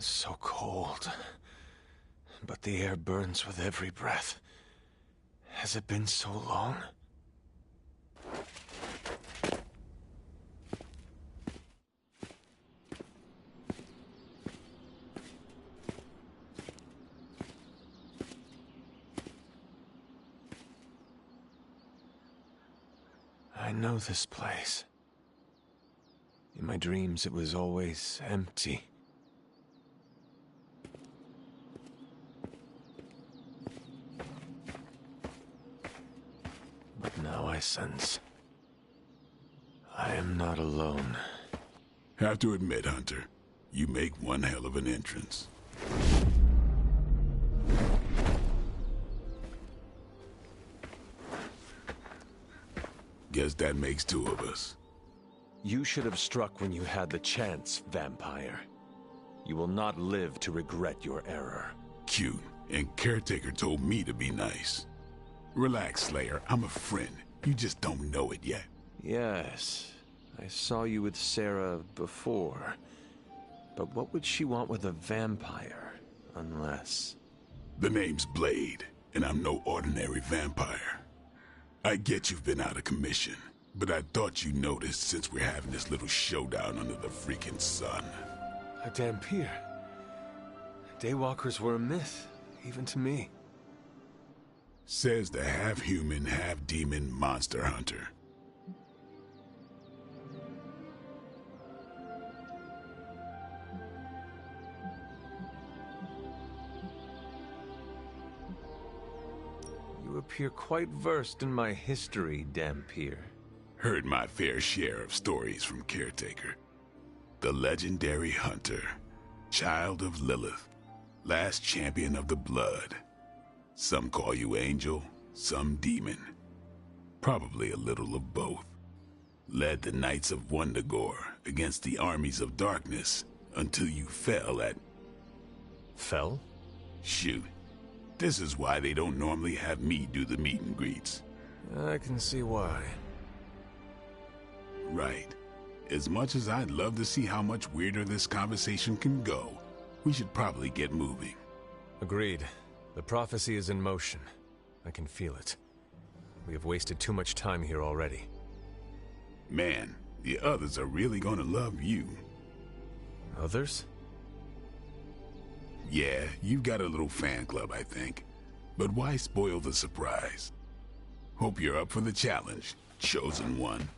so cold. But the air burns with every breath. Has it been so long? I know this place. In my dreams, it was always empty. But now I sense I am not alone. Have to admit, Hunter, you make one hell of an entrance. Guess that makes two of us. You should have struck when you had the chance, vampire. You will not live to regret your error. Cute, and Caretaker told me to be nice. Relax, Slayer, I'm a friend. You just don't know it yet. Yes, I saw you with Sarah before. But what would she want with a vampire, unless... The name's Blade, and I'm no ordinary vampire. I get you've been out of commission, but I thought you noticed since we're having this little showdown under the freaking sun. A Dhampir. Daywalkers were a myth, even to me. Says the half-human, half-demon monster hunter. You appear quite versed in my history, Dhampir. Heard my fair share of stories from Caretaker. The legendary hunter, child of Lilith, last champion of the blood. Some call you angel, some demon. Probably a little of both. Led the Knights of Wundagore against the armies of darkness until you fell at... Fell? Shoot. This is why they don't normally have me do the meet and greets. I can see why. Right. As much as I'd love to see how much weirder this conversation can go, we should probably get moving. Agreed. The prophecy is in motion. I can feel it. We have wasted too much time here already. Man, the others are really gonna love you. Others? Yeah, you've got a little fan club, I think. But why spoil the surprise? Hope you're up for the challenge, chosen one.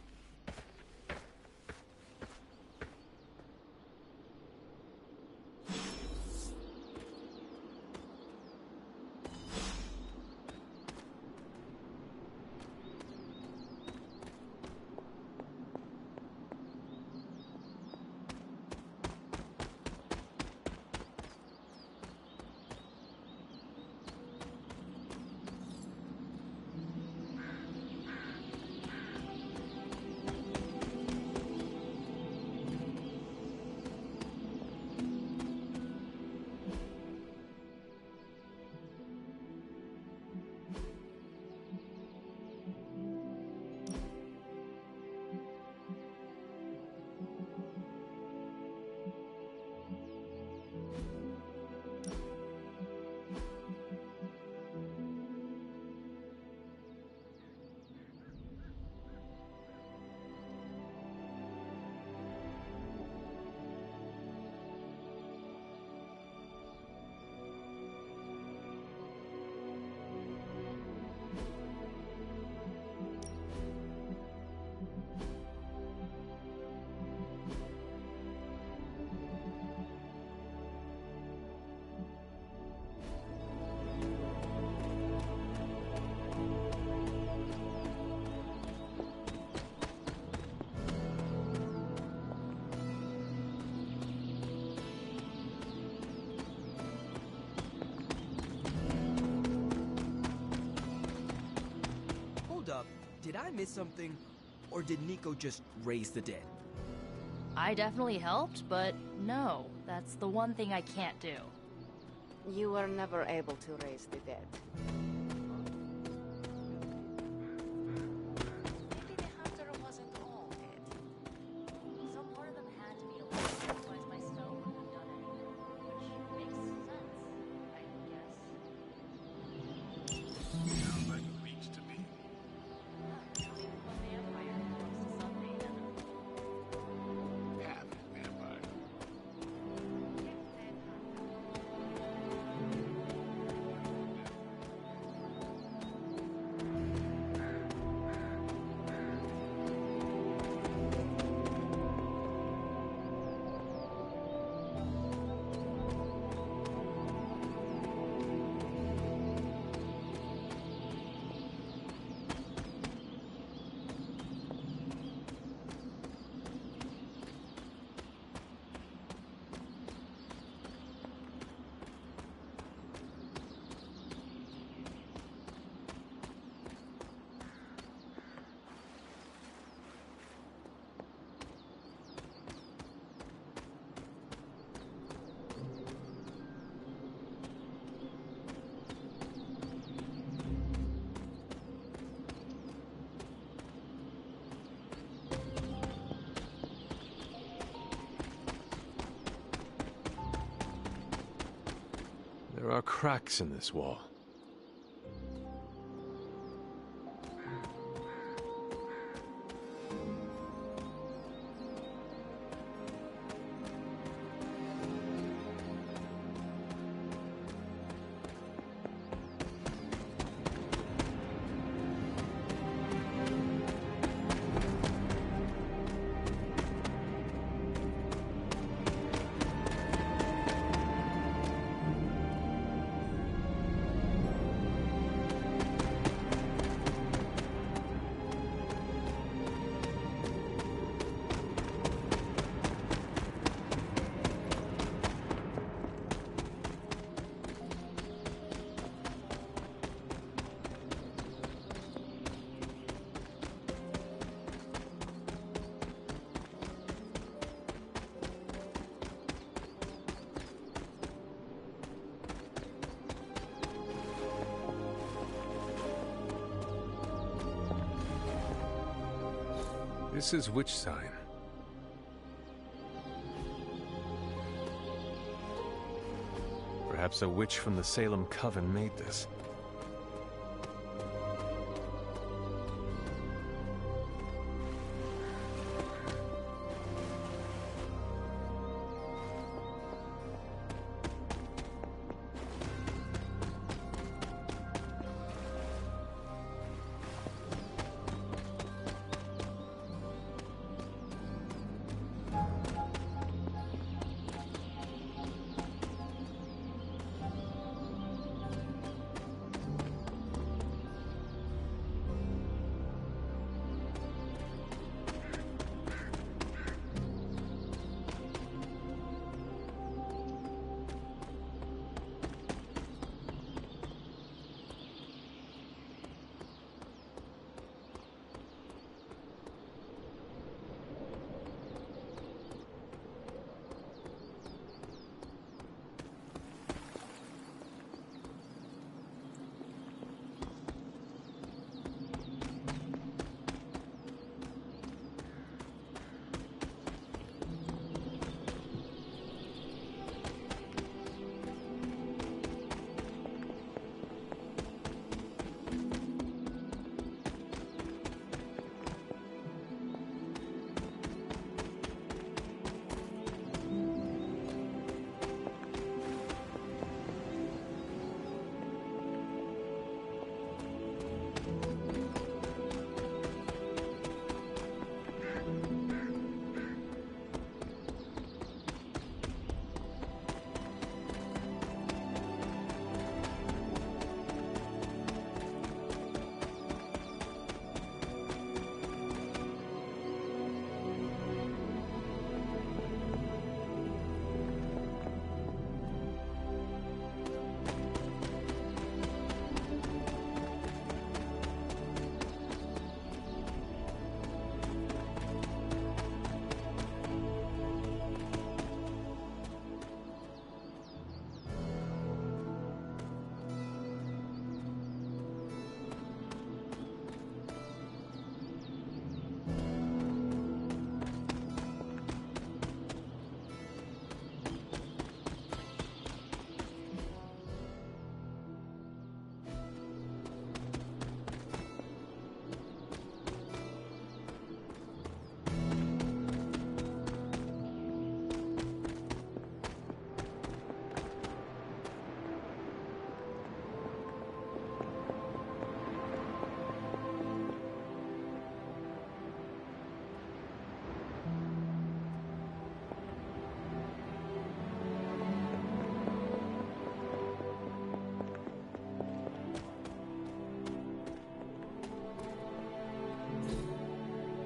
Did I miss something? Or did Nico just raise the dead? I definitely helped, but no, that's the one thing I can't do. You were never able to raise the dead. Maybe the hunter wasn't all dead. Some part of them had to be alive, otherwise my stone wouldn't have done anything. There are cracks in this wall. This is which sign? Perhaps a witch from the Salem Coven made this.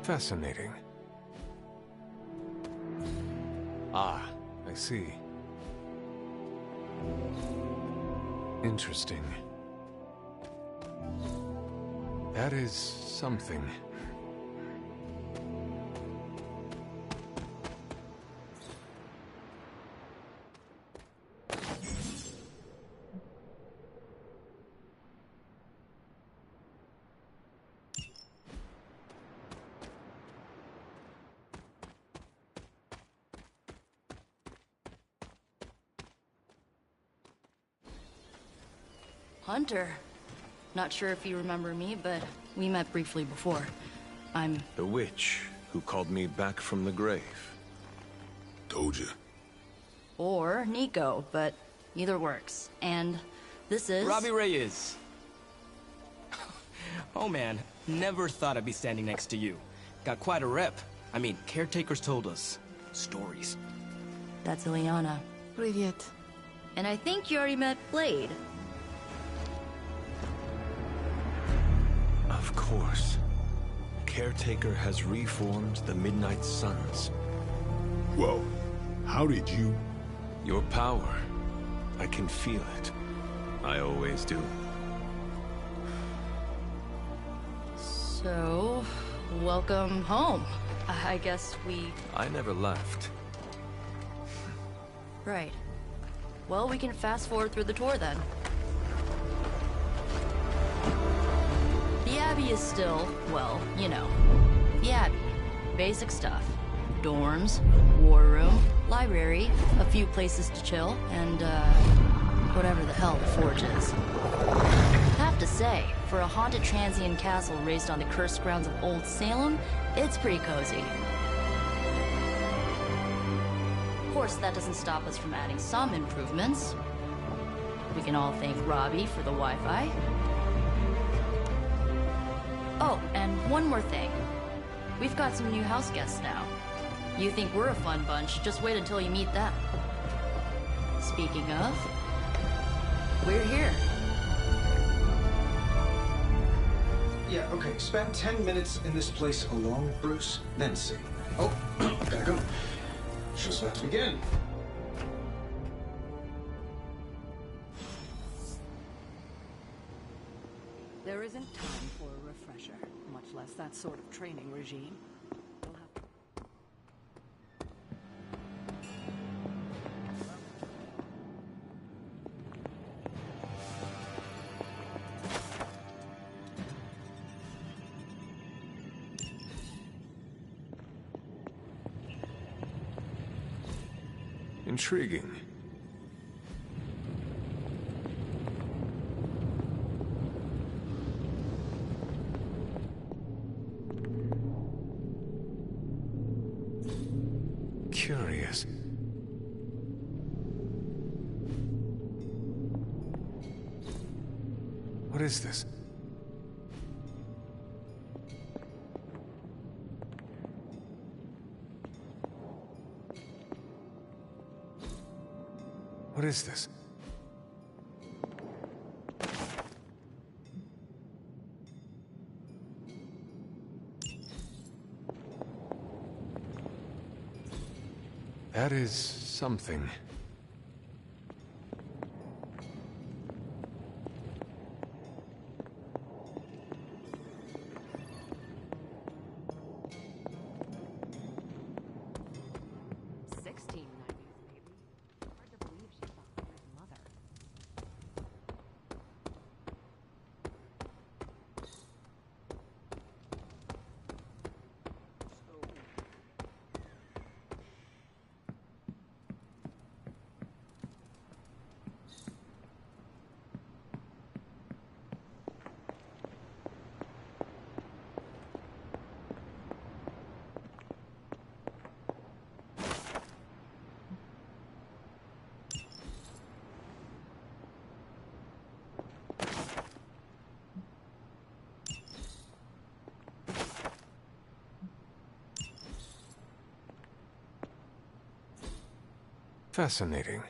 Fascinating. Ah, I see. Interesting. That is something. Hunter. Not sure if you remember me, but we met briefly before. I'm... The witch who called me back from the grave. Told you. Or Nico, but either works. And this is... Robbie Reyes. Oh man, never thought I'd be standing next to you. Got quite a rep. I mean, caretakers told us stories. That's Ileana. Привет. And I think you already met Blade. Of course. Caretaker has reformed the Midnight Suns. Whoa. How did you... Your power. I can feel it. I always do. So... welcome home. I guess we... I never left. Right. Well, we can fast forward through the tour then. The Abbey is still, well, you know, the Abbey. Basic stuff. Dorms, war room, library, a few places to chill, and, whatever the hell the Forge is. Have to say, for a haunted transient castle raised on the cursed grounds of Old Salem, it's pretty cozy. Of course, that doesn't stop us from adding some improvements. We can all thank Robbie for the Wi-Fi. Oh, and one more thing. We've got some new house guests now. You think we're a fun bunch, just wait until you meet them. Speaking of, we're here. Yeah, okay. Spend 10 minutes in this place alone, Bruce, then see. Oh, gotta go. Show's about to begin. There isn't time for a refresher, much less that sort of training regime. You'll have Intriguing. Curious. What is this? What is this? That is something. Fascinating.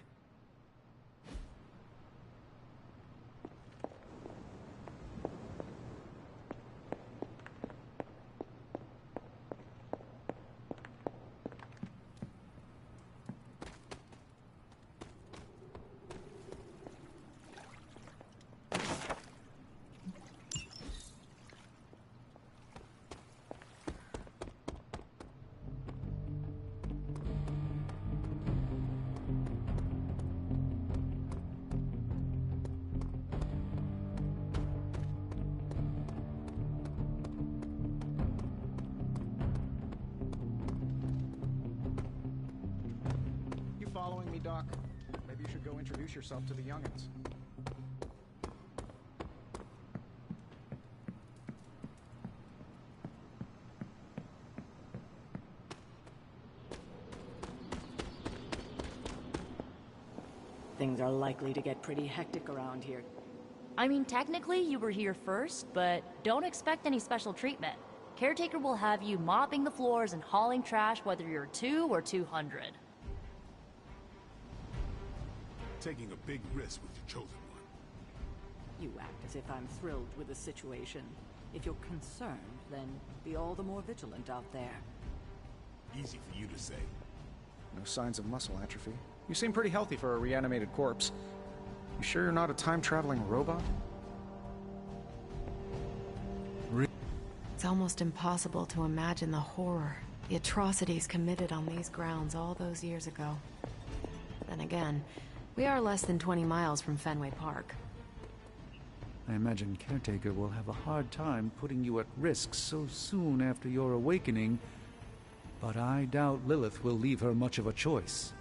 Following me, Doc? Maybe you should go introduce yourself to the youngins. things are likely to get pretty hectic around here. I mean, technically you were here first, but don't expect any special treatment. Caretaker will have you mopping the floors and hauling trash whether you're 2 or 200. Taking a big risk with your chosen one. You act as if I'm thrilled with the situation. If you're concerned, then be all the more vigilant out there. Easy for you to say. No signs of muscle atrophy. You seem pretty healthy for a reanimated corpse. You sure you're not a time-traveling robot? It's almost impossible to imagine the horror, the atrocities committed on these grounds all those years ago. Then again, we are less than 20 miles from Fenway Park. I imagine Caretaker will have a hard time putting you at risk so soon after your awakening, but I doubt Lilith will leave her much of a choice.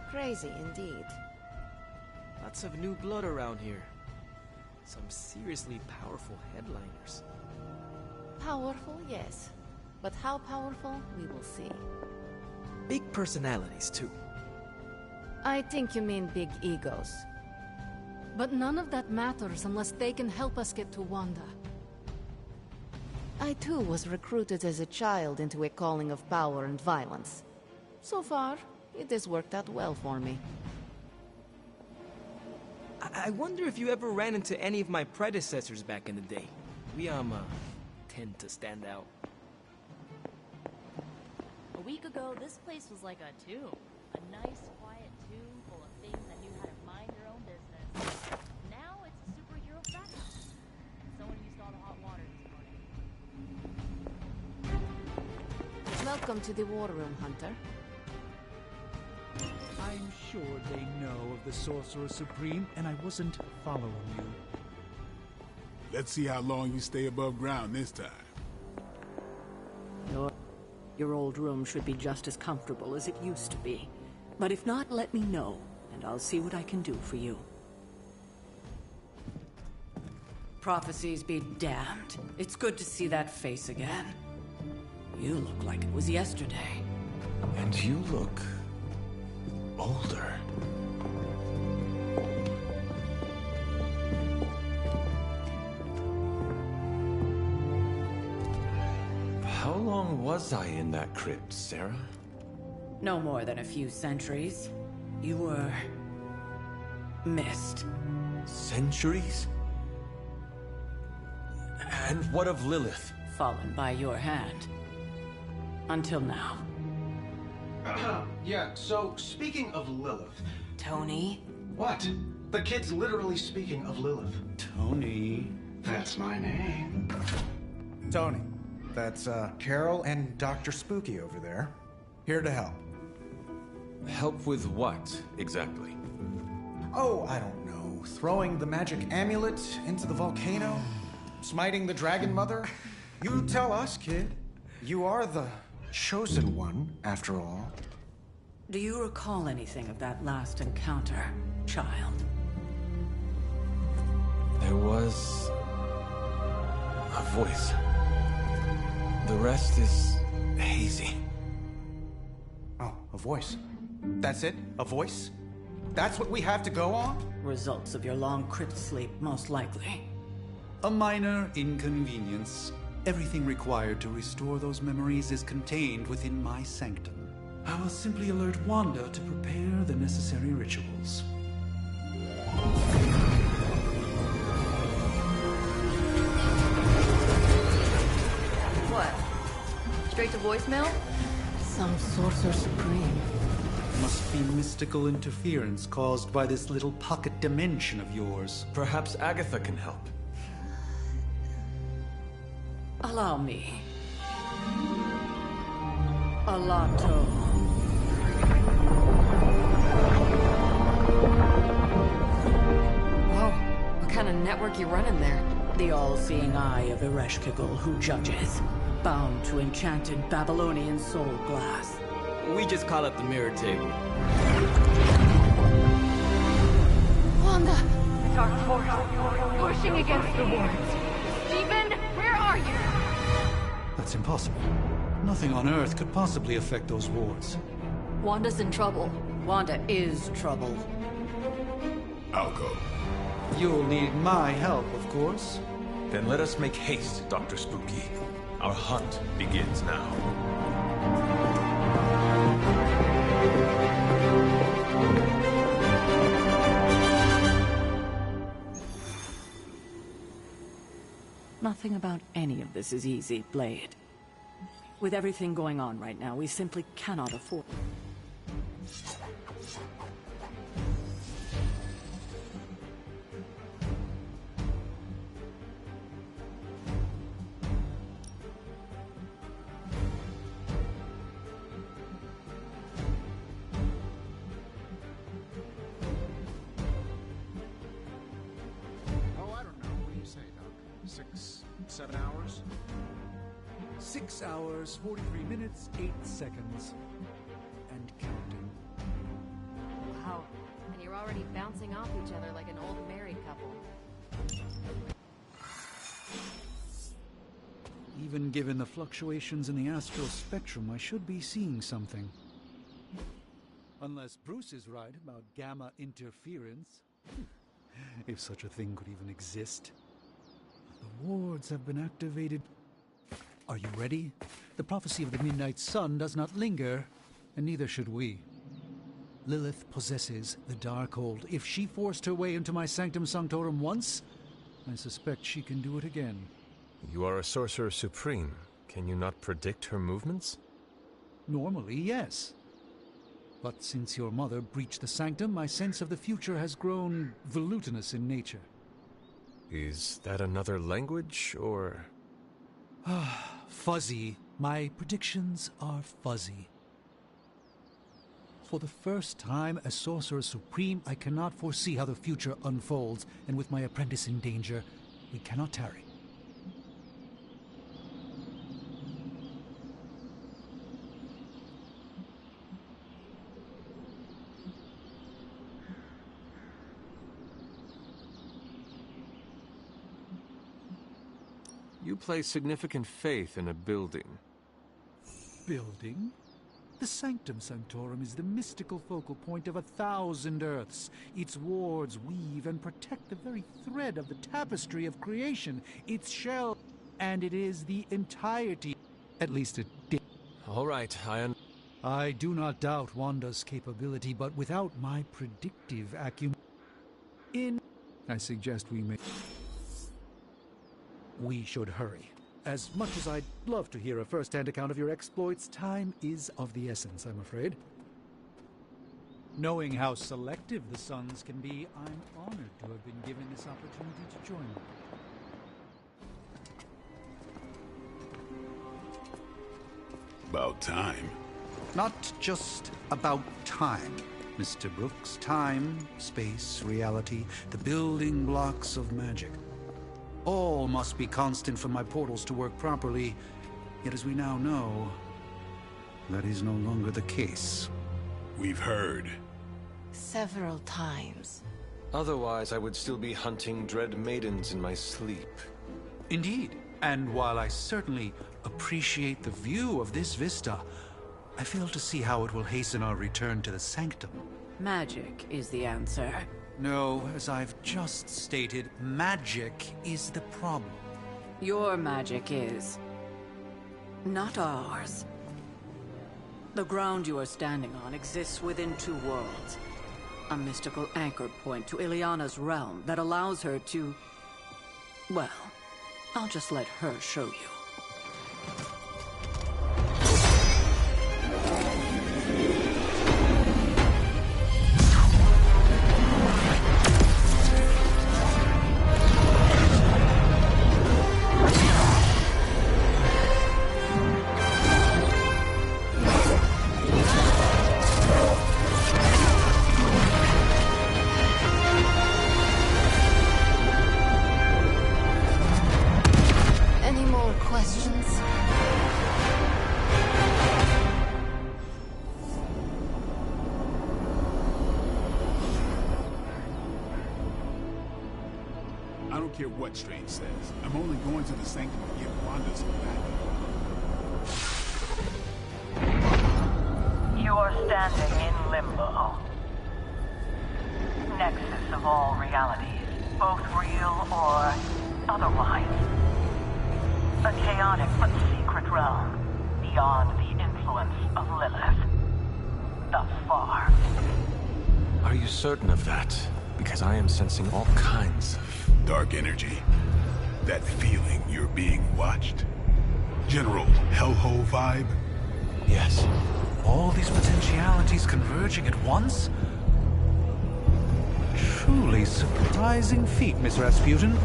Crazy indeed. Lots of new blood around here. Some seriously powerful headliners. Powerful, yes. But how powerful, we will see. Big personalities, too. I think you mean big egos. But none of that matters unless they can help us get to Wanda. I too was recruited as a child into a calling of power and violence. So far, it has worked out well for me. I wonder if you ever ran into any of my predecessors back in the day. We, tend to stand out. A week ago, this place was like a tomb. A nice, quiet tomb full of things that knew how to mind their own business. Now it's a superhero frat house. Someone used all the hot water this morning. Welcome to the War Room, Hunter. I'm sure they know of the Sorcerer Supreme, and I wasn't following you. Let's see how long you stay above ground this time. Your old room should be just as comfortable as it used to be. But if not, let me know, and I'll see what I can do for you. Prophecies be damned. It's good to see that face again. You look like it was yesterday. And you look older. How long was I in that crypt, Sarah? No more than a few centuries. You were... missed. Centuries? And what of Lilith? Fallen by your hand. Until now. Yeah, so speaking of Lilith... Tony? What? The kid's literally speaking of Lilith. Tony... That's my name. Tony. That's, Carol and Dr. Spooky over there. Here to help. Help with what, exactly? Oh, I don't know. Throwing the magic amulet into the volcano? Smiting the Dragon Mother? You tell us, kid. You are the chosen one, after all. Do you recall anything of that last encounter, child? There was... a voice. The rest is hazy. Oh, a voice. That's it? A voice? That's what we have to go on? Results of your long crypt sleep, most likely. A minor inconvenience. Everything required to restore those memories is contained within my sanctum. I will simply alert Wanda to prepare the necessary rituals. What? Straight to voicemail? Some Sorcerer Supreme. Must be mystical interference caused by this little pocket dimension of yours. Perhaps Agatha can help. Allow me. Alato. Whoa, what kind of network you running there? The all-seeing eye of Ereshkigal who judges. Bound to enchanted Babylonian soul glass. We just call it the mirror table. Wanda! Dark force, pushing against the wards. Stephen, where are you? That's impossible. Nothing on Earth could possibly affect those wards. Wanda's in trouble. Wanda is trouble. I'll go. You'll need my help, of course. Then let us make haste, Dr. Spooky. Our hunt begins now. Nothing about any of this is easy, Blade. With everything going on right now, we simply cannot afford... Oh, I don't know. What do you say, Doc? 6, 7 hours? 6 hours, 43 minutes, 8 seconds. And counting. Wow. And you're already bouncing off each other like an old married couple. Even given the fluctuations in the astral spectrum, I should be seeing something. Unless Bruce is right about gamma interference. If such a thing could even exist. The wards have been activated. Are you ready? The prophecy of the Midnight Sun does not linger, and neither should we. Lilith possesses the Darkhold. If she forced her way into my Sanctum Sanctorum once, I suspect she can do it again. You are a Sorcerer Supreme. Can you not predict her movements? Normally, yes. But since your mother breached the Sanctum, my sense of the future has grown volutinous in nature. Is that another language, or...? Fuzzy. My predictions are fuzzy. For the first time as Sorcerer Supreme, I cannot foresee how the future unfolds, and with my apprentice in danger, we cannot tarry. You place significant faith in a building. Building? The Sanctum Sanctorum is the mystical focal point of 1,000 Earths. Its wards weave and protect the very thread of the tapestry of creation, its shell, and it is the entirety, at least it did. All right, I do not doubt Wanda's capability, but without my predictive acumen, I suggest we should hurry. As much as I'd love to hear a first-hand account of your exploits, time is of the essence, I'm afraid. Knowing how selective the Suns can be, I'm honored to have been given this opportunity to join them. About time. Not just about time, Mr. Brooks. Time, space, reality, the building blocks of magic. All must be constant for my portals to work properly, yet as we now know, that is no longer the case. We've heard. Several times. Otherwise, I would still be hunting dread maidens in my sleep. Indeed. And while I certainly appreciate the view of this vista, I fail to see how it will hasten our return to the Sanctum. Magic is the answer. No, as I've just stated, magic is the problem. Your magic is... not ours. The ground you are standing on exists within 2 worlds. A mystical anchor point to Illyana's realm that allows her to... well, I'll just let her show you. I don't care what Strange says. I'm only going to the Sanctum to get Wanda's back. You are standing in limbo. of all realities, both real or otherwise. A chaotic but secret realm beyond the influence of Lilith. Thus far. Are you certain of that? Because I am sensing all kinds of... dark energy. That feeling you're being watched. General hellhole vibe? Yes. All these potentialities converging at once? Truly surprising feat, Miss Rasputin.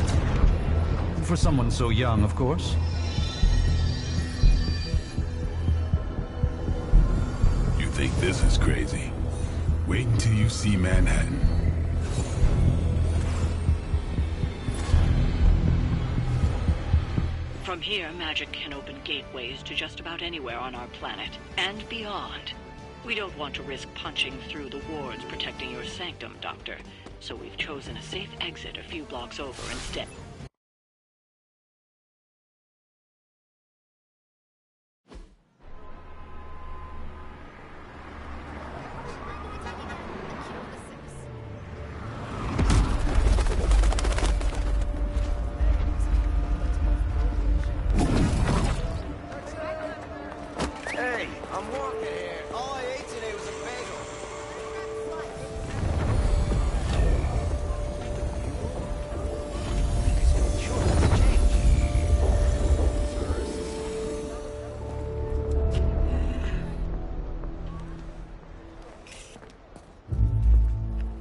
For someone so young, of course. You think this is crazy? Wait until you see Manhattan. From here, magic can open gateways to just about anywhere on our planet, and beyond. We don't want to risk punching through the wards protecting your sanctum, Doctor, so we've chosen a safe exit a few blocks over instead.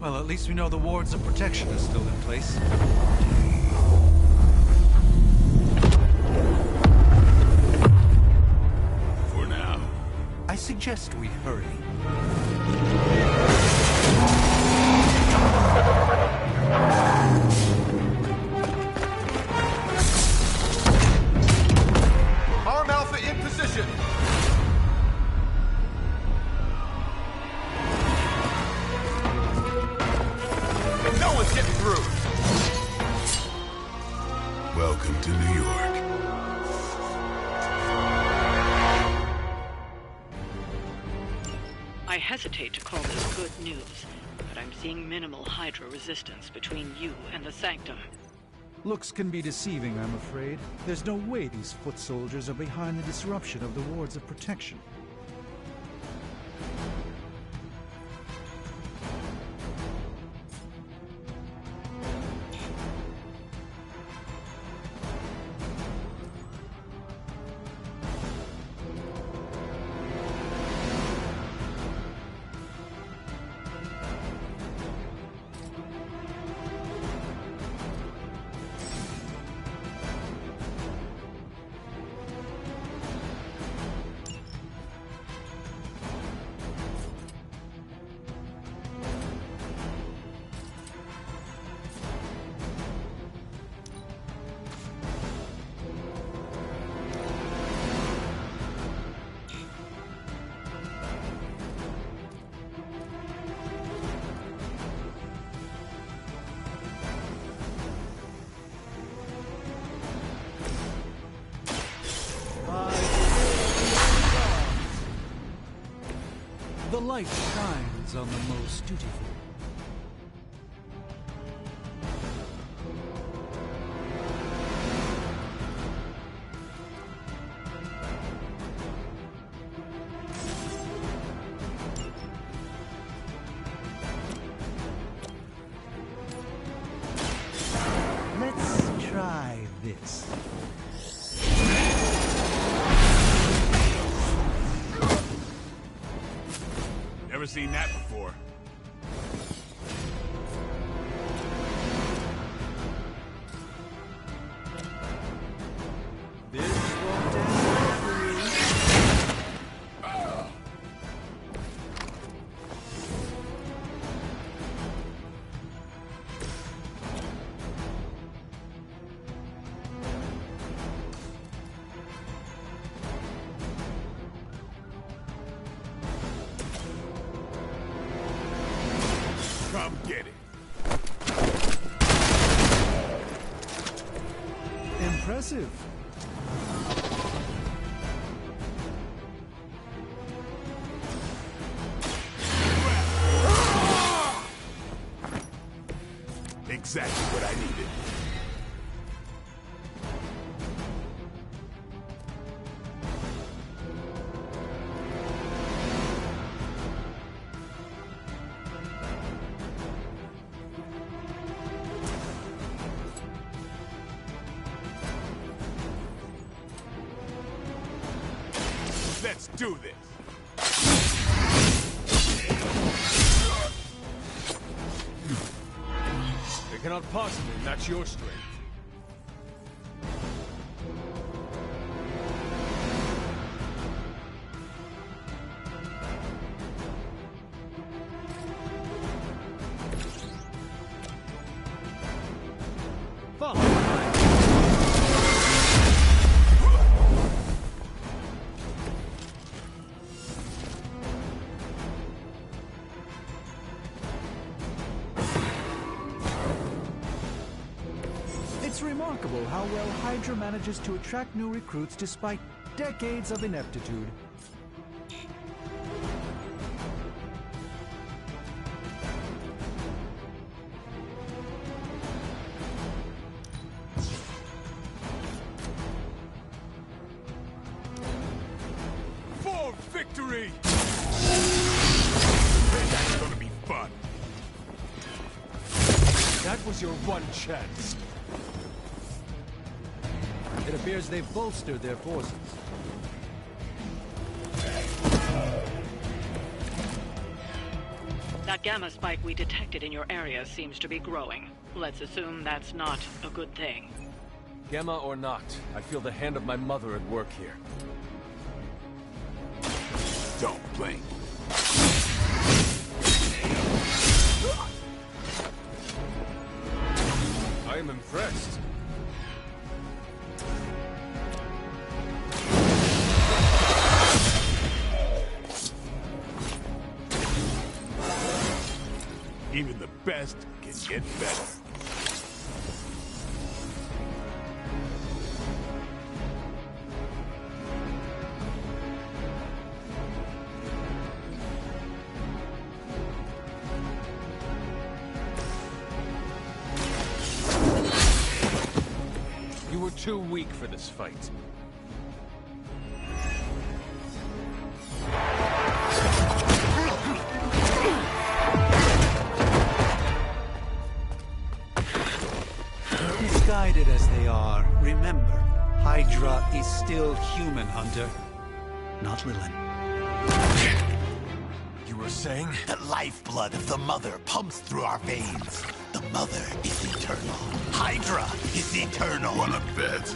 Well, at least we know the wards of protection are still in place. For now. I suggest we hurry. Arm Alpha in position! No one's getting through! Welcome to New York. I hesitate to call this good news, but I'm seeing minimal Hydra resistance between you and the Sanctum. Looks can be deceiving, I'm afraid. There's no way these foot soldiers are behind the disruption of the wards of protection. The light shines on the most dutiful. Let's try this. Never seen that before. This won't end for you. Come get it. Impressive. exactly what I needed. Let's do this! They cannot possibly match your strength. It's remarkable how well Hydra manages to attract new recruits despite decades of ineptitude. For victory! That's gonna be fun. That was your one chance. It appears they've bolstered their forces. That gamma spike we detected in your area seems to be growing. Let's assume that's not a good thing. Gamma or not, I feel the hand of my mother at work here. Don't blink. I am impressed. Even the best can get better. You were too weak for this fight. Misguided as they are, remember, Hydra is still human, Hunter. Not Lilin. You were saying? The lifeblood of the Mother pumps through our veins. The Mother is eternal. Hydra is eternal. Wanna bet?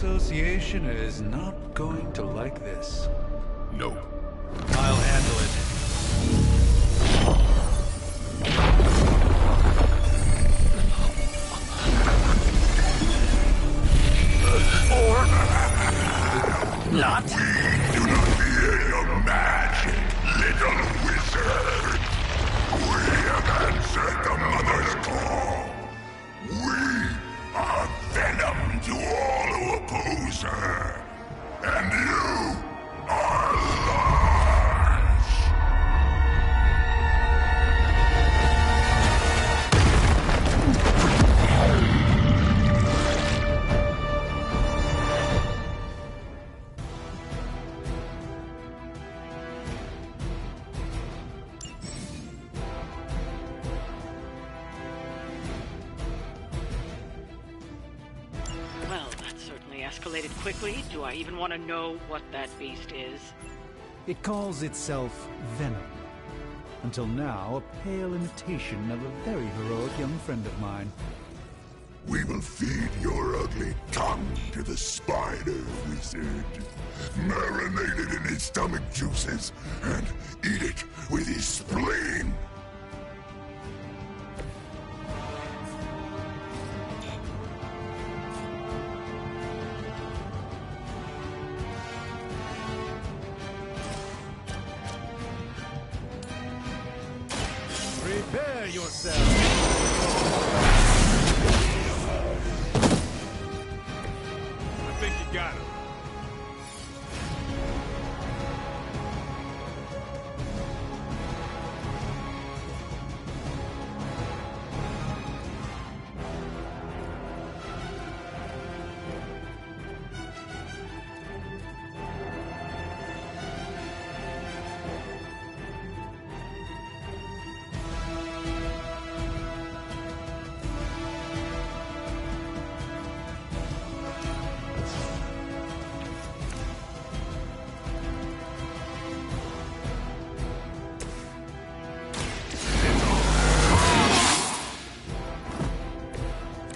Association is not going to like this. Nope. I'll handle it. Or not. We do not fear your magic, little wizard. We have answered the Mother's call. We are venom to all who oppose her. And you are large. quickly? Do I even want to know what that beast is? It calls itself Venom. Until now, a pale imitation of a very heroic young friend of mine. We will feed your ugly tongue to the spider wizard. Marinate it in his stomach juices and eat it with his spleen. Prepare yourself. I think you got him.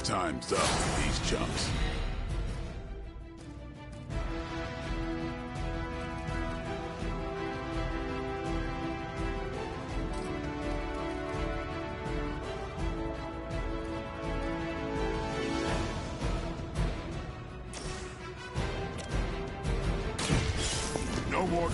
Time's up for these chumps. No more.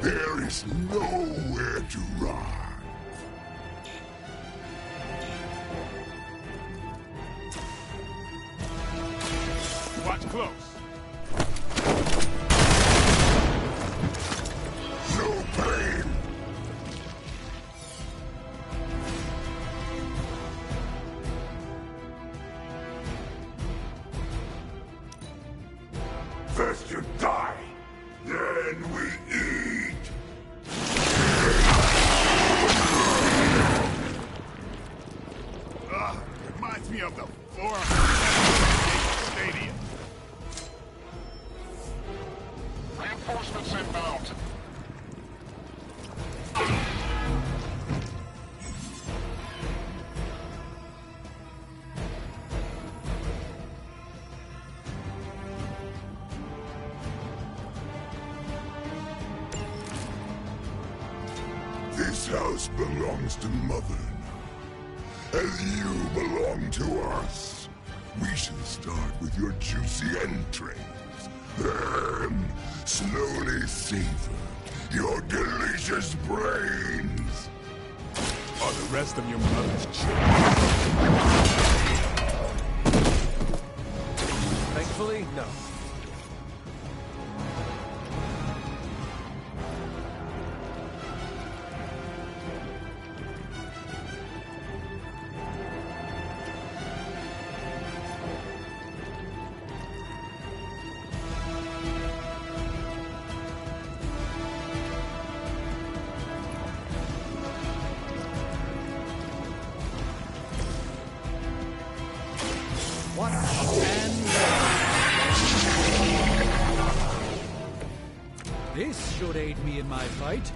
There is nowhere to run. Watch close. No pain. First you die, then we eat. Reminds me of the Forum Stadium. Reinforcements inbound. This house belongs to Mother now, as you belong to us. We shall start with your juicy entrails, then slowly savor your delicious brains. Are the rest of your mother's children? Thankfully, no. This should aid me in my fight.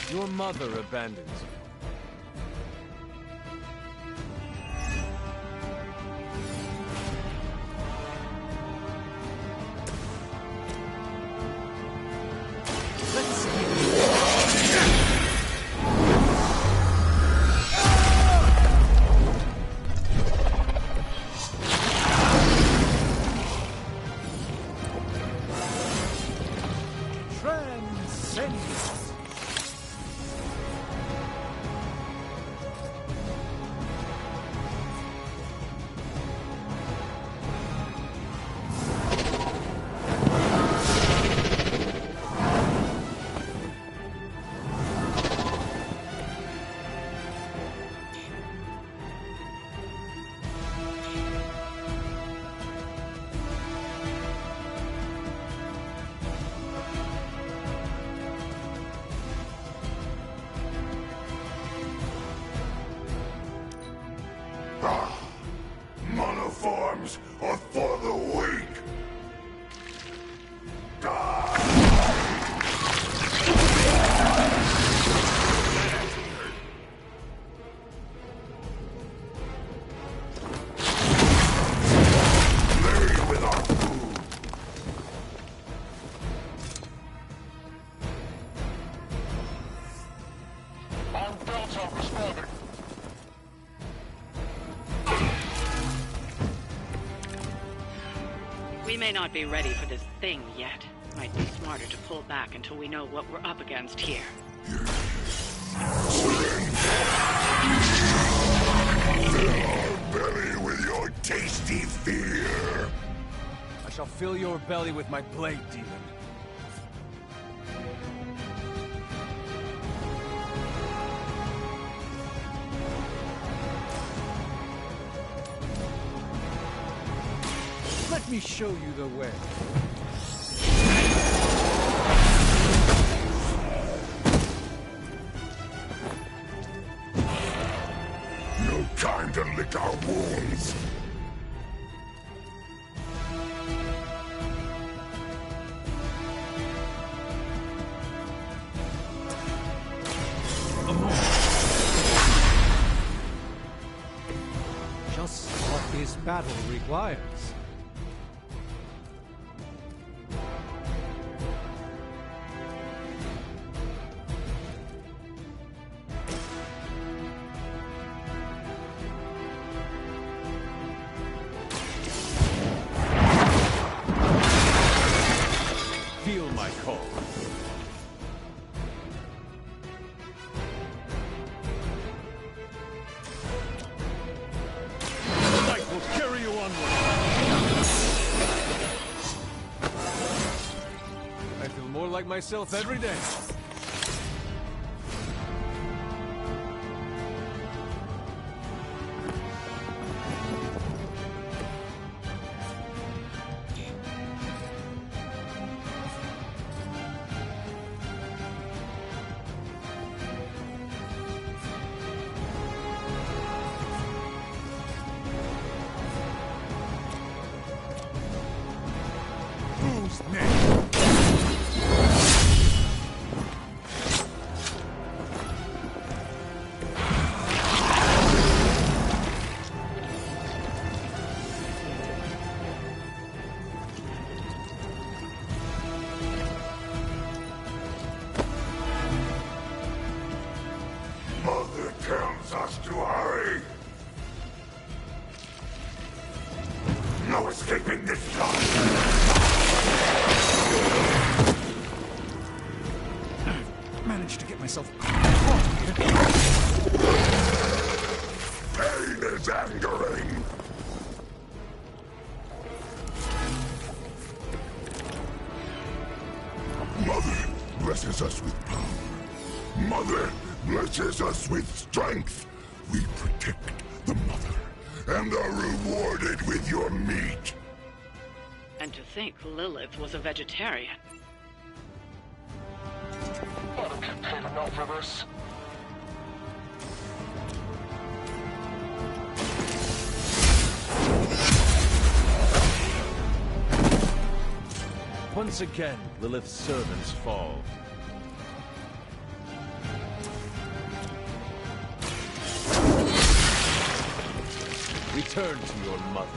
Your mother abandons you. arms are for the weak. We may not be ready for this thing yet. Might be smarter to pull back until we know what we're up against here. Fill our belly with your tasty fear. I shall fill your belly with my blade, demon. Let me show you the way. No time to lick our wounds. Just what this battle requires. Feel my call. The light will carry you onward. I feel more like myself every day. Who's next? Mother tells us to hurry. No escaping this time. Managed to get myself Pain is angering. Mother blesses us with power. Mother blesses us with strength. We protect the mother and are rewarded with your meat. And to think Lilith was a vegetarian. Enough of this. Once again, Lilith's servants fall. Return to your mother.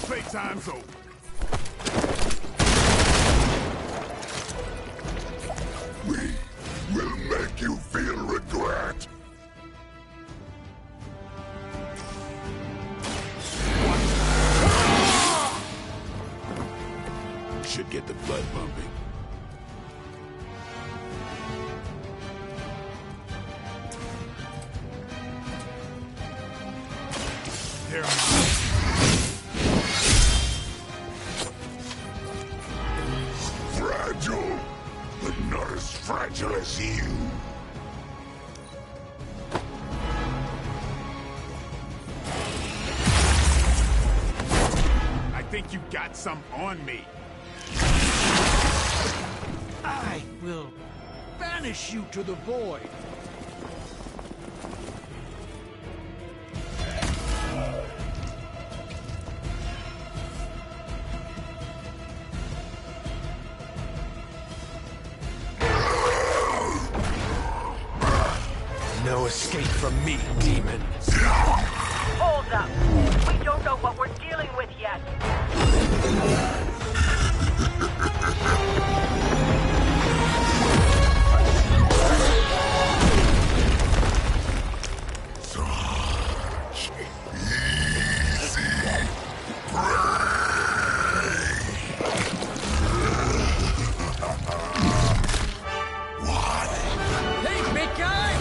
Playtime's over. should get the blood pumping. They're fragile, but not as fragile as you. I think you got some on me. I will banish you to the void. No escape from me, demon. Hold up. We don't know what we're dealing with yet. Hey, big guy!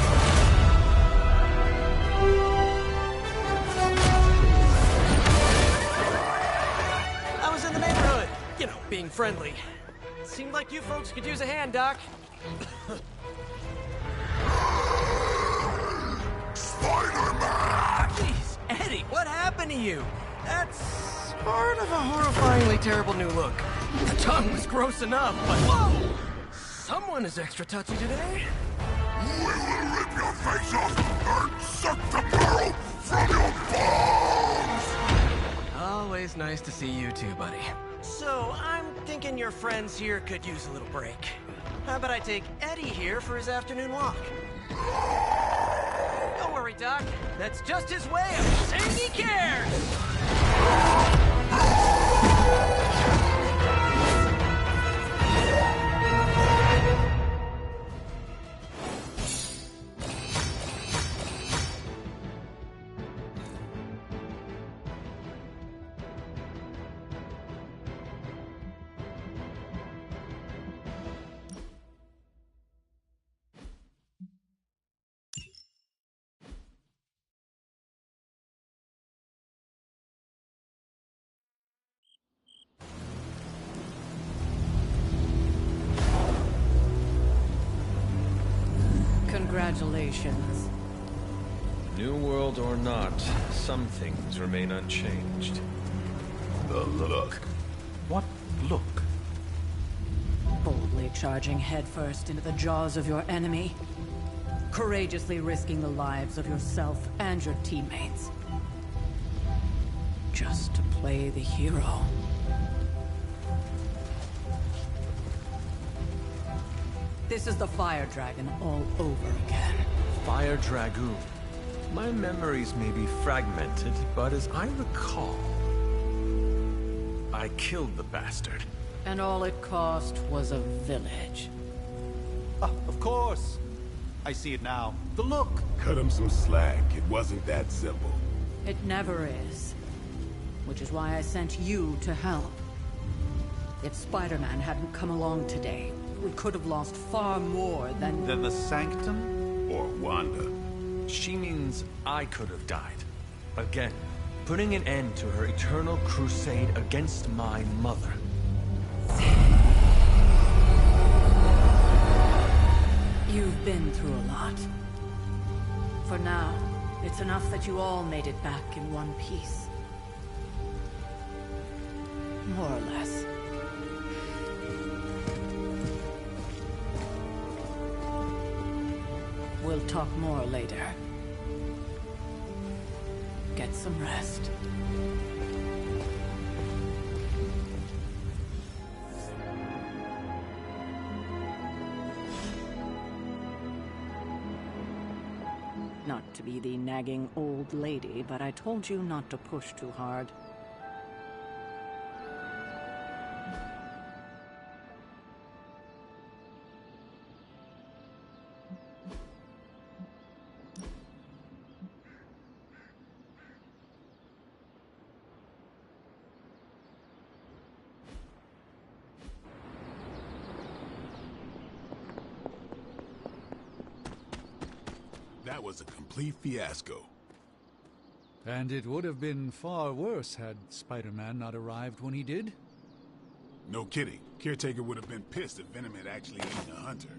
I was in the neighborhood. You know, being friendly. Seemed like you folks could use a hand, Doc. Spider-Man! Jeez, Eddie, what happened to you? That's sort of a horrifyingly terrible new look. The tongue was gross enough, but whoa! Someone is extra touchy today. We will rip your face off and suck the marrow from your bones! Always nice to see you too, buddy. So, I'm thinking your friends here could use a little break. How about I take Eddie here for his afternoon walk? Don't worry, Doc. That's just his way of saying he cares! Congratulations. New world or not, some things remain unchanged. The look. What look? Boldly charging headfirst into the jaws of your enemy. Courageously risking the lives of yourself and your teammates. Just to play the hero. This is the Fire Dragon all over again. Fire Dragoon. My memories may be fragmented, but as I recall, I killed the bastard. And all it cost was a village. Of course. I see it now. The look. Cut him some slack. It wasn't that simple. It never is. Which is why I sent you to help. If Spider-Man hadn't come along today, we could have lost far more than... Than the Sanctum? Or Wanda. She means I could have died. Again, putting an end to her eternal crusade against my mother. You've been through a lot. For now, it's enough that you all made it back in one piece. More or less. We'll talk more later. Get some rest. Not to be the nagging old lady, but I told you not to push too hard. That was a complete fiasco. And it would have been far worse had Spider-Man not arrived when he did. No kidding. Caretaker would have been pissed if Venom had actually eaten a hunter.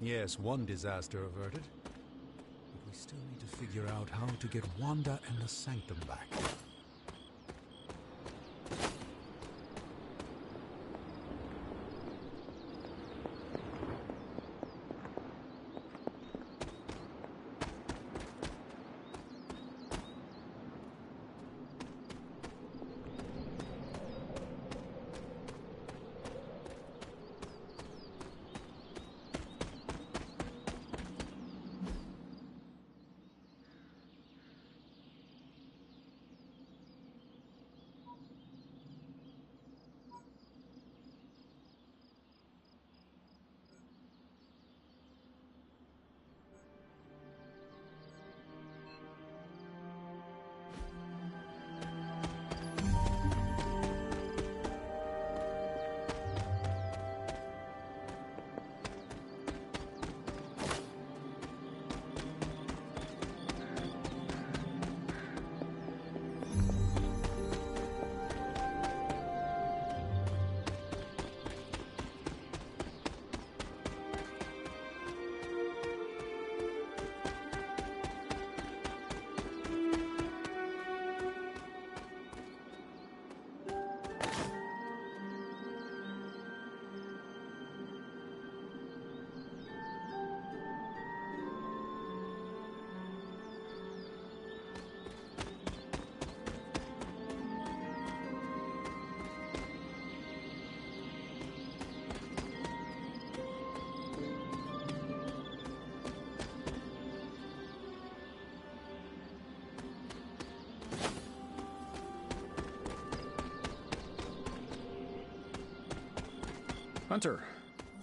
Yes, one disaster averted. But we still need to figure out how to get Wanda and the Sanctum back. Hunter,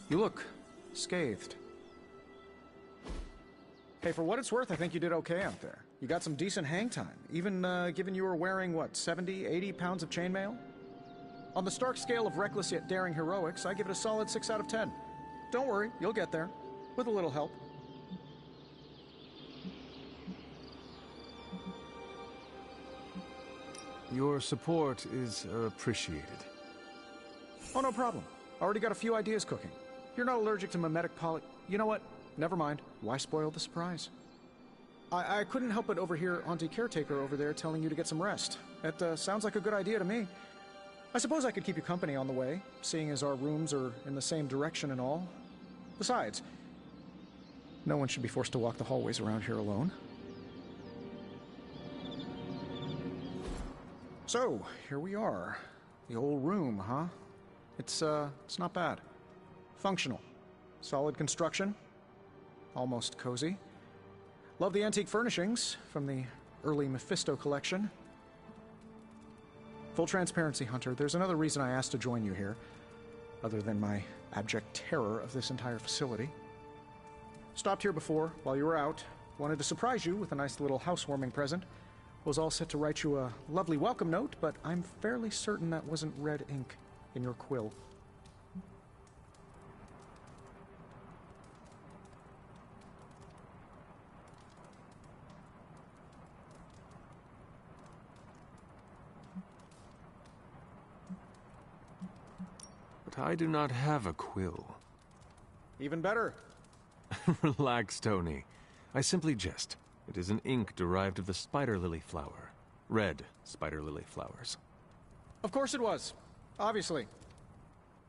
you look scathed. Hey, for what it's worth, I think you did okay out there. You got some decent hang time, even given you were wearing, what, 70, 80 pounds of chainmail? On the Stark scale of reckless yet daring heroics, I give it a solid 6 out of 10. Don't worry, you'll get there, with a little help. Your support is appreciated. Oh, no problem. Already got a few ideas cooking. You're not allergic to mimetic poly... You know what? Never mind. Why spoil the surprise? I couldn't help but overhear Auntie Caretaker over there telling you to get some rest. That sounds like a good idea to me. I suppose I could keep you company on the way, seeing as our rooms are in the same direction and all. Besides, no one should be forced to walk the hallways around here alone. So, here we are. The old room, huh? It's not bad. Functional. Solid construction. Almost cozy. Love the antique furnishings from the early Mephisto collection. Full transparency, Hunter, there's another reason I asked to join you here, other than my abject terror of this entire facility. Stopped here before, while you were out. Wanted to surprise you with a nice little housewarming present. Was all set to write you a lovely welcome note, but I'm fairly certain that wasn't red ink in your quill. But I do not have a quill. Even better. Relax, Tony. I simply jest. It is an ink derived of the spider lily flower. Red spider lily flowers. Of course it was. Obviously.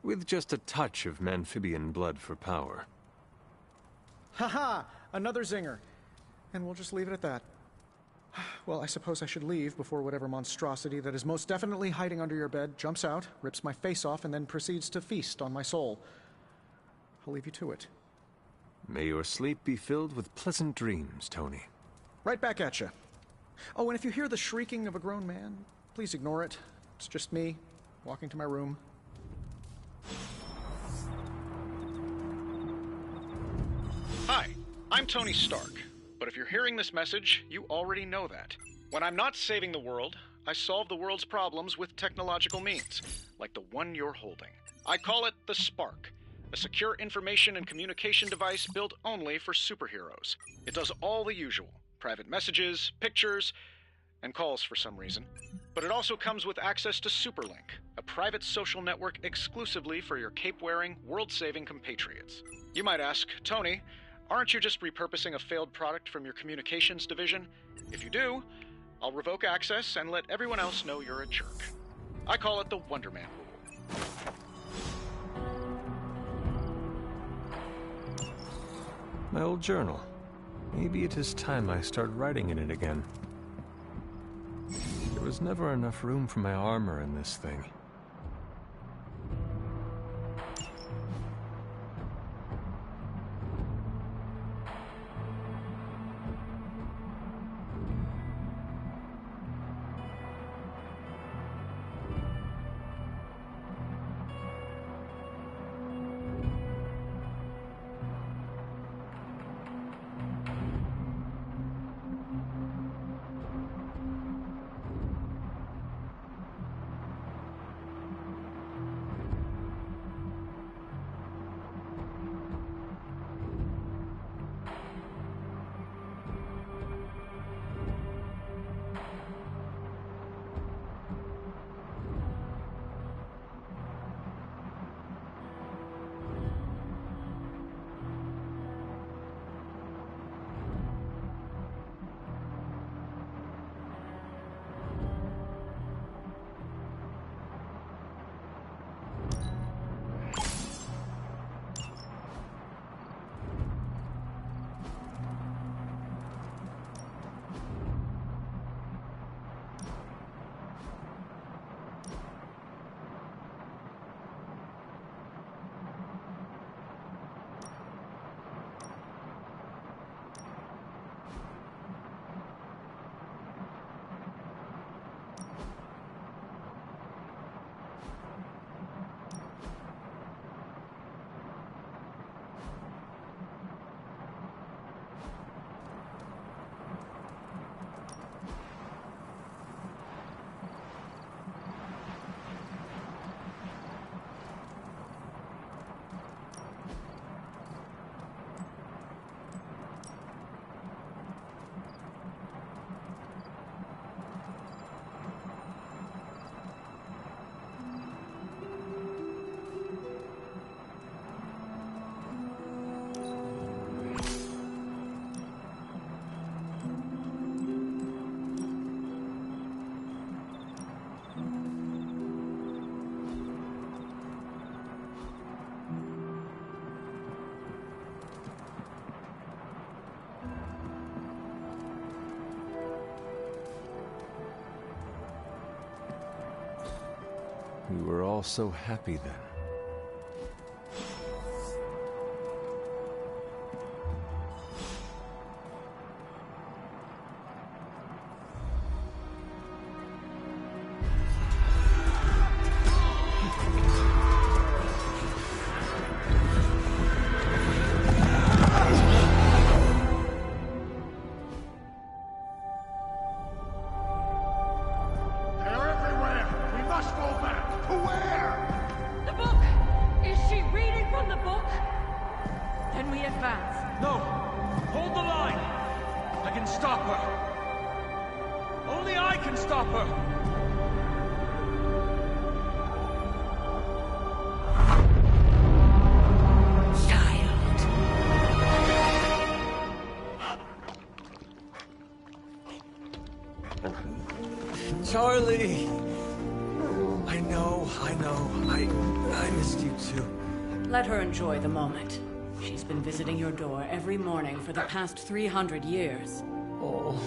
With just a touch of Memphibian blood for power. Haha! Another zinger. And we'll just leave it at that. Well, I suppose I should leave before whatever monstrosity that is most definitely hiding under your bed jumps out, rips my face off, and then proceeds to feast on my soul. I'll leave you to it. May your sleep be filled with pleasant dreams, Tony. Right back at you. Oh, and if you hear the shrieking of a grown man, please ignore it. It's just me, walking to my room. Hi, I'm Tony Stark. But if you're hearing this message, you already know that. When I'm not saving the world, I solve the world's problems with technological means, like the one you're holding. I call it the Spark, a secure information and communication device built only for superheroes. It does all the usual: private messages, pictures, and calls for some reason. But it also comes with access to Superlink, a private social network exclusively for your cape-wearing, world-saving compatriots. You might ask, Tony, aren't you just repurposing a failed product from your communications division? If you do, I'll revoke access and let everyone else know you're a jerk. I call it the Wonder Man rule. My old journal. Maybe it is time I start writing in it again. There was never enough room for my armor in this thing. We were all so happy then. Charlie! I know. I missed you too. Let her enjoy the moment. She's been visiting your door every morning for the past 300 years. Oh,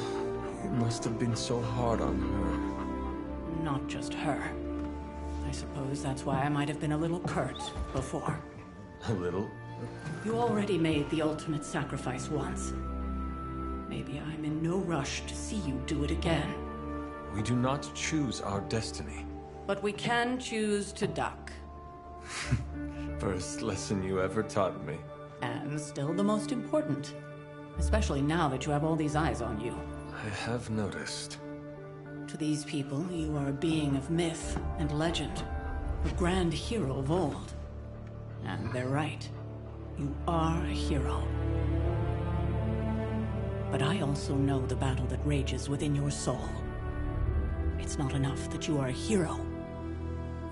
it must have been so hard on her. Not just her. I suppose that's why I might have been a little curt before. A little? You already made the ultimate sacrifice once. Maybe I'm in no rush to see you do it again. We do not choose our destiny. But we can choose to duck. First lesson you ever taught me. And still the most important. Especially now that you have all these eyes on you. I have noticed. To these people, you are a being of myth and legend. A grand hero of old. And they're right. You are a hero. But I also know the battle that rages within your soul. It's not enough that you are a hero.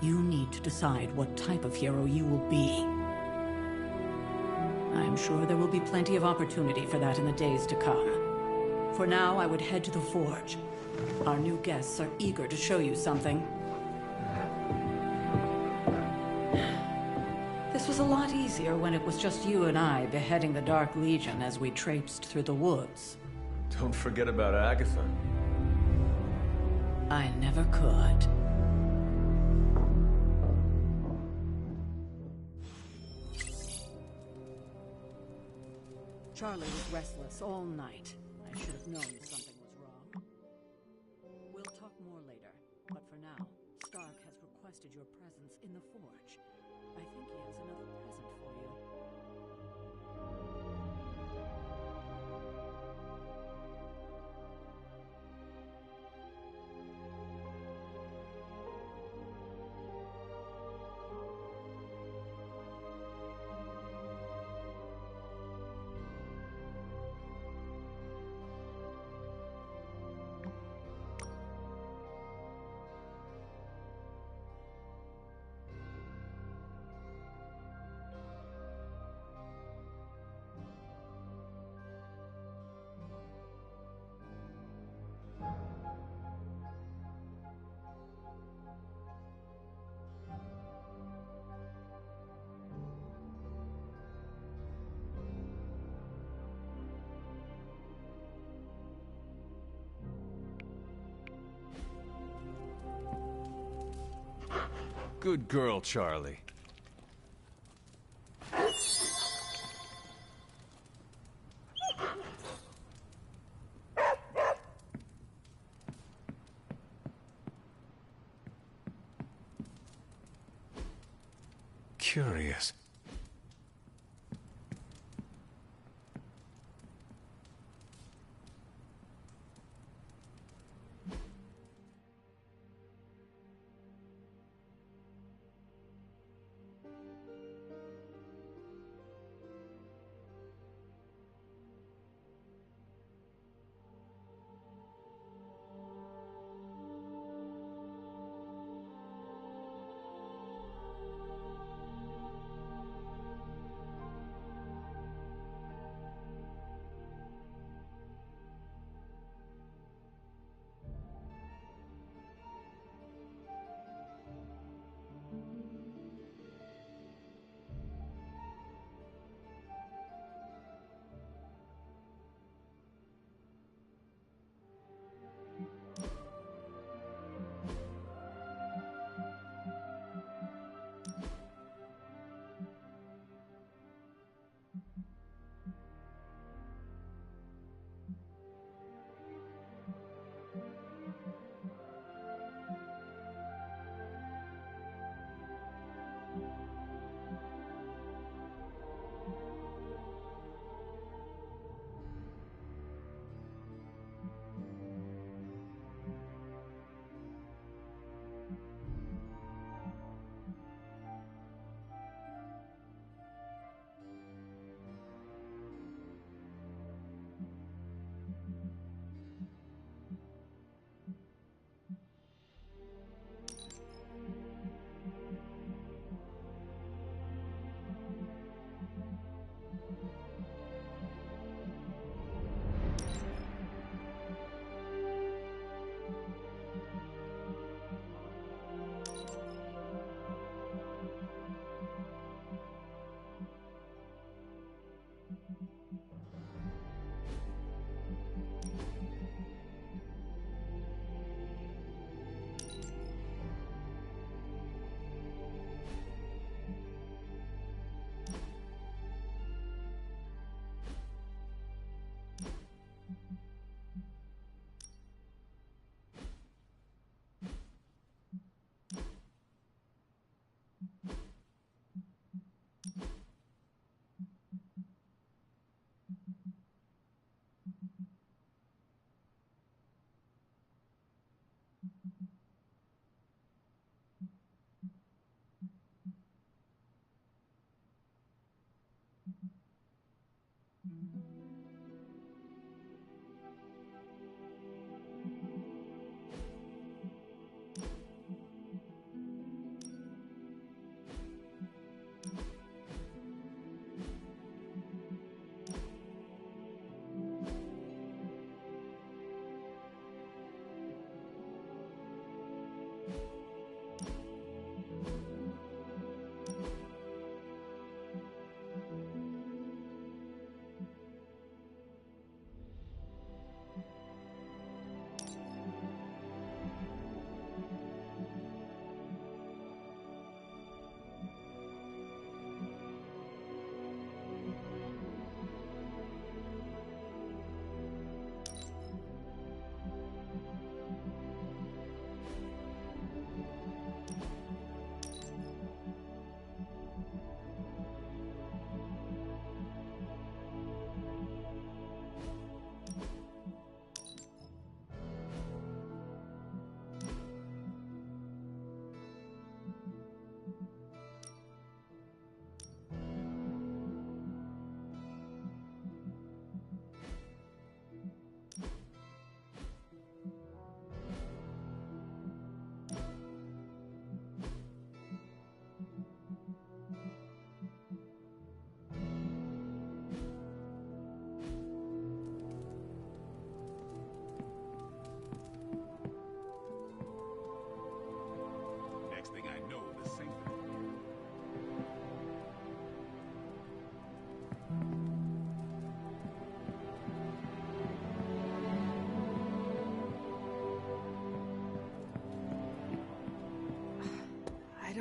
You need to decide what type of hero you will be. I'm sure there will be plenty of opportunity for that in the days to come. For now, I would head to the Forge. Our new guests are eager to show you something. This was a lot easier when it was just you and I beheading the Dark Legion as we traipsed through the woods. Don't forget about Agatha. I never could. Charlie was restless all night. I should have known something was wrong. We'll talk more later, but for now, Stark has requested your presence in the Forge. I think he has another present for you. Good girl, Charlie. Curious.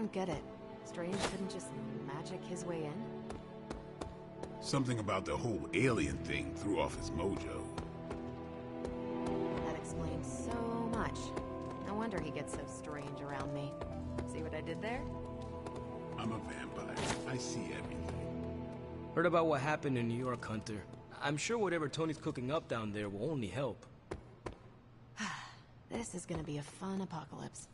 don't get it. Strange couldn't just magic his way in? Something about the whole alien thing threw off his mojo. That explains so much. No wonder he gets so strange around me. See what I did there? I'm a vampire. I see everything. Heard about what happened in New York, Hunter. I'm sure whatever Tony's cooking up down there will only help. This is gonna be a fun apocalypse.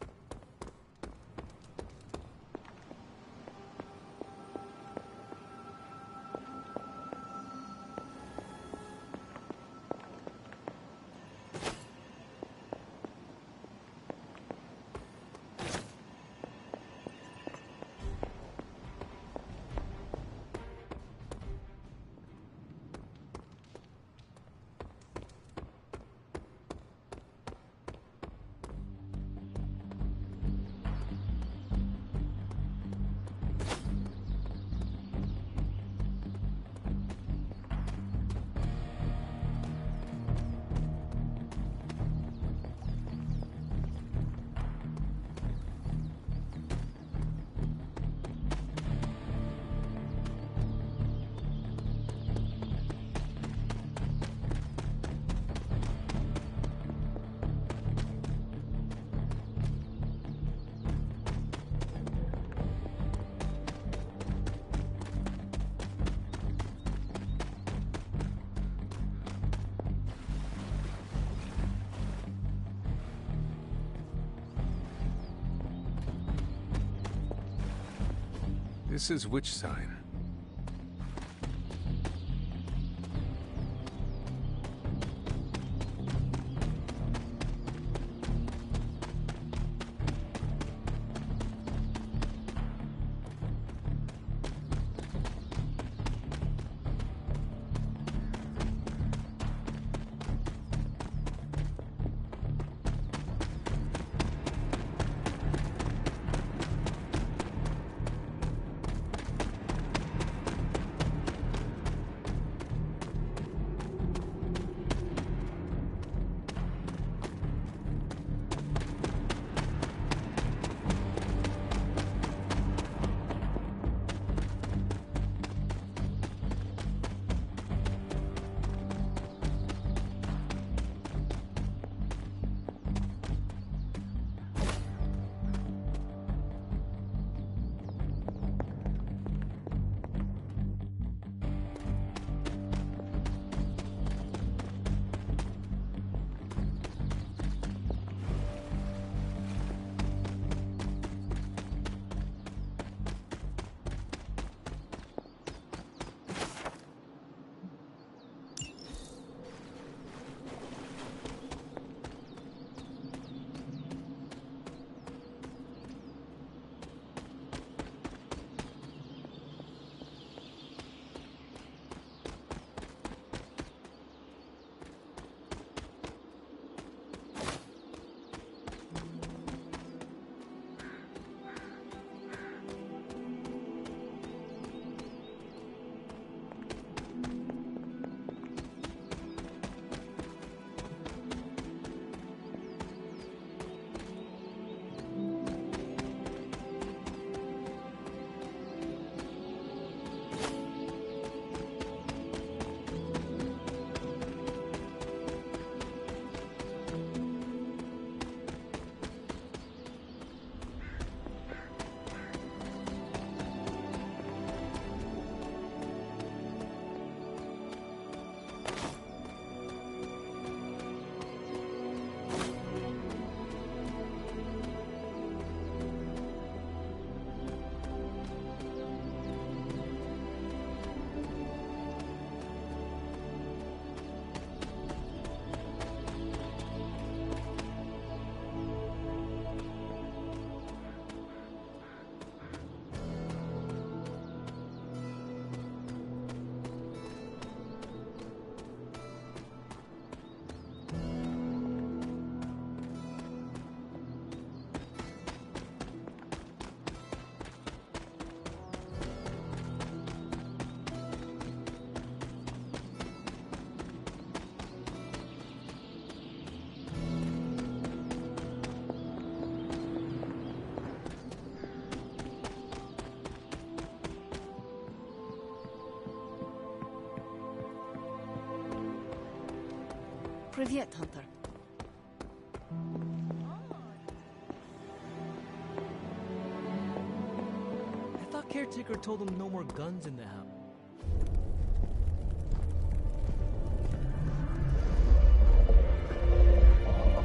This is which sign? Privyet, Hunter. I thought Caretaker told them no more guns in the house.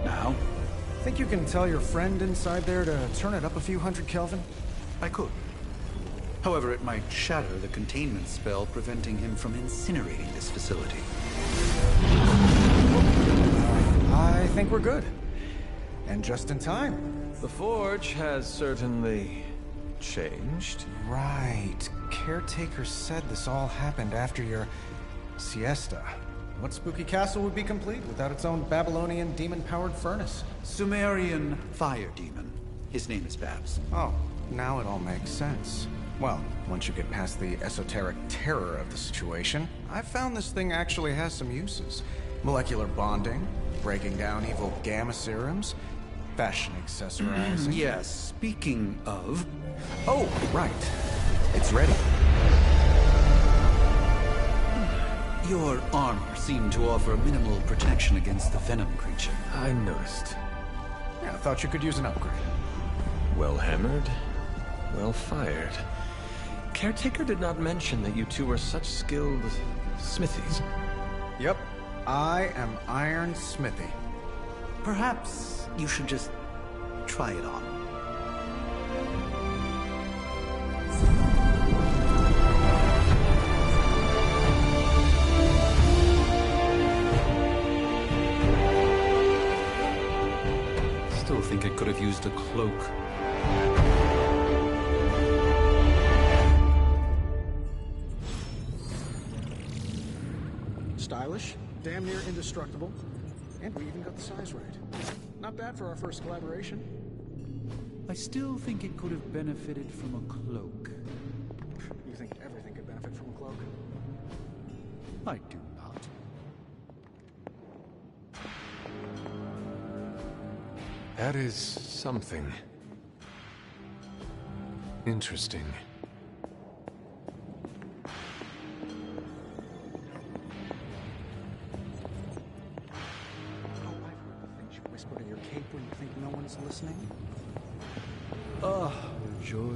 Now? Think you can tell your friend inside there to turn it up a few hundred Kelvin? I could. However, it might shatter the containment spell preventing him from incinerating this facility. I think we're good. And just in time. The Forge has certainly changed. Right. Caretaker said this all happened after your siesta. What spooky castle would be complete without its own Babylonian demon-powered furnace? Sumerian fire demon. His name is Babs. Oh, now it all makes sense. Well, once you get past the esoteric terror of the situation, I've found this thing actually has some uses. Molecular bonding, breaking down evil gamma serums, fashion accessorizing. Yes, speaking of... Oh, right. It's ready. Your armor seemed to offer minimal protection against the venom creature. I noticed. Yeah, I thought you could use an upgrade. Well hammered, well fired. Caretaker did not mention that you two were such skilled smithies. Yep, I am Iron Smithy. Perhaps you should just try it on. Still think it could have used a cloak. Stylish, damn near indestructible, and we even got the size right. Not bad for our first collaboration. I still think it could have benefited from a cloak. You think everything could benefit from a cloak? I do not. That is something. Interesting. Whisper to your cape when you think no one's listening? Ah, joy.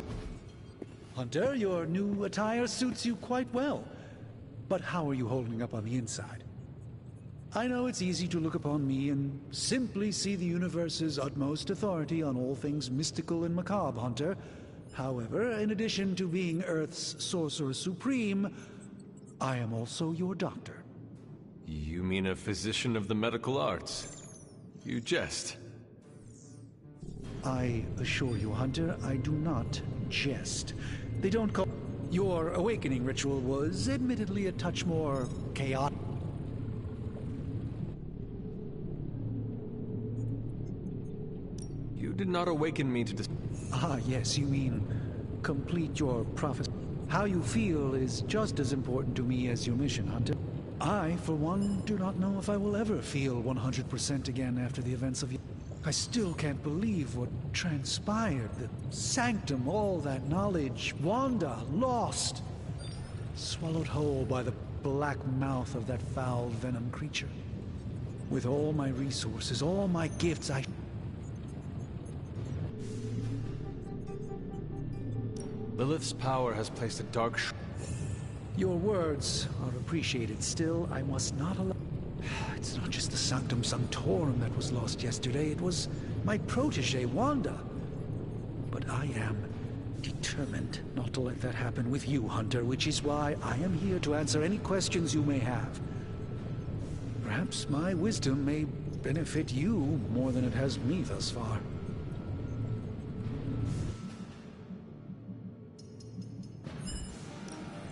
Hunter, your new attire suits you quite well. But how are you holding up on the inside? I know it's easy to look upon me and simply see the universe's utmost authority on all things mystical and macabre, Hunter. However, in addition to being Earth's Sorcerer Supreme, I am also your doctor. You mean a physician of the medical arts? You jest. I assure you, Hunter, I do not jest. They don't call... Your awakening ritual was admittedly a touch more chaotic. You did not awaken me to... Ah, yes, you mean complete your prophecy. How you feel is just as important to me as your mission, Hunter. I, for one, do not know if I will ever feel 100% again after the events of... I still can't believe what transpired. The Sanctum, all that knowledge. Wanda, lost. Swallowed whole by the black mouth of that foul venom creature. With all my resources, all my gifts, Lilith's power has placed a dark Your words are appreciated. Still, I must not allow... It's not just the Sanctum Sanctorum that was lost yesterday. It was my protege, Wanda. But I am determined not to let that happen with you, Hunter, which is why I am here to answer any questions you may have. Perhaps my wisdom may benefit you more than it has me thus far.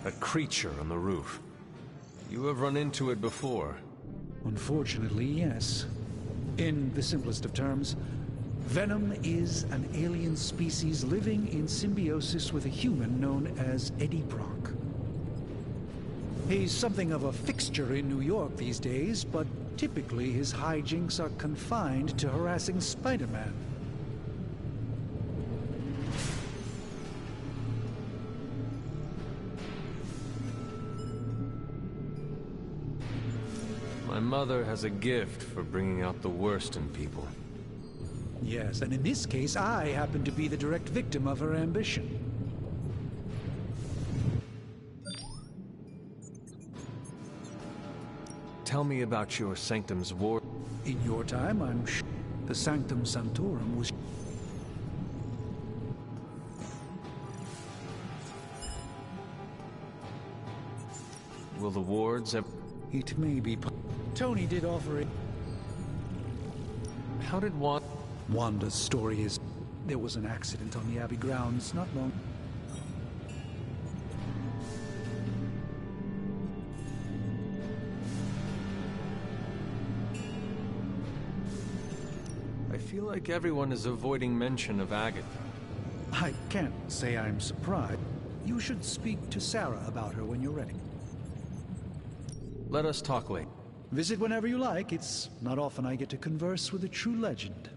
A creature on the roof. You have run into it before. Unfortunately, yes. In the simplest of terms, Venom is an alien species living in symbiosis with a human known as Eddie Brock. He's something of a fixture in New York these days, but typically his hijinks are confined to harassing Spider-Man. My mother has a gift for bringing out the worst in people. Yes, and in this case, I happen to be the direct victim of her ambition. Tell me about your Sanctum's war. In your time, I'm sure the Sanctum Sanctorum was... Will the wards ever... It may be... Tony did offer it. How did Wanda's story is... There was an accident on the Abbey grounds not long... I feel like everyone is avoiding mention of Agatha. I can't say I'm surprised. You should speak to Sarah about her when you're ready. Let us talk later. Visit whenever you like. It's not often I get to converse with a true legend.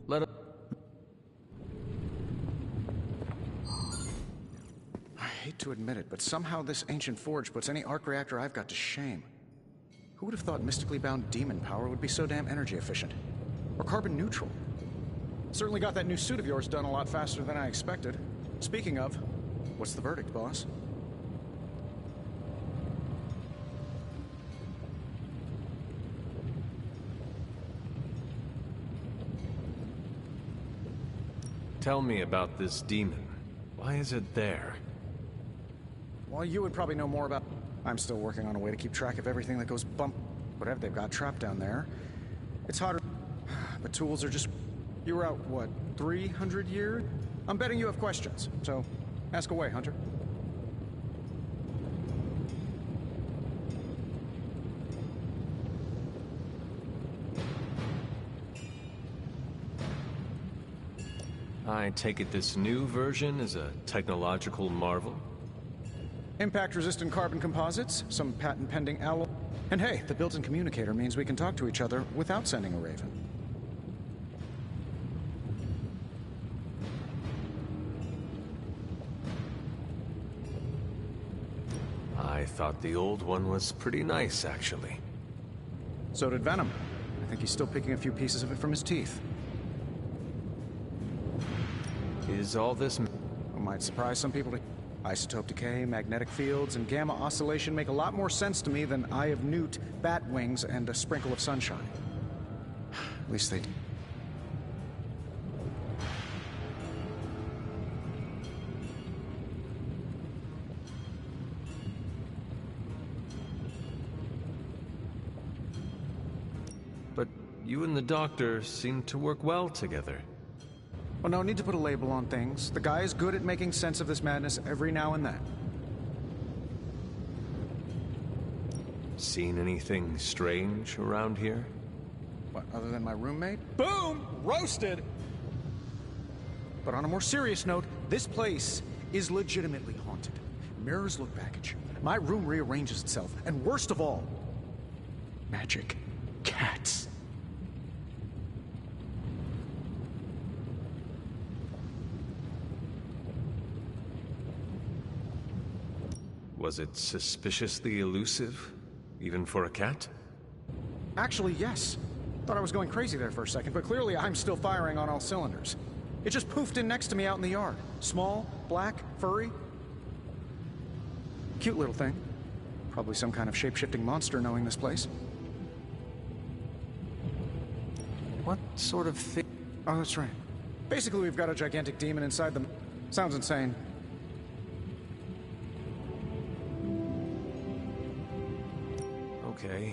Let us... I hate to admit it, but somehow this ancient forge puts any arc reactor I've got to shame. Who would have thought mystically bound demon power would be so damn energy efficient? Or carbon neutral? Certainly got that new suit of yours done a lot faster than I expected. Speaking of, what's the verdict, boss? Tell me about this demon. Why is it there? Well, you would probably know more about... I'm still working on a way to keep track of everything that goes bump... Whatever they've got trapped down there. It's harder... But tools are just... You were out, what, 300 years? I'm betting you have questions, so ask away, Hunter. I take it this new version is a technological marvel? Impact-resistant carbon composites, some patent-pending alloy... And hey, the built-in communicator means we can talk to each other without sending a raven. I thought the old one was pretty nice, actually. So did Venom. I think he's still picking a few pieces of it from his teeth. Is all this... Might surprise some people. Isotope decay, magnetic fields, and gamma oscillation make a lot more sense to me than Eye of Newt, bat wings, and a sprinkle of sunshine. At least they do. But you and the Doctor seem to work well together. Well, no need to put a label on things. The guy is good at making sense of this madness every now and then. Seen anything strange around here? What, other than my roommate? Boom! Roasted! But on a more serious note, this place is legitimately haunted. Mirrors look back at you. My room rearranges itself. And worst of all, magic cats. Was it suspiciously elusive, even for a cat? Actually, yes. Thought I was going crazy there for a second, but clearly I'm still firing on all cylinders. It just poofed in next to me out in the yard. Small, black, furry. Cute little thing. Probably some kind of shape-shifting monster knowing this place. What sort of thing? Oh, that's right. Basically, we've got a gigantic demon inside them. Sounds insane. Okay,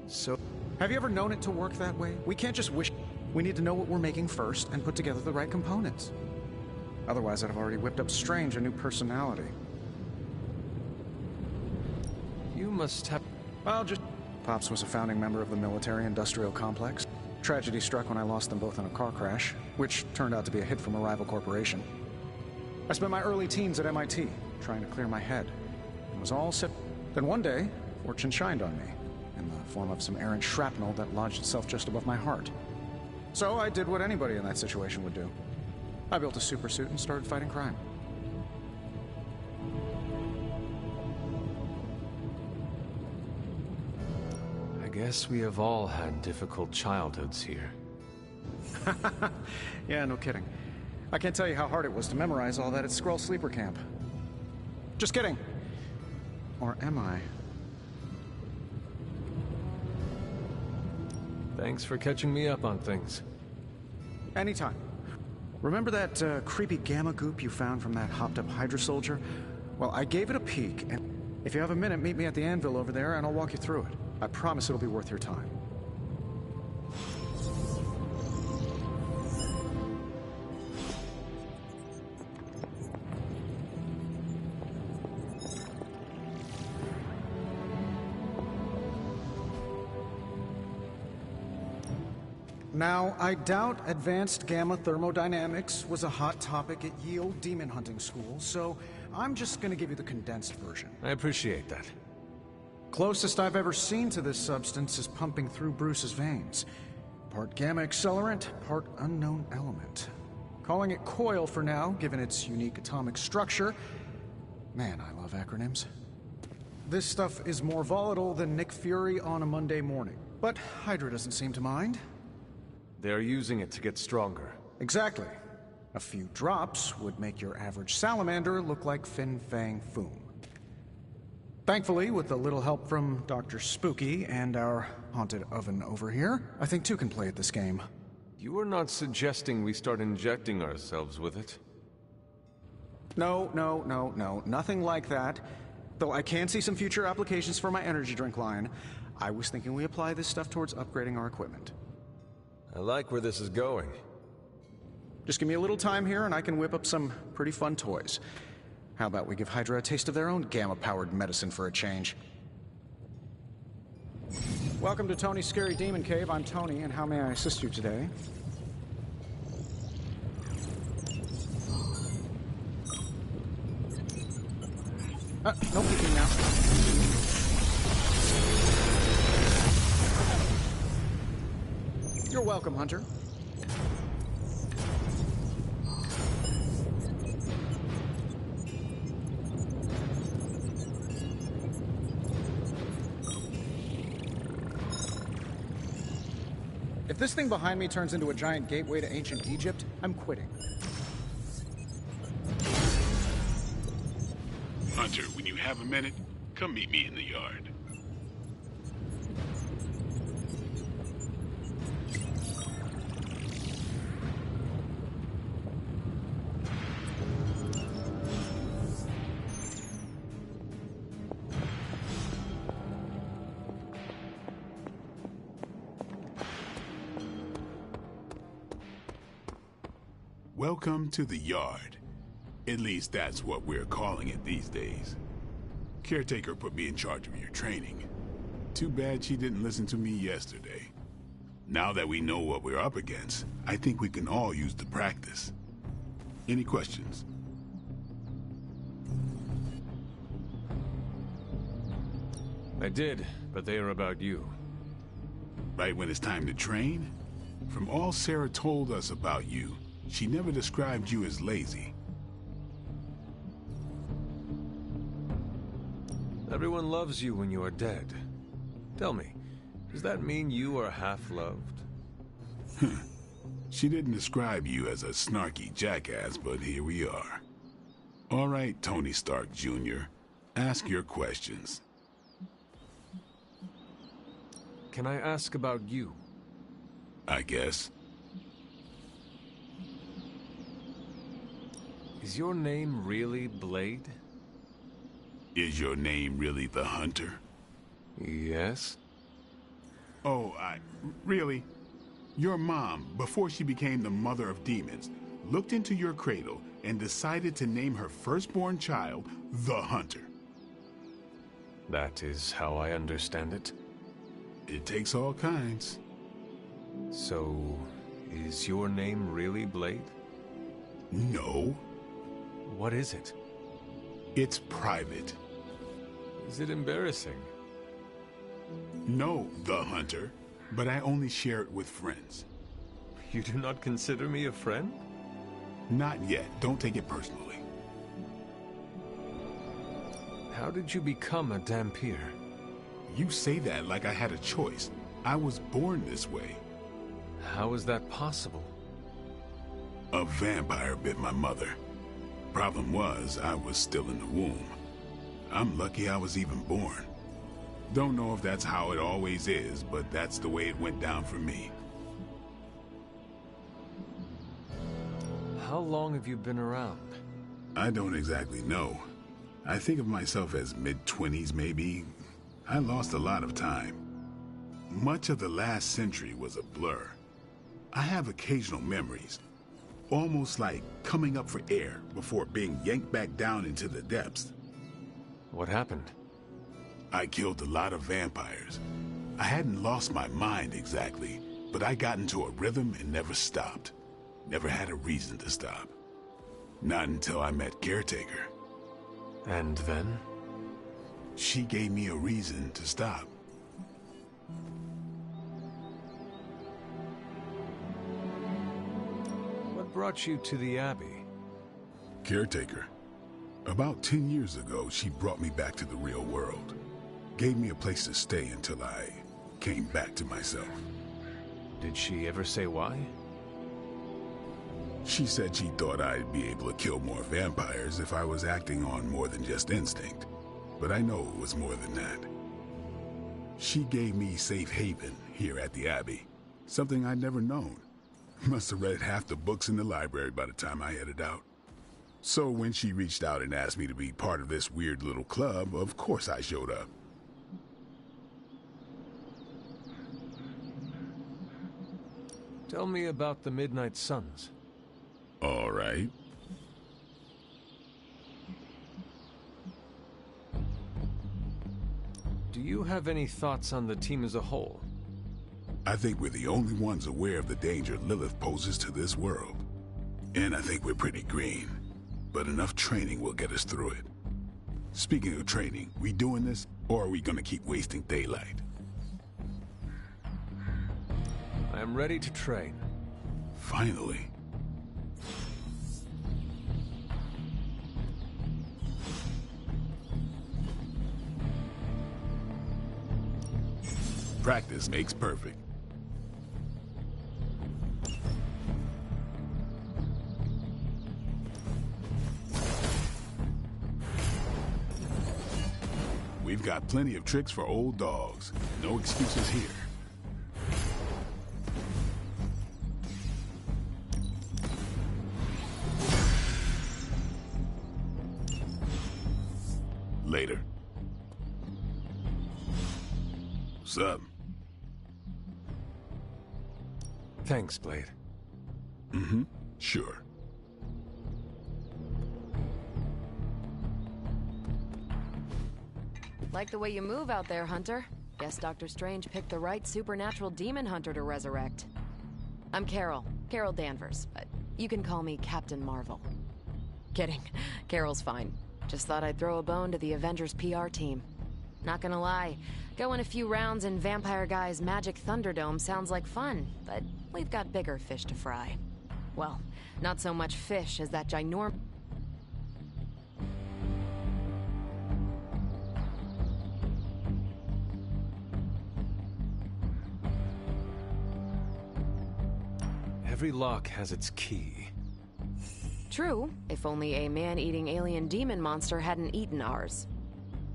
so... Have you ever known it to work that way? We can't just wish... We need to know what we're making first and put together the right components. Otherwise, I'd have already whipped up Strange a new personality. You must have... Well, just... Pops was a founding member of the military-industrial complex. Tragedy struck when I lost them both in a car crash, which turned out to be a hit from a rival corporation. I spent my early teens at MIT, trying to clear my head. It was all set... Then one day, fortune shined on me, in the form of some errant shrapnel that lodged itself just above my heart. So I did what anybody in that situation would do. I built a supersuit and started fighting crime. guess we have all had difficult childhoods here. Yeah, no kidding. I can't tell you how hard it was to memorize all that at Skrull Sleeper Camp. Just kidding. Or am I? Thanks for catching me up on things. Anytime. Remember that creepy gamma goop you found from that hopped-up Hydra soldier? Well, I gave it a peek, and if you have a minute, meet me at the anvil over there, and I'll walk you through it. I promise it'll be worth your time. Now, I doubt advanced gamma thermodynamics was a hot topic at Yield Demon Hunting School, so I'm just gonna give you the condensed version. I appreciate that. Closest I've ever seen to this substance is pumping through Bruce's veins. Part gamma accelerant, part unknown element. Calling it coil for now, given its unique atomic structure. Man, I love acronyms. This stuff is more volatile than Nick Fury on a Monday morning, but Hydra doesn't seem to mind. They're using it to get stronger. Exactly. A few drops would make your average salamander look like Fin Fang Foom. Thankfully, with a little help from Dr. Spooky and our haunted oven over here, I think two can play at this game. You are not suggesting we start injecting ourselves with it? No, nothing like that. Though I can see some future applications for my energy drink line. I was thinking we apply this stuff towards upgrading our equipment. I like where this is going. Just give me a little time here and I can whip up some pretty fun toys. How about we give Hydra a taste of their own gamma-powered medicine for a change? Welcome to Tony's Scary Demon Cave. I'm Tony, and how may I assist you today? No peeking now. You're welcome, Hunter. If this thing behind me turns into a giant gateway to ancient Egypt, I'm quitting. Hunter, when you have a minute, come meet me in the yard. Welcome to the yard. At least that's what we're calling it these days. Caretaker put me in charge of your training. Too bad she didn't listen to me yesterday. Now that we know what we're up against, I think we can all use the practice. Any questions? I did, but they are about you. Right when it's time to train? From all Sarah told us about you, she never described you as lazy. Everyone loves you when you are dead. Tell me, does that mean you are half-loved? She didn't describe you as a snarky jackass, but here we are. All right, Tony Stark Jr., ask your questions. Can I ask about you? I guess. Is your name really Blade? Is your name really the Hunter? Yes. Oh, really? Your mom, before she became the mother of demons, looked into your cradle and decided to name her firstborn child the Hunter. That is how I understand it. It takes all kinds. So, is your name really Blade? No. What is it? It's private. Is it embarrassing? No, the Hunter, but I only share it with friends. You do not consider me a friend? Not yet. Don't take it personally. How did you become a Dhampir? You say that like I had a choice. I was born this way. How is that possible? A vampire bit my mother. Problem was, I was still in the womb. I'm lucky I was even born. Don't know if that's how it always is, but that's the way it went down for me. How long have you been around? I don't exactly know. I think of myself as mid-20s, maybe. I lost a lot of time. Much of the last century was a blur. I have occasional memories, almost like coming up for air before being yanked back down into the depths. What happened? I killed a lot of vampires. I hadn't lost my mind exactly, but I got into a rhythm and never stopped. Never had a reason to stop. Not until I met Caretaker. And then? She gave me a reason to stop. What brought you to the Abbey? Caretaker. About 10 years ago, she brought me back to the real world. Gave me a place to stay until I came back to myself. Did she ever say why? She said she thought I'd be able to kill more vampires if I was acting on more than just instinct. But I know it was more than that. She gave me safe haven here at the Abbey. Something I'd never known. Must have read half the books in the library by the time I headed out. So when she reached out and asked me to be part of this weird little club, of course I showed up. Tell me about the Midnight Suns. All right. Do you have any thoughts on the team as a whole? I think we're the only ones aware of the danger Lilith poses to this world. And I think we're pretty green. But enough training will get us through it. Speaking of training, we doing this, or are we gonna keep wasting daylight? I am ready to train. Finally. Practice makes perfect. We've got plenty of tricks for old dogs. No excuses here. Later. What's up? Thanks, Blade. Mm-hmm. Sure. Like the way you move out there, Hunter. Guess Dr. Strange picked the right supernatural demon hunter to resurrect. I'm Carol Danvers. You can call me Captain Marvel. Kidding. Carol's fine. Just thought I'd throw a bone to the Avengers PR team. Not gonna lie, going a few rounds in Vampire Guy's Magic Thunderdome sounds like fun, but we've got bigger fish to fry. Well, not so much fish as that ginormous... Every lock has its key. True, if only a man-eating alien demon monster hadn't eaten ours.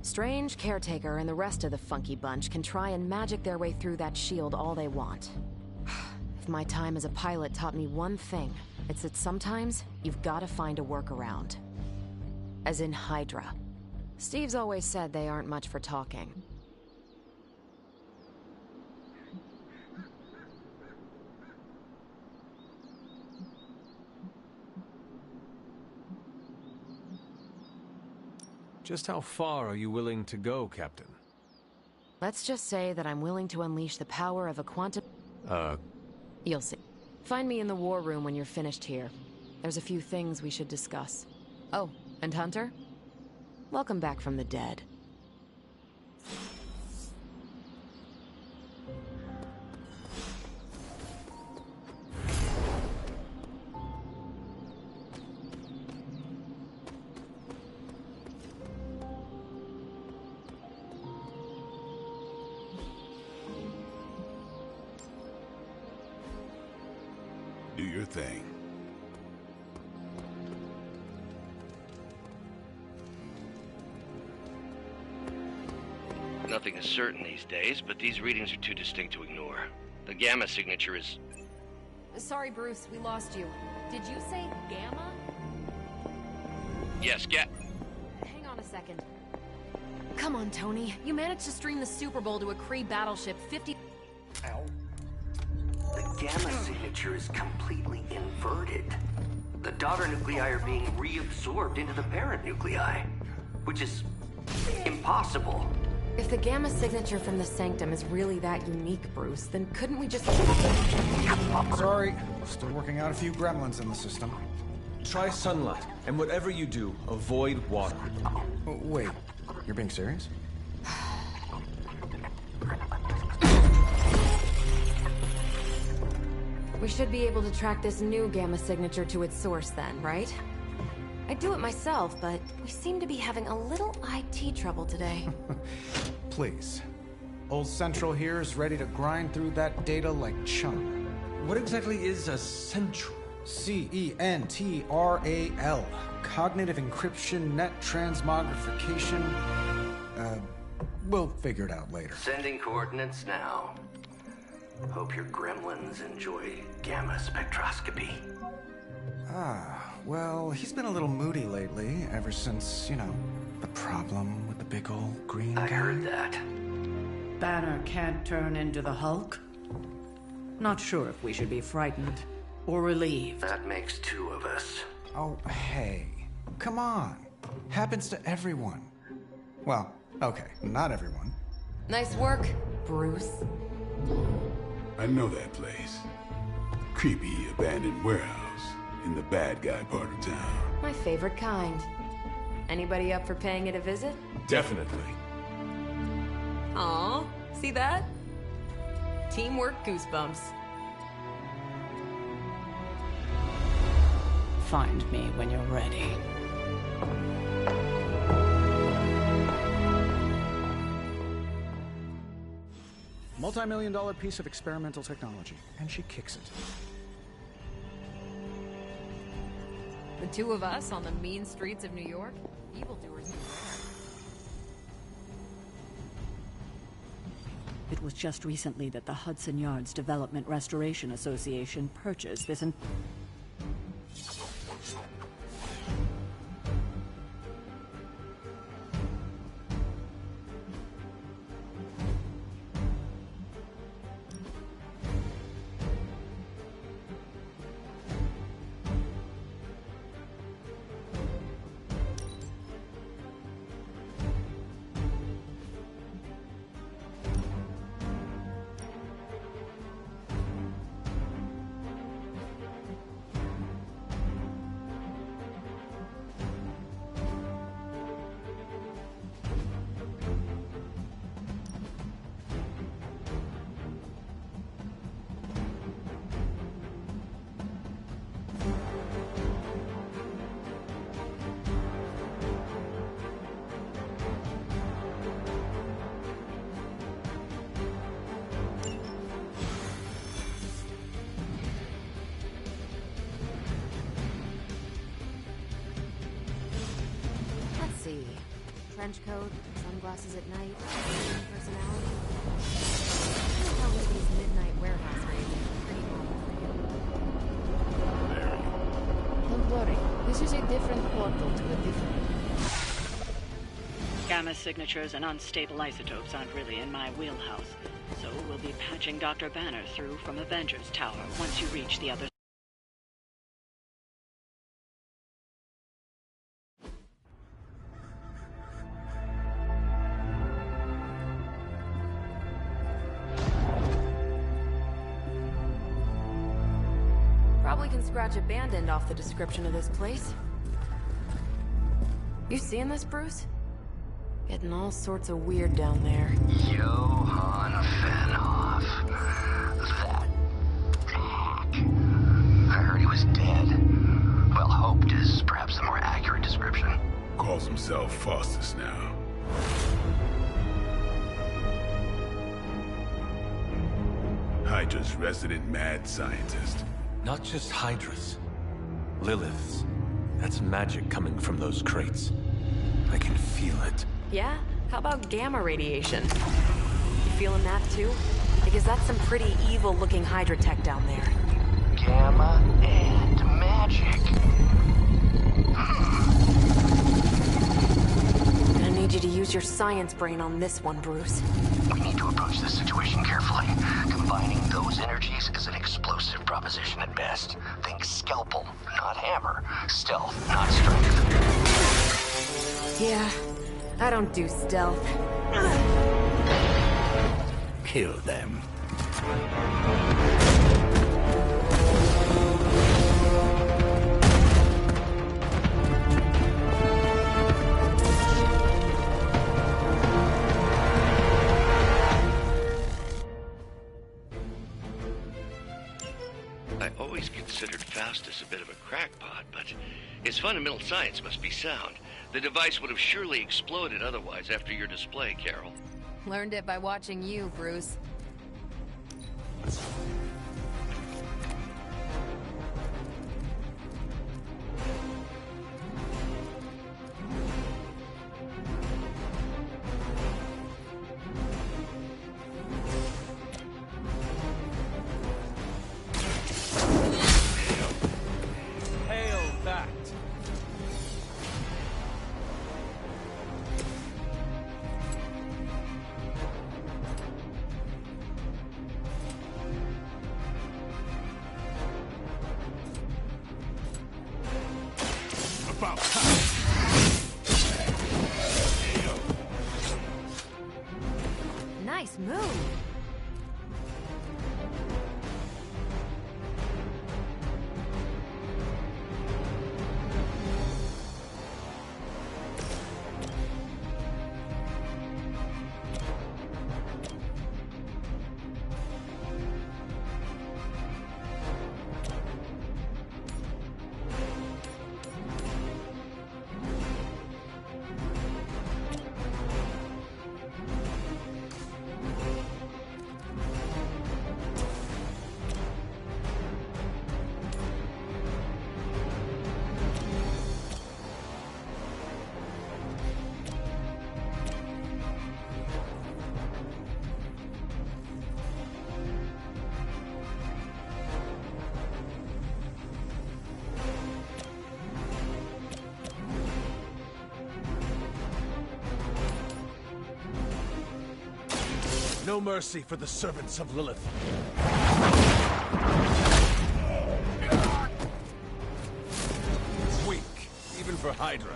Strange, Caretaker, and the rest of the funky bunch can try and magic their way through that shield all they want. If my time as a pilot taught me one thing, it's that sometimes you've got to find a workaround. As in Hydra. Steve's always said they aren't much for talking. Just how far are you willing to go, Captain? Let's just say that I'm willing to unleash the power of a quantum... You'll see. Find me in the war room when you're finished here. There's a few things we should discuss. Oh, and Hunter? Welcome back from the dead. Do your thing. Nothing is certain these days, but these readings are too distinct to ignore. The gamma signature is... Sorry, Bruce, we lost you. Did you say Gamma? Yes, Hang on a second. Come on, Tony. You managed to stream the Super Bowl to a Kree battleship 50... Ow. The gamma signature is completely inverted. The daughter nuclei are being reabsorbed into the parent nuclei, which is impossible. If the gamma signature from the Sanctum is really that unique, Bruce, then couldn't we just... Sorry, still working out a few gremlins in the system. Try sunlight, and whatever you do, avoid water. Oh, wait, you're being serious? We should be able to track this new gamma signature to its source then, right? I'd do it myself, but we seem to be having a little IT trouble today. Please. Old Central here is ready to grind through that data like chum. What exactly is a Central? C-E-N-T-R-A-L. Cognitive Encryption Net Transmogrification. We'll figure it out later. Sending coordinates now. Hope your gremlins enjoy gamma spectroscopy. Well, he's been a little moody lately, ever since, you know, the problem with the big old green guy. I heard that. Banner can't turn into the Hulk? Not sure if we should be frightened or relieved. That makes two of us. Oh, hey. Come on. Happens to everyone. Well, okay, not everyone. Nice work, Bruce. I know that place. Creepy abandoned warehouse in the bad guy part of town. My favorite kind. Anybody up for paying it a visit? Definitely. Aw, see that? Teamwork goosebumps. Find me when you're ready. Multi-million-dollar piece of experimental technology, and she kicks it. The two of us on the mean streets of New York? Evildoers beware. It was just recently that the Hudson Yards Development Restoration Association purchased this Trench coat, sunglasses at night, personality. I know how these midnight warehouse raids are pretty normal for you. Don't worry, this is a different portal to a different... Gamma signatures and unstable isotopes aren't really in my wheelhouse, so we'll be patching Dr. Banner through from Avengers Tower once you reach the other... Probably can scratch abandoned off the description of this place. You seeing this, Bruce? Getting all sorts of weird down there. Johann Fenhoff. That hack. I heard he was dead. Well, hoped is perhaps the more accurate description. Calls himself Faustus now. Hydra's resident mad scientist. Not just Hydra's. Lilith's. That's magic coming from those crates. I can feel it. Yeah? How about gamma radiation? You feeling that too? Because that's some pretty evil-looking Hydra tech down there. Gamma and magic. I need you to use your science brain on this one, Bruce. We need to approach this situation carefully. Combining those energies is an explosive proposition at best. Think scalpel, not hammer. Stealth, not strength. Yeah, I don't do stealth. Kill them. I always considered Faustus a bit of a crackpot, but his fundamental science must be sound. The device would have surely exploded otherwise after your display, Carol. Learned it by watching you, Bruce. Hail that! About time. Nice move. No mercy for the servants of Lilith. Weak, even for Hydra.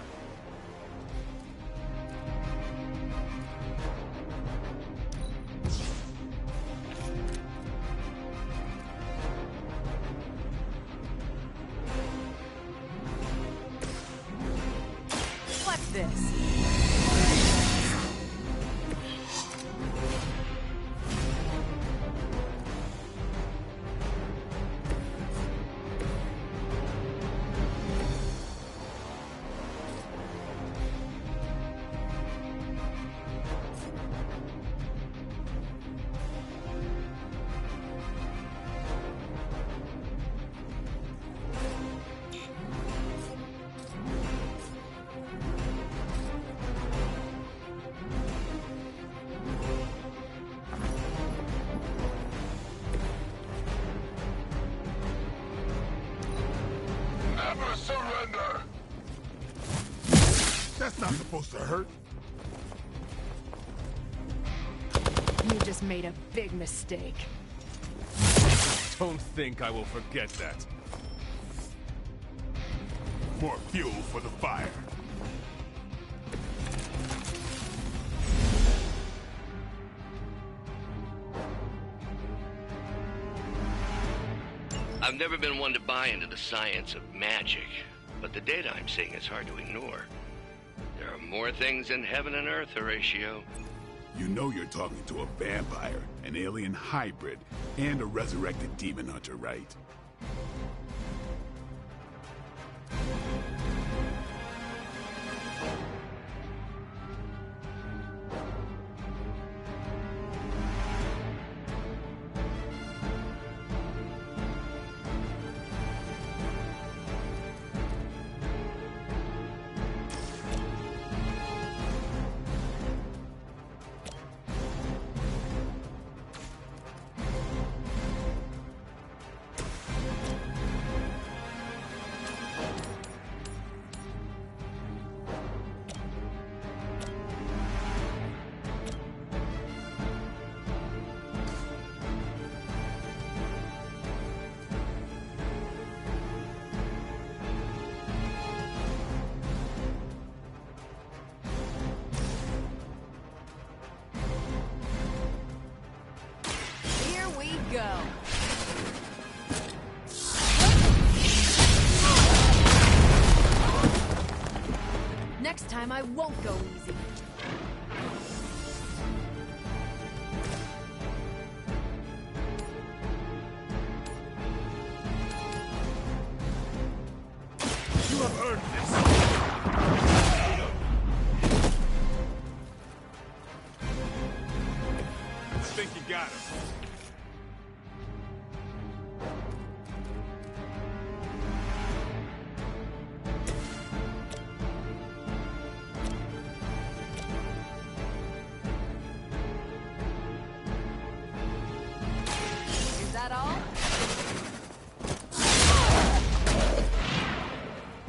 What's this? Never surrender! That's not supposed to hurt. You just made a big mistake. Don't think I will forget that. More fuel for the fire. I've never been one to buy into the science of magic, but the data I'm seeing is hard to ignore. There are more things in heaven and earth, Horatio. You know you're talking to a vampire, an alien hybrid, and a resurrected demon hunter, right? go. Next time I won't go easy. You have earned this. I think you got him. Is that all?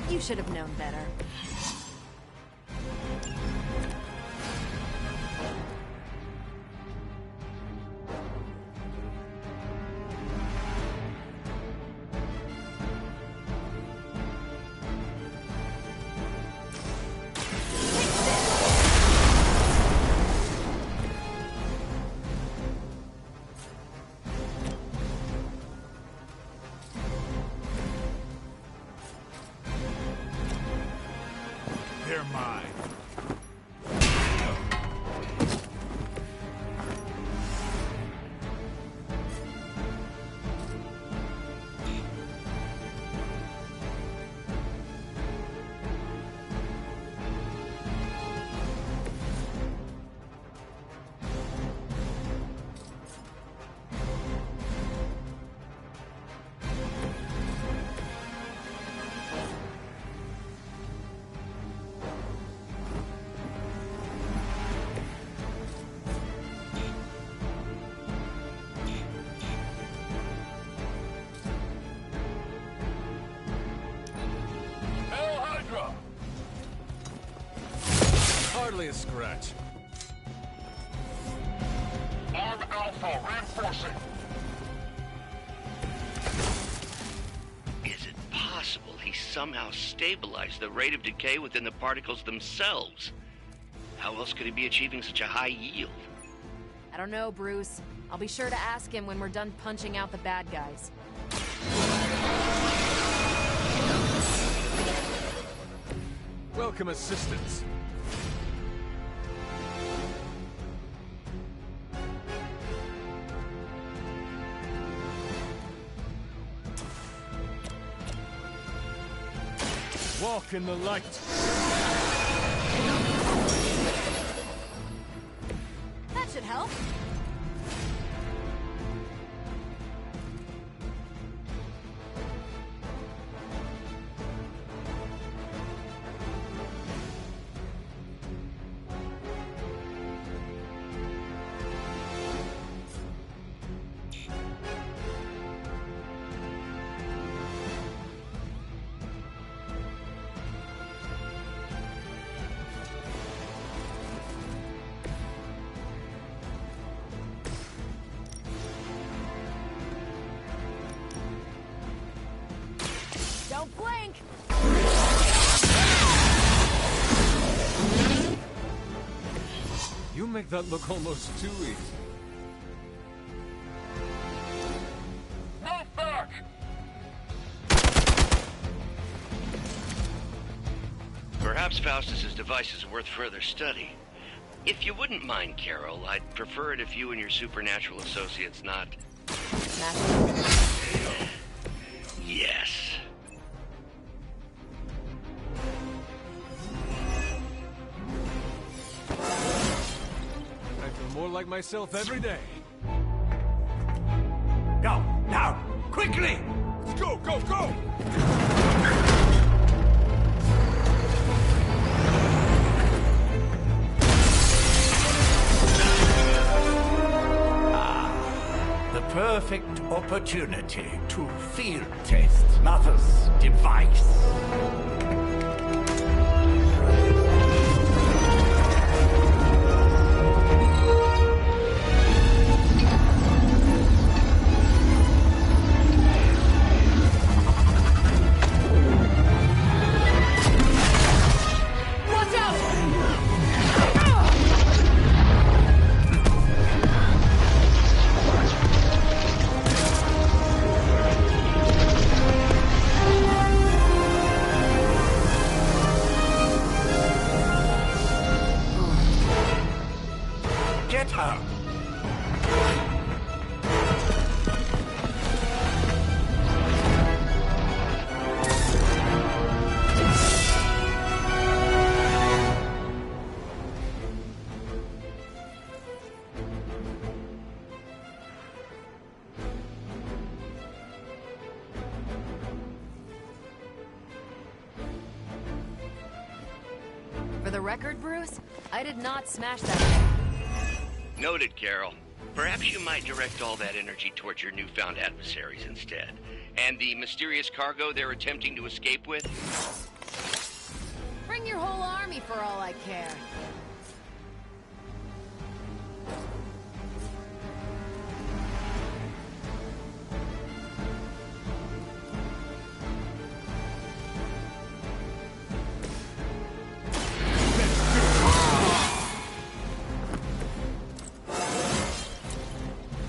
You should have known better. They're mine. Hail Hydra! Hardly a scratch. Arm Alpha reinforcing. Is it possible he somehow stabilized the rate of decay within the particles themselves? How else could he be achieving such a high yield? I don't know, Bruce. I'll be sure to ask him when we're done punching out the bad guys. Welcome assistance. Walk in the light. That should help. Don't blink! You make that look almost too easy. Move back! Perhaps Faustus's device is worth further study. If you wouldn't mind, Carol, I'd prefer it if you and your supernatural associates not... Yes. I feel more like myself every day. Go, now, quickly! Let's go, go, go! The perfect opportunity to field test Mother's device. the record, Bruce, I did not smash that thing. Noted, Carol. Perhaps you might direct all that energy towards your newfound adversaries instead. And the mysterious cargo they're attempting to escape with? Bring your whole army for all I care.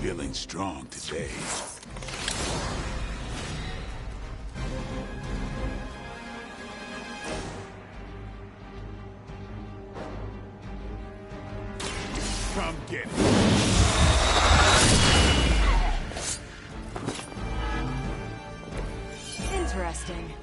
Feeling strong today. Come get it. Interesting.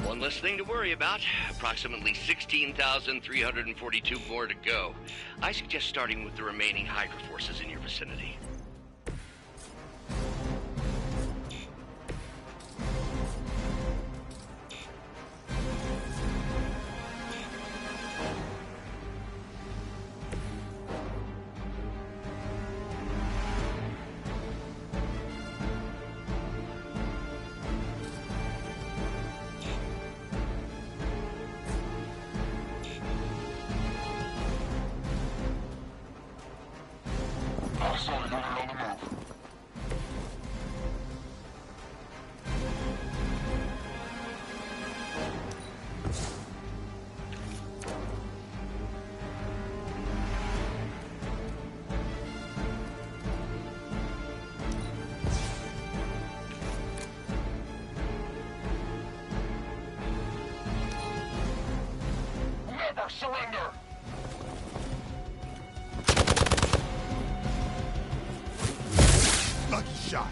One less thing to worry about. Approximately 16,342 more to go. I suggest starting with the remaining Hydra forces in your vicinity. Never surrender! Lucky shot.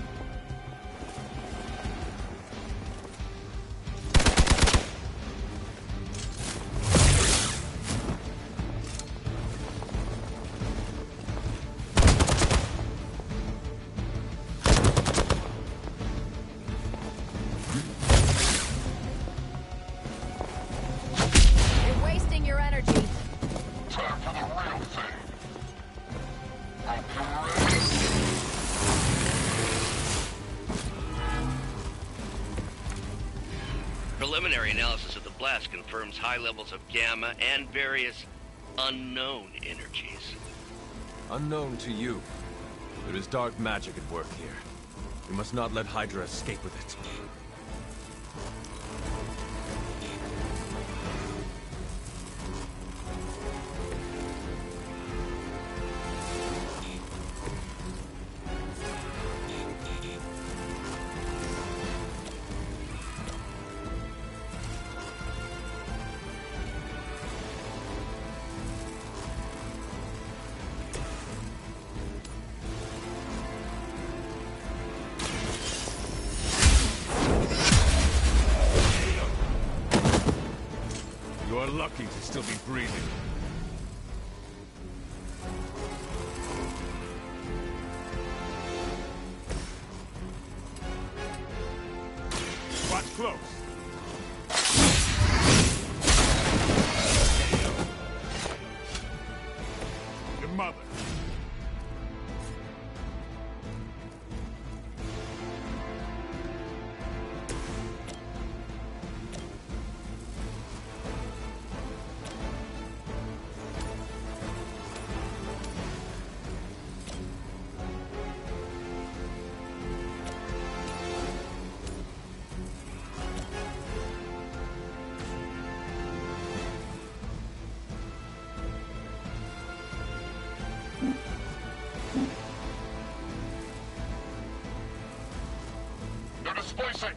You're wasting your energy. Time for the real thing. Hope you're ready. Preliminary analysis of the blast confirms high levels of gamma and various unknown energies. Unknown to you. There is dark magic at work here. We must not let Hydra escape with it. You are lucky to still be breathing. Watch close. Your mother. They're displacing!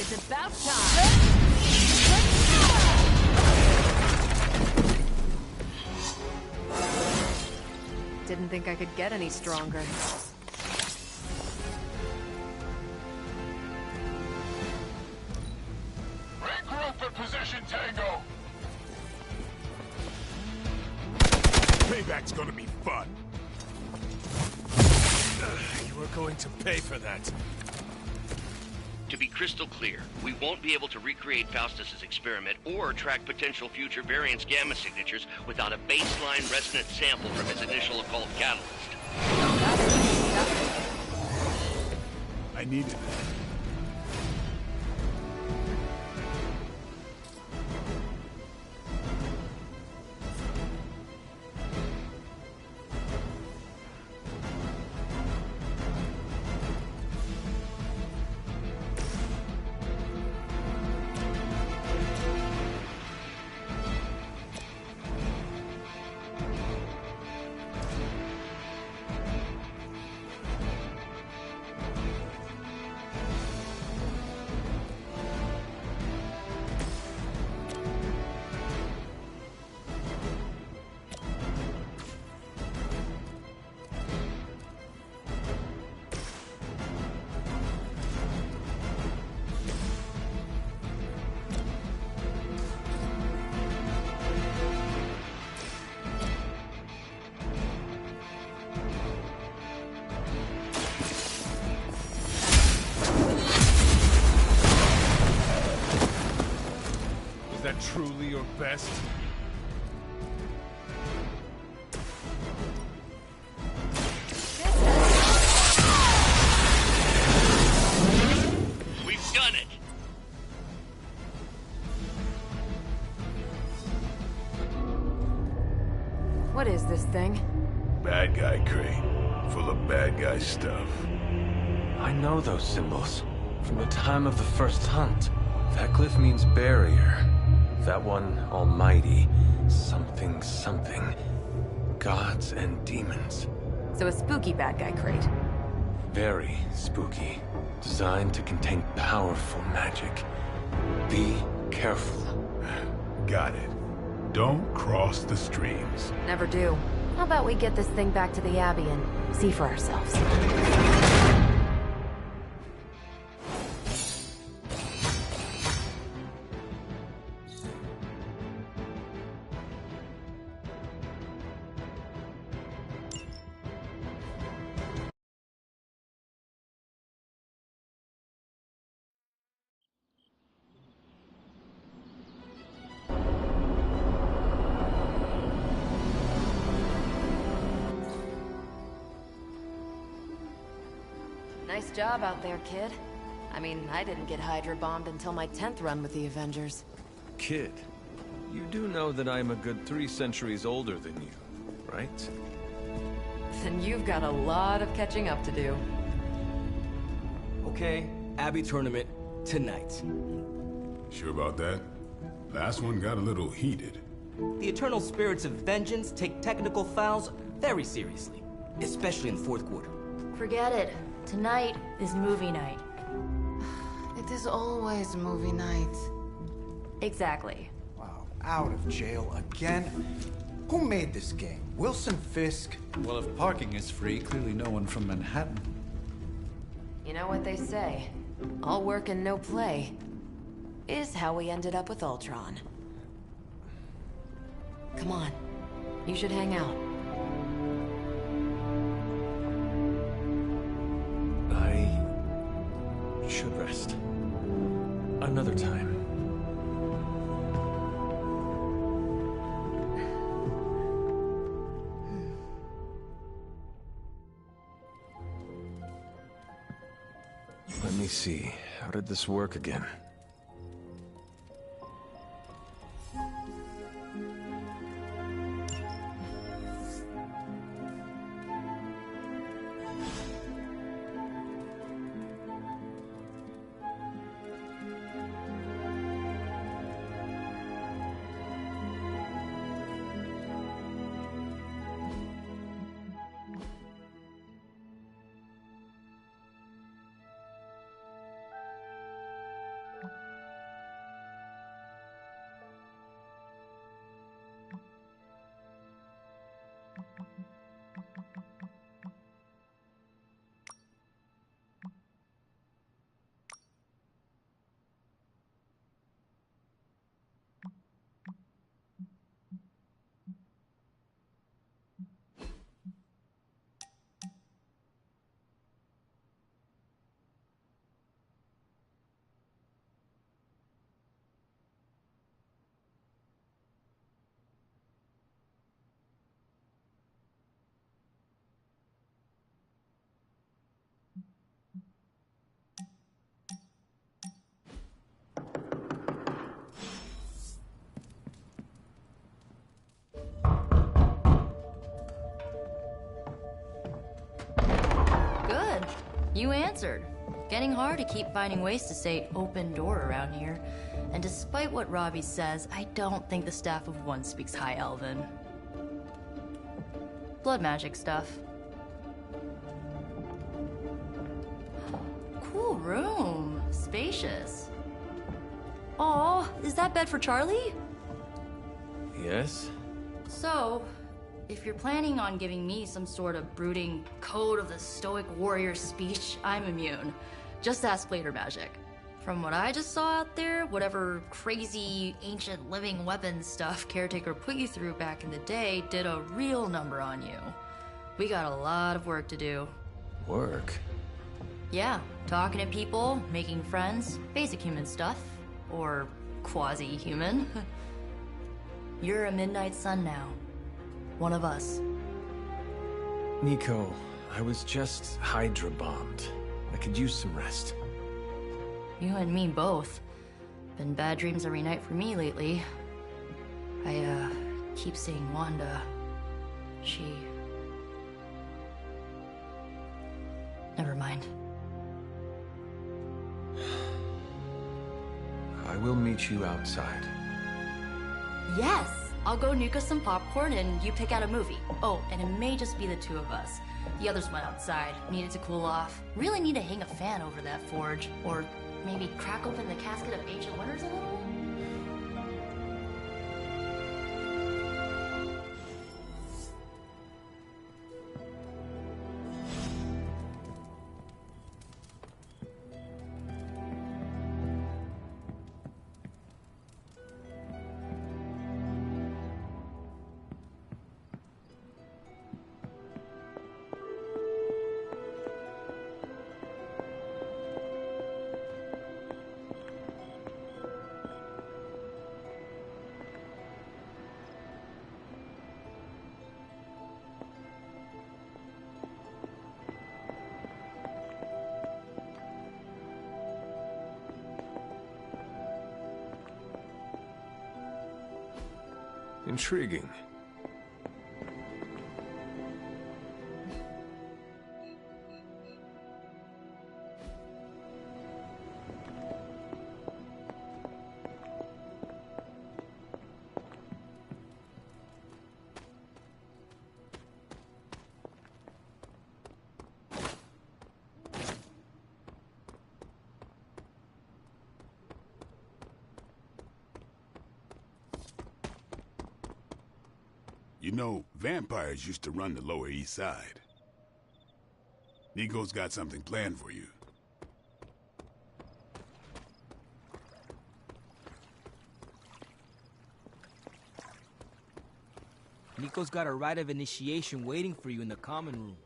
It's about time! Didn't think I could get any stronger. Regroup at position, Tango! Payback's gonna be fun. You are going to pay for that. To be crystal clear, we won't be able to recreate Faustus's experiment or track potential future variance gamma signatures without a baseline resonant sample from his initial occult catalyst. I needed it. That truly your best? We've done it! What is this thing? Bad guy crate. Full of bad guy stuff. I know those symbols. From the time of the first hunt. That glyph means barrier. That one, almighty. Something, something. Gods and demons. So a spooky bad guy crate. Very spooky. Designed to contain powerful magic. Be careful. Got it. Don't cross the streams. Never do. How about we get this thing back to the Abbey and see for ourselves? Nice job out there, kid. I mean, I didn't get Hydra bombed until my 10th run with the Avengers. Kid, you do know that I'm a good 3 centuries older than you, right? Then you've got a lot of catching up to do. Okay, Abbey tournament tonight. Sure about that? Last one got a little heated. The Eternal Spirits of Vengeance take technical fouls very seriously, especially in the fourth quarter. Forget it. Tonight is movie night. It is always movie night. Exactly. Wow, out of jail again? Who made this game? Wilson Fisk? Well, if parking is free, clearly no one from Manhattan. You know what they say? All work and no play is how we ended up with Ultron. Come on. You should hang out. I should rest. Another time. Let me see. How did this work again? answered. Getting hard to keep finding ways to say open door around here. And despite what Robbie says, I don't think the staff of One speaks High Elven. Blood magic stuff. Cool room. Spacious. Aw, is that bed for Charlie? Yes? So, if you're planning on giving me some sort of brooding code of the stoic warrior speech, I'm immune. Just ask later, Magic. From what I just saw out there, whatever crazy ancient living weapons stuff Caretaker put you through back in the day did a real number on you. We got a lot of work to do. Work? Yeah, talking to people, making friends, basic human stuff. Or quasi-human. You're a Midnight Sun now. One of us. Nico, I was just Hydra bombed. I could use some rest. You and me both. Been bad dreams every night for me lately. I, keep seeing Wanda. She... Never mind. I will meet you outside. Yes! I'll go nuke us some popcorn and you pick out a movie. Oh, and it may just be the two of us. The others went outside, needed to cool off. Really need to hang a fan over that forge. Or maybe crack open the casket of ancient wonders a little? Intriguing. You know, vampires used to run the Lower East Side. Nico's got something planned for you. Nico's got a rite of initiation waiting for you in the common room.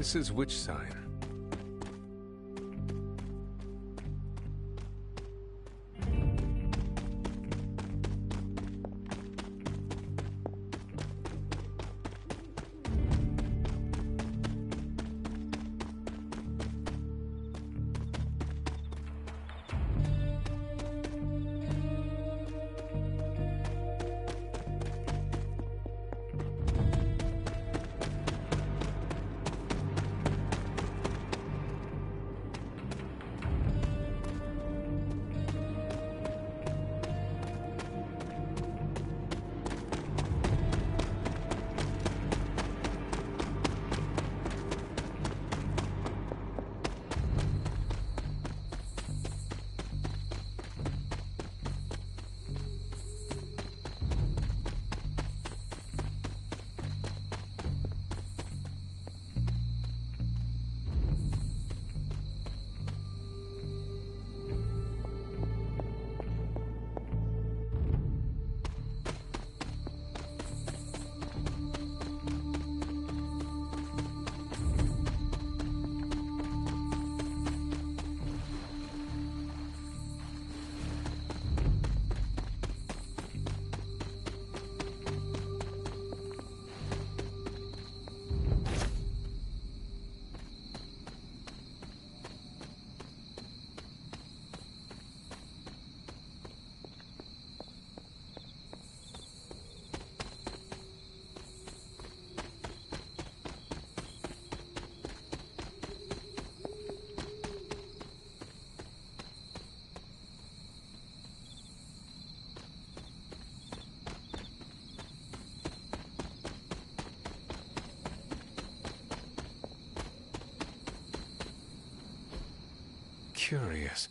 This is which sign? curious.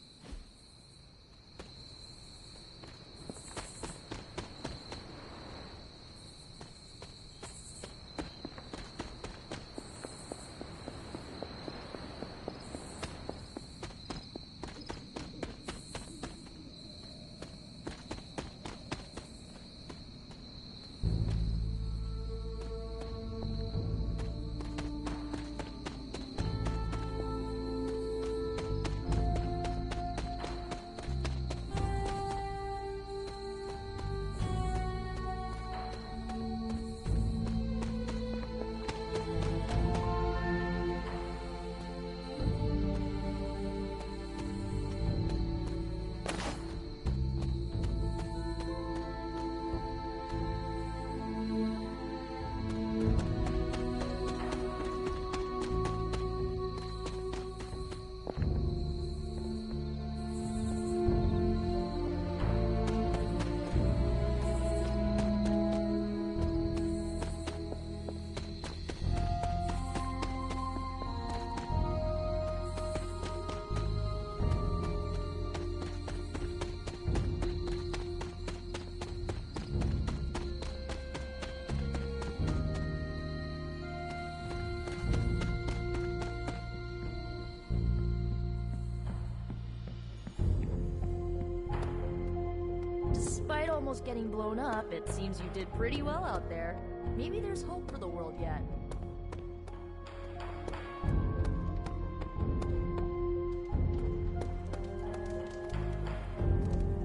Despite almost getting blown up, it seems you did pretty well out there. Maybe there's hope for the world yet.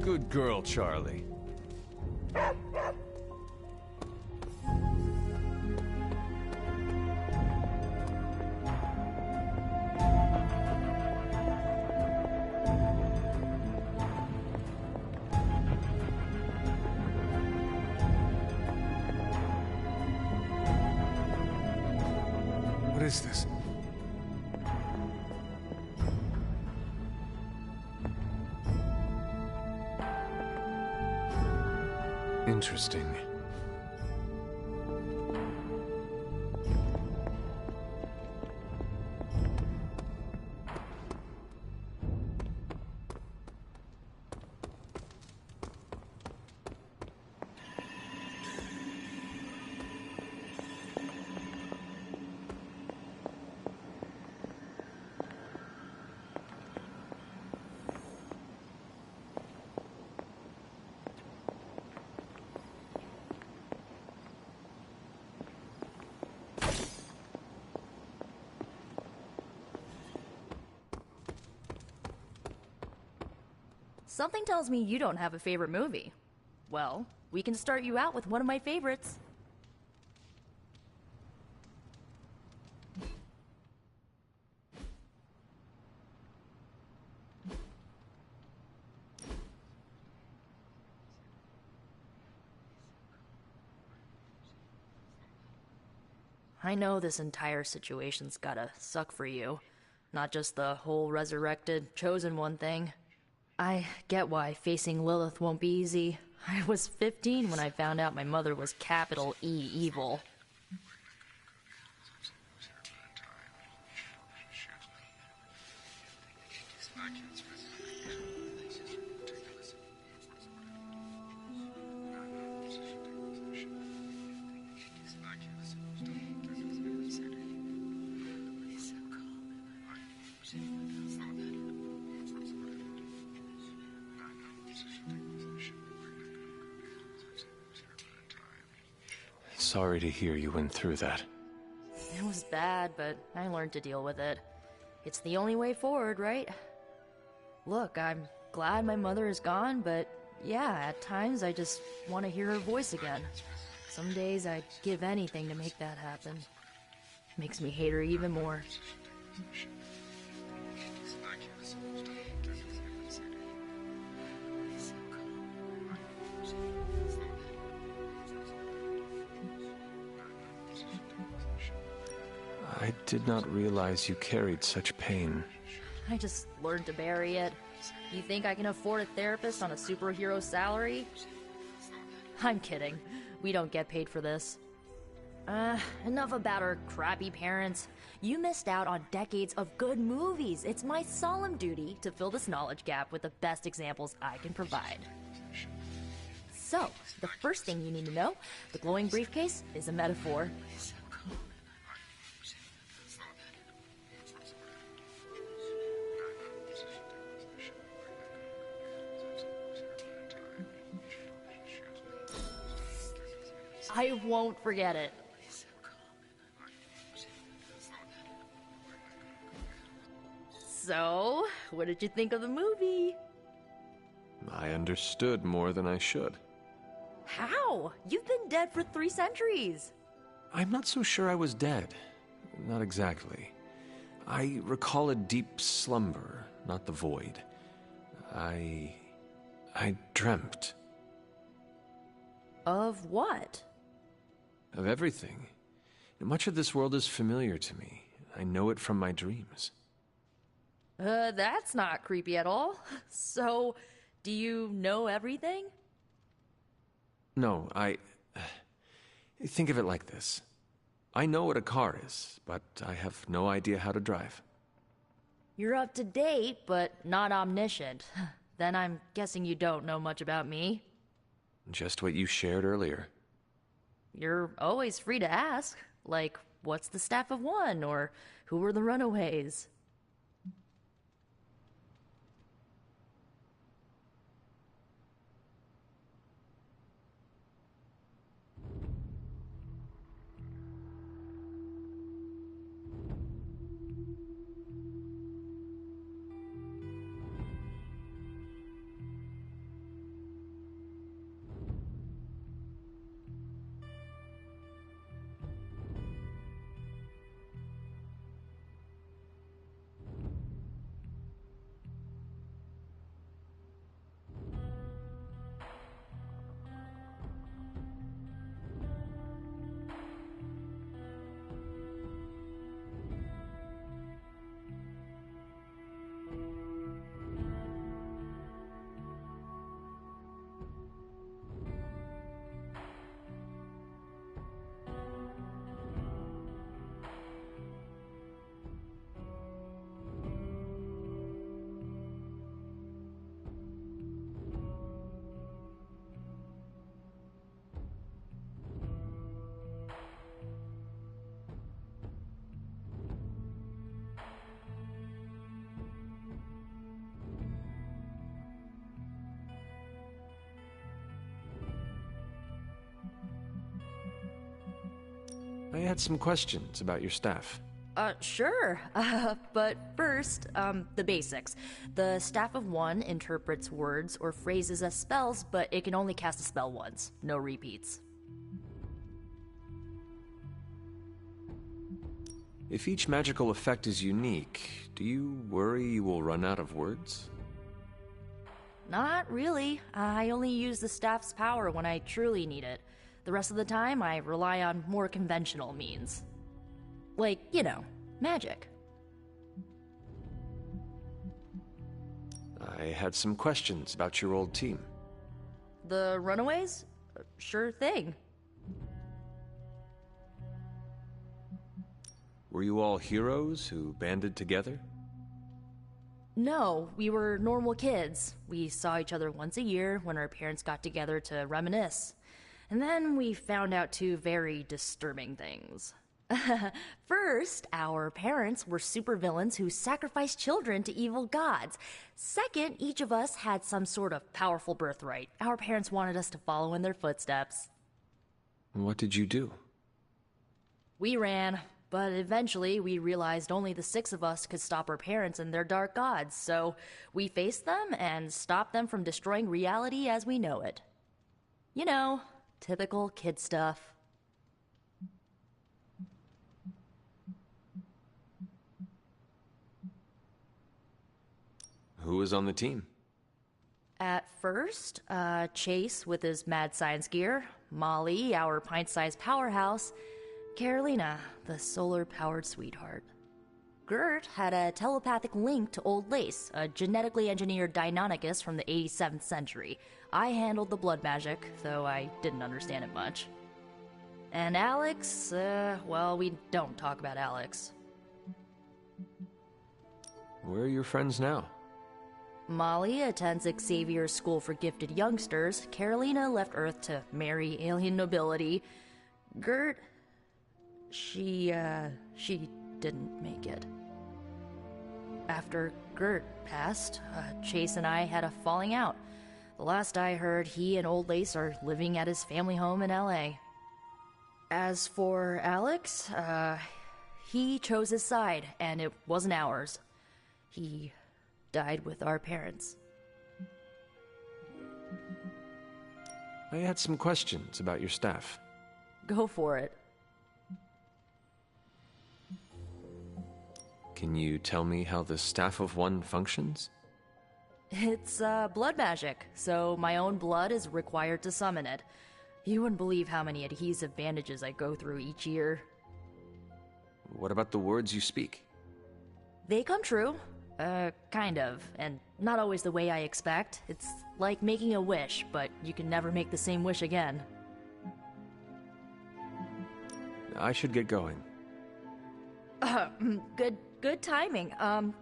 Good girl, Charlie. What is this? Interesting. Something tells me you don't have a favorite movie. Well, we can start you out with one of my favorites. I know this entire situation's gotta suck for you. Not just the whole resurrected, chosen one thing. I get why facing Lilith won't be easy. I was 15 when I found out my mother was capital E evil. Sorry to hear you went through that. It was bad, but I learned to deal with it. It's the only way forward, right? Look, I'm glad my mother is gone, but yeah, at times I just want to hear her voice again. Some days I'd give anything to make that happen. Makes me hate her even more. I did not realize you carried such pain. I just learned to bury it. You think I can afford a therapist on a superhero salary? I'm kidding. We don't get paid for this. Enough about our crappy parents. You missed out on decades of good movies. It's my solemn duty to fill this knowledge gap with the best examples I can provide. So, the first thing you need to know, the glowing briefcase is a metaphor. I won't forget it. So, what did you think of the movie? I understood more than I should. How? You've been dead for 3 centuries. I'm not so sure I was dead. Not exactly. I recall a deep slumber, not the void. I dreamt. Of what? Of everything. Much of this world is familiar to me. I know it from my dreams. That's not creepy at all. So, do you know everything? No, think of it like this. I know what a car is, but I have no idea how to drive. You're up to date, but not omniscient. Then I'm guessing you don't know much about me. Just what you shared earlier. You're always free to ask. Like, what's the Staff of One? Or who were the Runaways? I had some questions about your staff. Sure. But first, the basics. The Staff of One interprets words or phrases as spells, but it can only cast a spell once. No repeats. If each magical effect is unique, do you worry you will run out of words? Not really. I only use the staff's power when I truly need it. The rest of the time, I rely on more conventional means. Like, you know, magic. I had some questions about your old team. The Runaways? Sure thing. Were you all heroes who banded together? No, we were normal kids. We saw each other once a year when our parents got together to reminisce. And then we found out 2 very disturbing things. First, our parents were supervillains who sacrificed children to evil gods. Second, each of us had some sort of powerful birthright. Our parents wanted us to follow in their footsteps. What did you do? We ran, but eventually we realized only the 6 of us could stop our parents and their dark gods, so we faced them and stopped them from destroying reality as we know it. You know, typical kid stuff. Who was on the team? At first, Chase with his mad science gear, Molly, our pint-sized powerhouse, Carolina, the solar-powered sweetheart. Gert had a telepathic link to Old Lace, a genetically engineered Deinonychus from the 87th century. I handled the blood magic, though I didn't understand it much. And Alex, well, we don't talk about Alex. Where are your friends now? Molly attends Xavier's School for Gifted Youngsters. Carolina left Earth to marry alien nobility. Gert, she didn't make it. After Gert passed, Chase and I had a falling out. The last I heard, he and Old Lace are living at his family home in LA. As for Alex, he chose his side, and it wasn't ours. He died with our parents. I had some questions about your staff. Go for it. Can you tell me how the Staff of One functions? It's blood magic, so my own blood is required to summon it. You wouldn't believe how many adhesive bandages I go through each year. What about the words you speak? They come true. Kind of, and not always the way I expect. It's like making a wish, but you can never make the same wish again. I should get going. Good timing.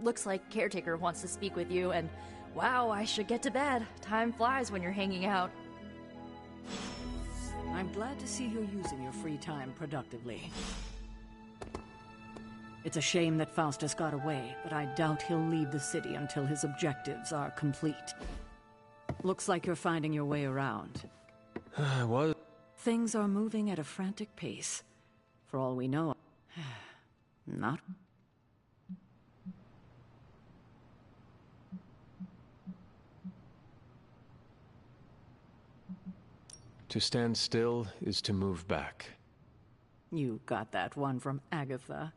Looks like Caretaker wants to speak with you, and wow, I should get to bed. Time flies when you're hanging out. I'm glad to see you're using your free time productively. It's a shame that Faustus got away, but I doubt he'll leave the city until his objectives are complete. Looks like you're finding your way around. What? Things are moving at a frantic pace. For all we know, not... To stand still is to move back. You got that one from Agatha.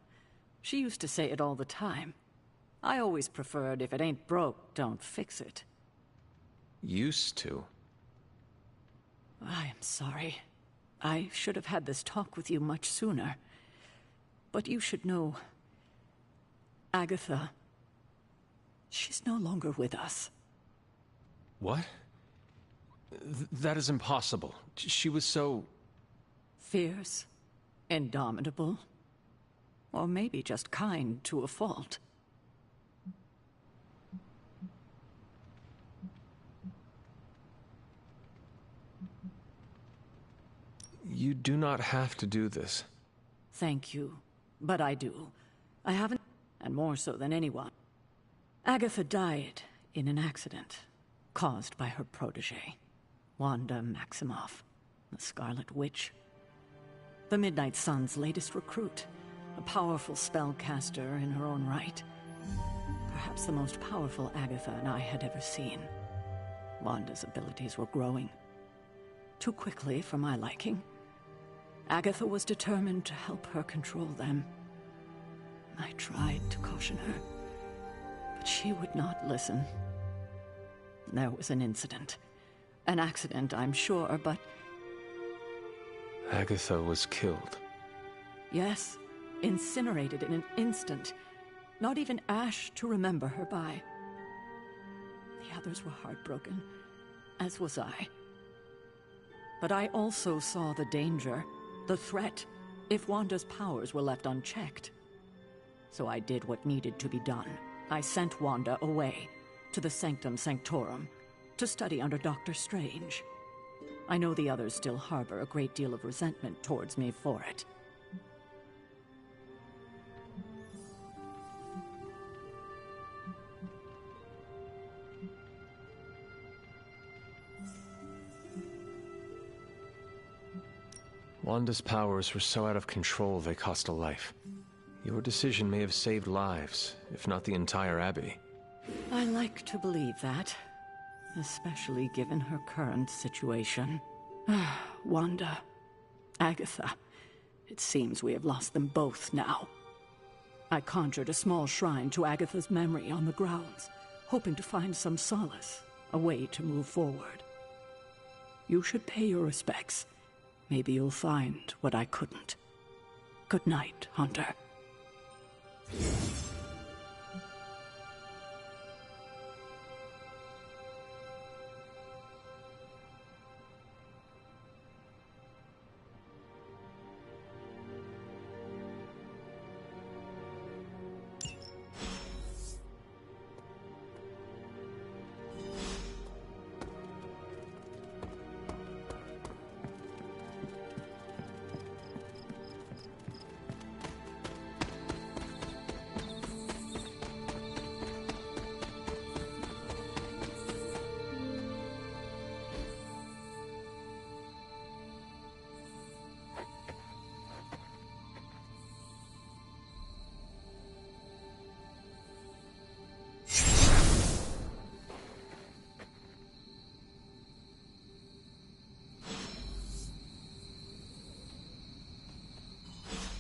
She used to say it all the time. I always preferred, if it ain't broke, don't fix it. Used to? I am sorry. I should have had this talk with you much sooner. But you should know... Agatha... she's no longer with us. What? That is impossible. She was so... Fierce, indomitable, or maybe just kind to a fault. You do not have to do this. Thank you, but I do. I haven't, and more so than anyone. Agatha died in an accident caused by her protege, Wanda Maximoff, the Scarlet Witch. The Midnight Sun's latest recruit, a powerful spellcaster in her own right. Perhaps the most powerful Agatha and I had ever seen. Wanda's abilities were growing. Too quickly for my liking. Agatha was determined to help her control them. I tried to caution her, but she would not listen. There was an incident. An accident, I'm sure, but... Agatha was killed. Yes, incinerated in an instant. Not even ash to remember her by. The others were heartbroken, as was I. But I also saw the danger, the threat, if Wanda's powers were left unchecked. So I did what needed to be done. I sent Wanda away, to the Sanctum Sanctorum, to study under Dr. Strange. I know the others still harbor a great deal of resentment towards me for it. Wanda's powers were so out of control they cost a life. Your decision may have saved lives, if not the entire Abbey. I like to believe that, especially given her current situation. Wanda, Agatha, it seems we have lost them both now. I conjured a small shrine to Agatha's memory on the grounds, hoping to find some solace, a way to move forward. You should pay your respects. Maybe you'll find what I couldn't. Good night, Hunter.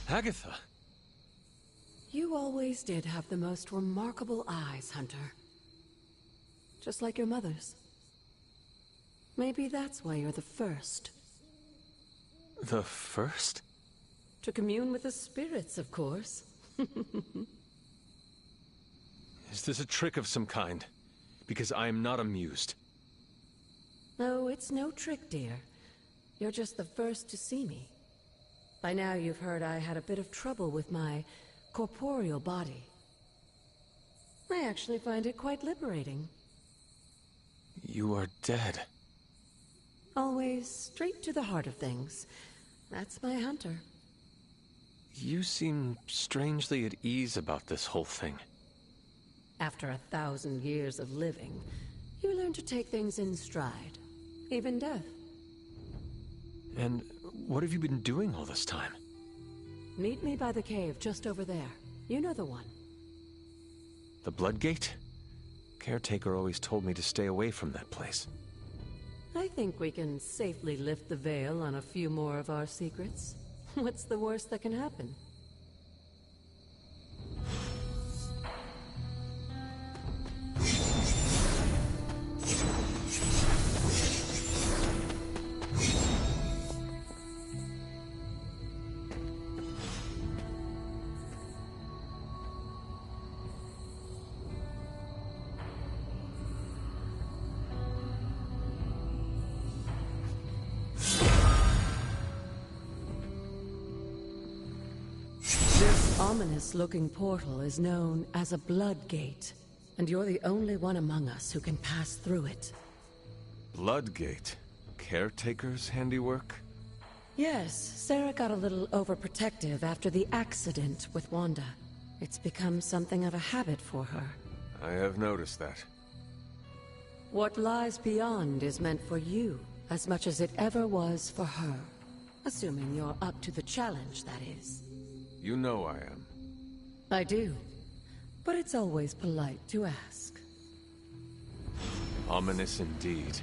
Agatha. You always did have the most remarkable eyes, Hunter. Just like your mother's. Maybe that's why you're the first. The first? To commune with the spirits, of course. Is this a trick of some kind? Because I am not amused. No, it's no trick, dear. You're just the first to see me. By now you've heard I had a bit of trouble with my corporeal body. I actually find it quite liberating. You are dead. Always straight to the heart of things. That's my Hunter. You seem strangely at ease about this whole thing. After 1,000 years of living, you learn to take things in stride. Even death. And what have you been doing all this time? Meet me by the cave just over there. You know the one. The Bloodgate? Caretaker always told me to stay away from that place. I think we can safely lift the veil on a few more of our secrets. What's the worst that can happen? Ominous-looking portal is known as a Blood Gate, and you're the only one among us who can pass through it. Bloodgate? Caretaker's handiwork? Yes, Sarah got a little overprotective after the accident with Wanda. It's become something of a habit for her. I have noticed that. What lies beyond is meant for you, as much as it ever was for her. Assuming you're up to the challenge, that is. You know I am. I do. But it's always polite to ask. Ominous indeed.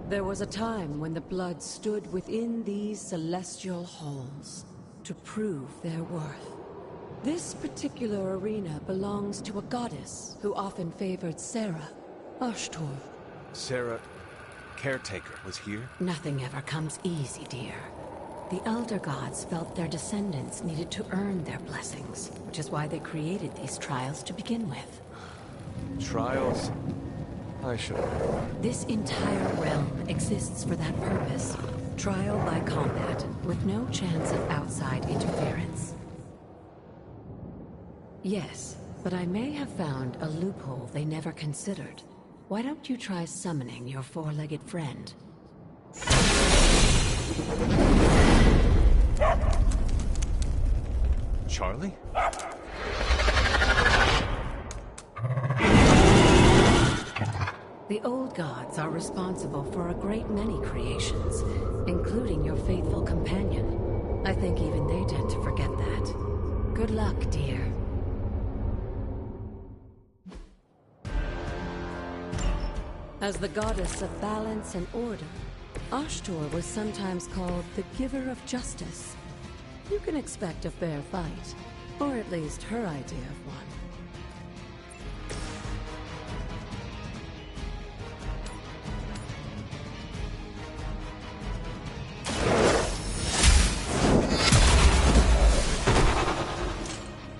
There was a time when the blood stood within these celestial halls to prove their worth. This particular arena belongs to a goddess who often favored Sarah, Ashtor. Sarah, Caretaker, was here? Nothing ever comes easy, dear. The Elder Gods felt their descendants needed to earn their blessings, which is why they created these trials to begin with. Trials? I should have. This entire realm exists for that purpose. Trial by combat, with no chance of outside interference. Yes, but I may have found a loophole they never considered. Why don't you try summoning your four-legged friend? Charlie? The old gods are responsible for a great many creations, including your faithful companion. I think even they tend to forget that. Good luck, dear. As the goddess of balance and order, Ashtor was sometimes called the Giver of Justice. You can expect a fair fight, or at least her idea of one.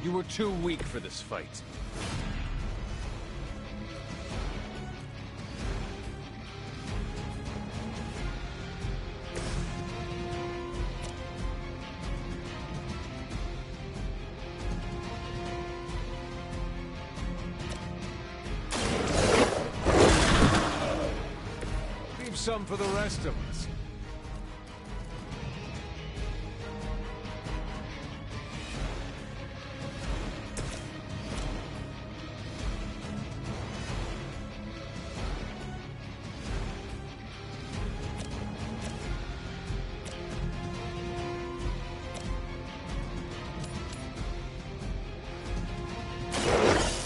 You were too weak for this fight. Leave some for the rest of us.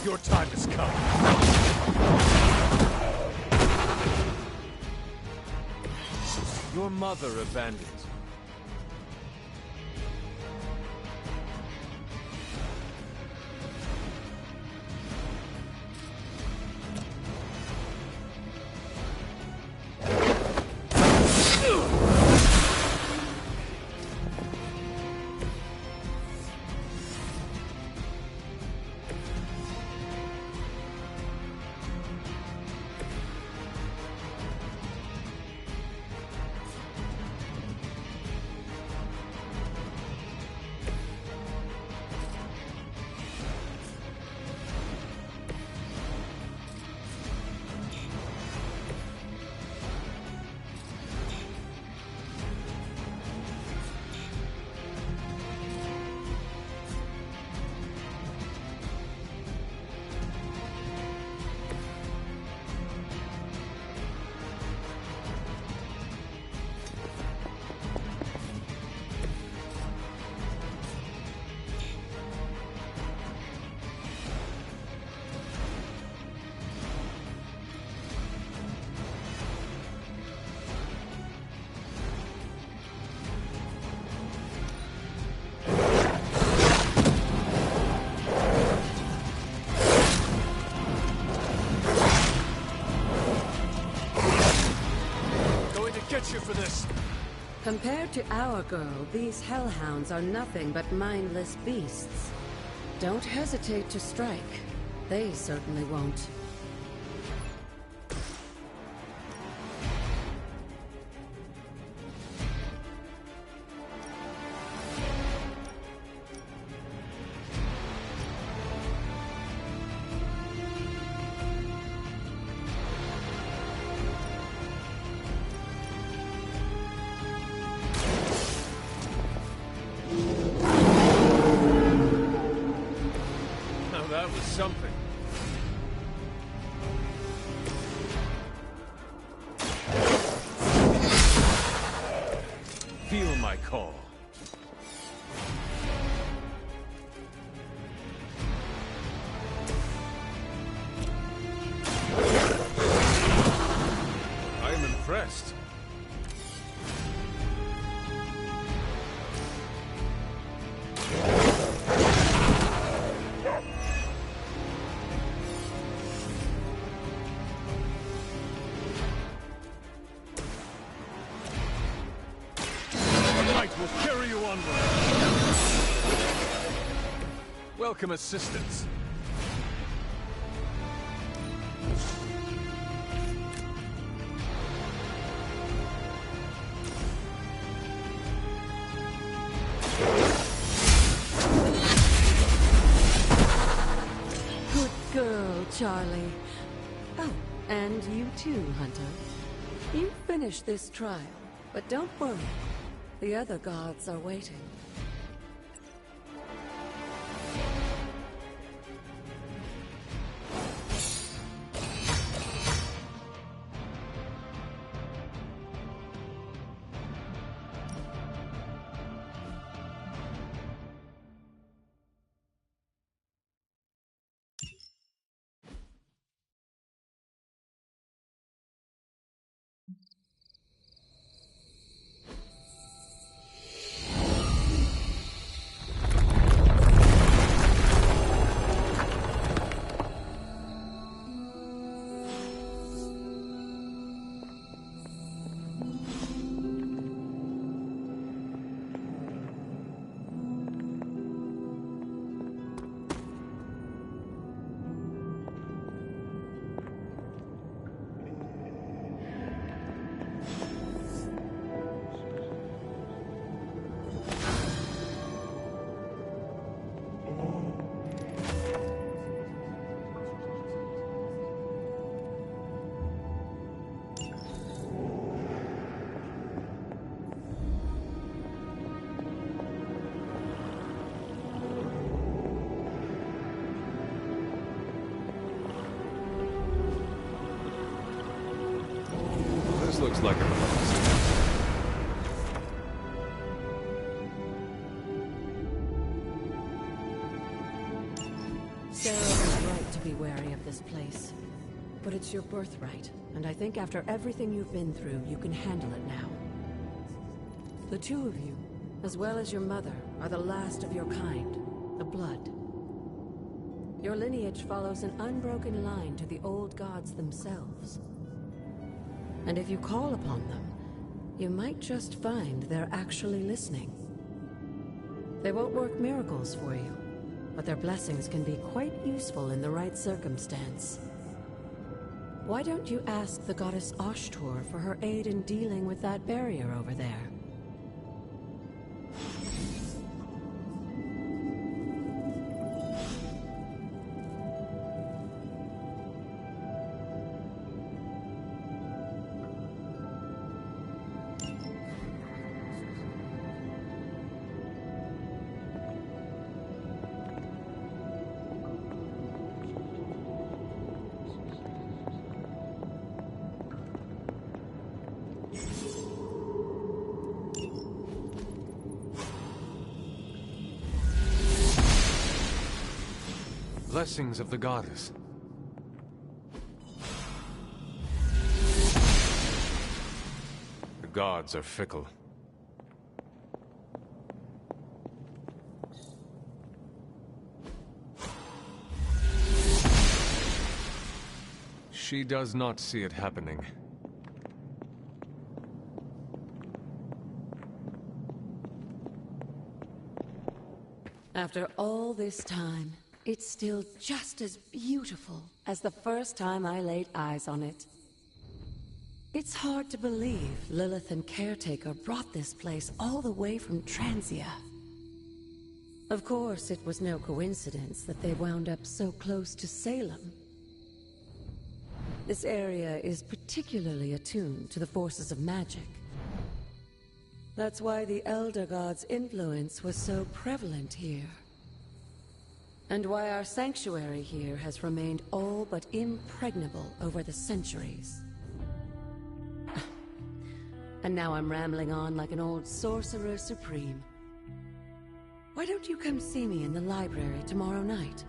Your time has come. Your mother abandoned you. You for this. Compared to our girl, these hellhounds are nothing but mindless beasts. Don't hesitate to strike. They certainly won't. That was something. Feel my call. I am impressed. Will carry you onward. Welcome assistance. Good girl, Charlie. Oh, and you too, Hunter. You finished this trial, but don't worry. The other guards are waiting. This looks like a mess. Sarah was right to but it's your birthright. And I think after everything you've been through, you can handle it now. The two of you, as well as your mother, are the last of your kind, the Blood. Your lineage follows an unbroken line to the old gods themselves. And if you call upon them, you might just find they're actually listening. They won't work miracles for you, but their blessings can be quite useful in the right circumstance. Why don't you ask the goddess Ashtor for her aid in dealing with that barrier over there? Blessings of the goddess. The gods are fickle. She does not see it happening. After all this time, it's still just as beautiful as the first time I laid eyes on it. It's hard to believe Lilith and Caretaker brought this place all the way from Transia. Of course, it was no coincidence that they wound up so close to Salem. This area is particularly attuned to the forces of magic. That's why the Elder God's influence was so prevalent here. And why our sanctuary here has remained all but impregnable over the centuries. And now I'm rambling on like an old sorcerer supreme. Why don't you come see me in the library tomorrow night?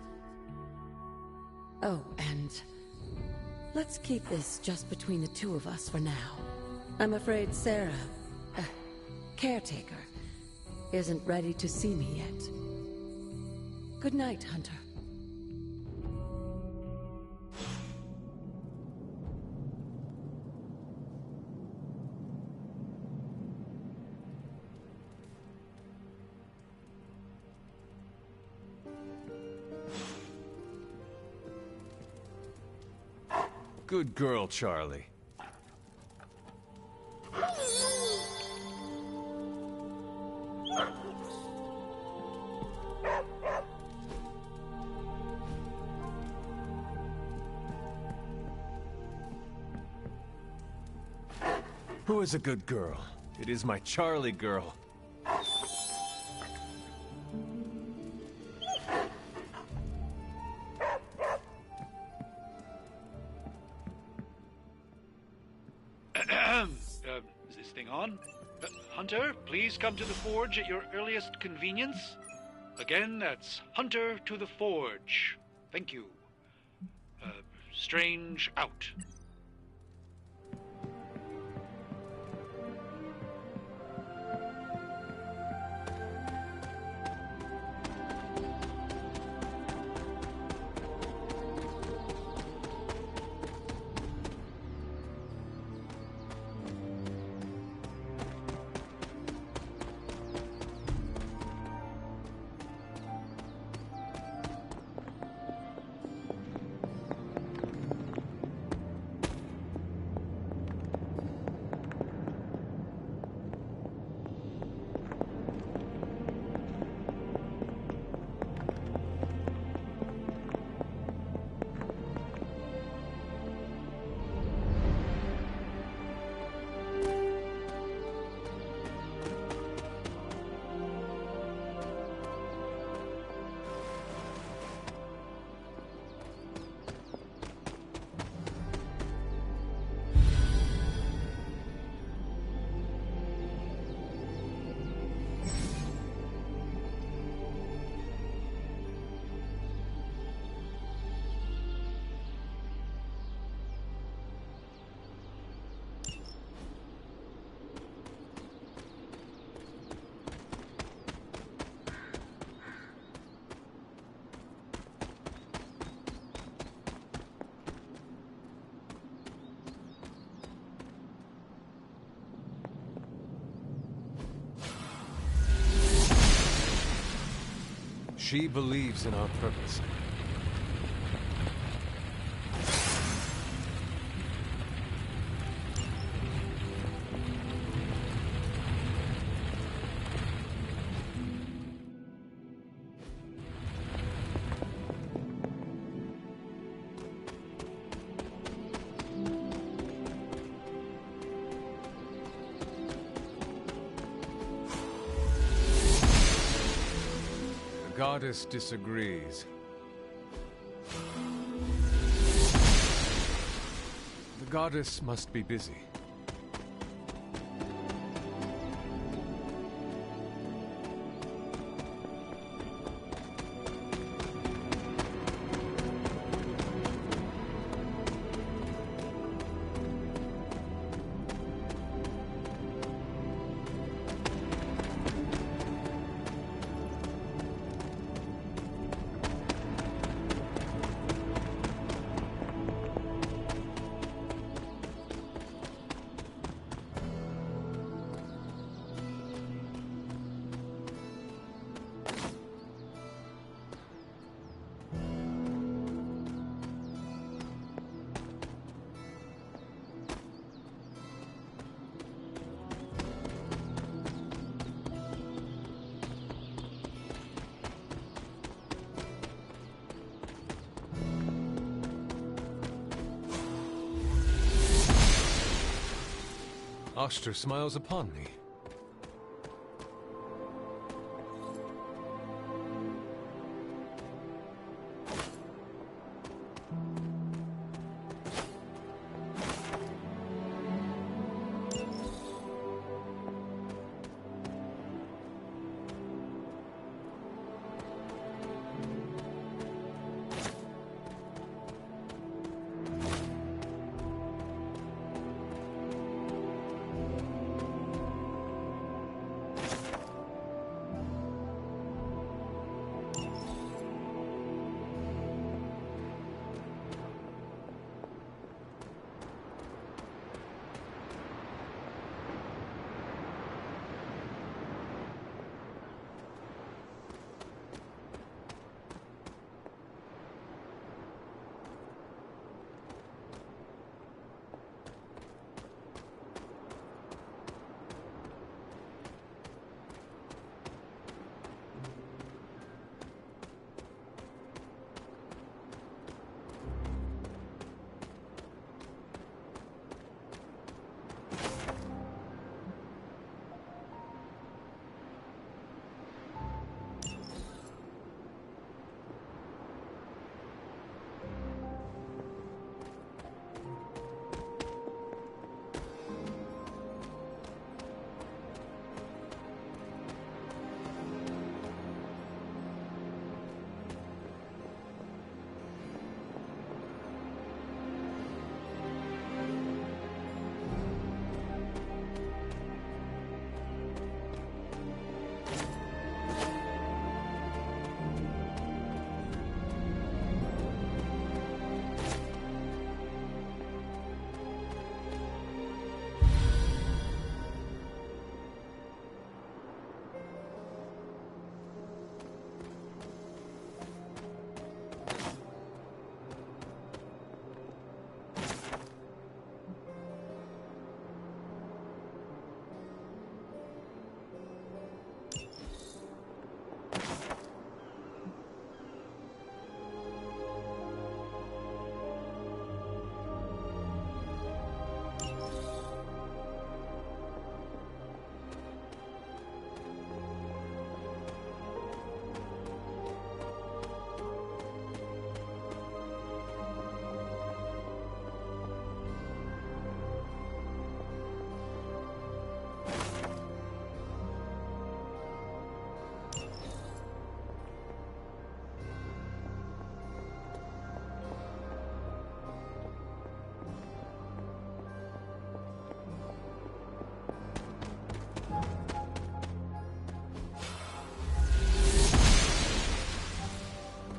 Oh, and let's keep this just between the two of us for now. I'm afraid Sarah, Caretaker, isn't ready to see me yet. Good night, Hunter. Good girl, Charlie. Who is a good girl? It is my Charlie girl. Is this thing on? Hunter, please come to the forge at your earliest convenience. Again, that's Hunter to the forge. Thank you. Strange out. She believes in our purpose. The goddess disagrees. The goddess must be busy. Oster smiles upon me.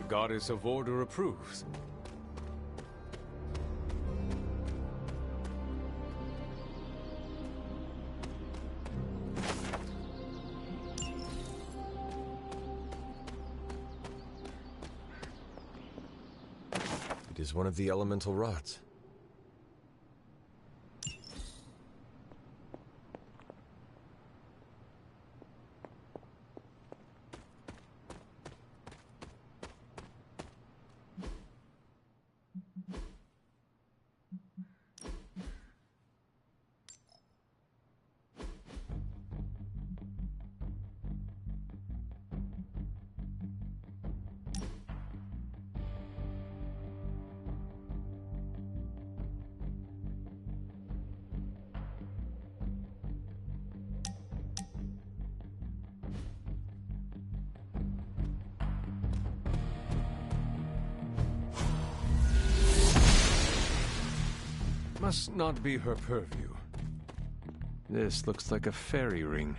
Goddess of Order approves. It is one of the elemental rods. Must not be her purview. This looks like a fairy ring.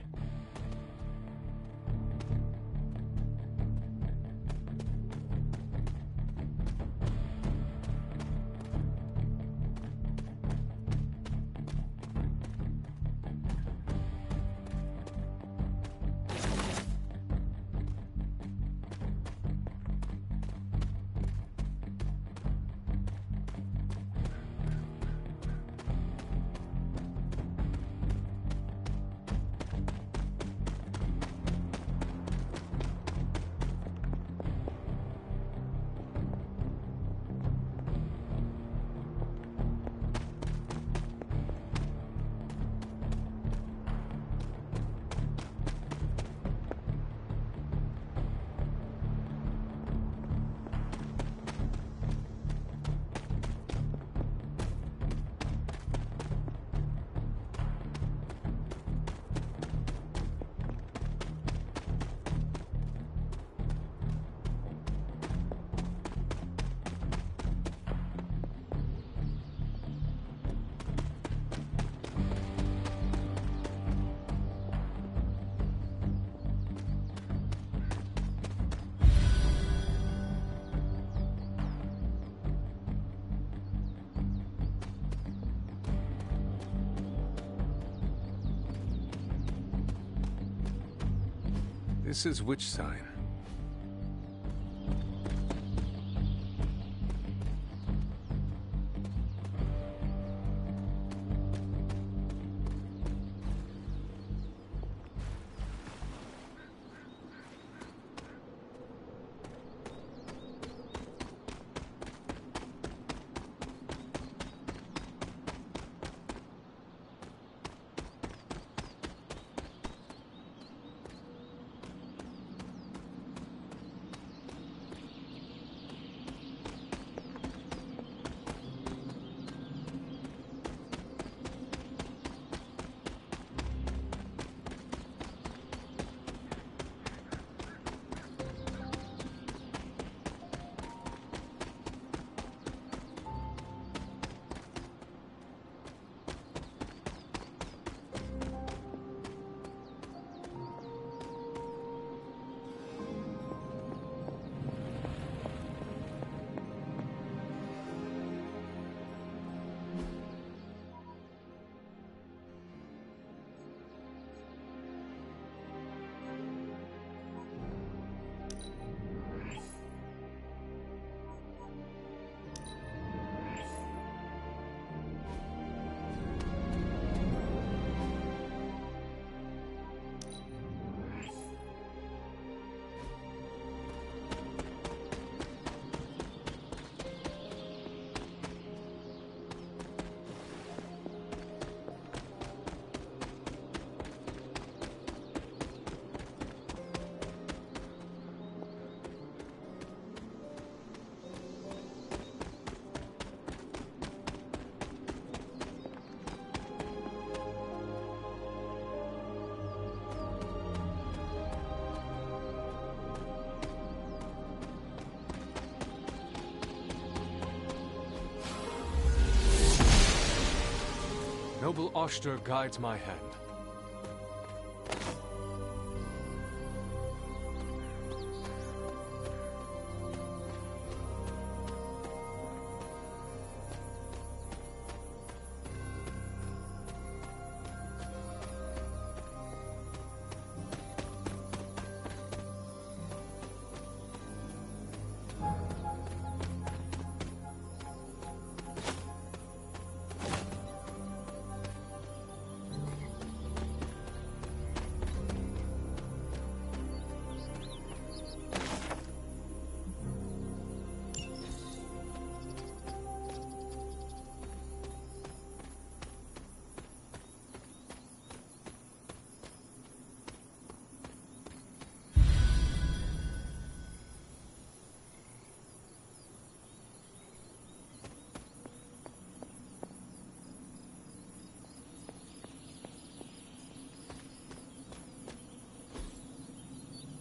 This is which sign? Noble Oster guides my hand.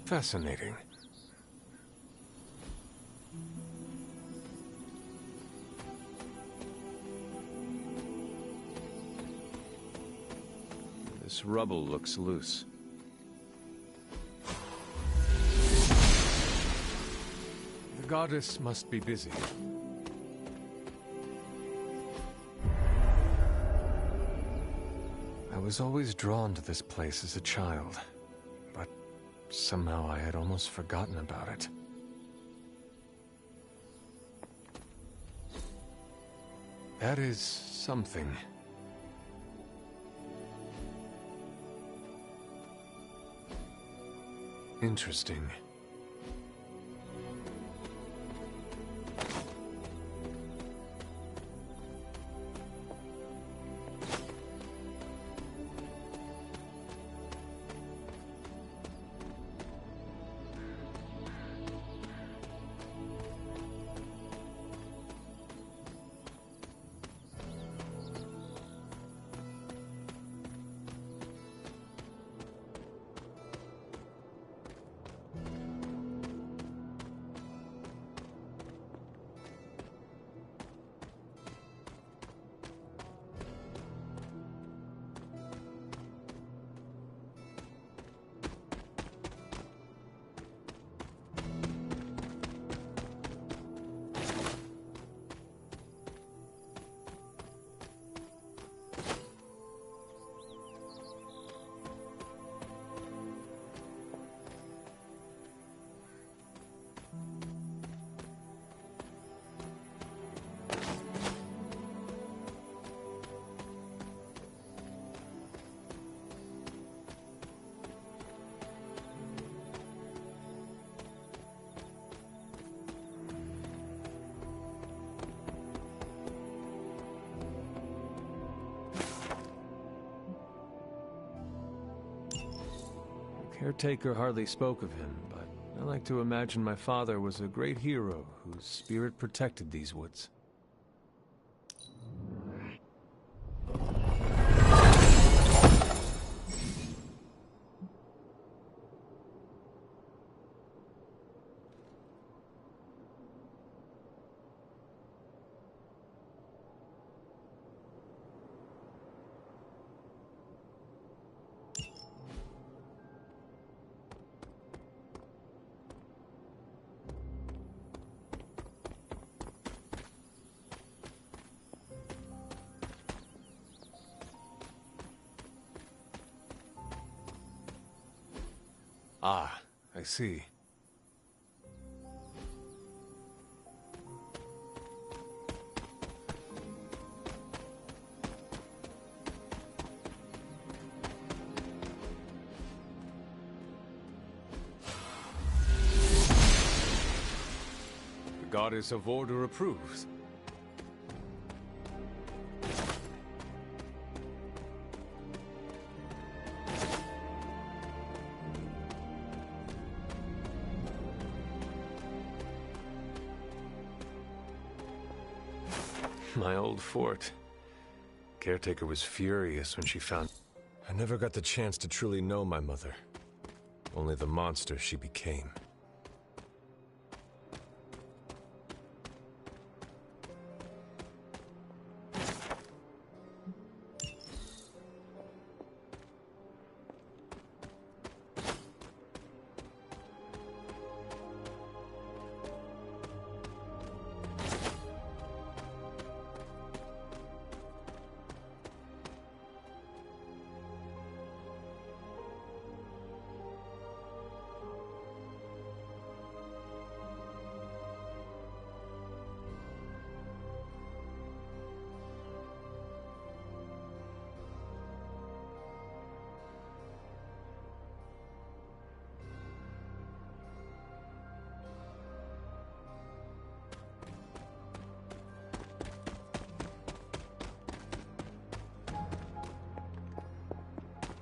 Fascinating. This rubble looks loose. The goddess must be busy. I was always drawn to this place as a child, but somehow I had almost forgotten about it. That is something. Interesting. Caretaker hardly spoke of him, but I like to imagine my father was a great hero whose spirit protected these woods. Ah, I see. The Goddess of Order approves. My old fort. Caretaker was furious when she found... I never got the chance to truly know my mother. Only the monster she became.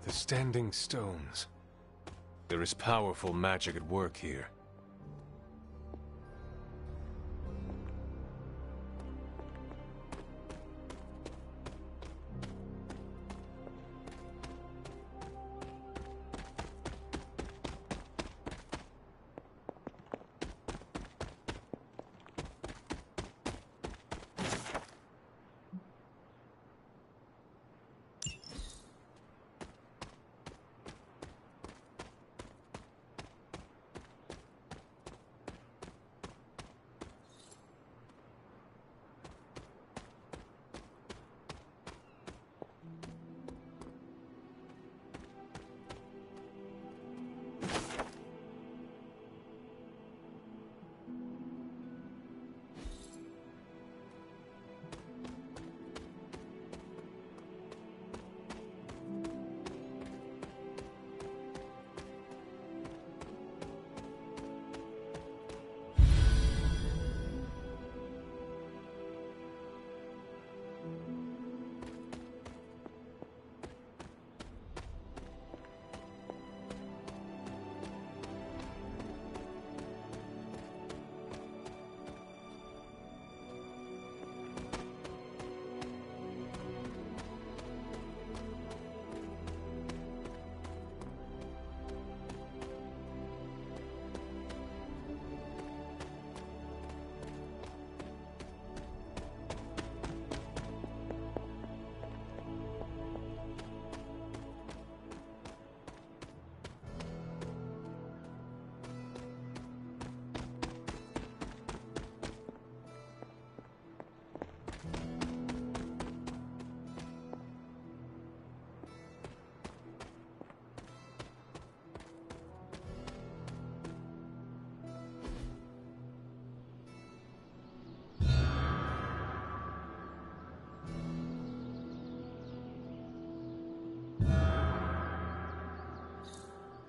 The Standing Stones. There is powerful magic at work here.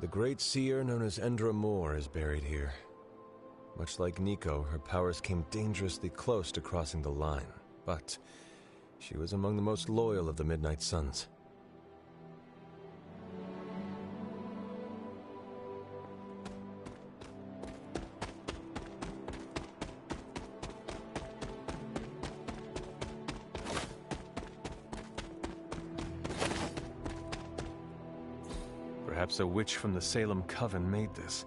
The great seer known as Endra Moore is buried here. Much like Nico, her powers came dangerously close to crossing the line, but she was among the most loyal of the Midnight Suns. Perhaps a witch from the Salem Coven made this.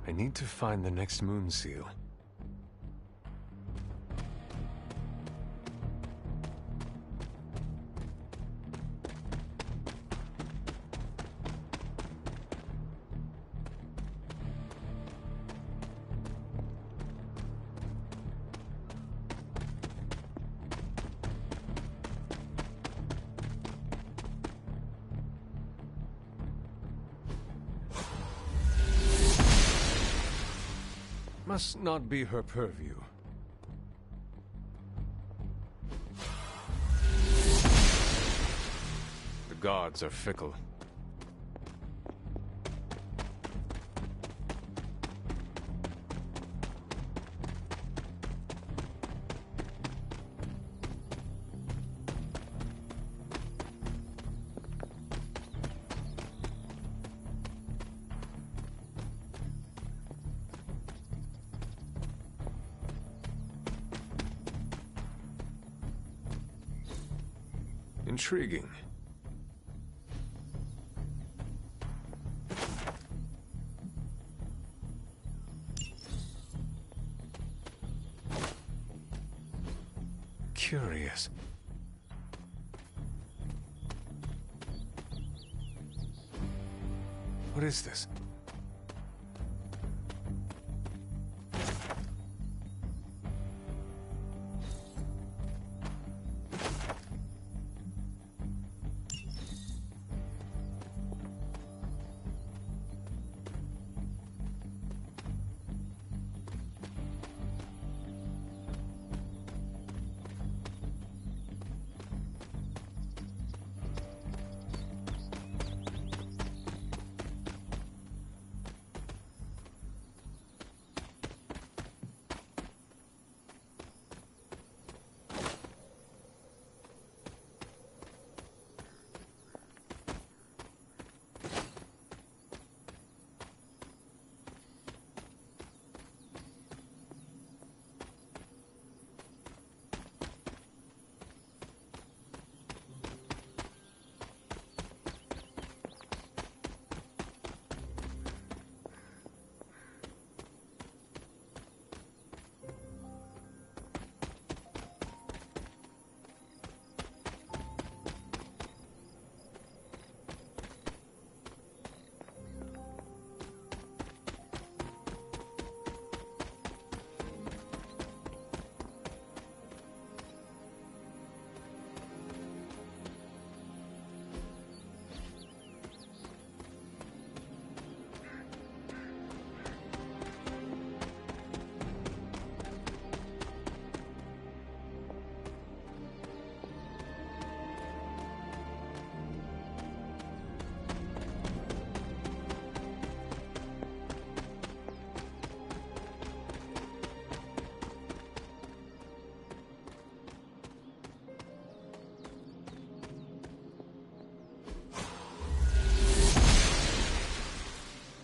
I need to find the next moon seal. Must not be her purview. The gods are fickle. Intriguing. Curious. What is this?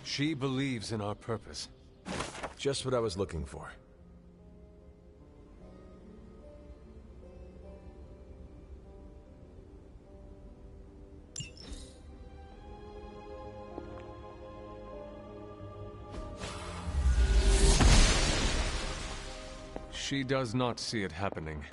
She believes in our purpose. Just what I was looking for. She does not see it happening.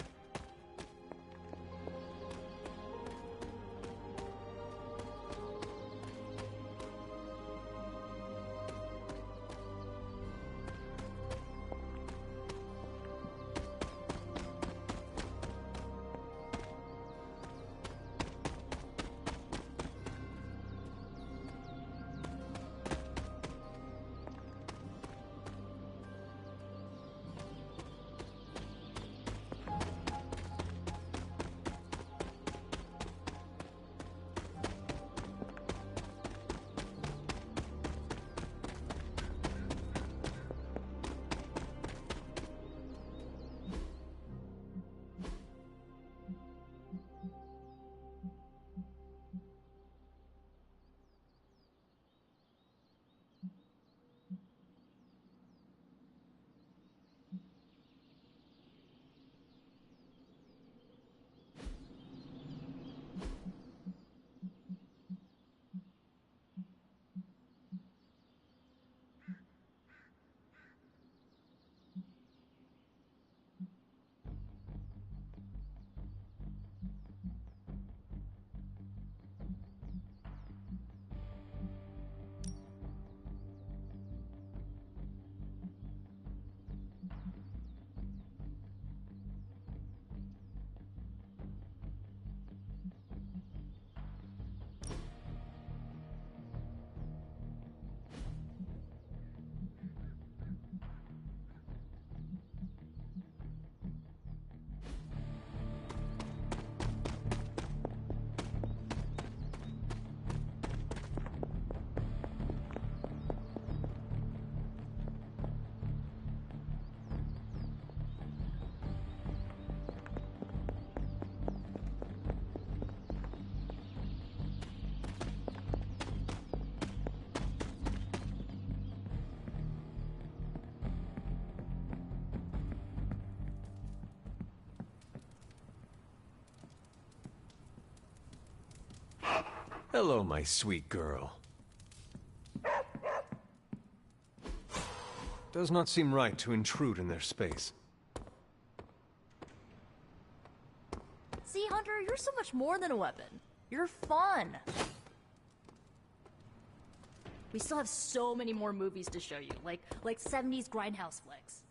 Hello, my sweet girl. Does not seem right to intrude in their space. See, Hunter, you're so much more than a weapon. You're fun. We still have so many more movies to show you, like 70s grindhouse flicks.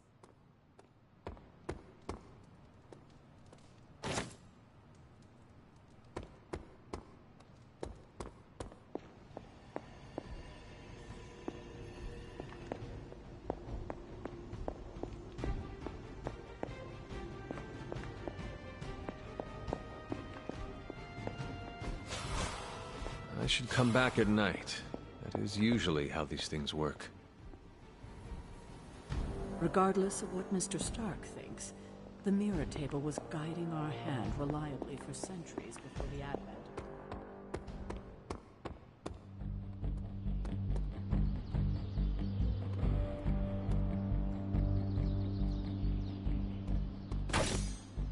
I should come back at night. That is usually how these things work. Regardless of what Mr. Stark thinks, the mirror table was guiding our hand reliably for centuries before the Advent.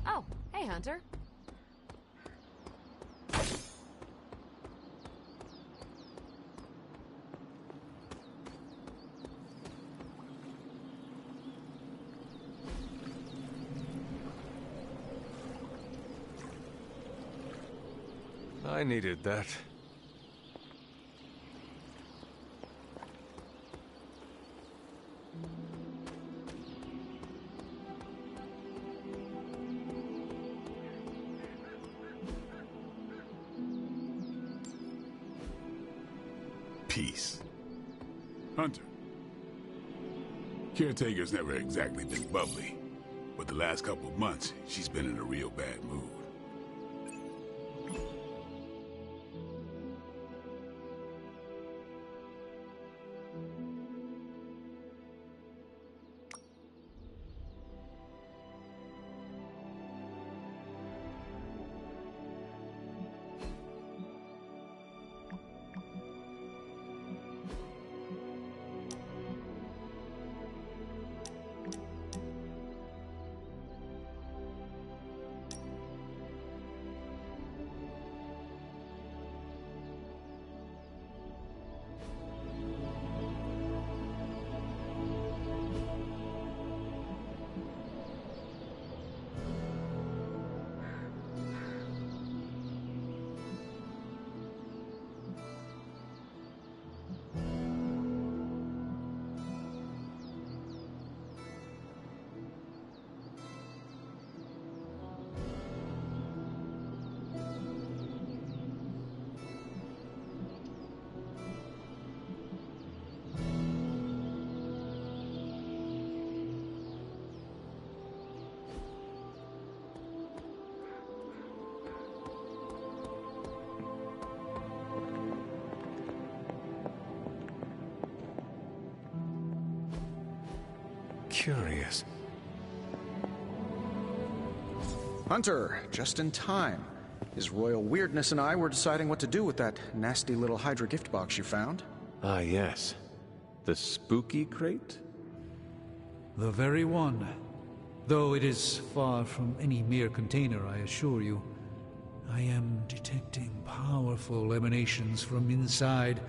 Oh, hey, Hunter. I needed that. Peace. Hunter. Caretaker's never exactly been bubbly, but the last couple of months, she's been in a real bad mood. curious. Hunter, just in time. His royal weirdness and I were deciding what to do with that nasty little Hydra gift box you found. Ah, yes. The spooky crate? The very one. Though it is far from any mere container, I assure you. I am detecting powerful emanations from inside.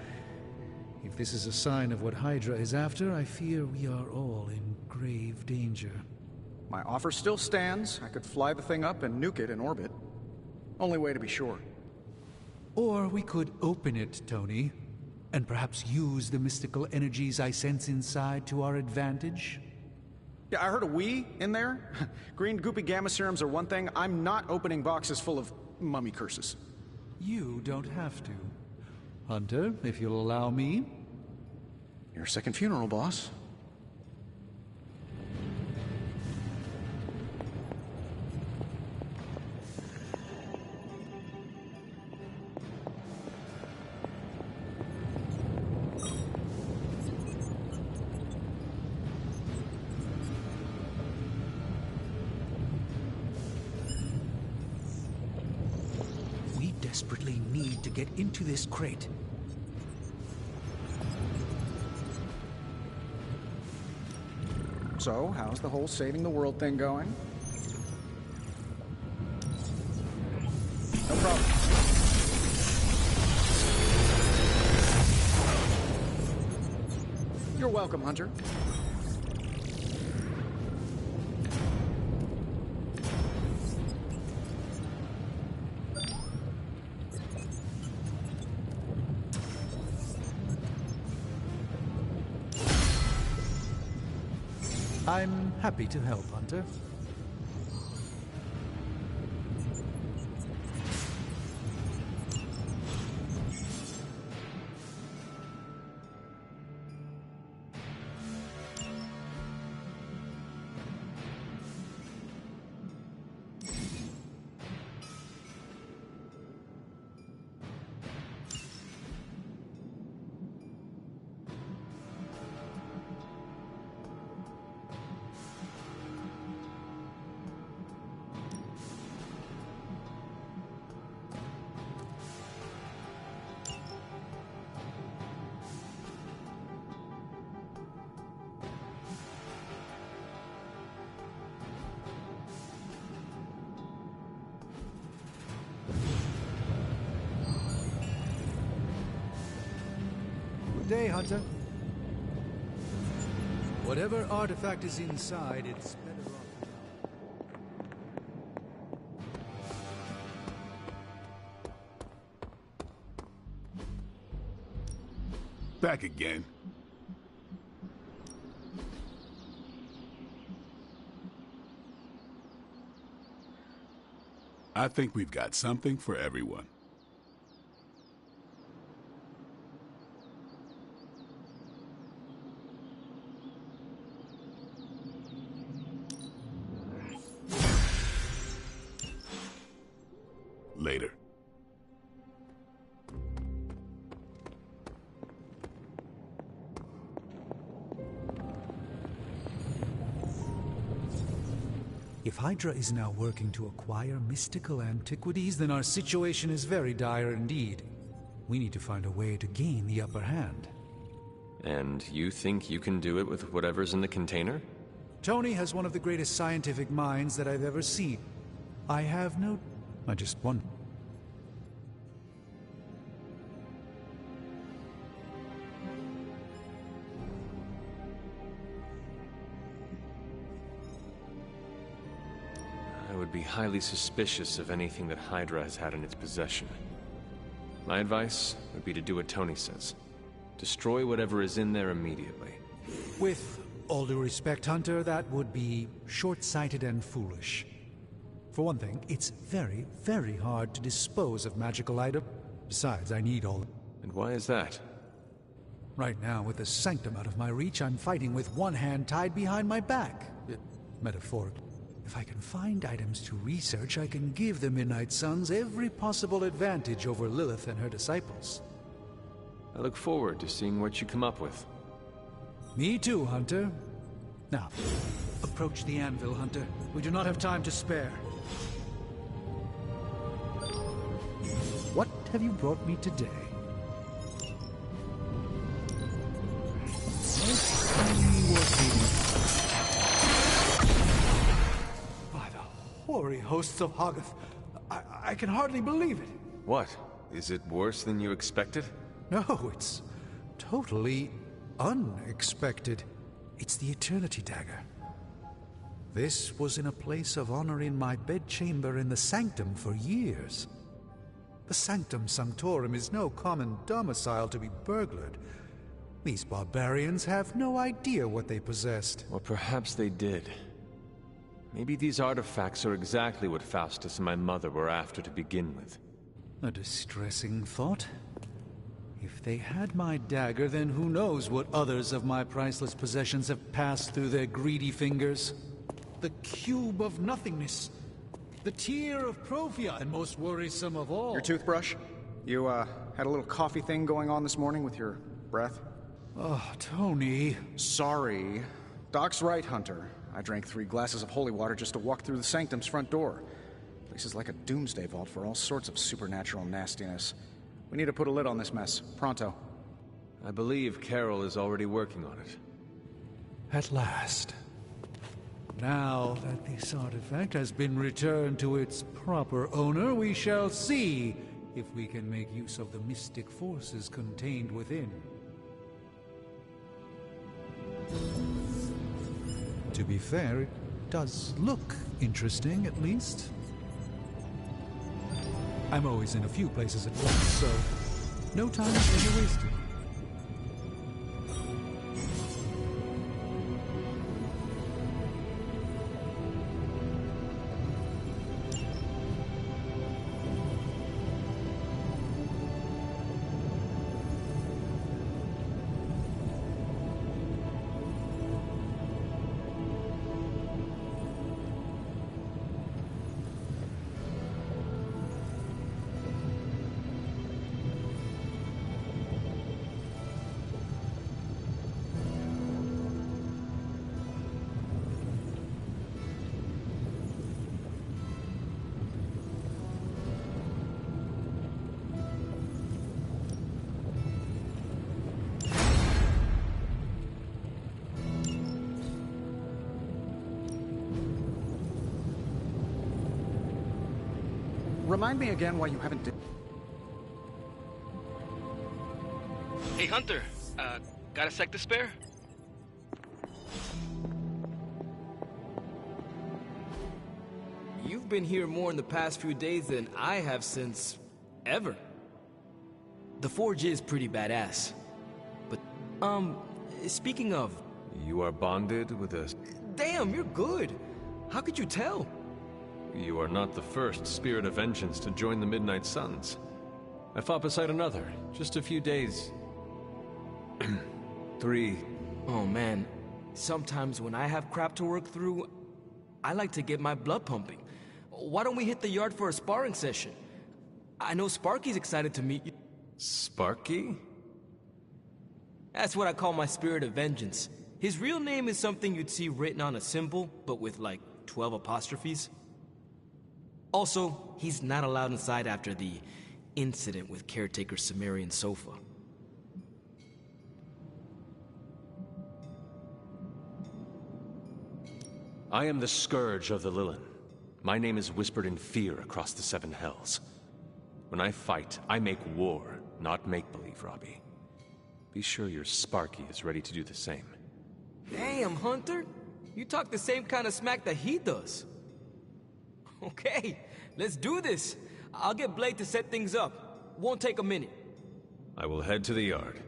If this is a sign of what Hydra is after, I fear we are all in grave danger. My offer still stands. I could fly the thing up and nuke it in orbit. Only way to be sure. Or we could open it, Tony, and perhaps use the mystical energies I sense inside to our advantage. Yeah, I heard a "we" in there. Green goopy gamma serums are one thing. I'm not opening boxes full of mummy curses. You don't have to. Hunter, if you'll allow me. Your second funeral, boss. Desperately need to get into this crate. So, how's the whole saving the world thing going? No problem. You're welcome, Hunter. I'm happy to help, Hunter. Good day, Hunter. Whatever artifact is inside, it's better off now. Back again. I think we've got something for everyone. Later. If Hydra is now working to acquire mystical antiquities, then our situation is very dire indeed. We need to find a way to gain the upper hand. And you think you can do it with whatever's in the container? Tony has one of the greatest scientific minds that I've ever seen. I just one. I would be highly suspicious of anything that Hydra has had in its possession. My advice would be to do what Tony says. Destroy whatever is in there immediately. With all due respect, Hunter, that would be short-sighted and foolish. For one thing, it's very, very hard to dispose of magical items. Besides, I need all... And why is that? Right now, with the Sanctum out of my reach, I'm fighting with one hand tied behind my back. Metaphorically. If I can find items to research, I can give the Midnight Suns every possible advantage over Lilith and her disciples. I look forward to seeing what you come up with. Me too, Hunter. Now, approach the anvil, Hunter. We do not have time to spare. What have you brought me today? By the hoary hosts of Hoggoth, I can hardly believe it. What? Is it worse than you expected? No, it's totally unexpected. It's the Eternity Dagger. This was in a place of honor in my bedchamber in the Sanctum for years. The Sanctum Sanctorum is no common domicile to be burglared. These barbarians have no idea what they possessed. Or perhaps they did. Maybe these artifacts are exactly what Faustus and my mother were after to begin with. A distressing thought. If they had my dagger, then who knows what others of my priceless possessions have passed through their greedy fingers. The Cube of Nothingness. The Tear of Profia, and most worrisome of all. Your toothbrush? You, had a little coffee thing going on this morning with your breath? Oh, Tony. Sorry. Doc's right, Hunter. I drank 3 glasses of holy water just to walk through the Sanctum's front door. Place is like a doomsday vault for all sorts of supernatural nastiness. We need to put a lid on this mess. Pronto. I believe Carol is already working on it. At last. Now that this artifact has been returned to its proper owner, we shall see if we can make use of the mystic forces contained within. To be fair, it does look interesting, at least. I'm always in a few places at once, so no time is ever wasted. Remind me again why you haven't Hey, Hunter. Got a sec to spare? You've been here more in the past few days than I have since... ever. The Forge is pretty badass. But, speaking of... You are bonded with a... Damn, you're good! How could you tell? You are not the first Spirit of Vengeance to join the Midnight Suns. I fought beside another, just a few days... 3. Oh man, sometimes when I have crap to work through, I like to get my blood pumping. Why don't we hit the yard for a sparring session? I know Sparky's excited to meet you. Sparky? That's what I call my Spirit of Vengeance. His real name is something you'd see written on a symbol, but with like 12 apostrophes. Also, he's not allowed inside after the incident with Caretaker Sumerian Sofa. I am the Scourge of the Lilin. My name is whispered in fear across the 7 hells. When I fight, I make war, not make-believe, Robbie. Be sure your Sparky is ready to do the same. Damn, Hunter! You talk the same kind of smack that he does. Okay, let's do this. I'll get Blade to set things up. Won't take a minute. I will head to the yard.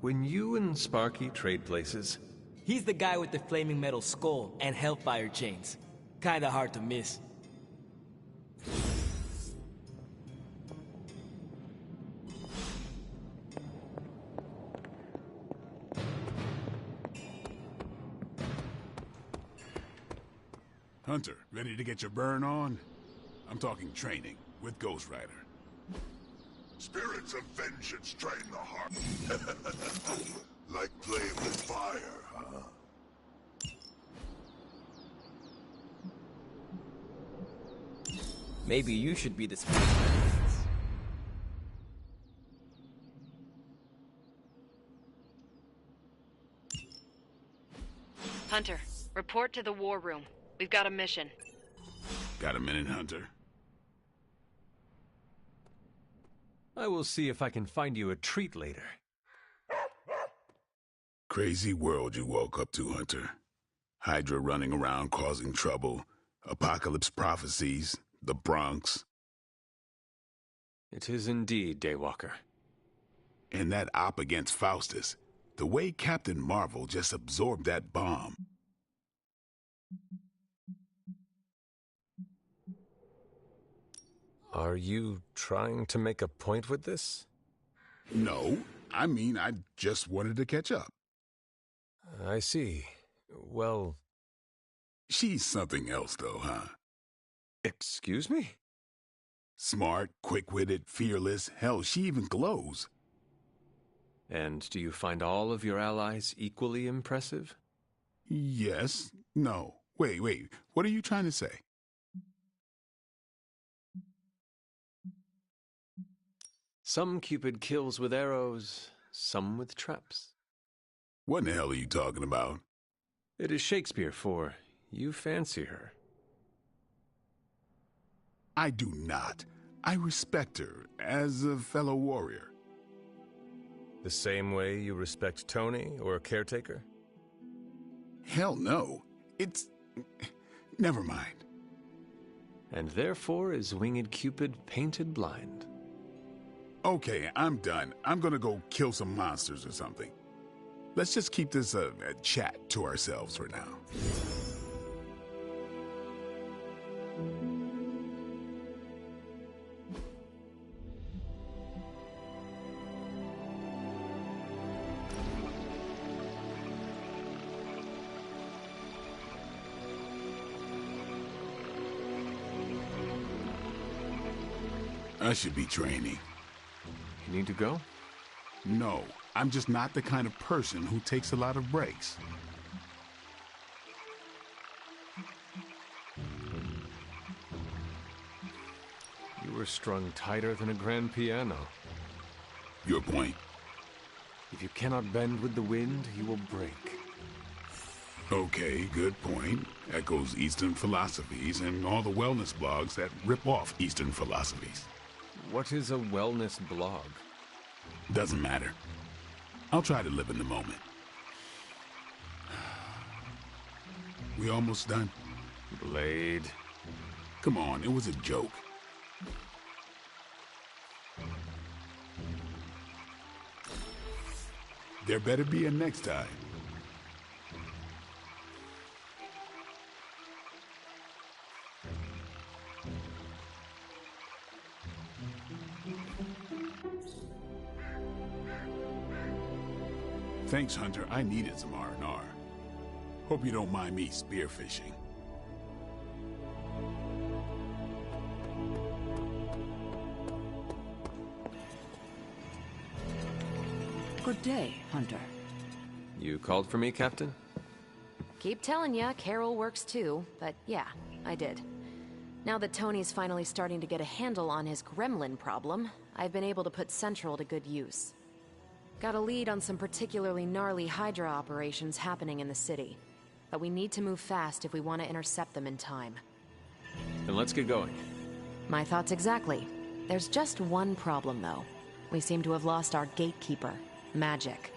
When you and Sparky trade places... He's the guy with the flaming metal skull and hellfire chains. Kinda hard to miss. Hunter, ready to get your burn on? I'm talking training with Ghost Rider. Spirits of vengeance drain the heart. Like playing with fire, huh? Maybe you should be the spaceman. Hunter, report to the war room. We've got a mission. Got a minute, Hunter? I will see if I can find you a treat later. Crazy world you woke up to, Hunter. Hydra running around causing trouble, apocalypse prophecies, the Bronx. It is indeed, Daywalker. And that op against Faustus. The way Captain Marvel just absorbed that bomb. Are you trying to make a point with this? No, I mean, I just wanted to catch up. I see. Well... She's something else, though, huh? Excuse me? Smart, quick-witted, fearless. Hell, she even glows. And do you find all of your allies equally impressive? Yes. No. Wait. What are you trying to say? Some Cupid kills with arrows, some with traps. What in the hell are you talking about? It is Shakespeare for you fancy her. I do not. I respect her as a fellow warrior. The same way you respect Tony or Caretaker? Hell no. It's... Never mind. And therefore is Winged Cupid painted blind. Okay, I'm done. I'm gonna go kill some monsters or something. Let's just keep this a chat to ourselves for now. I should be training. You need to go? No, I'm just not the kind of person who takes a lot of breaks. You were strung tighter than a grand piano. Your point? If you cannot bend with the wind, you will break. Okay, good point. Echoes Eastern philosophies and all the wellness blogs that rip off Eastern philosophies. What is a wellness blog? Doesn't matter. I'll try to live in the moment. We almost done? Blade. Come on, it was a joke. There better be a next time. Thanks, Hunter. I needed some R&R. Hope you don't mind me spearfishing. Good day, Hunter. You called for me, Captain? Keep telling ya, Carol works too, but yeah, I did. Now that Tony's finally starting to get a handle on his gremlin problem, I've been able to put Central to good use. Got a lead on some particularly gnarly Hydra operations happening in the city. But we need to move fast if we want to intercept them in time. Then let's get going. My thoughts exactly. There's just one problem, though. We seem to have lost our gatekeeper, Magic.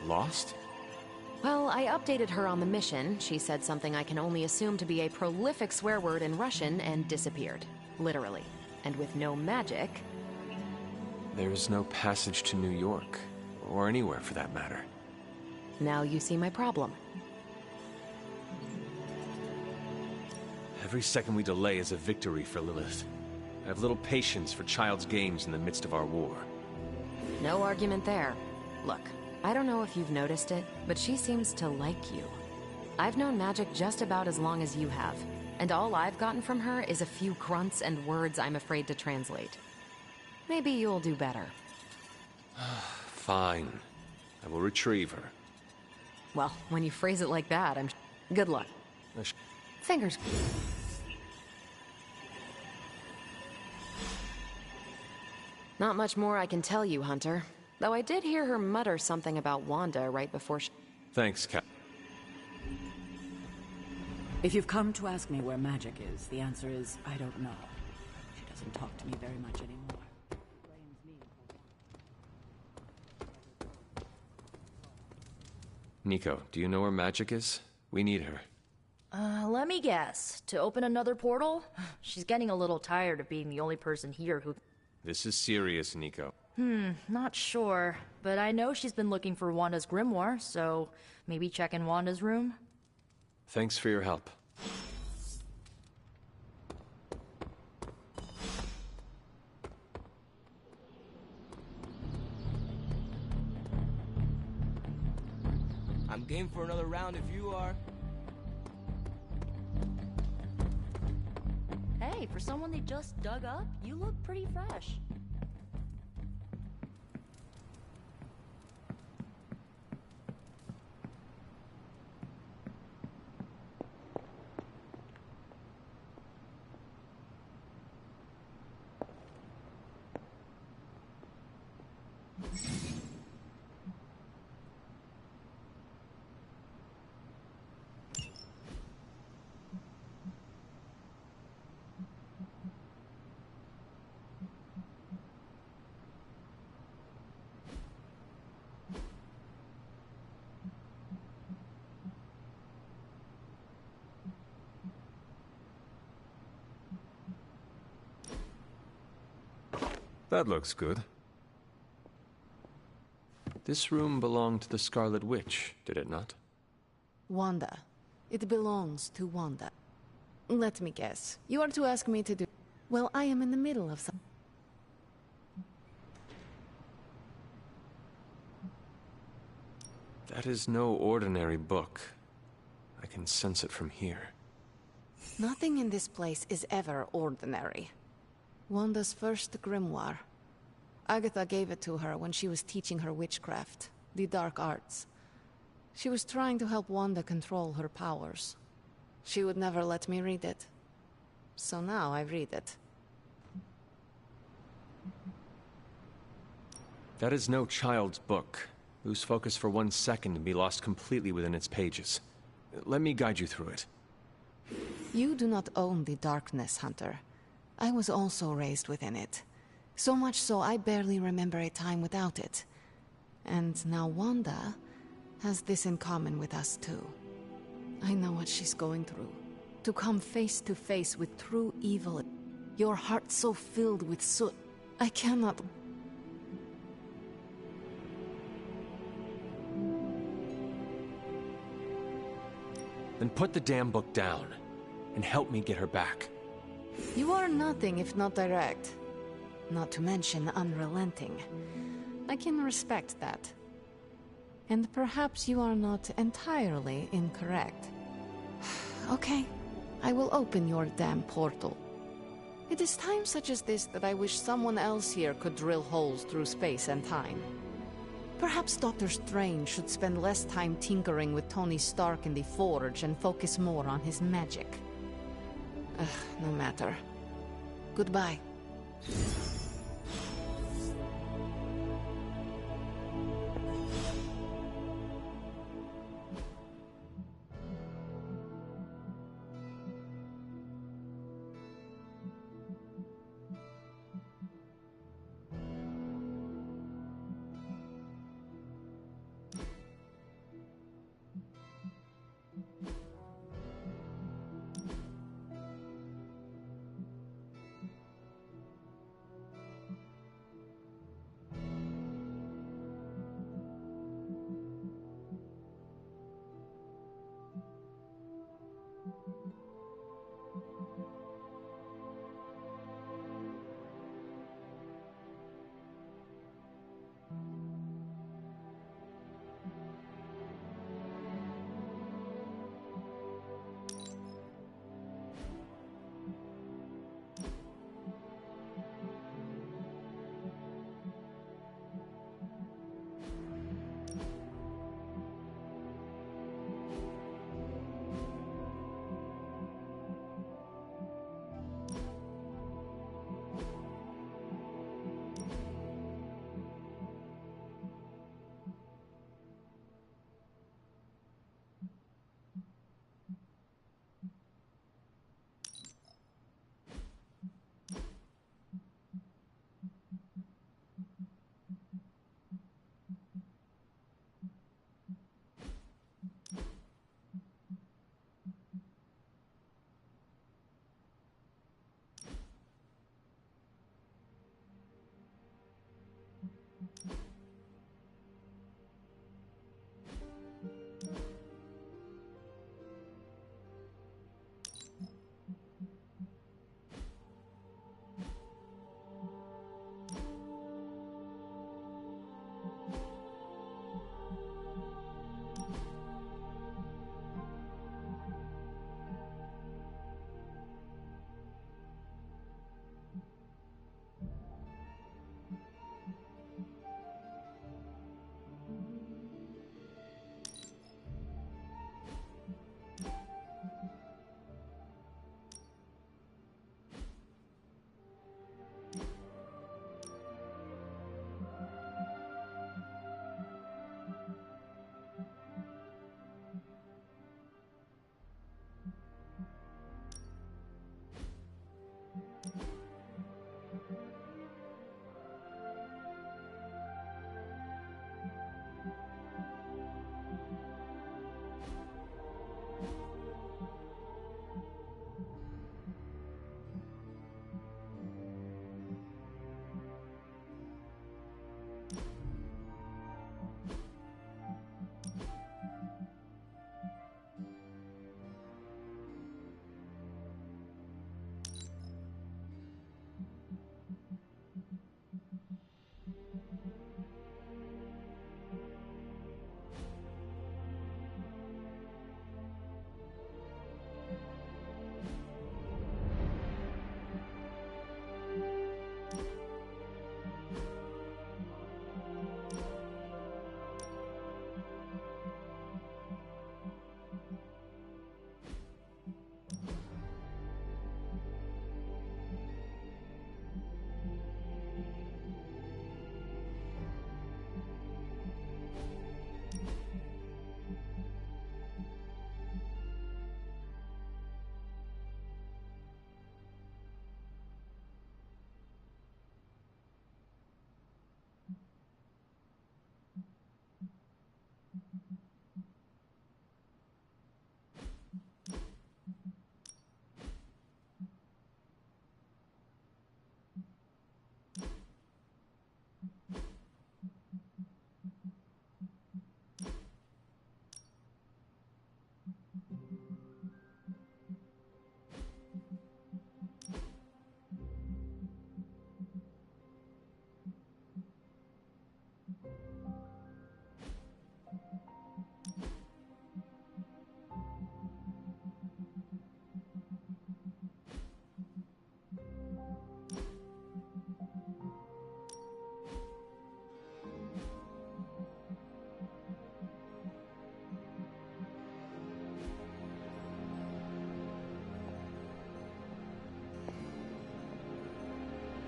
Lost? Well, I updated her on the mission. She said something I can only assume to be a prolific swear word in Russian and disappeared. Literally. And with no magic... There is no passage to New York, or anywhere for that matter. Now you see my problem. Every second we delay is a victory for Lilith. I have little patience for child's games in the midst of our war. No argument there. Look, I don't know if you've noticed it, but she seems to like you. I've known Magic just about as long as you have, and all I've gotten from her is a few grunts and words I'm afraid to translate. Maybe you'll do better. Fine. I will retrieve her. Well, when you phrase it like that, I'm... Good luck. Fingers... Not much more I can tell you, Hunter. Though I did hear her mutter something about Wanda right before she... Thanks, Cap. If you've come to ask me where magic is, the answer is, I don't know. She doesn't talk to me very much anymore. Nico, do you know where magic is? We need her. Let me guess. To open another portal? She's getting a little tired of being the only person here who... This is serious, Nico. Not sure. But I know she's been looking for Wanda's grimoire, so maybe check in Wanda's room? Thanks for your help. I'm game for another round if you are. Hey, for someone they just dug up, you look pretty fresh. That looks good. This room belonged to the Scarlet Witch, did it not? Wanda. It belongs to Wanda. Let me guess. You are to ask me to do... Well, I am in the middle of some... That is no ordinary book. I can sense it from here. Nothing in this place is ever ordinary. Wanda's first grimoire. Agatha gave it to her when she was teaching her witchcraft, the dark arts. She was trying to help Wanda control her powers. She would never let me read it. So now I read it. That is no child's book. Lose focus for 1 second and be lost completely within its pages. Let me guide you through it. You do not own the darkness, Hunter. I was also raised within it. So much so I barely remember a time without it. And now Wanda has this in common with us too. I know what she's going through. To come face to face with true evil. Your heart so filled with soot. I cannot... Then put the damn book down, and help me get her back. You are nothing if not direct. Not to mention unrelenting. I can respect that. And perhaps you are not entirely incorrect. Okay, I will open your damn portal. It is times such as this that I wish someone else here could drill holes through space and time. Perhaps Doctor Strange should spend less time tinkering with Tony Stark in the Forge and focus more on his magic. No matter. Goodbye.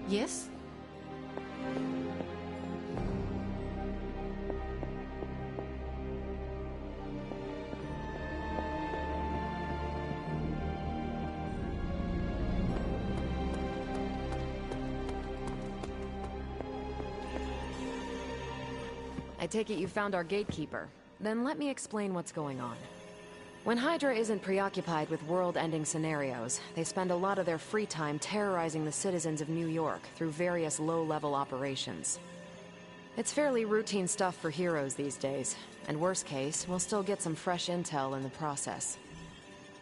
Yes? I take it you found our gatekeeper. Then let me explain what's going on. When Hydra isn't preoccupied with world-ending scenarios, they spend a lot of their free time terrorizing the citizens of New York through various low-level operations. It's fairly routine stuff for heroes these days, and worst case, we'll still get some fresh intel in the process.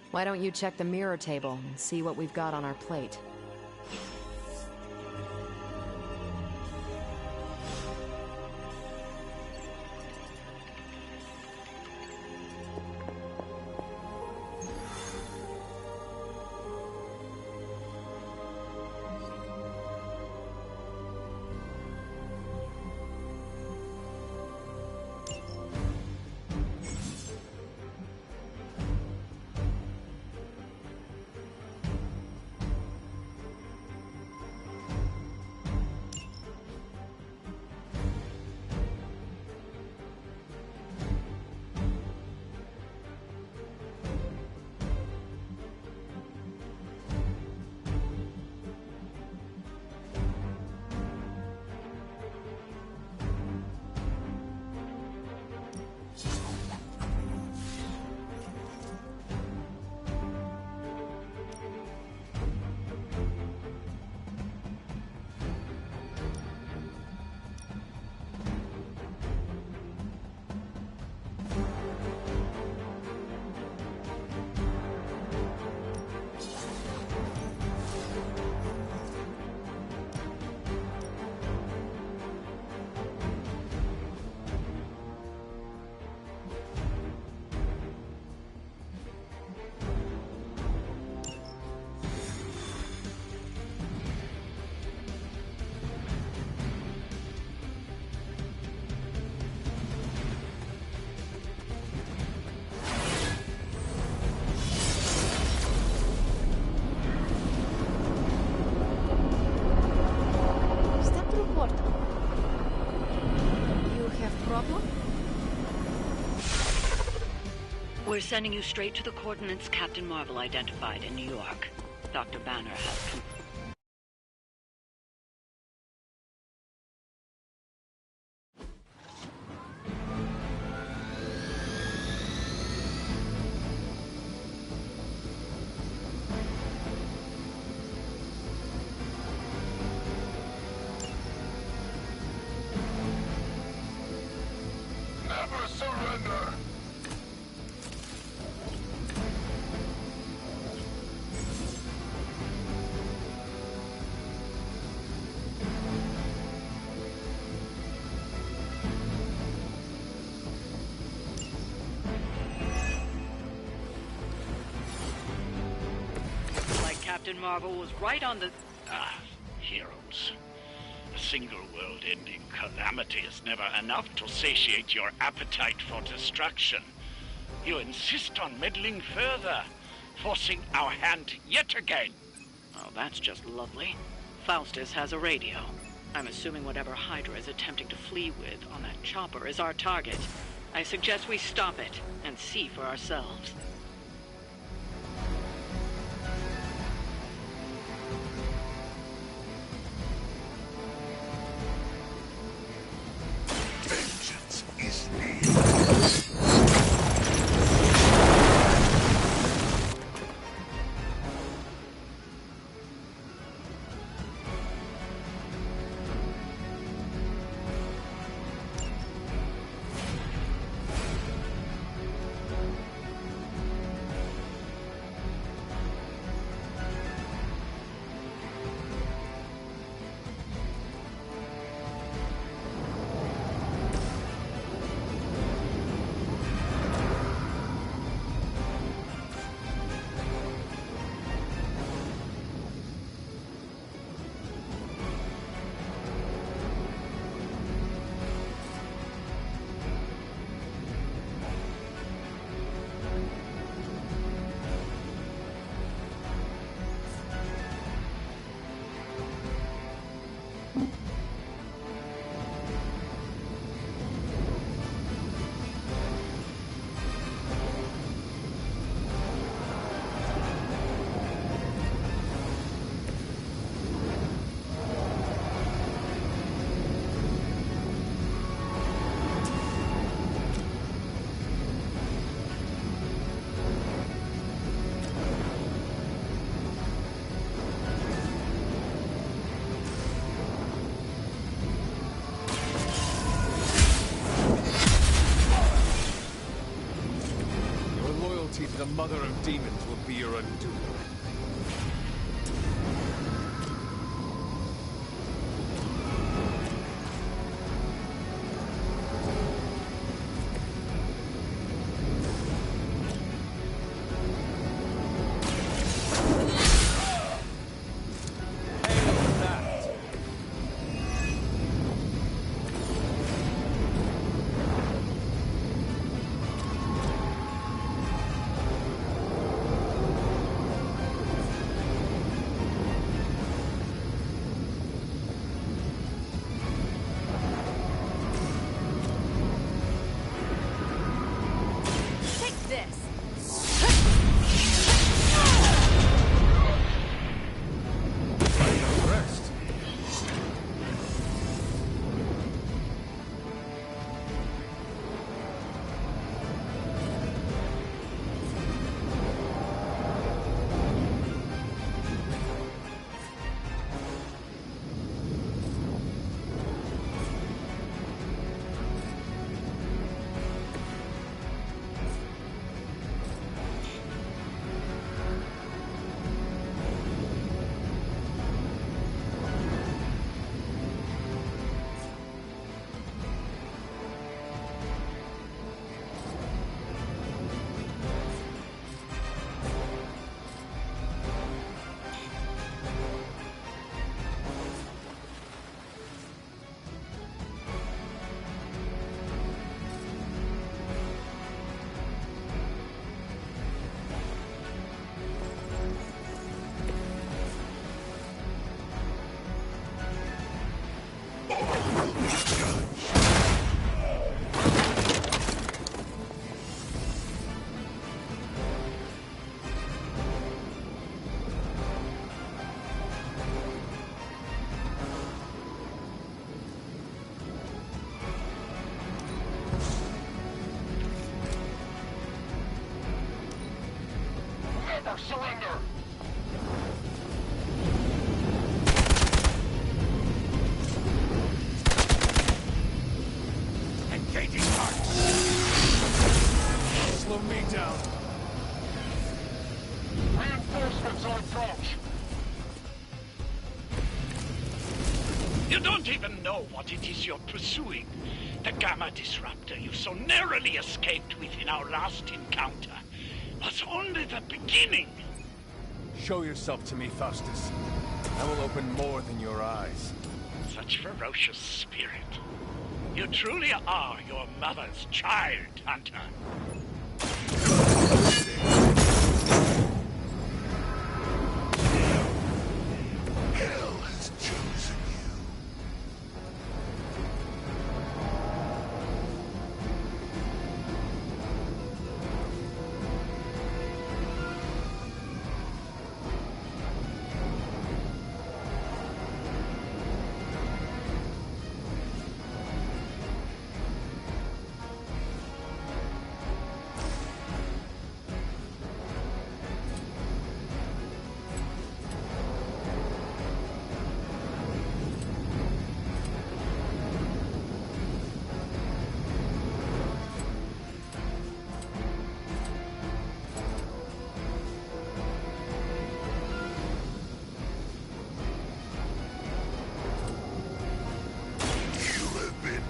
Why don't you check the mirror table and see what we've got on our plate? We're sending you straight to the coordinates Captain Marvel identified in New York. Dr. Banner has Never surrender! Captain Marvel was right on the... Heroes. A single world-ending calamity is never enough to satiate your appetite for destruction. You insist on meddling further, forcing our hand yet again. Oh, that's just lovely. Faustus has a radio. I'm assuming whatever Hydra is attempting to flee with on that chopper is our target. I suggest we stop it and see for ourselves. Vengeance is near. demons will be your undoing. Surrender! Engaging target. Slow me down. Reinforcements on approach. You don't even know what it is you're pursuing. The Gamma Disruptor you so narrowly escaped within our last encounter was only the beginning. Show yourself to me, Faustus. I will open more than your eyes. Such ferocious spirit. You truly are your mother's child, Hunter. Hell has chosen you.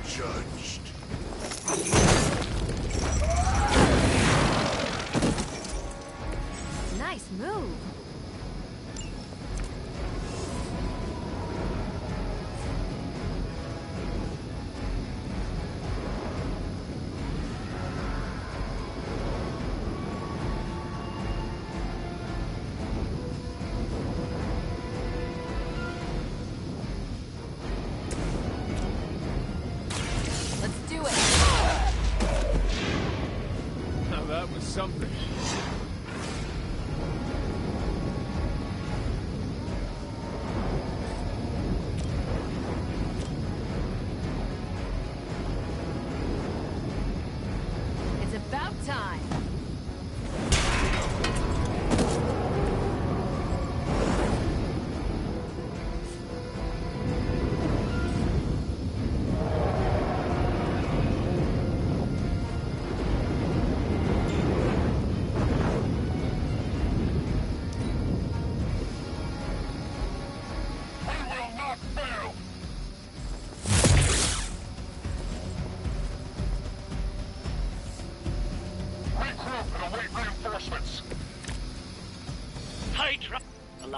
Judged. Nice move. Something. It's about time.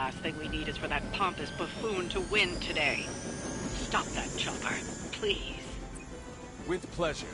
last thing we need is for that pompous buffoon to win today. Stop that chopper, please. With pleasure.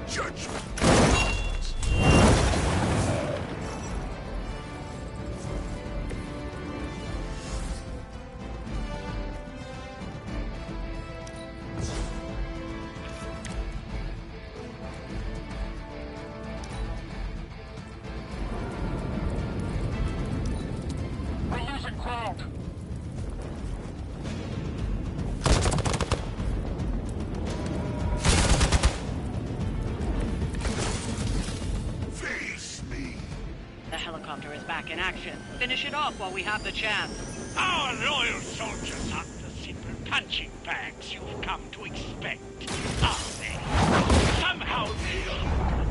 Judgment. We're losing ground. Helicopter is back in action. Finish it off while we have the chance. Our loyal soldiers aren't the simple punching bags you've come to expect, are they? Somehow they are.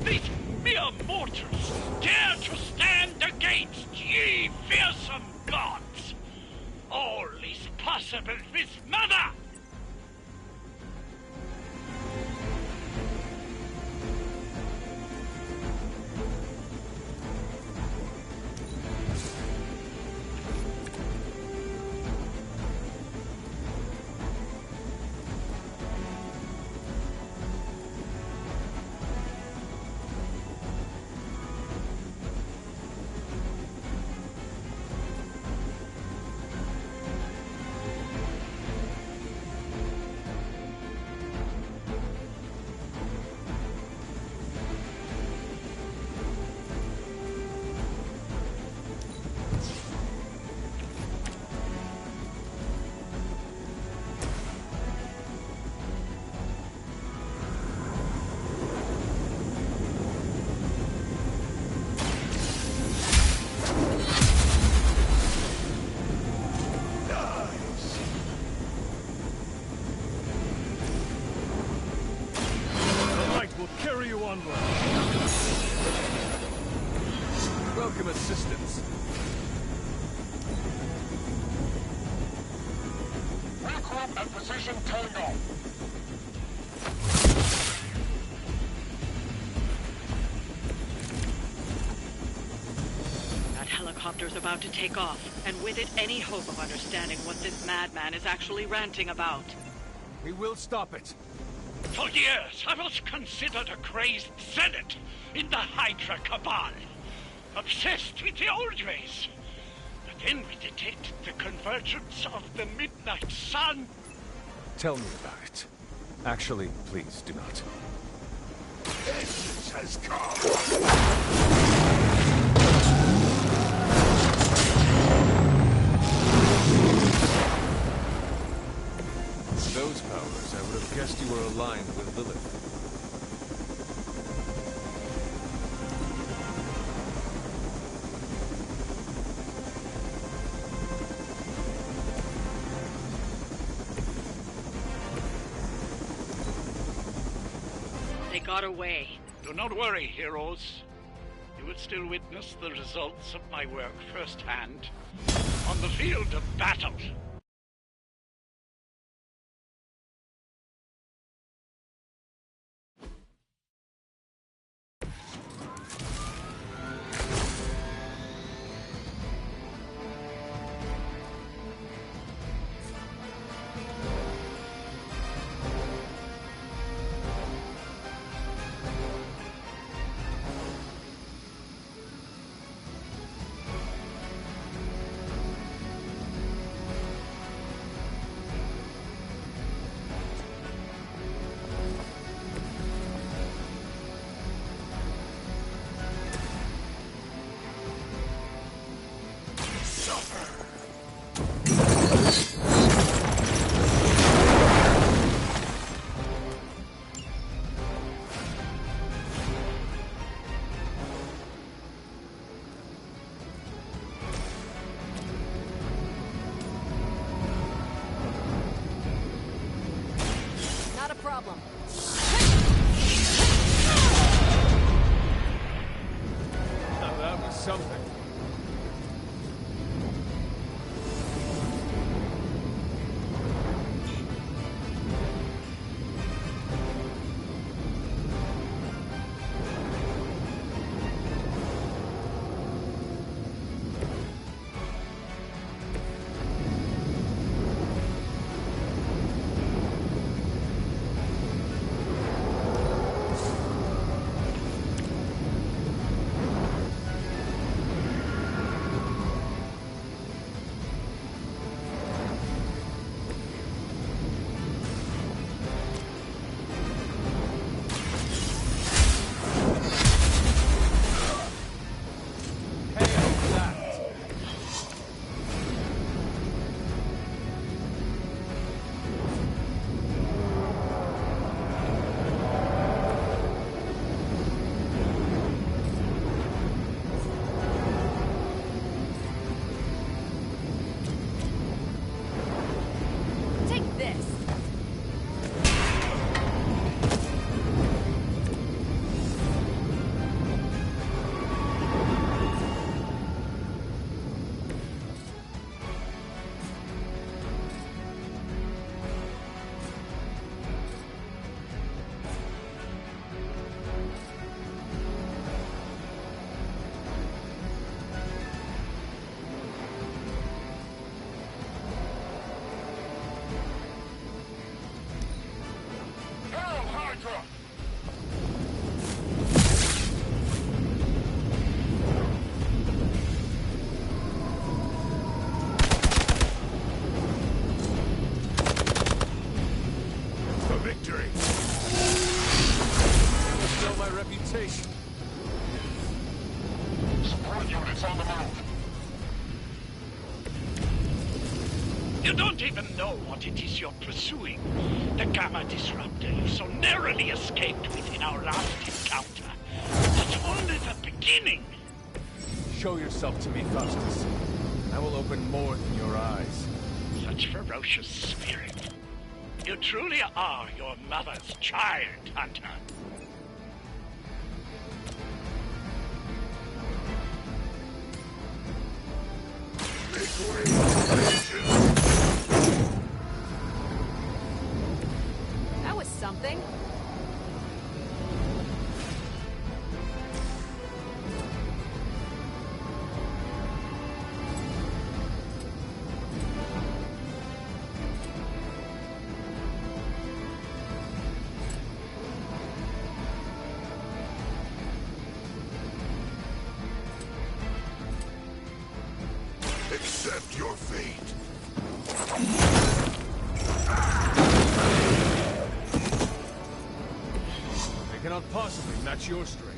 These mere mortals dare to stand against ye fearsome gods. All is possible with Mother! Carry you onward. Welcome assistance. Recruit and position Tango. That helicopter's about to take off, and with it any hope of understanding what this madman is actually ranting about. We will stop it. For years, I was considered a crazed zealot in the Hydra Cabal. Obsessed with the old ways. But then we detected the convergence of the Midnight Sun. Tell me about it. Actually, please do not. Vengeance has come! Those powers, I would have guessed you were aligned with Lilith. They got away. Do not worry, heroes. You will still witness the results of my work firsthand on the field of battle. problem. Now that was something. Support units on the move. You don't even know what it is you're pursuing. The Gamma Disruptor you so narrowly escaped with in our last encounter. That's only the beginning. Show yourself to me, Faustus. I will open more than your eyes. Such ferocious spirit. You truly are your mother's child, Hunter. That was something. Accept your fate. I cannot possibly match your strength.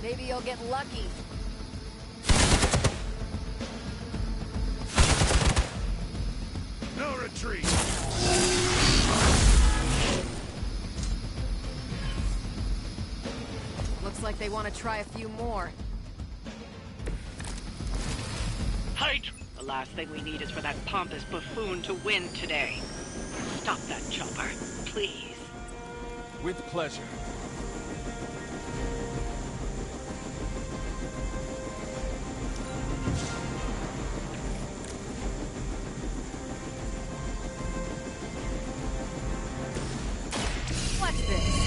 Maybe you'll get lucky. No retreat. Looks like they want to try a few more. Hydra! The last thing we need is for that pompous buffoon to win today. Stop that chopper, please. With pleasure. Watch this.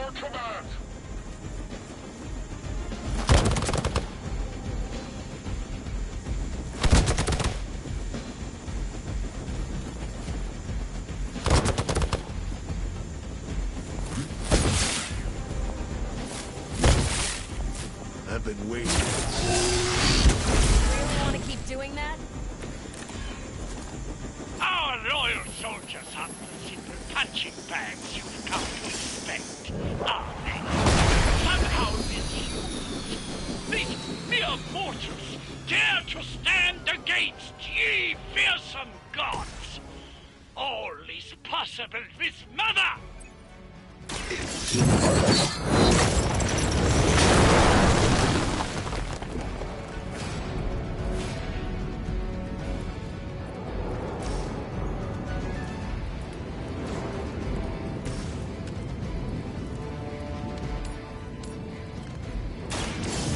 your command! I've been waiting. Really want to keep doing that? Our loyal soldiers aren't the simple punching bags you've come to expect, are they? Somehow these mere mortals dare to stand against ye fearsome gods. All is possible with Mother!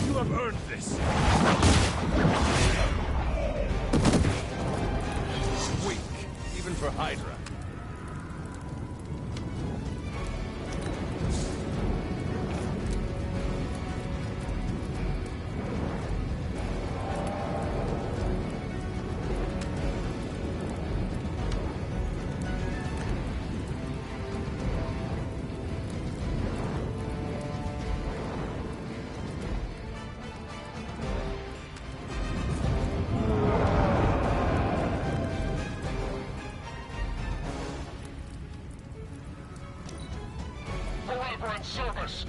You have earned this. Weak, even for Hydra. Forever in service!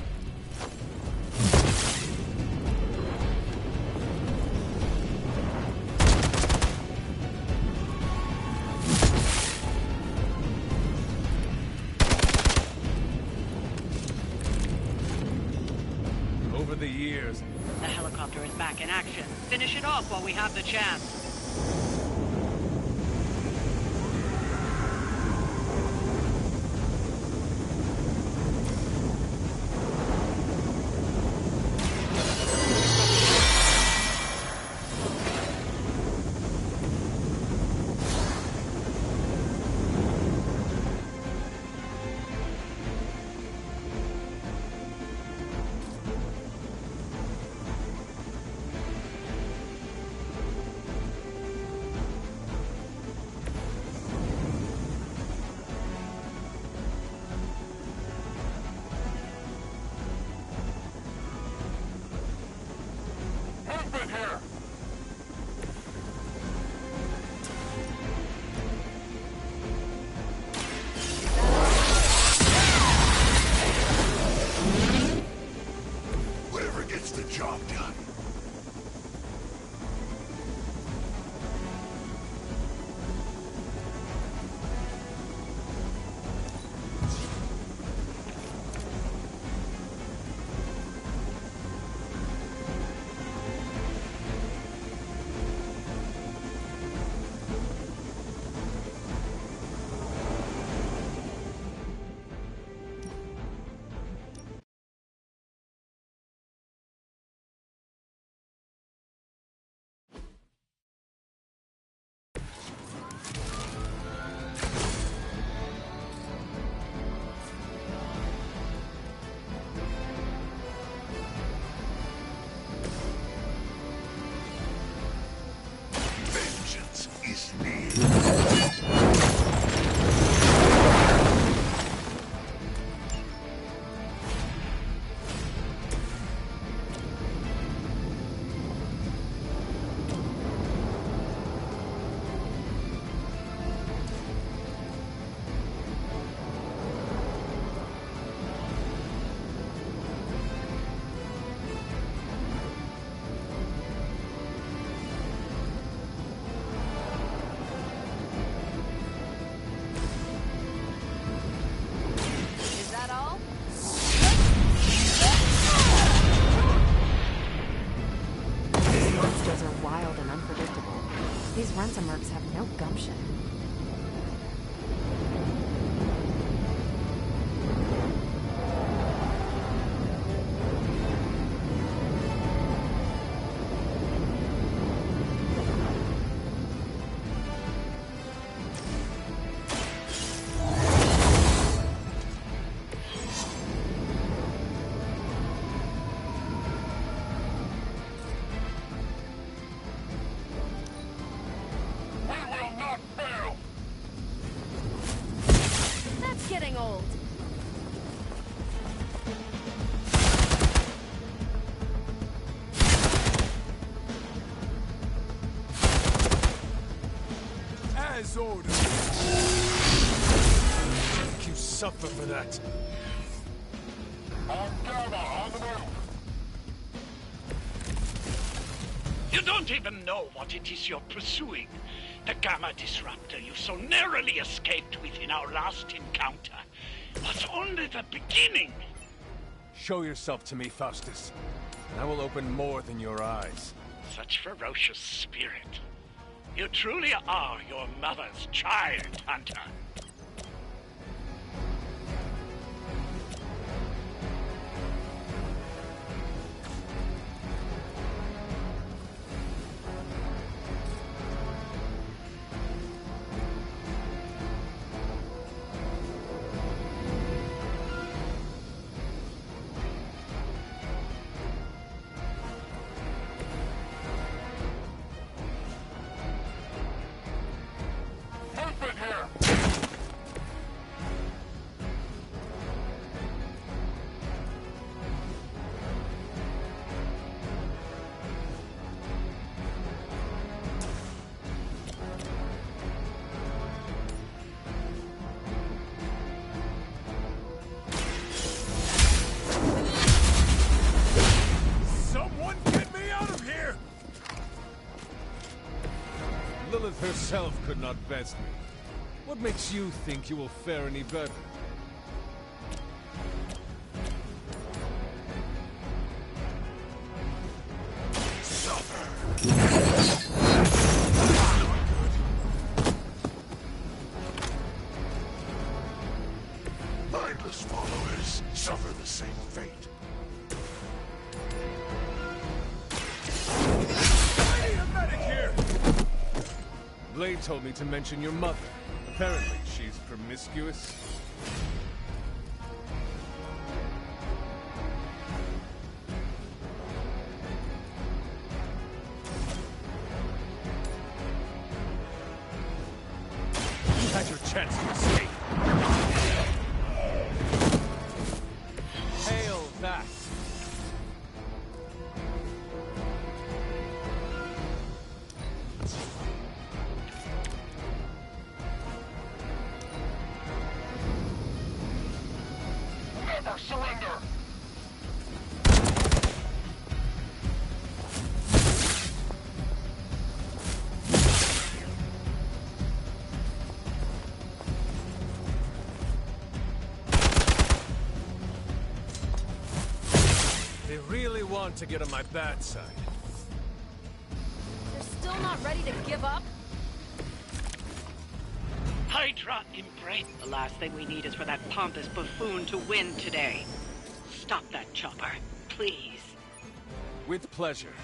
Over the years, The helicopter is back in action. Finish it off while we have the chance. It's getting old. As ordered. Make you suffer for that. On the move. You don't even know what it is you're pursuing. The Gamma Disruptor you so narrowly escaped with in our last encounter was only the beginning. Show yourself to me, Faustus, and I will open more than your eyes. Such ferocious spirit. You truly are your mother's child, Hunter. Lilith herself could not best me. What makes you think you will fare any better? Mindless followers suffer the same fate. Blade told me to mention your mother. Apparently, she's promiscuous. You had your chance to escape. Hail that! Never surrender! They really want to get on my bad side. You're still not ready to give up? Hydra embrace. The last thing we need is for that pompous buffoon to win today. Stop that chopper, please. With pleasure.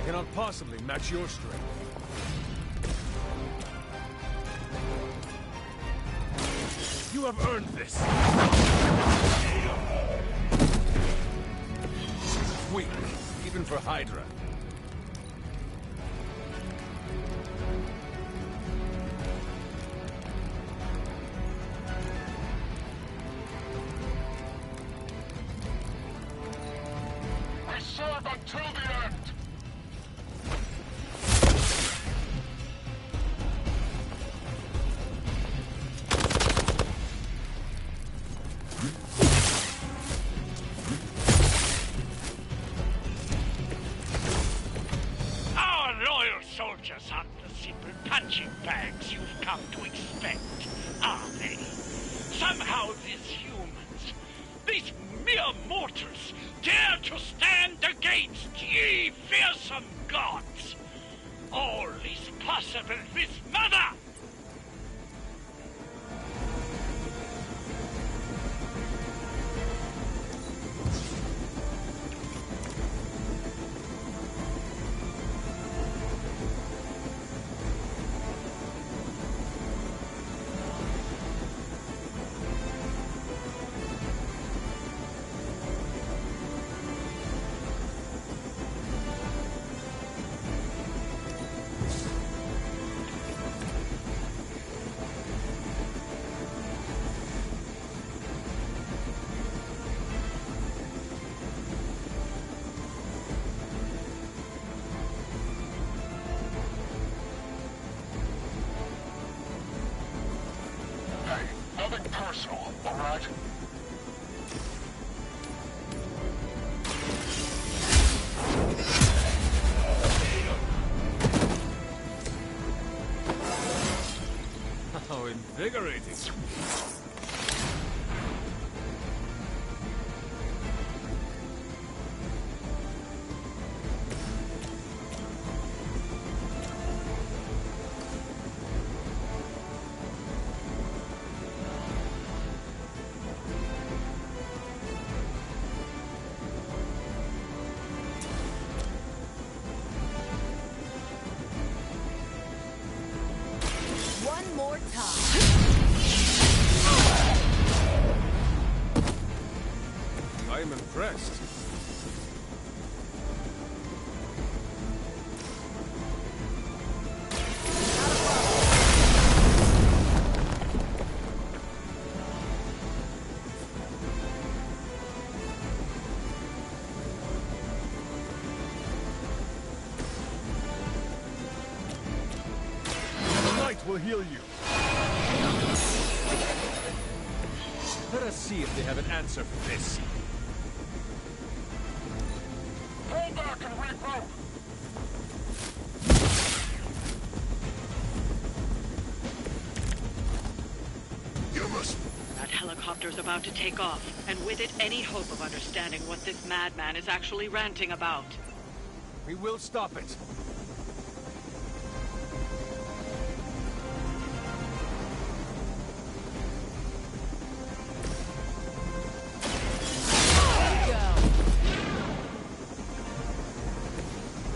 Cannot possibly match your strength. You have earned this. Weak, even for Hydra. We serve until the end! personal, alright? How invigorating. One more time. I am impressed. The light will heal you. Let us see if they have an answer for this. Hold back and regroup! You must... That helicopter's about to take off, and with it, any hope of understanding what this madman is actually ranting about. We will stop it.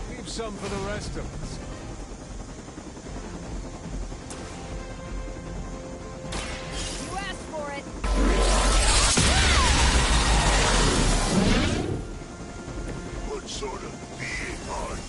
Leave some for the rest of us. You asked for it. What sort of being are you?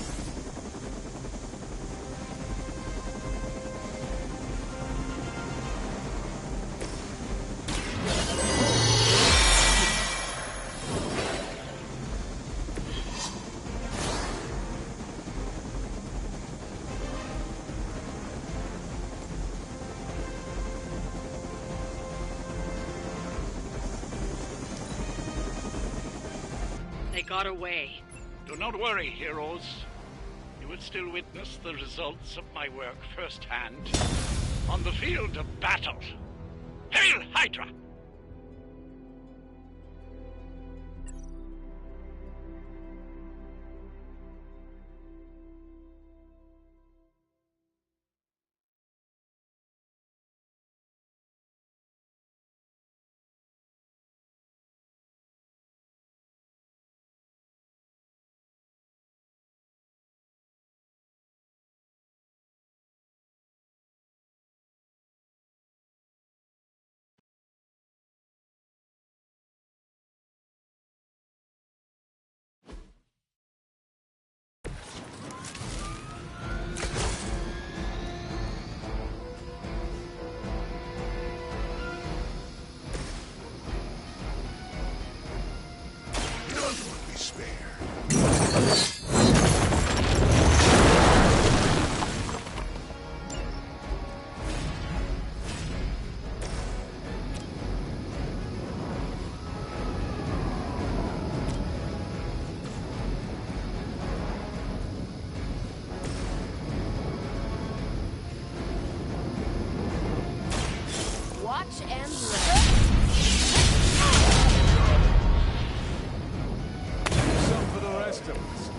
They got away. Do not worry, heroes. You will still witness the results of my work firsthand on the field of battle. Hail Hydra! None would be spared. Watch and learn. Some for the rest of us.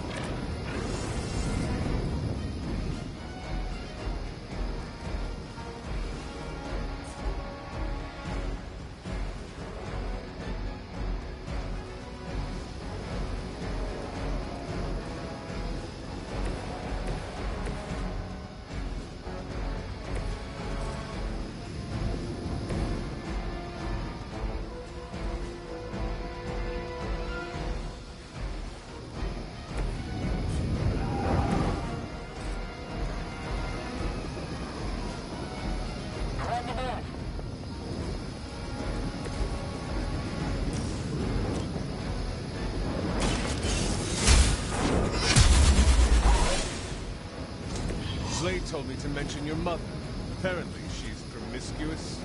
Blade told me to mention your mother. Apparently, she's promiscuous.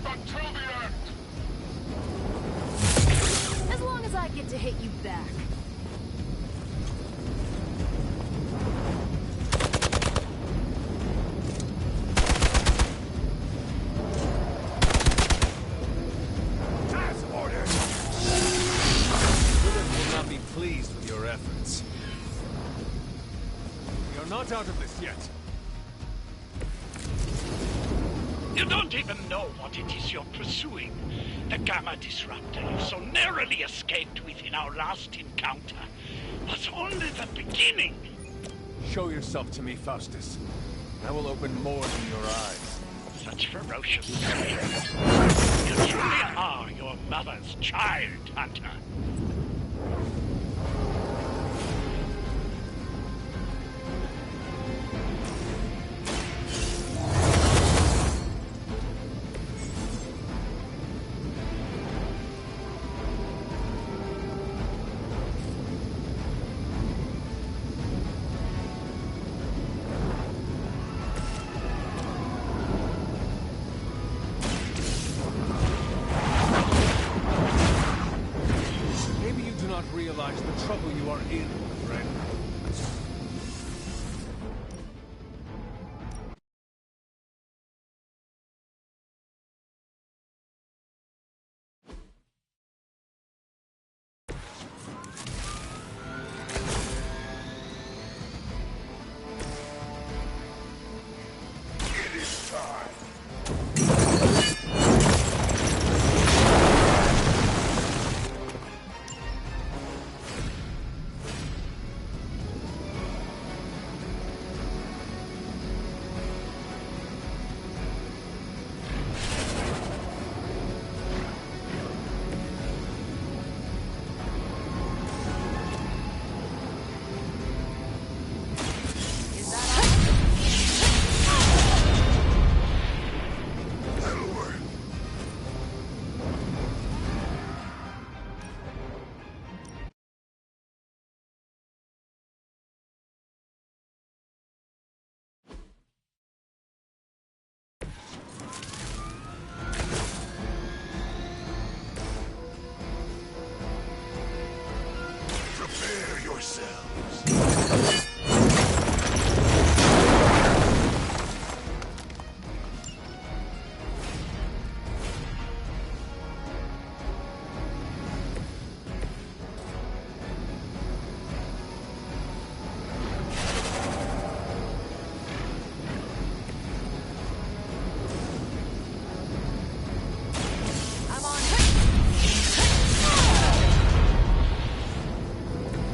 until the end! As long as I get to hit you back. As ordered! Lilith will not be pleased with your efforts. We are not out of this yet. You don't even know what it is you're pursuing. The Gamma Disruptor you so narrowly escaped within our last encounter was only the beginning. Show yourself to me, Faustus. I will open more than your eyes. Such ferocious spirit. You truly are your mother's child, Hunter. Realize the trouble you are in, friend. It is time. Prepare yourselves.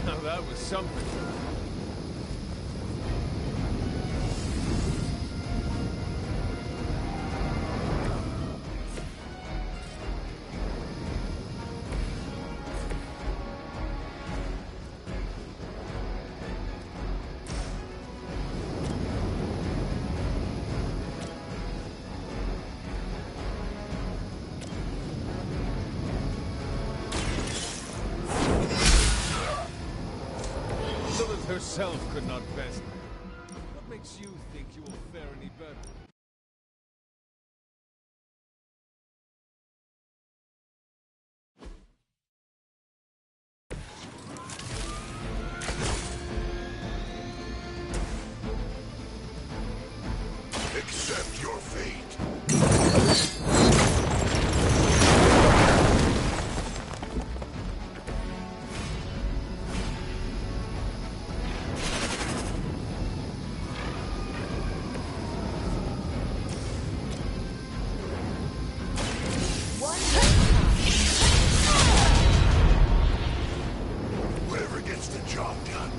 Now that was something. Lilith herself could not best me. What makes you think you will fare any better? Accept your fate. Whatever gets the job done.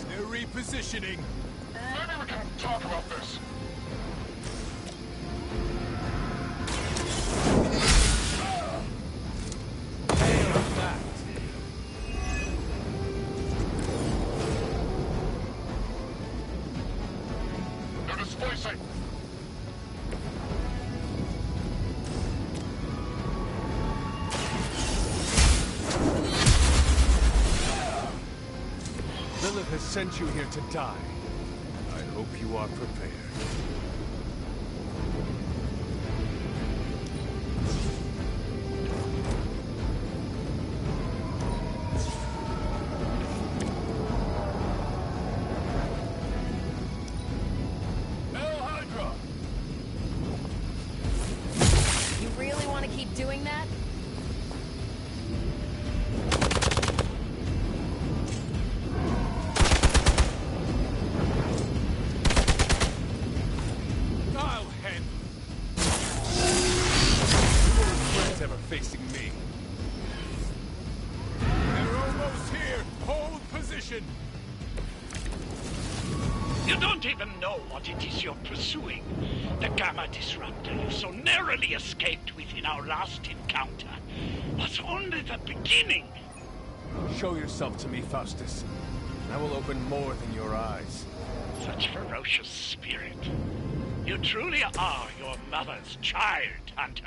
They're repositioning. Maybe we can talk about this. They're displacing. has sent you here to die. I hope you are prepared. You really want to keep doing that? I'll handle it. No friends ever facing me. They're almost here. Hold position. You don't even know what it is you're pursuing. The Gamma Disruptor you so narrowly escaped within our last encounter was only the beginning. Show yourself to me, Faustus. I will open more than your eyes. Such ferocious spirit. You truly are your mother's child, Hunter.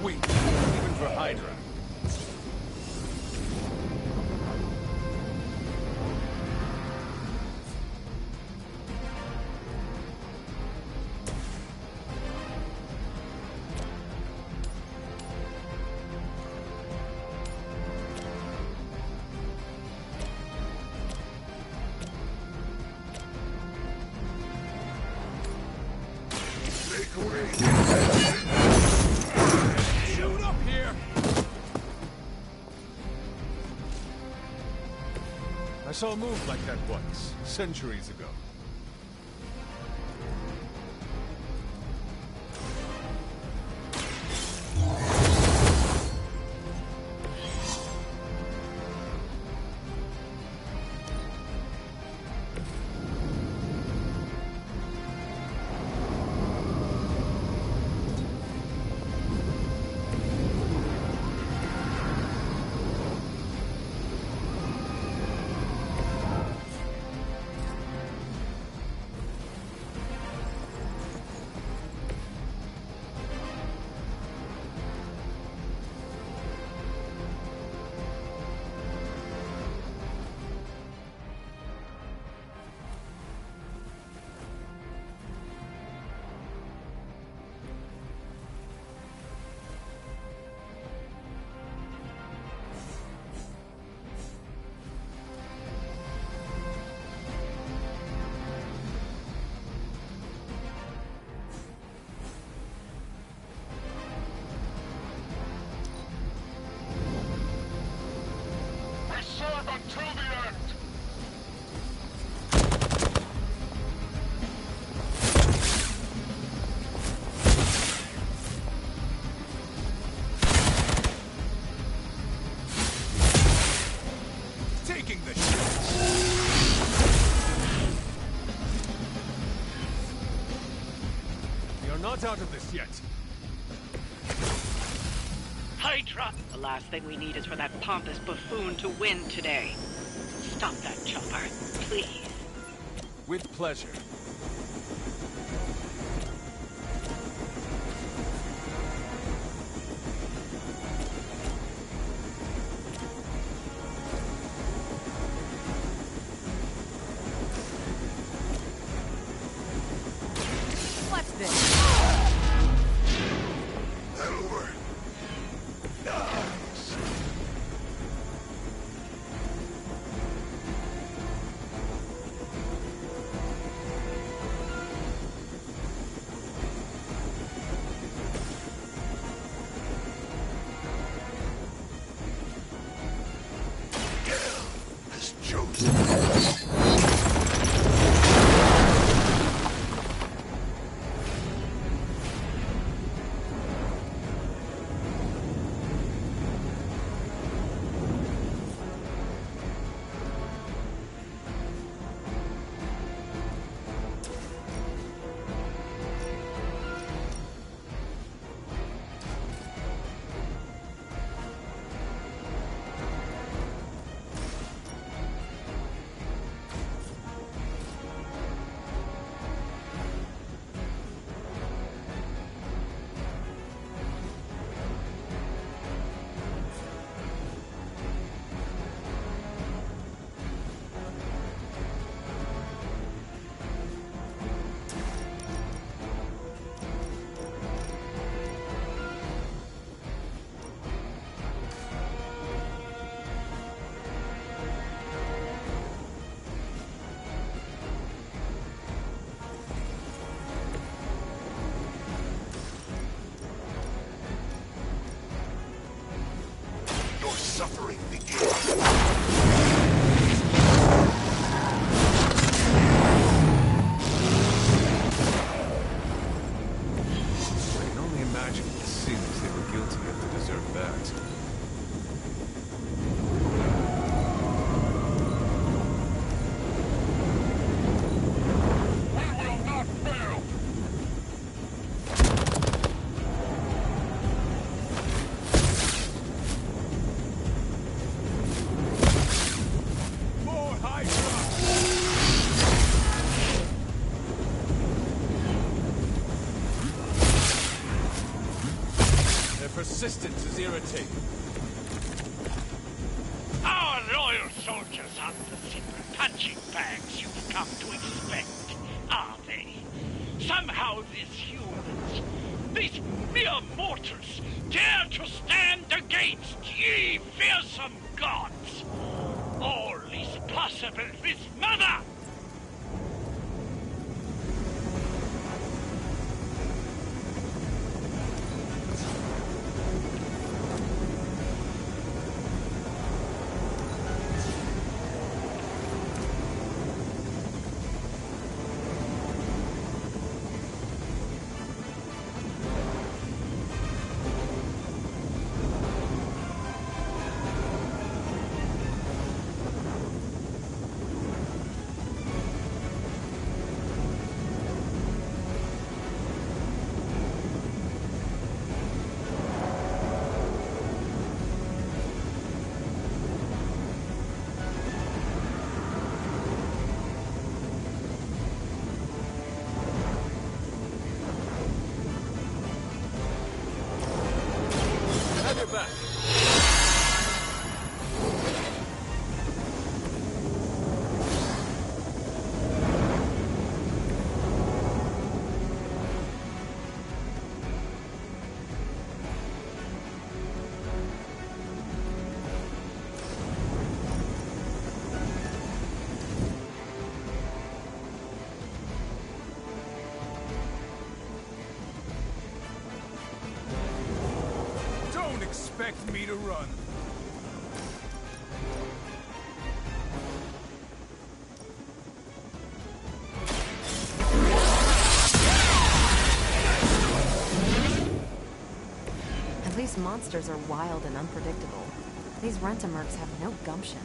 Weak, even for Hydra. Shoot up here! I saw a move like that once, centuries ago. We serve until the end! Taking the shot. You're not out of this yet. Hydra! The last thing we need is for that pompous buffoon to win today. Stop that chopper, please. With pleasure. What's this? That'll work. persistence is irritating. Our loyal soldiers aren't the secret punching bags you've come to expect, are they? Somehow these humans, these mere mortals, dare to stand against ye fearsome gods. All is possible with Mother! Back. Expect me to run. At least monsters are wild and unpredictable. These Rent-A-Mercs have no gumption.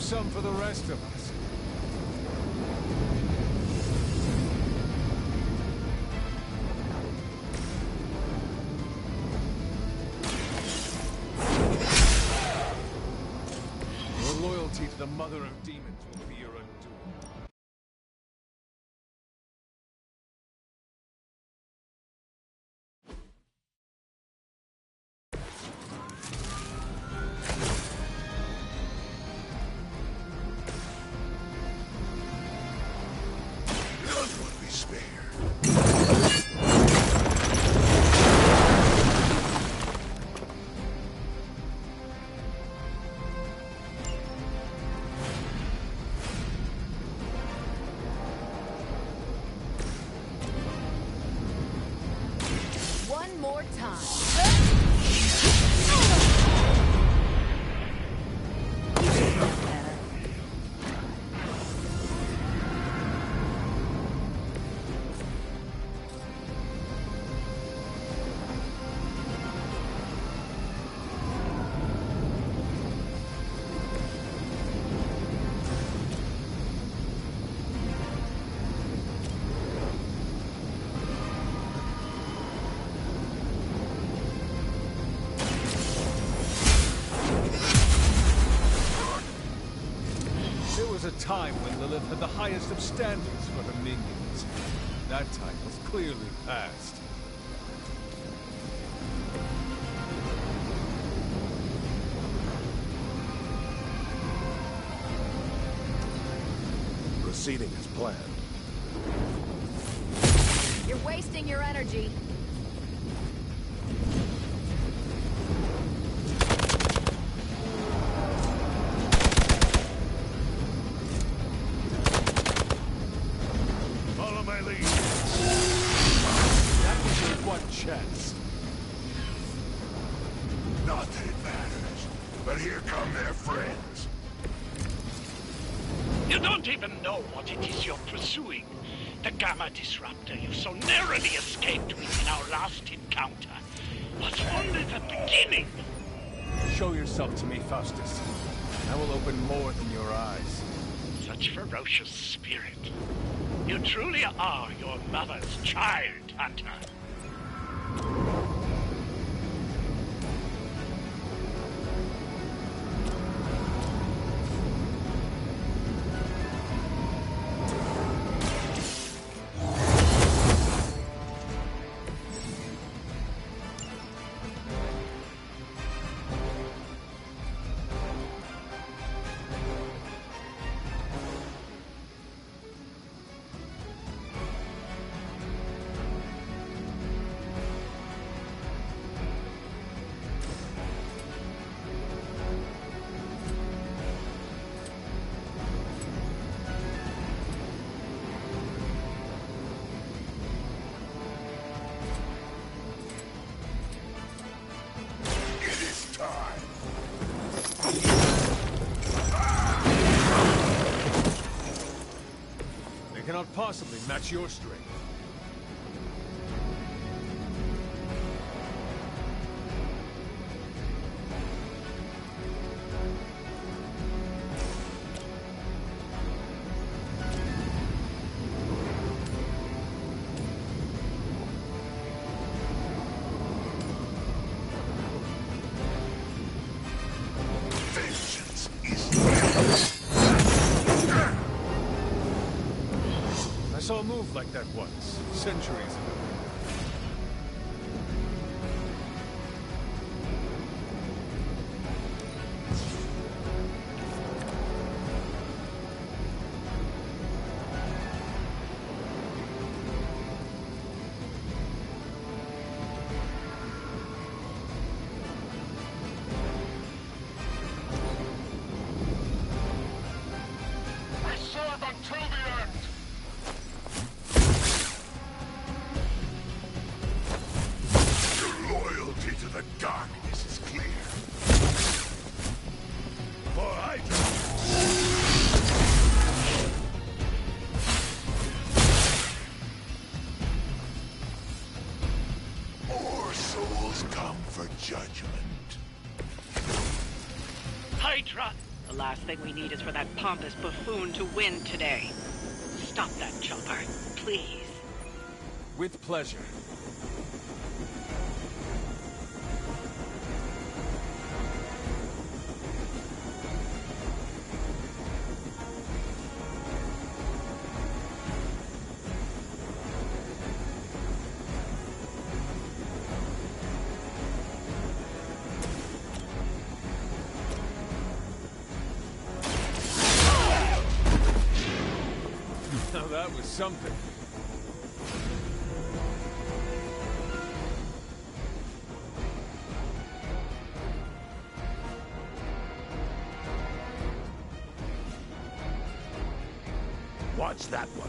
Some for the rest of us. Your loyalty to the Mother of Demons will be your undoing. More time. was a time when Lilith had the highest of standards for her minions. That time was clearly past. proceeding as planned. You're wasting your energy. Follow my lead. That was your one chance. Not that it matters, but here come their friends. You don't even know what it is you're pursuing. The Gamma Disruptor you so narrowly escaped with in our last encounter was only the beginning. Show yourself to me, Faustus. I will open more than your eyes. Such ferocious spirit. You truly are your mother's child, Hunter. They cannot possibly match your strength. I saw a move like that once, centuries ago. I serve until the end! Your loyalty to the darkness is clear. For Hydra! More souls come for judgment. Hydra! The last thing we need is for that pompous buffoon to win today. Stop that chopper, please. With pleasure. Now that was something. Watch that one.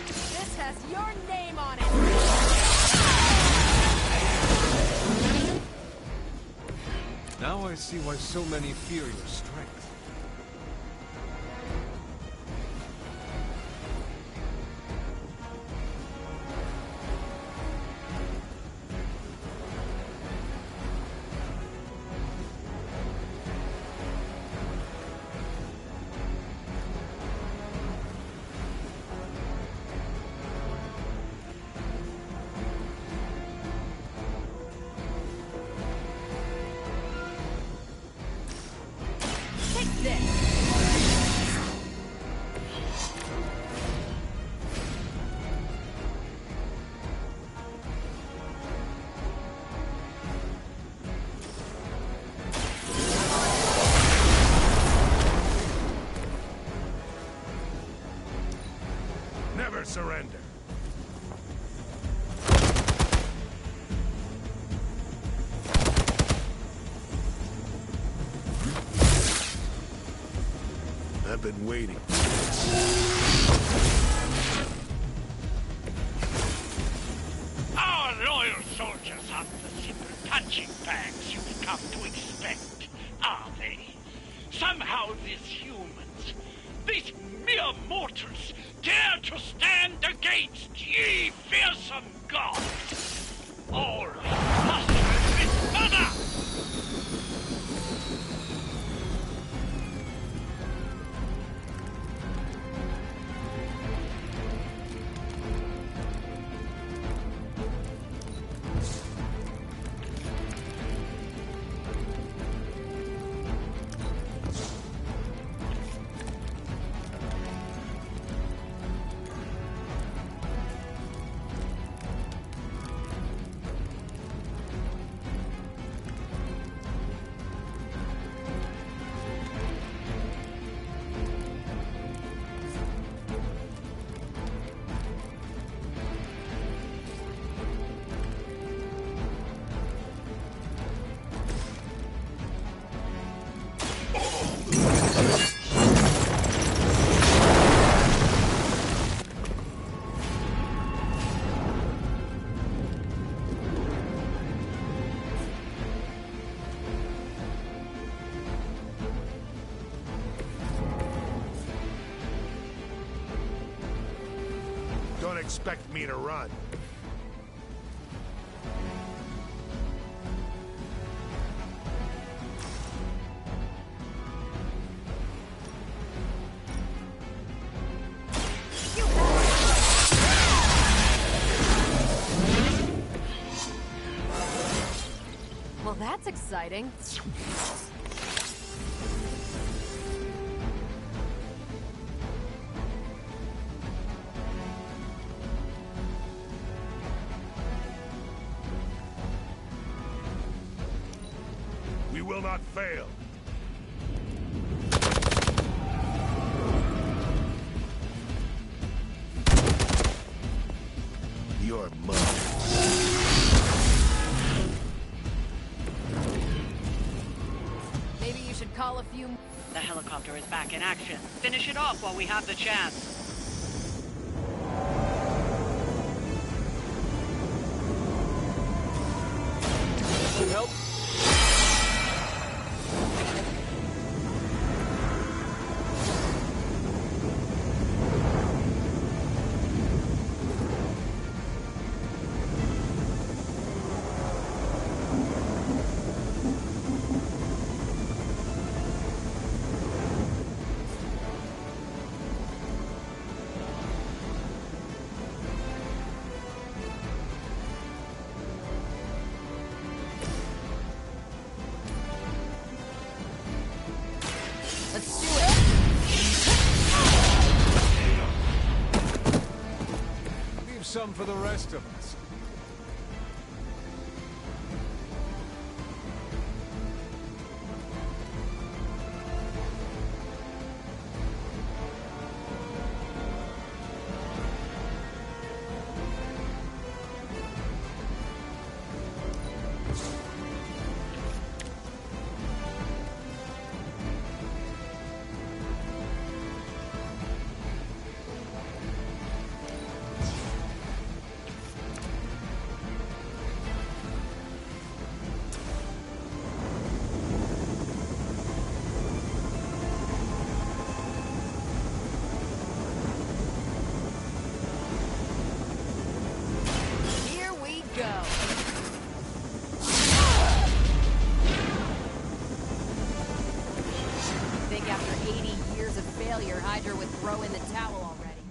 This has your name on it! Now I see why so many fear your strength. Take never surrender. I've been waiting. Our loyal soldiers aren't the simple punching bags you've come to expect, are they? Somehow these humans, these mere mortals, dare to stand against ye fearsome gods. All impossible with mother! Don't expect me to run. Well, that's exciting. We will not fail. Your mother. Maybe you should call a few... The helicopter is back in action. Finish it off while we have the chance. Help? Let's do it! Leave some for the rest of us. Here we go! Think after 80 years of failure, Hydra would throw in the towel already.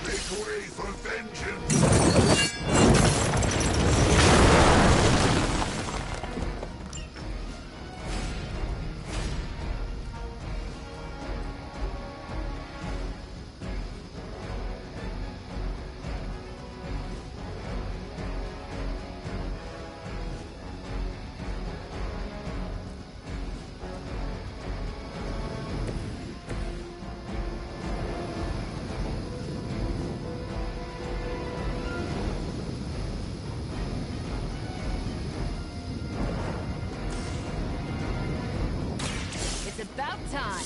Make way for vengeance! about time.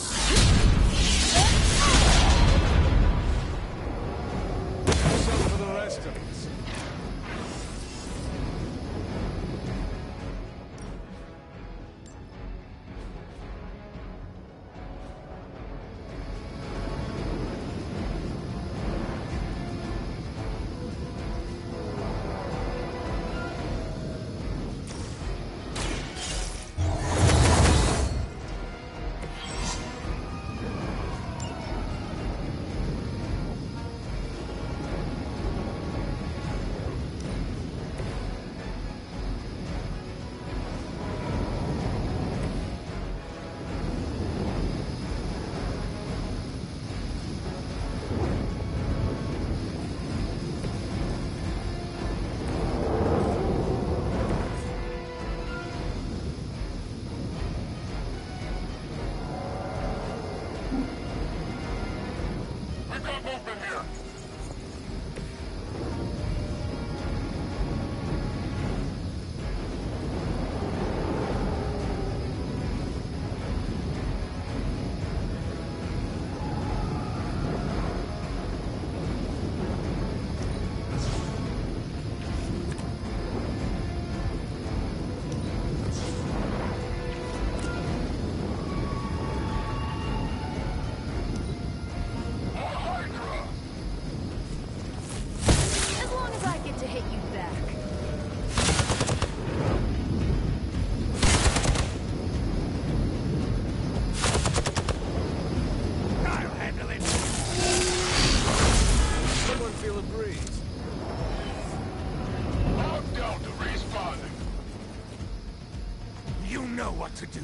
So for the rest of us. To do.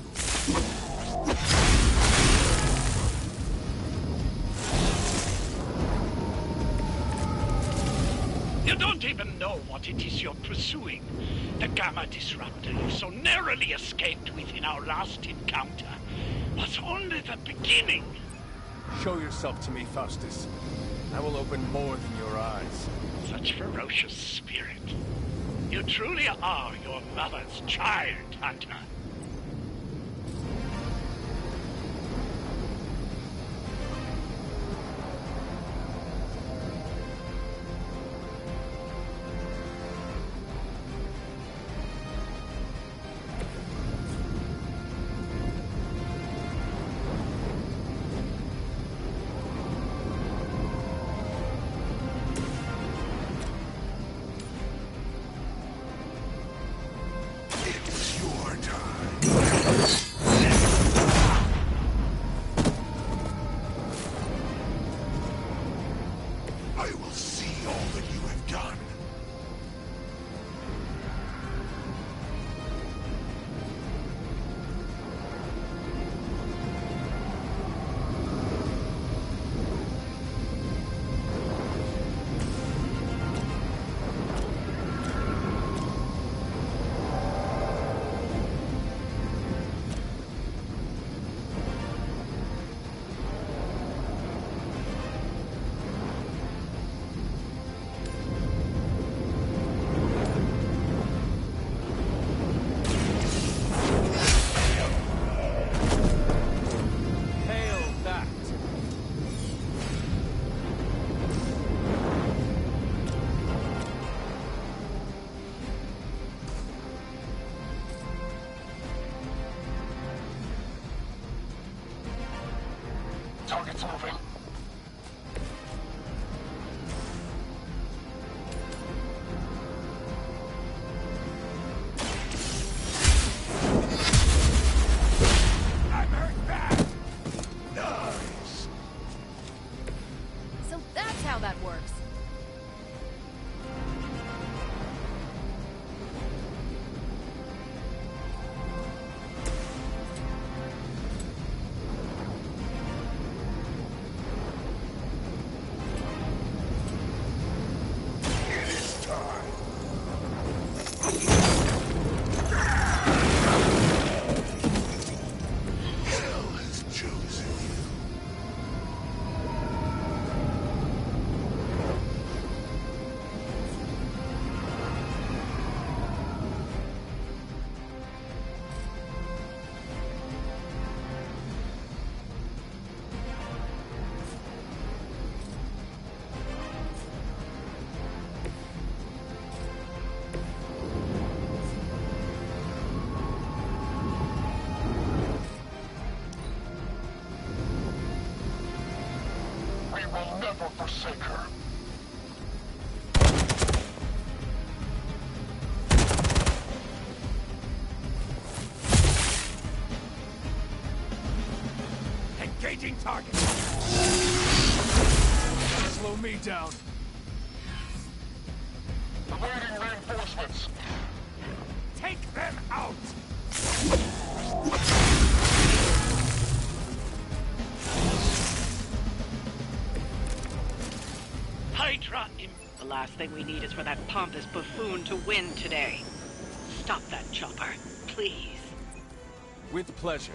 You don't even know what it is you're pursuing. The Gamma Disruptor you so narrowly escaped within our last encounter was only the beginning. Show yourself to me, Faustus. I will open more than your eyes. Such ferocious spirit. You truly are your mother's child, Hunter. It's your time. never forsake her. Engaging target. Slow me down. Awaiting reinforcements. Take them out. Hydra The last thing we need is for that pompous buffoon to win today. Stop that chopper, please. With pleasure.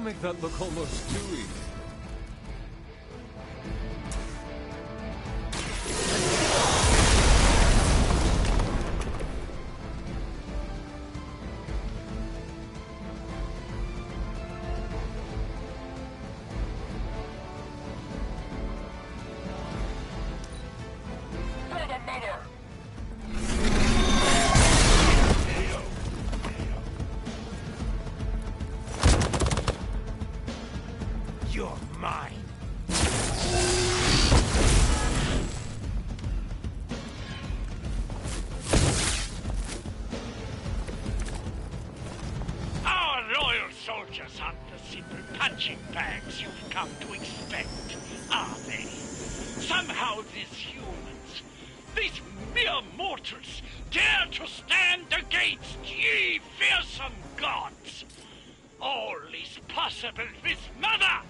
Make that look almost too easy. Soldiers aren't the simple punching bags you've come to expect, are they? Somehow these humans, these mere mortals, dare to stand against ye fearsome gods. All is possible with Mother!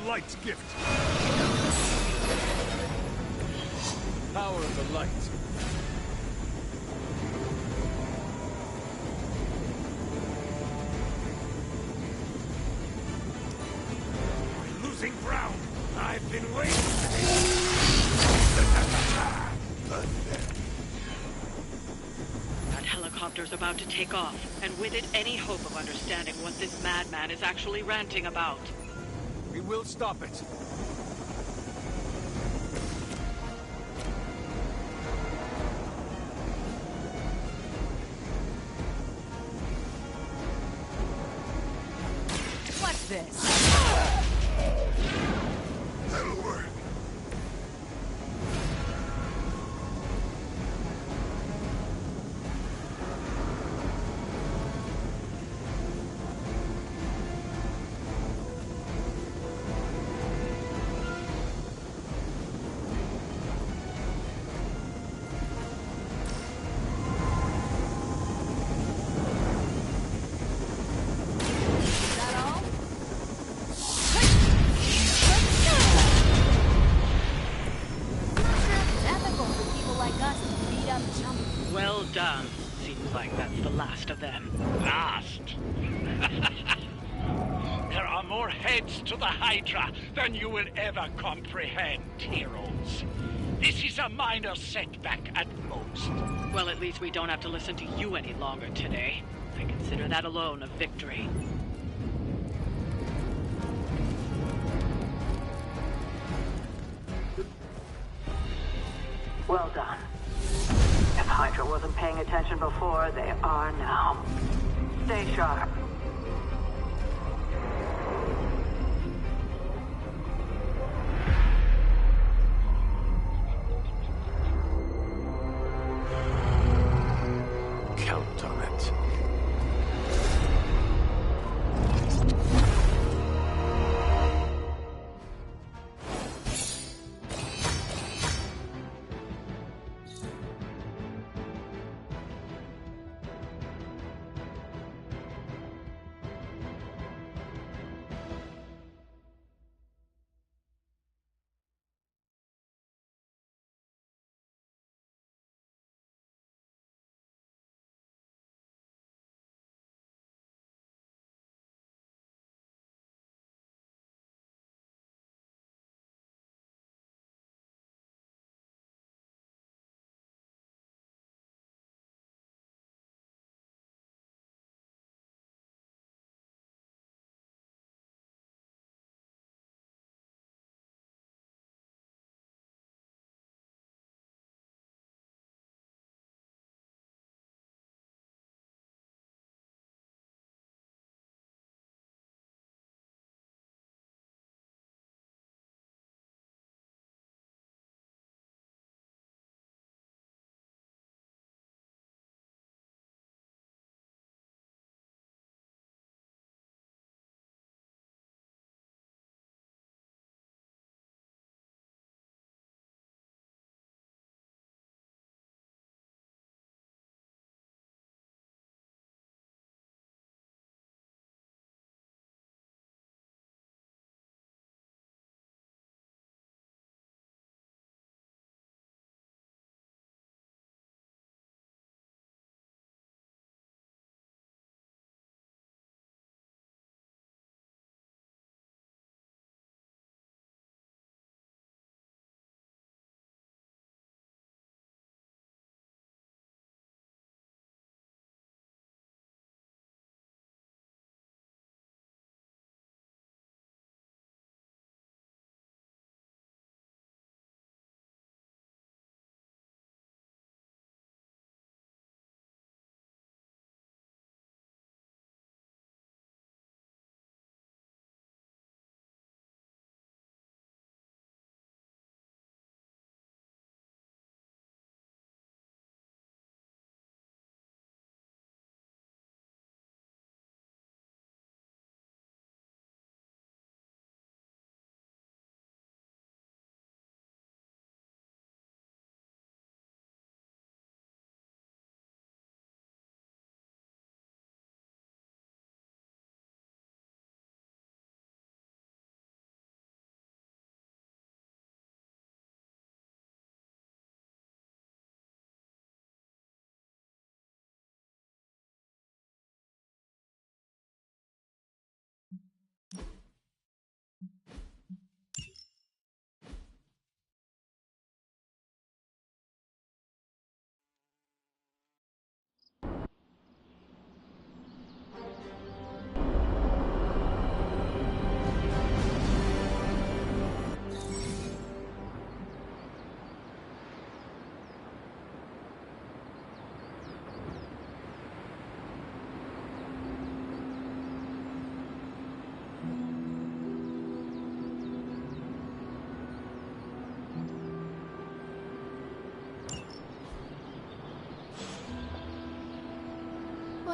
light's gift. Power of the light. We're losing ground. I've been waiting. That helicopter's about to take off, and with it, any hope of understanding what this madman is actually ranting about. We will stop it. What's this? That'll work. Well done. Seems like that's the last of them. Last? There are more heads to the Hydra than you will ever comprehend, heroes. This is a minor setback at most. Well, at least we don't have to listen to you any longer today. I consider that alone a victory. Well done. If Hydra wasn't paying attention before, they are now. Stay sharp. Count on it.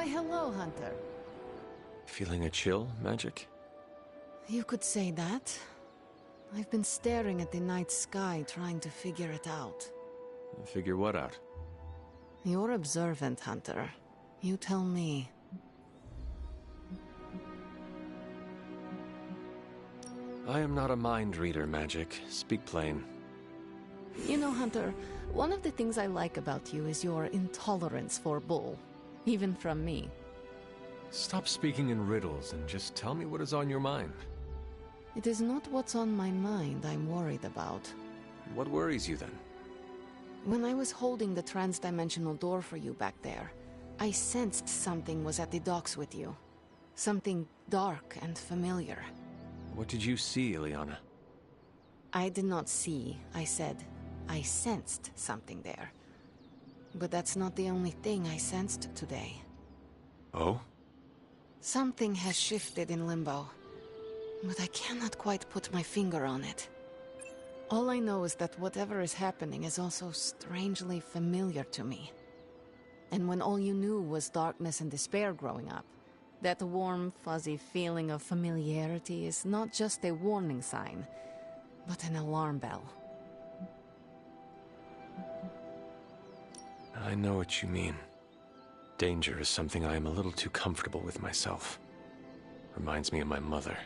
Why, hello, Hunter. Feeling a chill, Magic? You could say that. I've been staring at the night sky, trying to figure it out. Figure what out? You're observant, Hunter. You tell me. I am not a mind reader, Magic. Speak plain. You know, Hunter, one of the things I like about you is your intolerance for bull. Even from me. Stop speaking in riddles and just tell me what is on your mind. It is not what's on my mind I'm worried about. What worries you then? When I was holding the trans-dimensional door for you back there, I sensed something was at the docks with you. Something dark and familiar. What did you see, Illyana? I did not see, I said. I sensed something there. But that's not the only thing I sensed today. Oh? Something has shifted in Limbo, but I cannot quite put my finger on it. All I know is that whatever is happening is also strangely familiar to me. And when all you knew was darkness and despair growing up, that warm, fuzzy feeling of familiarity is not just a warning sign, but an alarm bell. I know what you mean. Danger is something I am a little too comfortable with myself. Reminds me of my mother.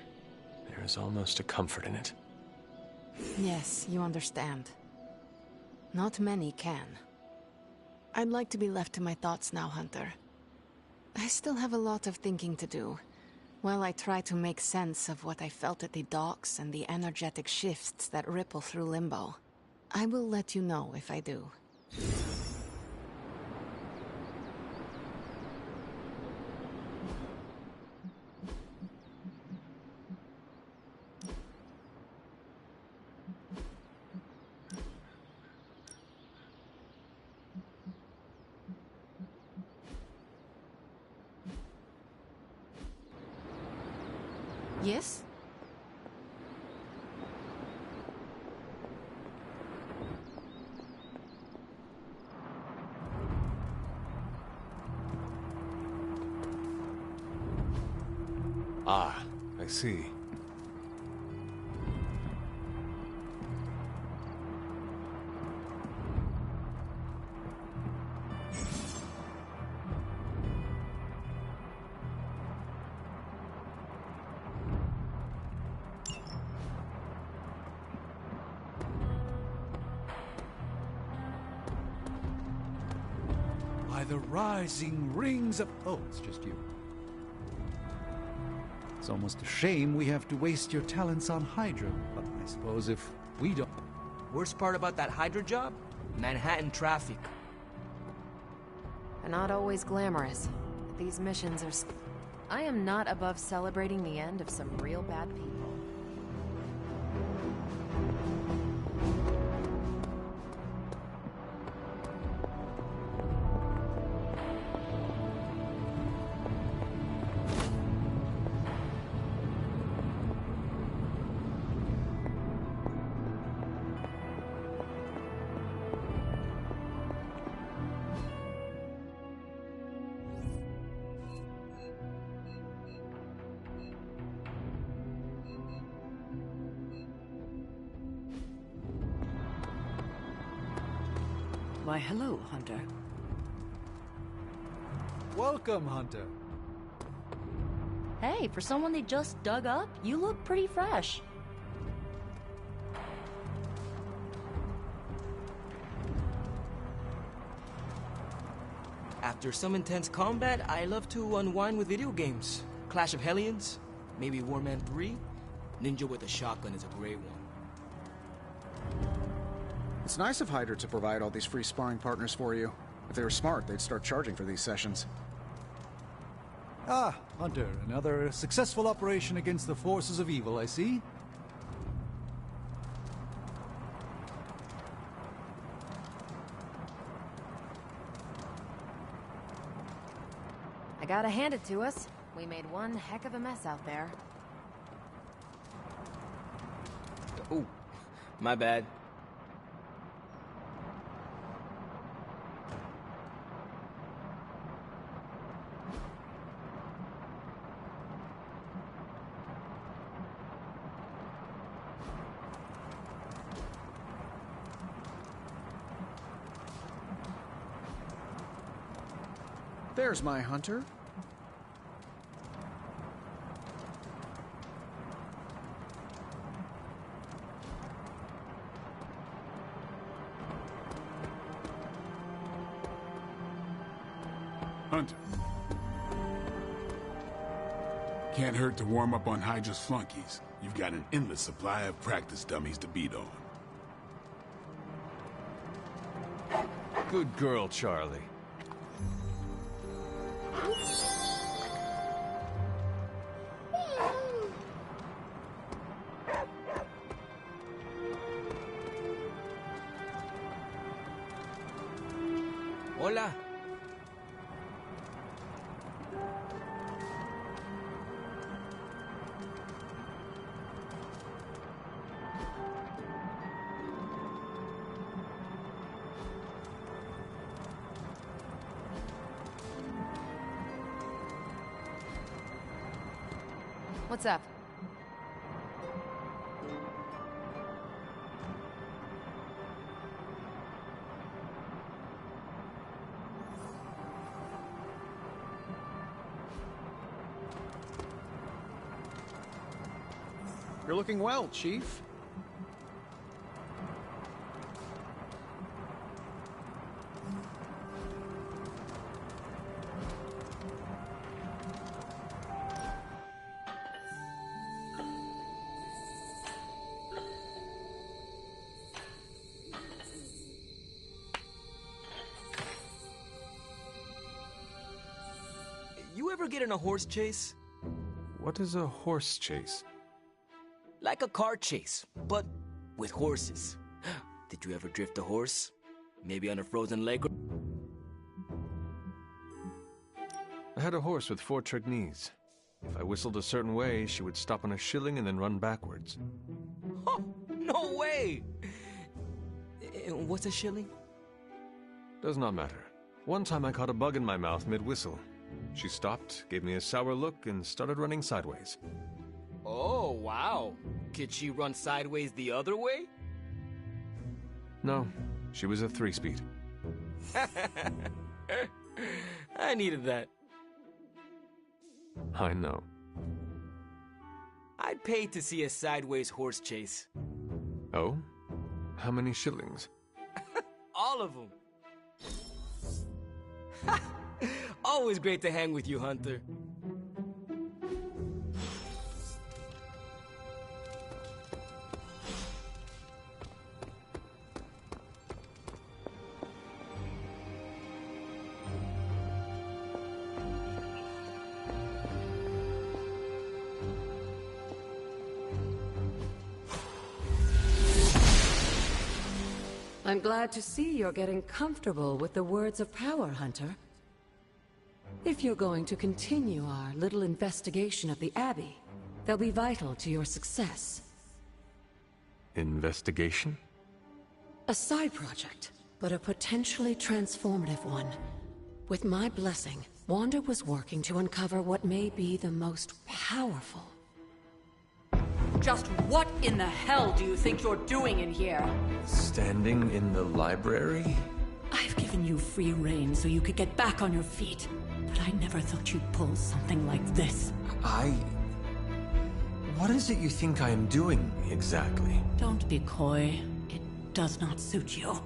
There is almost a comfort in it. Yes, you understand. Not many can. I'd like to be left to my thoughts now, Hunter. I still have a lot of thinking to do, while I try to make sense of what I felt at the docks and the energetic shifts that ripple through Limbo. I will let you know if I do. Yes? Ah, I see. By the rising rings of... Oh, it's just you. It's almost a shame we have to waste your talents on Hydra, but I suppose if we don't... Worst part about that Hydra job? Manhattan traffic. They're not always glamorous. But these missions are... I am not above celebrating the end of some real bad people. Why, hello, Hunter. Welcome, Hunter. Hey, for someone they just dug up, you look pretty fresh. After some intense combat, I love to unwind with video games. Clash of Hellions, maybe Warman 3. Ninja with a shotgun is a great one. It's nice of Hydra to provide all these free sparring partners for you. If they were smart, they'd start charging for these sessions. Ah, Hunter, another successful operation against the forces of evil, I see. I gotta hand it to us. We made one heck of a mess out there. Ooh, my bad. There's my hunter. Hunter. Can't hurt to warm up on Hydra's flunkies. You've got an endless supply of practice dummies to beat on. Good girl, Charlie. Hola. What's up? You're looking well, Chief. You ever get in a horse chase? What is a horse chase? Like a car chase, but with horses. Did you ever drift a horse? Maybe on a frozen lake? I had a horse with 4 trick knees. If I whistled a certain way, she would stop on a shilling and then run backwards. Oh, no way! What's a shilling? Does not matter. One time I caught a bug in my mouth mid-whistle. She stopped, gave me a sour look, and started running sideways. Oh, wow. Could she run sideways the other way? No, she was a 3-speed. I needed that. I know. I'd pay to see a sideways horse chase. Oh? How many shillings? All of them. Always great to hang with you, Hunter. I'm glad to see you're getting comfortable with the words of power, Hunter. If you're going to continue our little investigation of the Abbey, they'll be vital to your success. Investigation? A side project, but a potentially transformative one. With my blessing, Wanda was working to uncover what may be the most powerful. Just what in the hell do you think you're doing in here? Standing in the library? I've given you free rein so you could get back on your feet, but I never thought you'd pull something like this. What is it you think I am doing, exactly? Don't be coy. It does not suit you.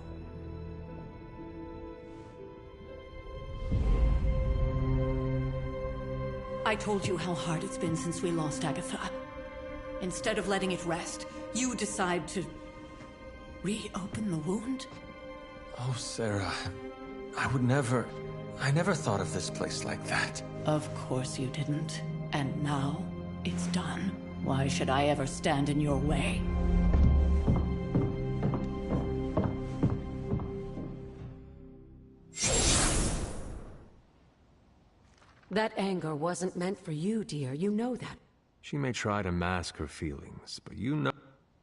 I told you how hard it's been since we lost Agatha. Instead of letting it rest, you decide to reopen the wound? Oh, Sarah, I never thought of this place like that. Of course you didn't. And now, it's done. Why should I ever stand in your way? That anger wasn't meant for you, dear. You know that. She may try to mask her feelings, but you know...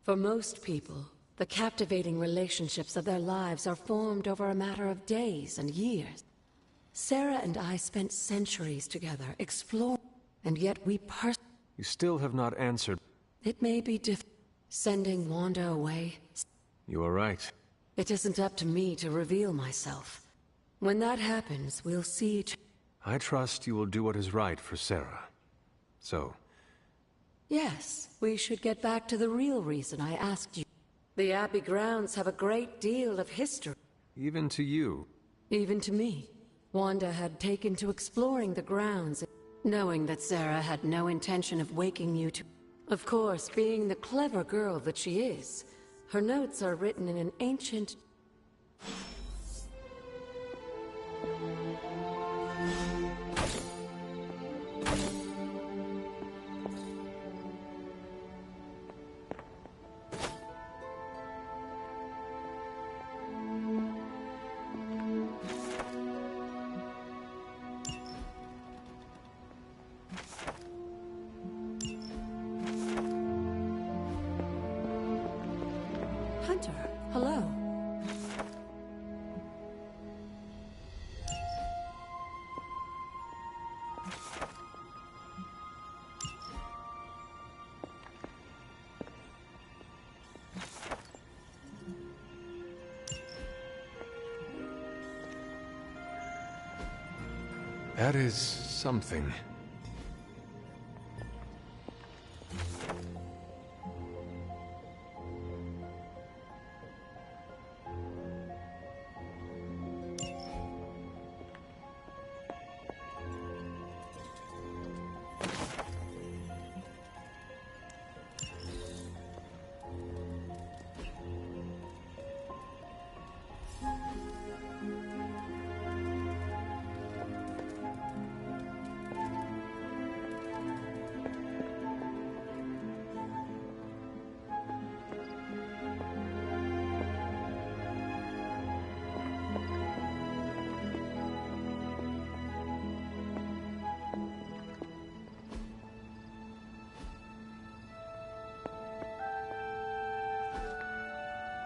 For most people, the captivating relationships of their lives are formed over a matter of days and years. Sarah and I spent centuries together, exploring, and yet we You still have not answered. It may be sending Wanda away. You are right. It isn't up to me to reveal myself. When that happens, we'll see each... I trust you will do what is right for Sarah. So, Yes, we should get back to the real reason I asked you. The Abbey grounds have a great deal of history. even to you, Even to me. Wanda had taken to exploring the grounds, knowing that Sarah had no intention of waking you to... Of course, being the clever girl that she is, her notes are written in an ancient... Hunter, hello. that is something.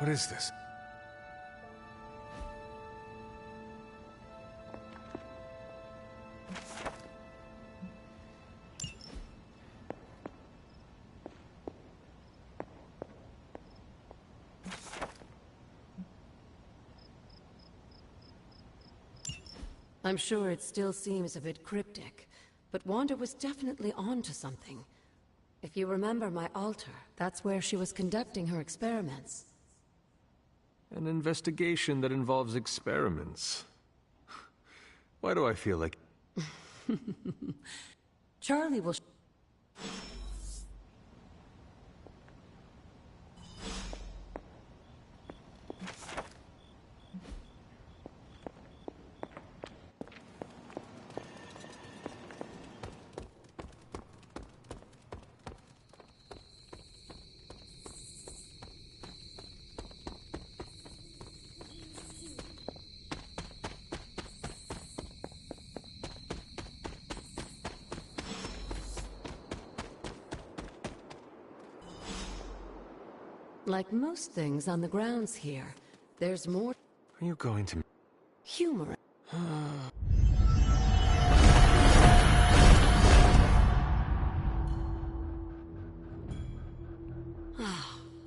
What is this? I'm sure it still seems a bit cryptic, but Wanda was definitely onto something. If you remember my altar, that's where she was conducting her experiments. An investigation that involves experiments. Why do I feel like... Charlie will... Like most things on the grounds here, there's more... Are you going to... humor.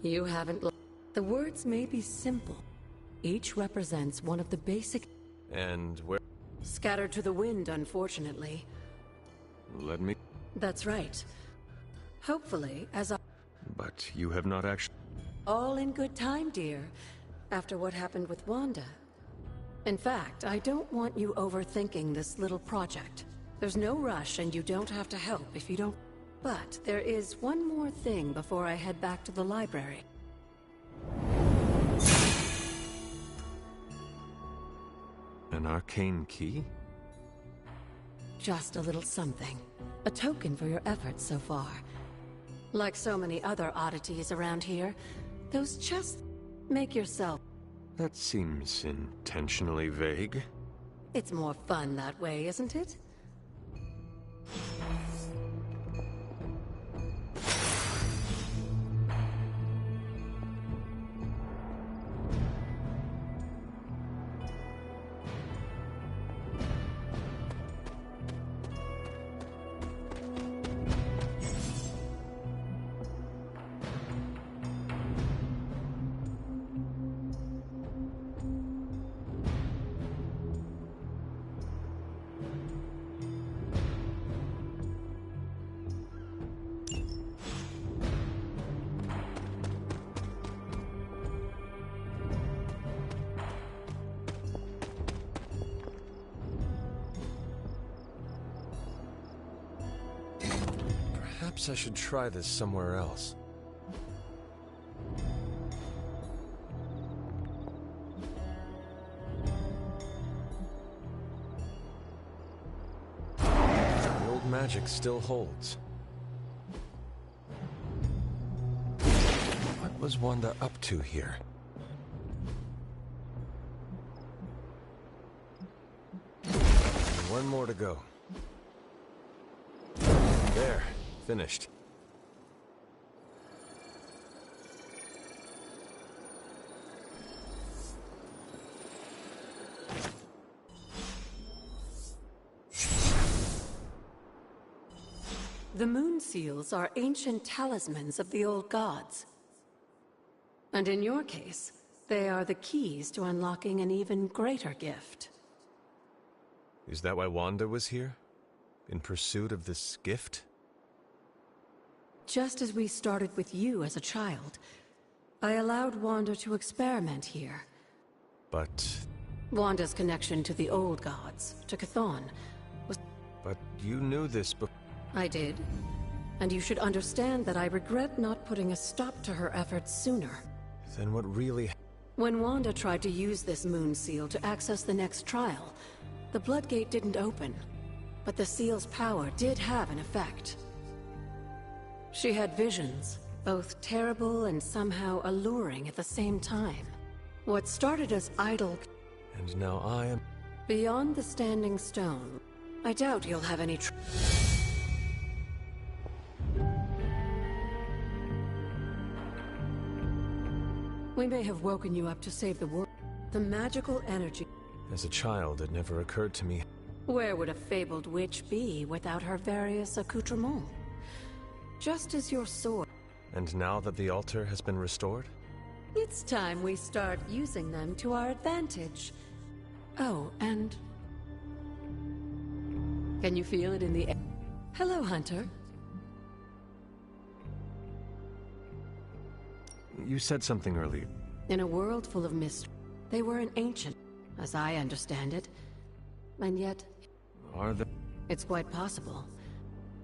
You haven't... The words may be simple. Each represents one of the basic... And where... Scattered to the wind, unfortunately. Let me... That's right. Hopefully, as I... But you have not actually... All in good time, dear. After what happened with Wanda. In fact, I don't want you overthinking this little project. There's no rush and you don't have to help if you don't... But there is one more thing before I head back to the library. An arcane key? Just a little something. A token for your efforts so far. Like so many other oddities around here, those chests... Make yourself... That seems intentionally vague. It's more fun that way, isn't it? Perhaps I should try this somewhere else. The old magic still holds. What was Wanda up to here? One more to go. There, finished. The moon seals are ancient talismans of the old gods. And in your case, they are the keys to unlocking an even greater gift. Is that why Wanda was here? In pursuit of this gift? Just as we started with you as a child, I allowed Wanda to experiment here. But... Wanda's connection to the old gods, to Chthon, was... But you knew this before... I did. And you should understand that I regret not putting a stop to her efforts sooner. Then what really... When Wanda tried to use this moon seal to access the next trial, the Bloodgate didn't open. But the seal's power did have an effect. She had visions, both terrible and somehow alluring at the same time. What started as idle... And now I am... Beyond the Standing Stone, I doubt you'll have any We may have woken you up to save the world. The magical energy... As a child, it never occurred to me... Where would a fabled witch be without her various accoutrements? Just as your sword. And now that the altar has been restored? It's time we start using them to our advantage. Oh, and... Can you feel it in the air? Hello, Hunter. You said something earlier. In a world full of mystery, they were an ancient, as I understand it. And yet... Are they? It's quite possible.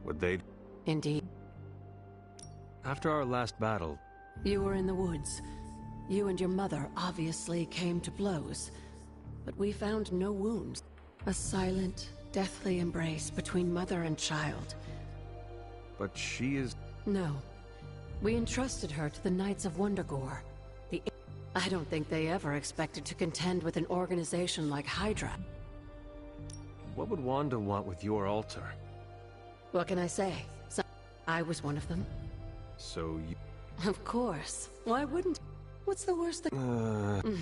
Would they? Indeed. After our last battle... You were in the woods. You and your mother obviously came to blows. But we found no wounds. A silent, deathly embrace between mother and child. But she is... No. We entrusted her to the Knights of Wundagore. I don't think they ever expected to contend with an organization like Hydra. What would Wanda want with your altar? What can I say? I was one of them. So you... Of course. Why wouldn't... What's the worst thing...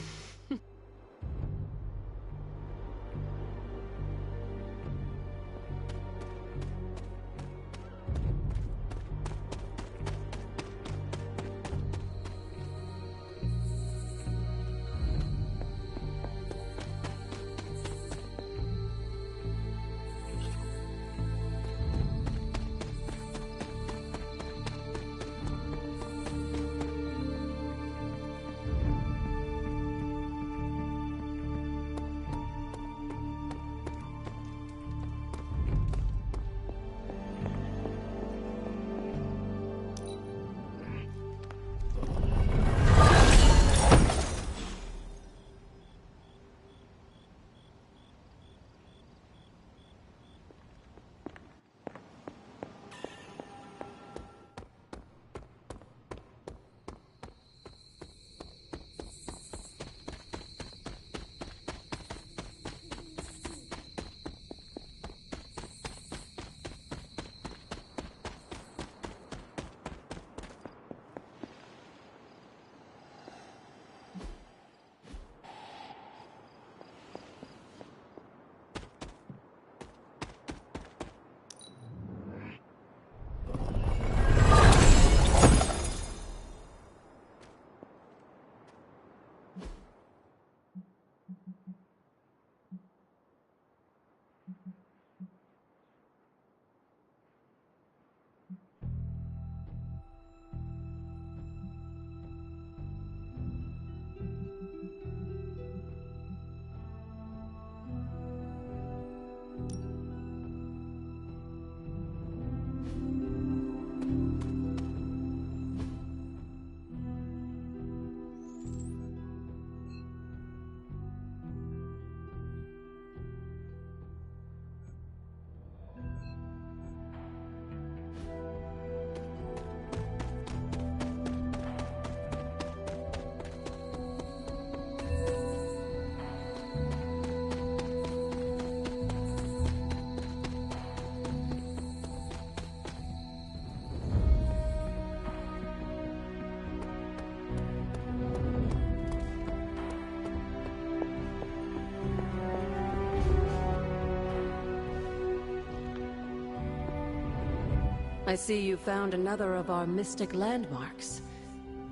I see you found another of our mystic landmarks.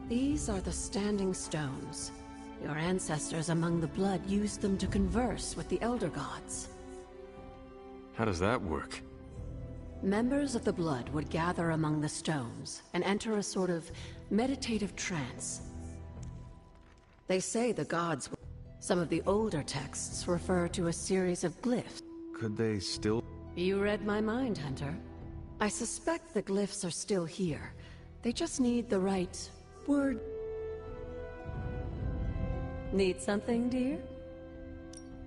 These are the Standing Stones. Your ancestors among the Blood used them to converse with the Elder Gods. How does that work? Members of the Blood would gather among the stones and enter a sort of meditative trance. They say the gods... Some of the older texts refer to a series of glyphs. Could they still... You read my mind, Hunter. I suspect the glyphs are still here. They just need the right word. Need something, dear?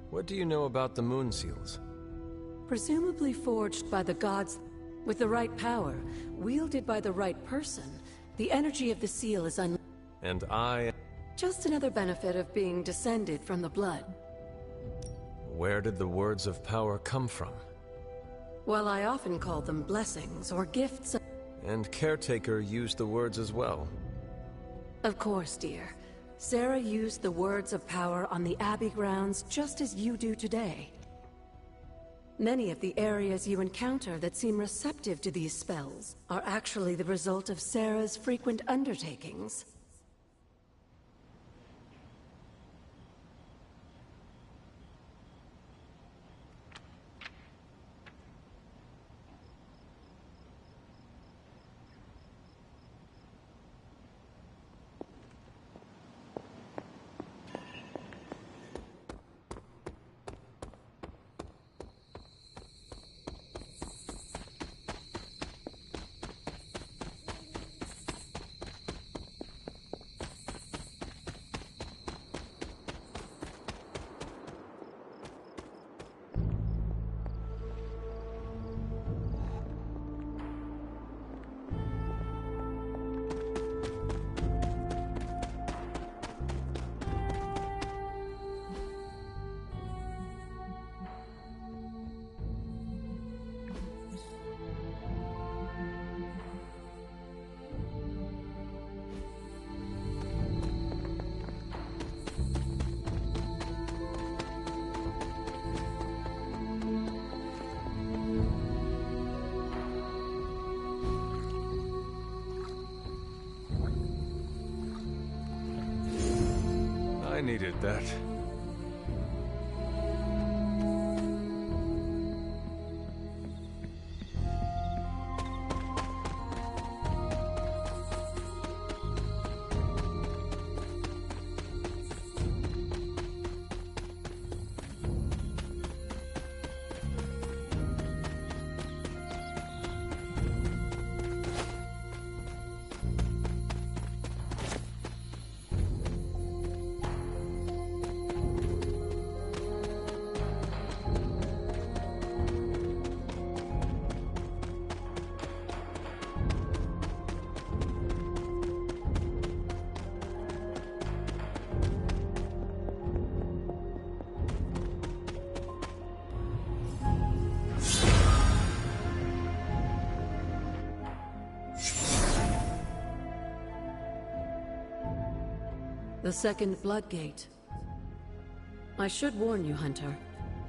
What do you know about the moon seals? Presumably forged by the gods with the right power, wielded by the right person. The energy of the seal is And I... Just another benefit of being descended from the Blood. Where did the words of power come from? Well, I often call them blessings or gifts. And Caretaker used the words as well. Of course, dear. Sarah used the words of power on the Abbey grounds just as you do today. Many of the areas you encounter that seem receptive to these spells are actually the result of Sarah's frequent undertakings. I needed that. The second Bloodgate. I should warn you, Hunter.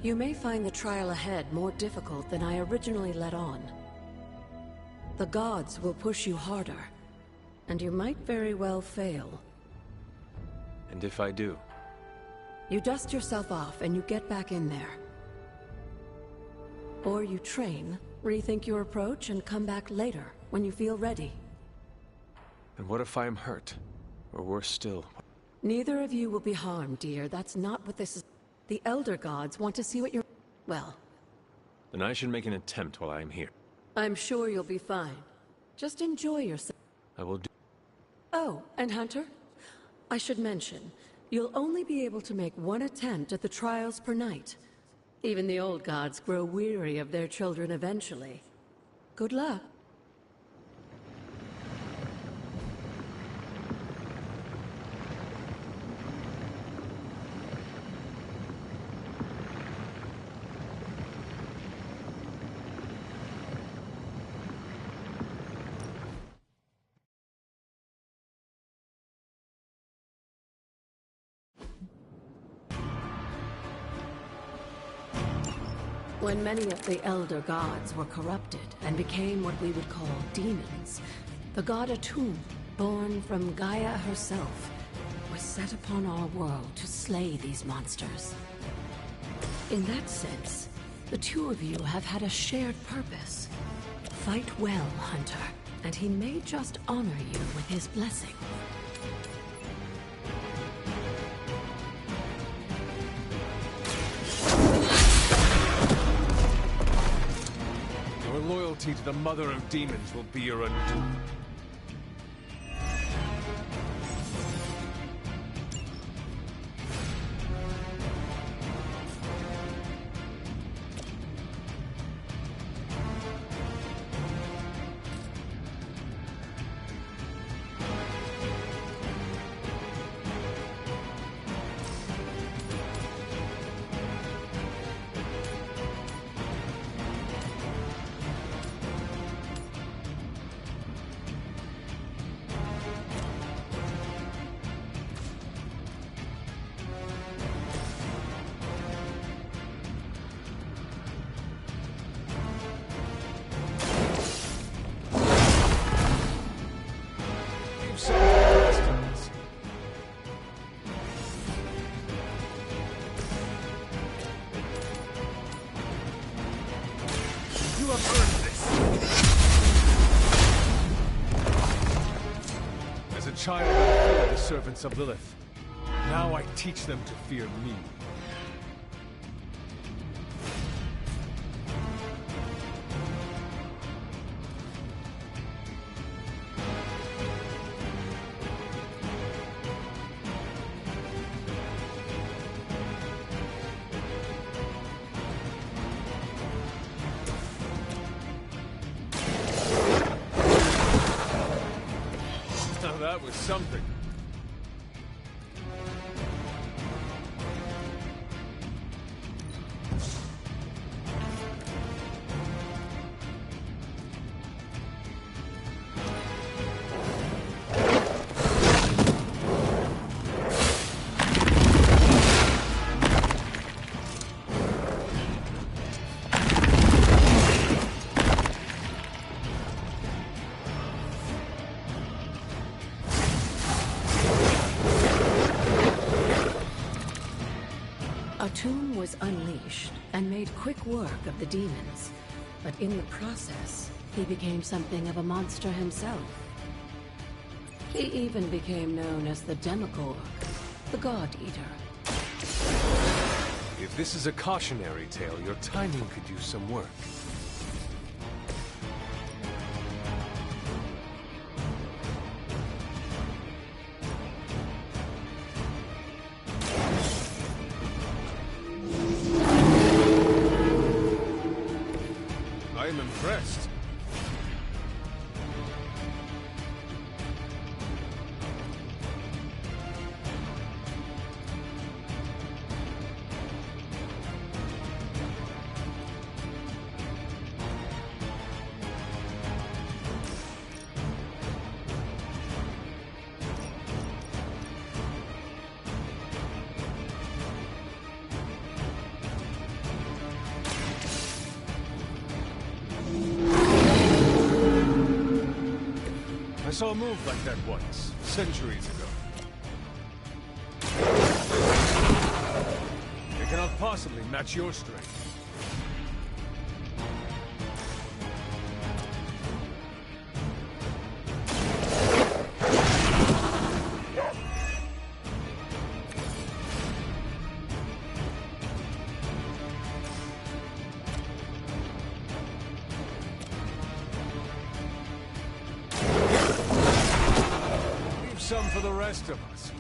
You may find the trial ahead more difficult than I originally let on. The gods will push you harder, and you might very well fail. And if I do? You dust yourself off and you get back in there. Or you train, rethink your approach, and come back later, when you feel ready. And what if I am hurt? Or worse still? Neither of you will be harmed, dear. That's not what this is. The Elder Gods want to see what you're... Well... Then I should make an attempt while I am here. I'm sure you'll be fine. Just enjoy yourself. I will do... Oh, and Hunter? I should mention, you'll only be able to make one attempt at the trials per night. Even the old gods grow weary of their children eventually. Good luck. When many of the Elder Gods were corrupted and became what we would call demons, the god Atum, born from Gaia herself, was set upon our world to slay these monsters. In that sense, the two of you have had a shared purpose. Fight well, Hunter, and he may just honor you with his blessing. Your loyalty to the Mother of Demons will be your undoing. Child I feared the servants of Lilith. Now I teach them to fear me. That was something. Atum was unleashed and made quick work of the demons, but in the process, he became something of a monster himself. He even became known as the Demogorg, the God Eater. If this is a cautionary tale, your timing could use some work. I'm impressed. I saw a move like that once, centuries ago. It cannot possibly match your strength. Some for the rest of us.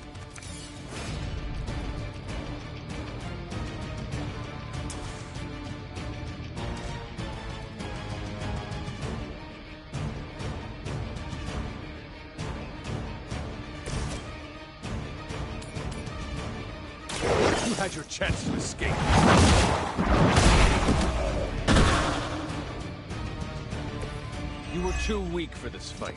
You had your chance to escape. You were too weak for this fight.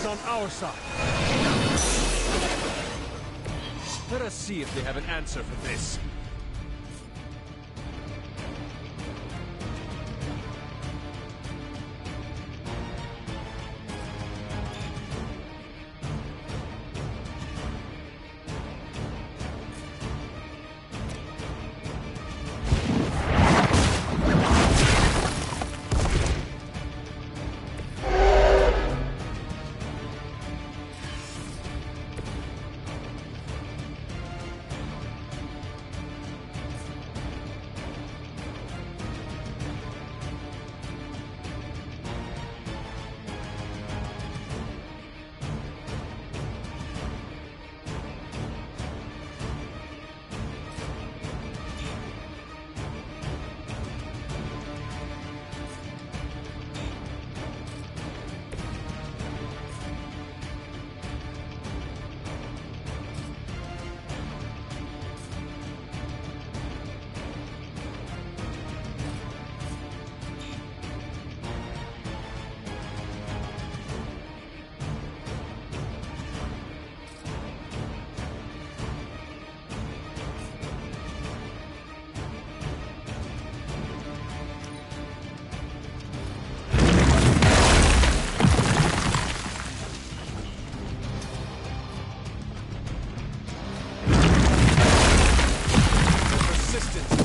on our side. Let us see if they have an answer for this.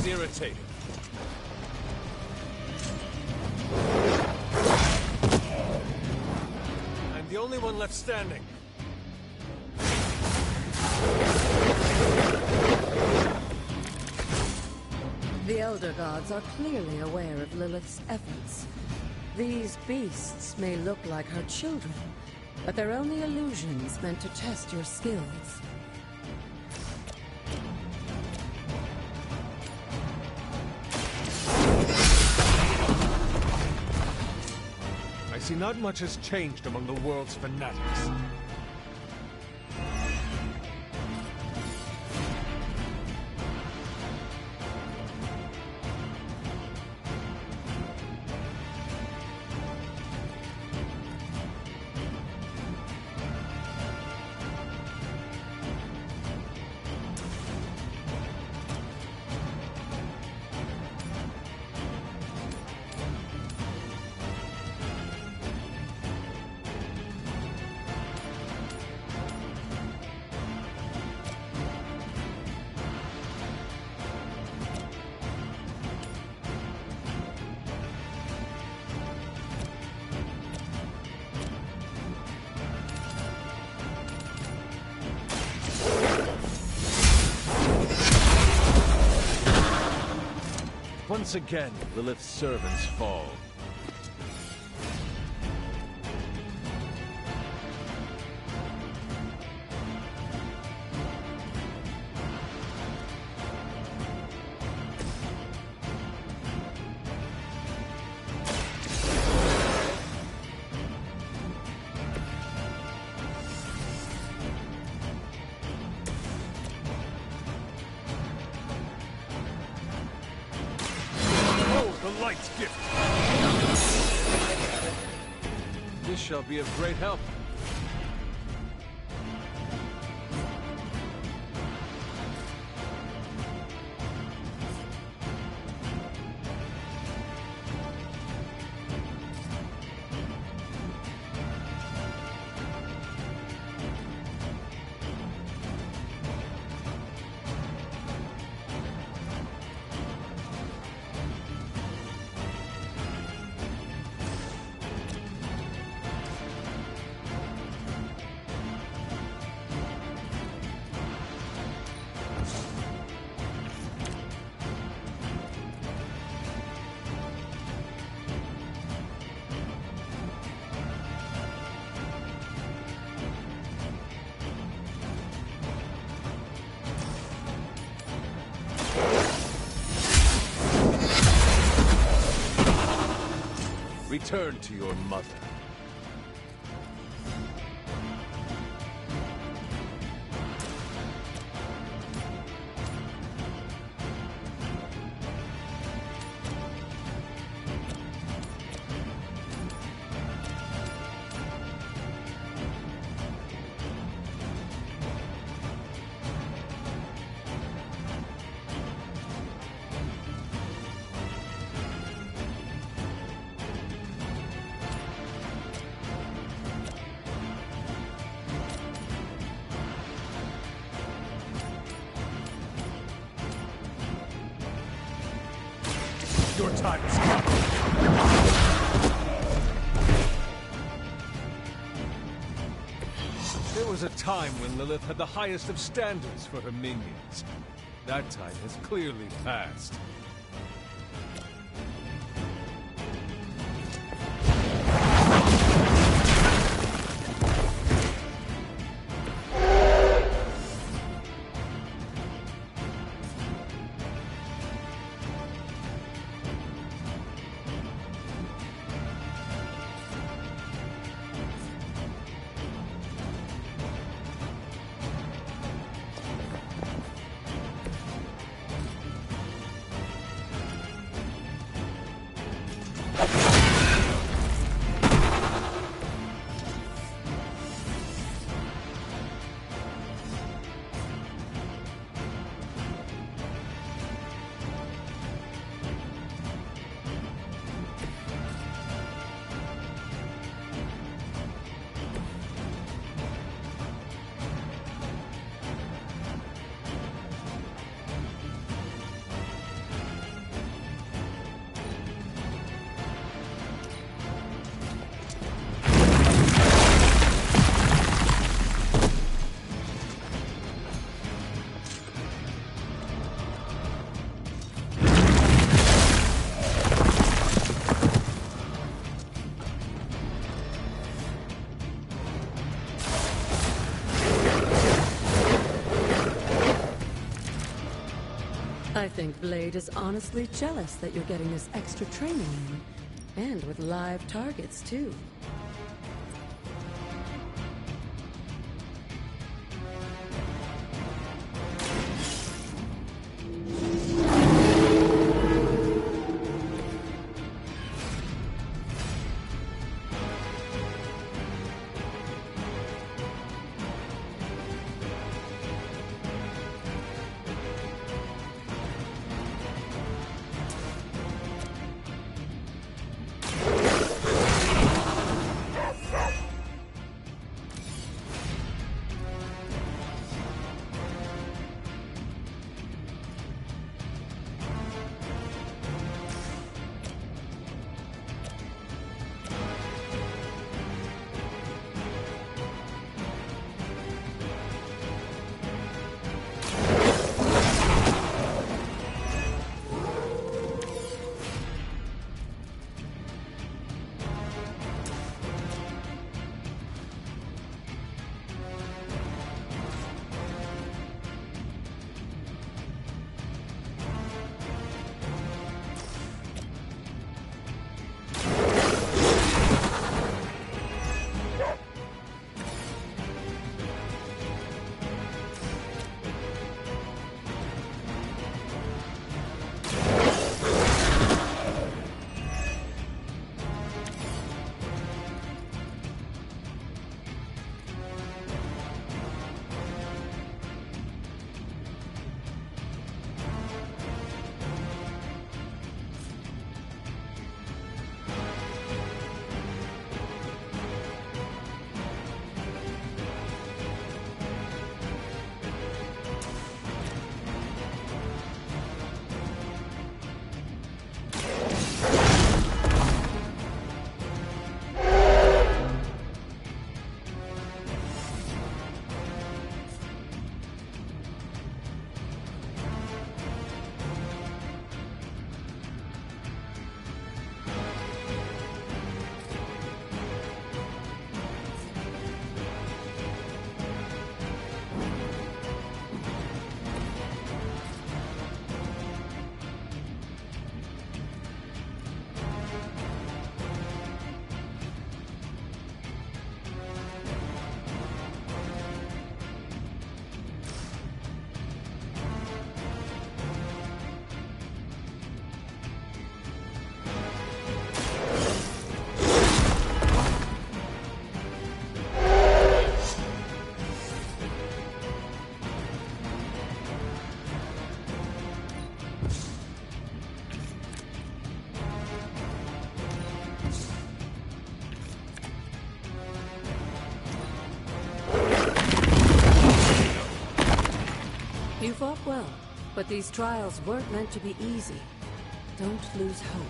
Irritating. I'm the only one left standing. The Elder Gods are clearly aware of Lilith's efforts. These beasts may look like her children, but they're only illusions meant to test your skills. I see not much has changed among the world's fanatics. Once again, Lilith's servants fall. Gift. This shall be of great help. Return to your mother. Your time has come. There was a time when Lilith had the highest of standards for her minions. That time has clearly passed. I think Blade is honestly jealous that you're getting this extra training in. And with live targets, too. You fought well, but these trials weren't meant to be easy. Don't lose hope.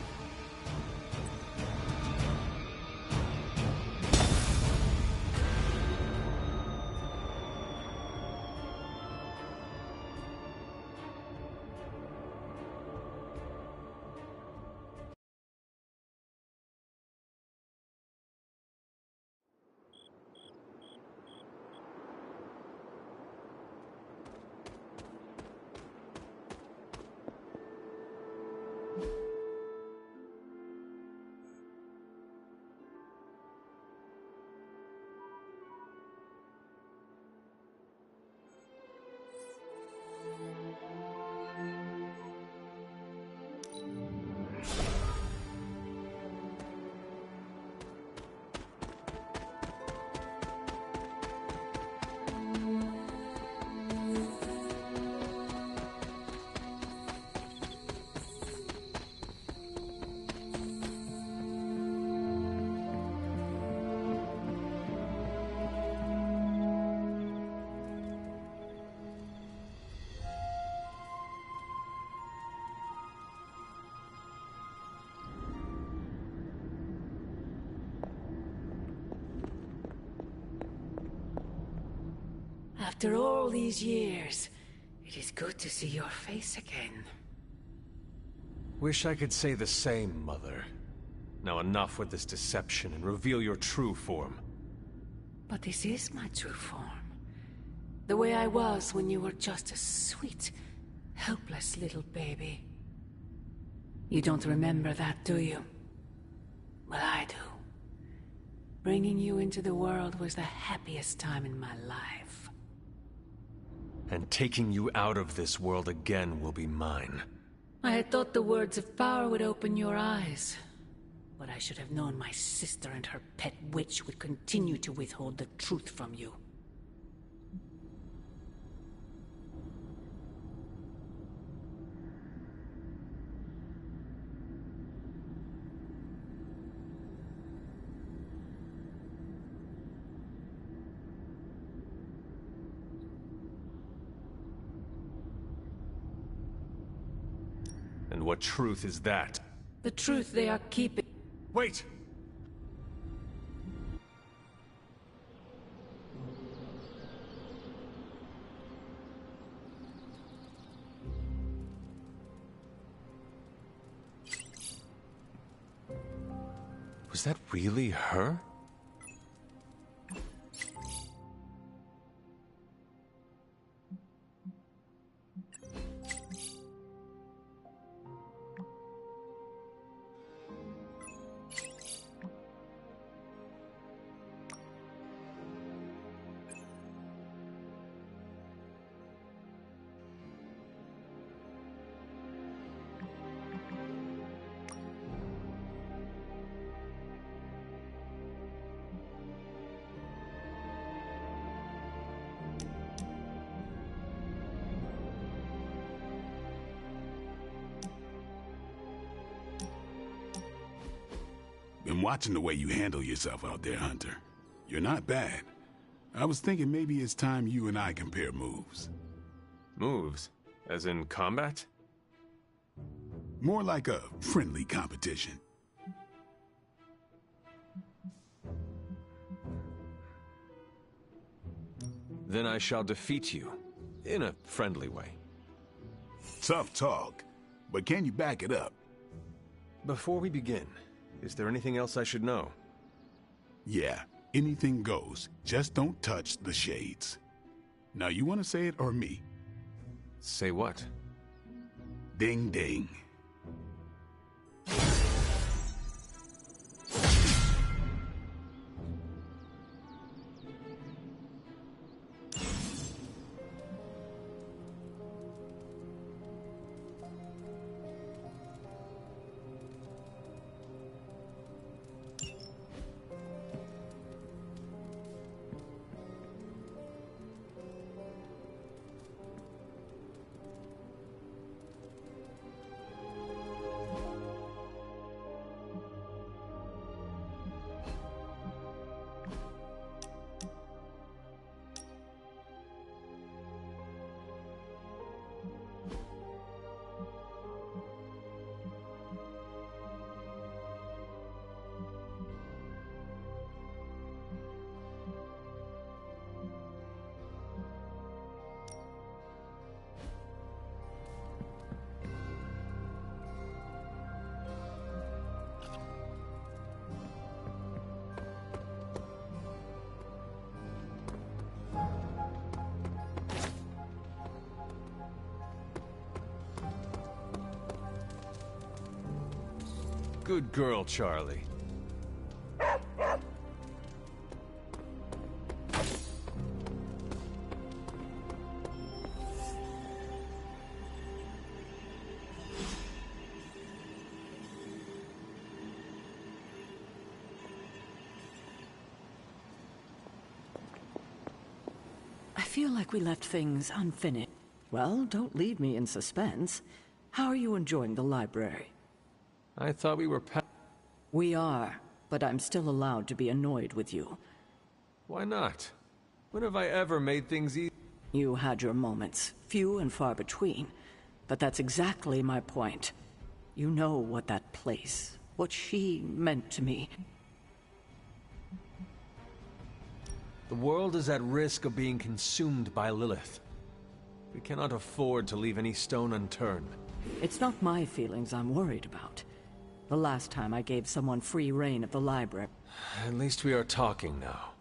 After all these years, it is good to see your face again. Wish I could say the same, Mother. Now enough with this deception and reveal your true form. But this is my true form. The way I was when you were just a sweet, helpless little baby. You don't remember that, do you? Well, I do. Bringing you into the world was the happiest time in my life. And taking you out of this world again will be mine. I had thought the words of power would open your eyes. But I should have known my sister and her pet witch would continue to withhold the truth from you. And what truth is that? The truth they are keeping. Wait! Was that really her? Been watching the way you handle yourself out there, Hunter. You're not bad. I was thinking maybe it's time you and I compare moves. Moves? As in combat? More like a friendly competition. Then I shall defeat you. In a friendly way. Tough talk, but can you back it up? Before we begin, is there anything else I should know? Yeah, anything goes. Just don't touch the shades. Now, you want to say it or me? Say what? Ding ding. Good girl, Charlie. I feel like we left things unfinished. Well, don't leave me in suspense. How are you enjoying the library? I thought we were We are, but I'm still allowed to be annoyed with you. Why not? When have I ever made things easy? You had your moments, few and far between. But that's exactly my point. You know what that place, what she meant to me. The world is at risk of being consumed by Lilith. We cannot afford to leave any stone unturned. It's not my feelings I'm worried about. The last time I gave someone free reign of the library. At least we are talking now.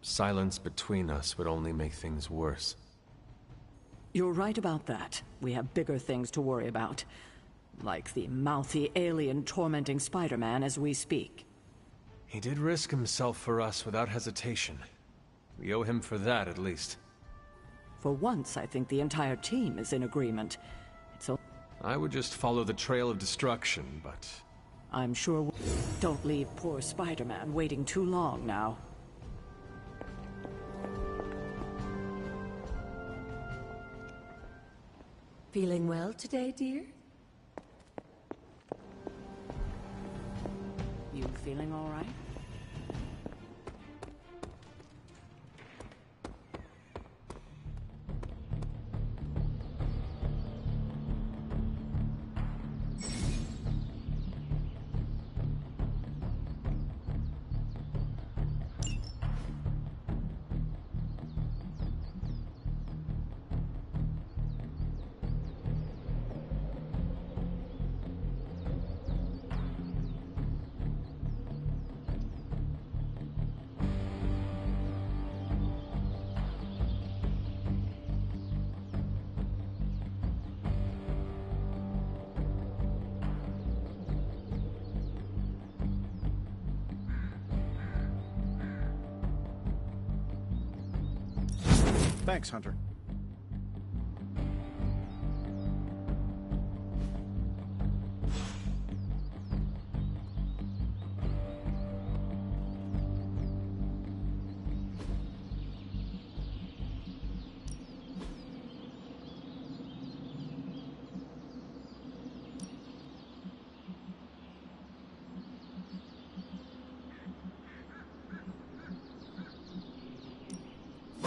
Silence between us would only make things worse. You're right about that. We have bigger things to worry about. Like the mouthy alien tormenting Spider-Man as we speak. He did risk himself for us without hesitation. We owe him for that, at least. For once, I think the entire team is in agreement. I would just follow the trail of destruction, but... I'm sure don't leave poor Spider-Man waiting too long now. Feeling well today, dear? You feeling all right? Thanks, Hunter.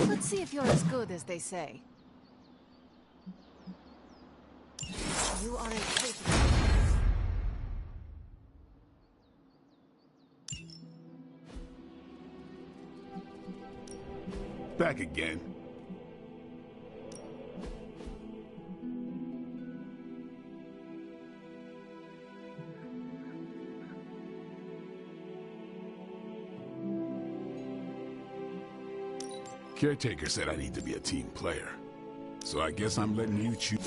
Let's see if you're as good as they say. You are a capable. Back again. Caretaker said I need to be a team player, so I guess I'm letting you choose.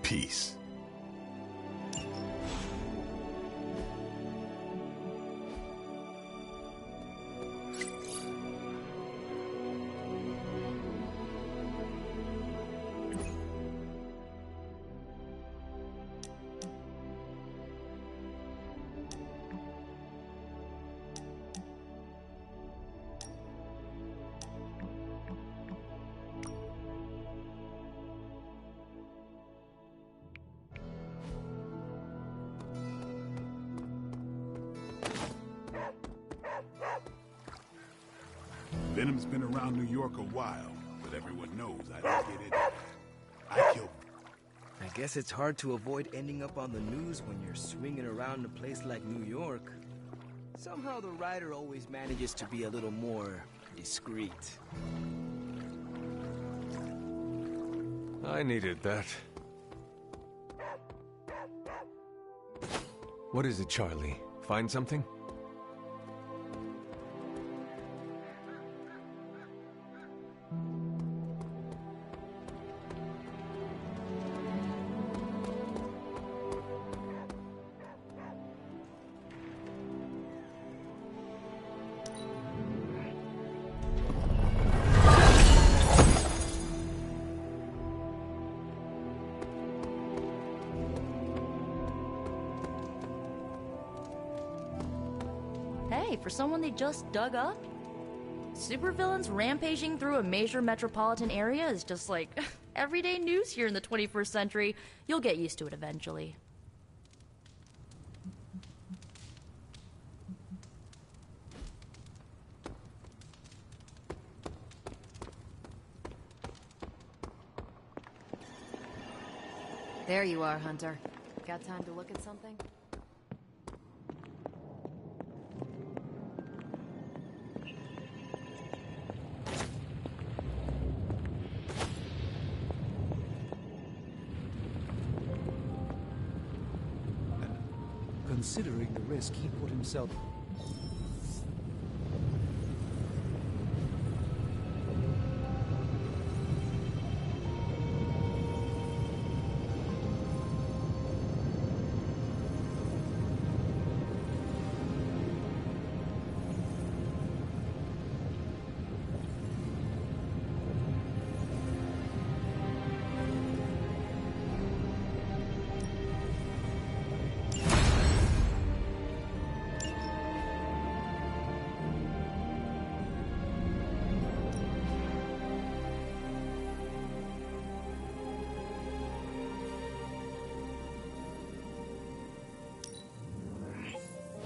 Peace. Venom's been around New York a while, but everyone knows I don't get in. I kill. I guess it's hard to avoid ending up on the news when you're swinging around a place like New York. Somehow the writer always manages to be a little more discreet. I needed that. What is it, Charlie? Find something? for someone they just dug up? Supervillains rampaging through a major metropolitan area is just like everyday news here in the 21st century. You'll get used to it eventually. There you are, Hunter. Got time to look at something? Considering the risk he put himself...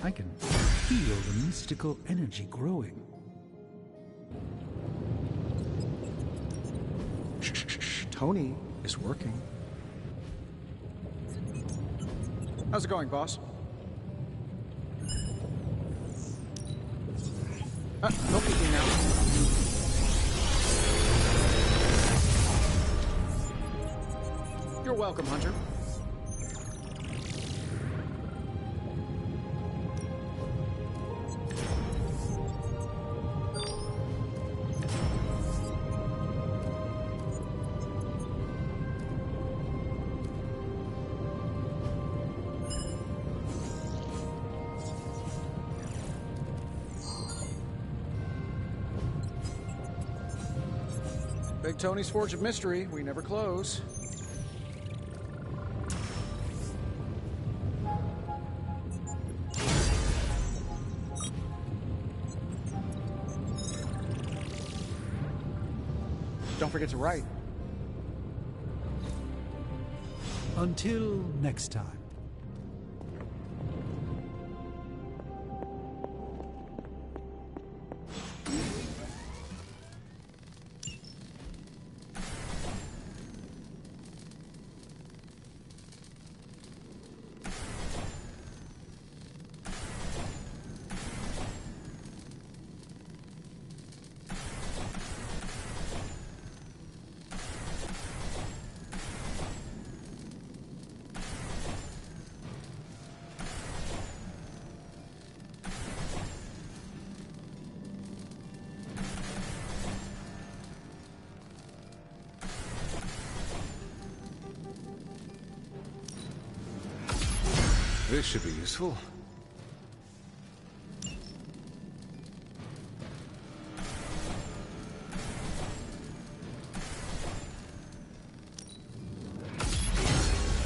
I can feel the mystical energy growing. Shh. Tony is working. How's it going, boss? No peeking now. You're welcome, Hunter. Big Tony's Forge of Mystery. We never close. Don't forget to write. Until next time. This should be useful.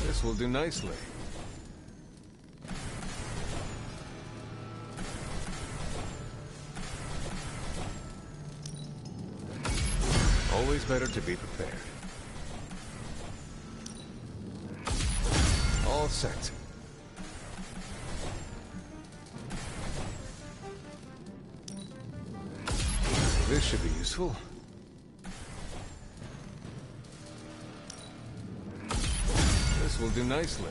This will do nicely. Always better to be prepared. All set. This should be useful. This will do nicely.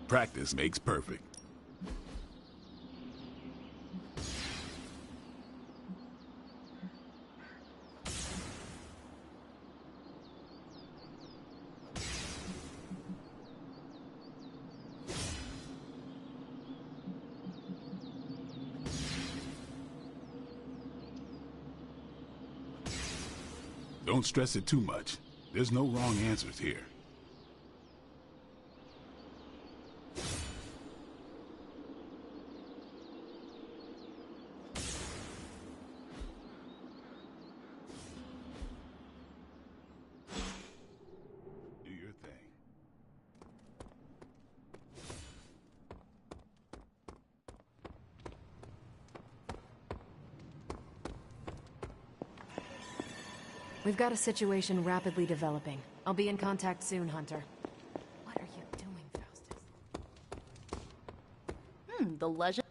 Practice makes perfect. Don't stress it too much. There's no wrong answers here. Do your thing. We've got a situation rapidly developing. I'll be in contact soon, Hunter. What are you doing, Faustus? The legend...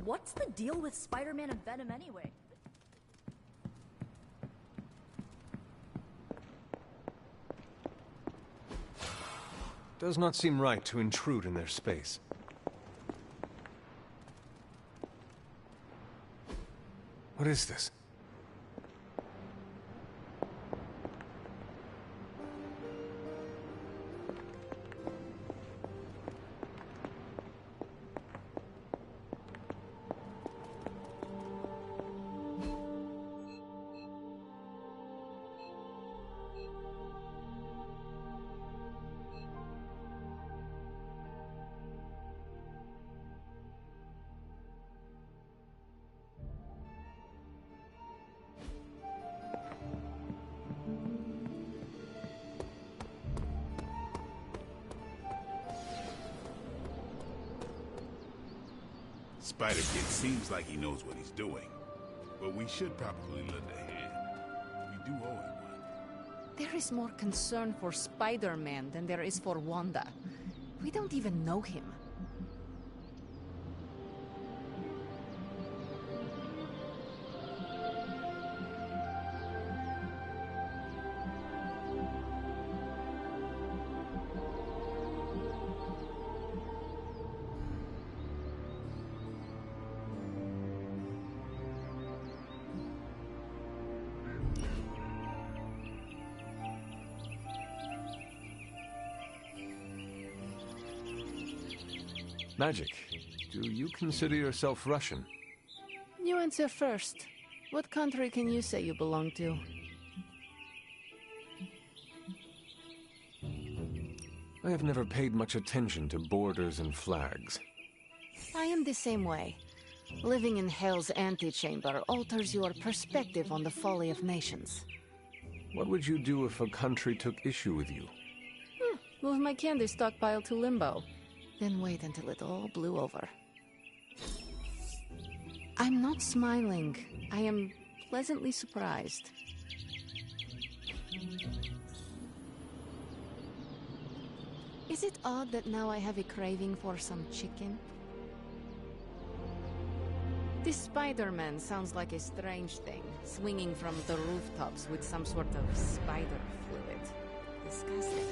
What's the deal with Spider-Man and Venom anyway? Does not seem right to intrude in their space. What is this? Spider-Kid seems like he knows what he's doing, but we should probably lend a hand. We do owe him one. There is more concern for Spider-Man than there is for Wanda. We don't even know him. Magic, do you consider yourself Russian? You answer first. What country can you say you belong to? I have never paid much attention to borders and flags. I am the same way. Living in Hell's antechamber alters your perspective on the folly of nations. What would you do if a country took issue with you? Move my candy stockpile to Limbo. Then wait until it all blew over. I'm not smiling. I am pleasantly surprised. Is it odd that now I have a craving for some chicken? This Spider-Man sounds like a strange thing, swinging from the rooftops with some sort of spider fluid. Disgusting.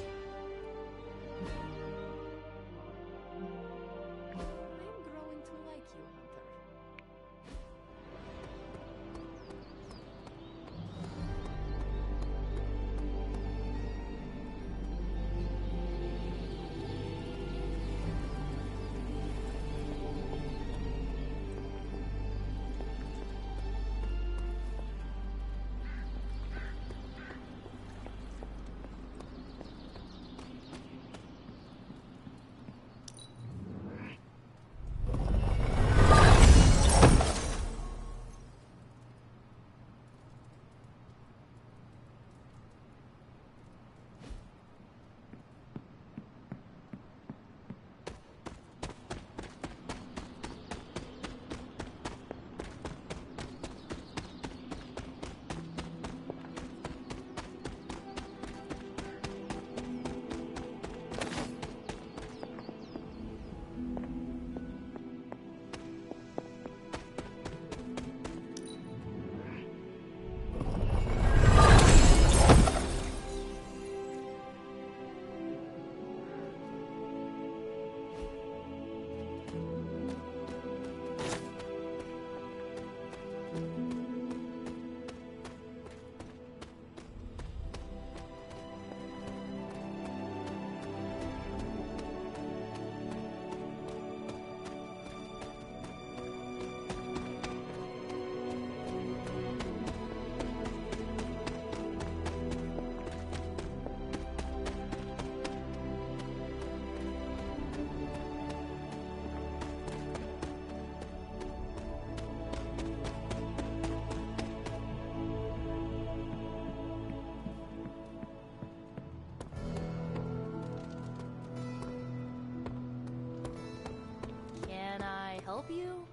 Help you?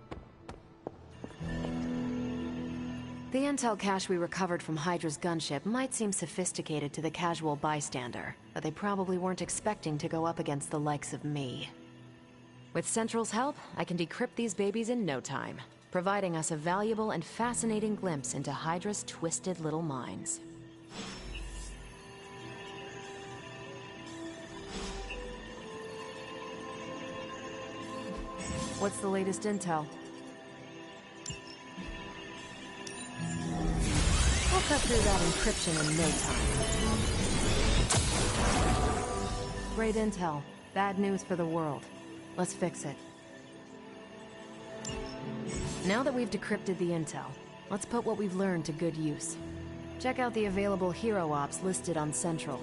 The intel cache we recovered from Hydra's gunship might seem sophisticated to the casual bystander, but they probably weren't expecting to go up against the likes of me. With Central's help, I can decrypt these babies in no time, providing us a valuable and fascinating glimpse into Hydra's twisted little minds. What's the latest intel? We'll cut through that encryption in no time. Great intel. Bad news for the world. Let's fix it. Now that we've decrypted the intel, let's put what we've learned to good use. Check out the available hero ops listed on Central.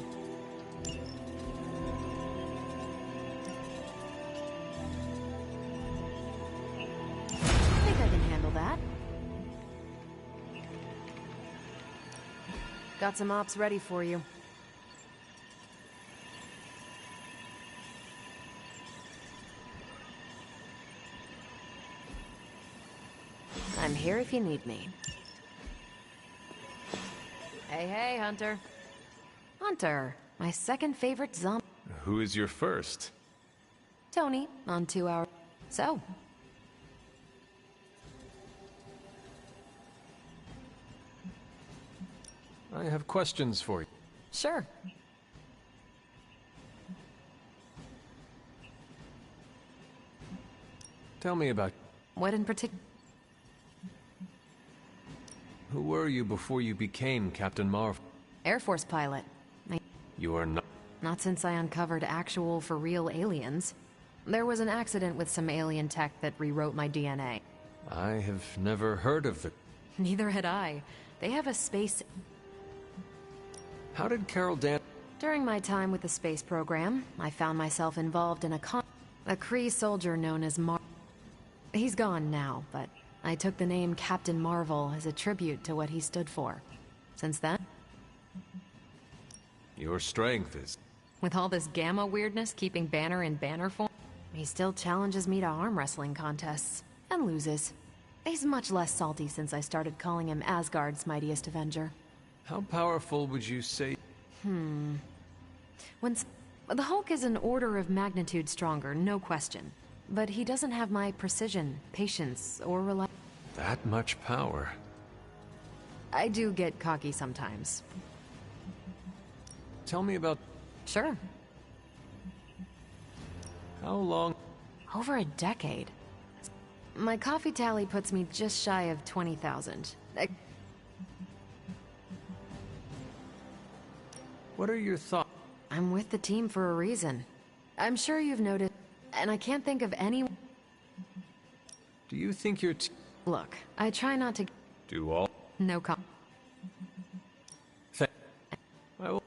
Got some ops ready for you. here if you need me. Hey, hey, Hunter. Hunter, my second favorite zombie. Who is your first? Tony, on 2 hours. So, I have questions for you. sure. Tell me about What in particular? who were you before you became Captain Marvel? Air Force pilot. You are not. Not since I uncovered actual, for real aliens. There was an accident with some alien tech that rewrote my DNA. I have never heard of the. Neither had I. They have a space... How did Carol Dan? During my time with the space program, I found myself involved in a Kree soldier known as He's gone now, but I took the name Captain Marvel as a tribute to what he stood for. Since then, Your strength is. with all this Gamma weirdness keeping Banner in Banner form, he still challenges me to arm wrestling contests, and loses. He's much less salty since I started calling him Asgard's mightiest Avenger. How powerful would you say? The Hulk is an order of magnitude stronger, no question. But he doesn't have my precision, patience, or That much power. I do get cocky sometimes. Tell me about. Sure. How long? Over a decade. My coffee tally puts me just shy of 20,000. What are your thoughts? I'm with the team for a reason. I'm sure you've noticed, and I can't think of any... Do you think your Look, I try not to... do all? No com... I will.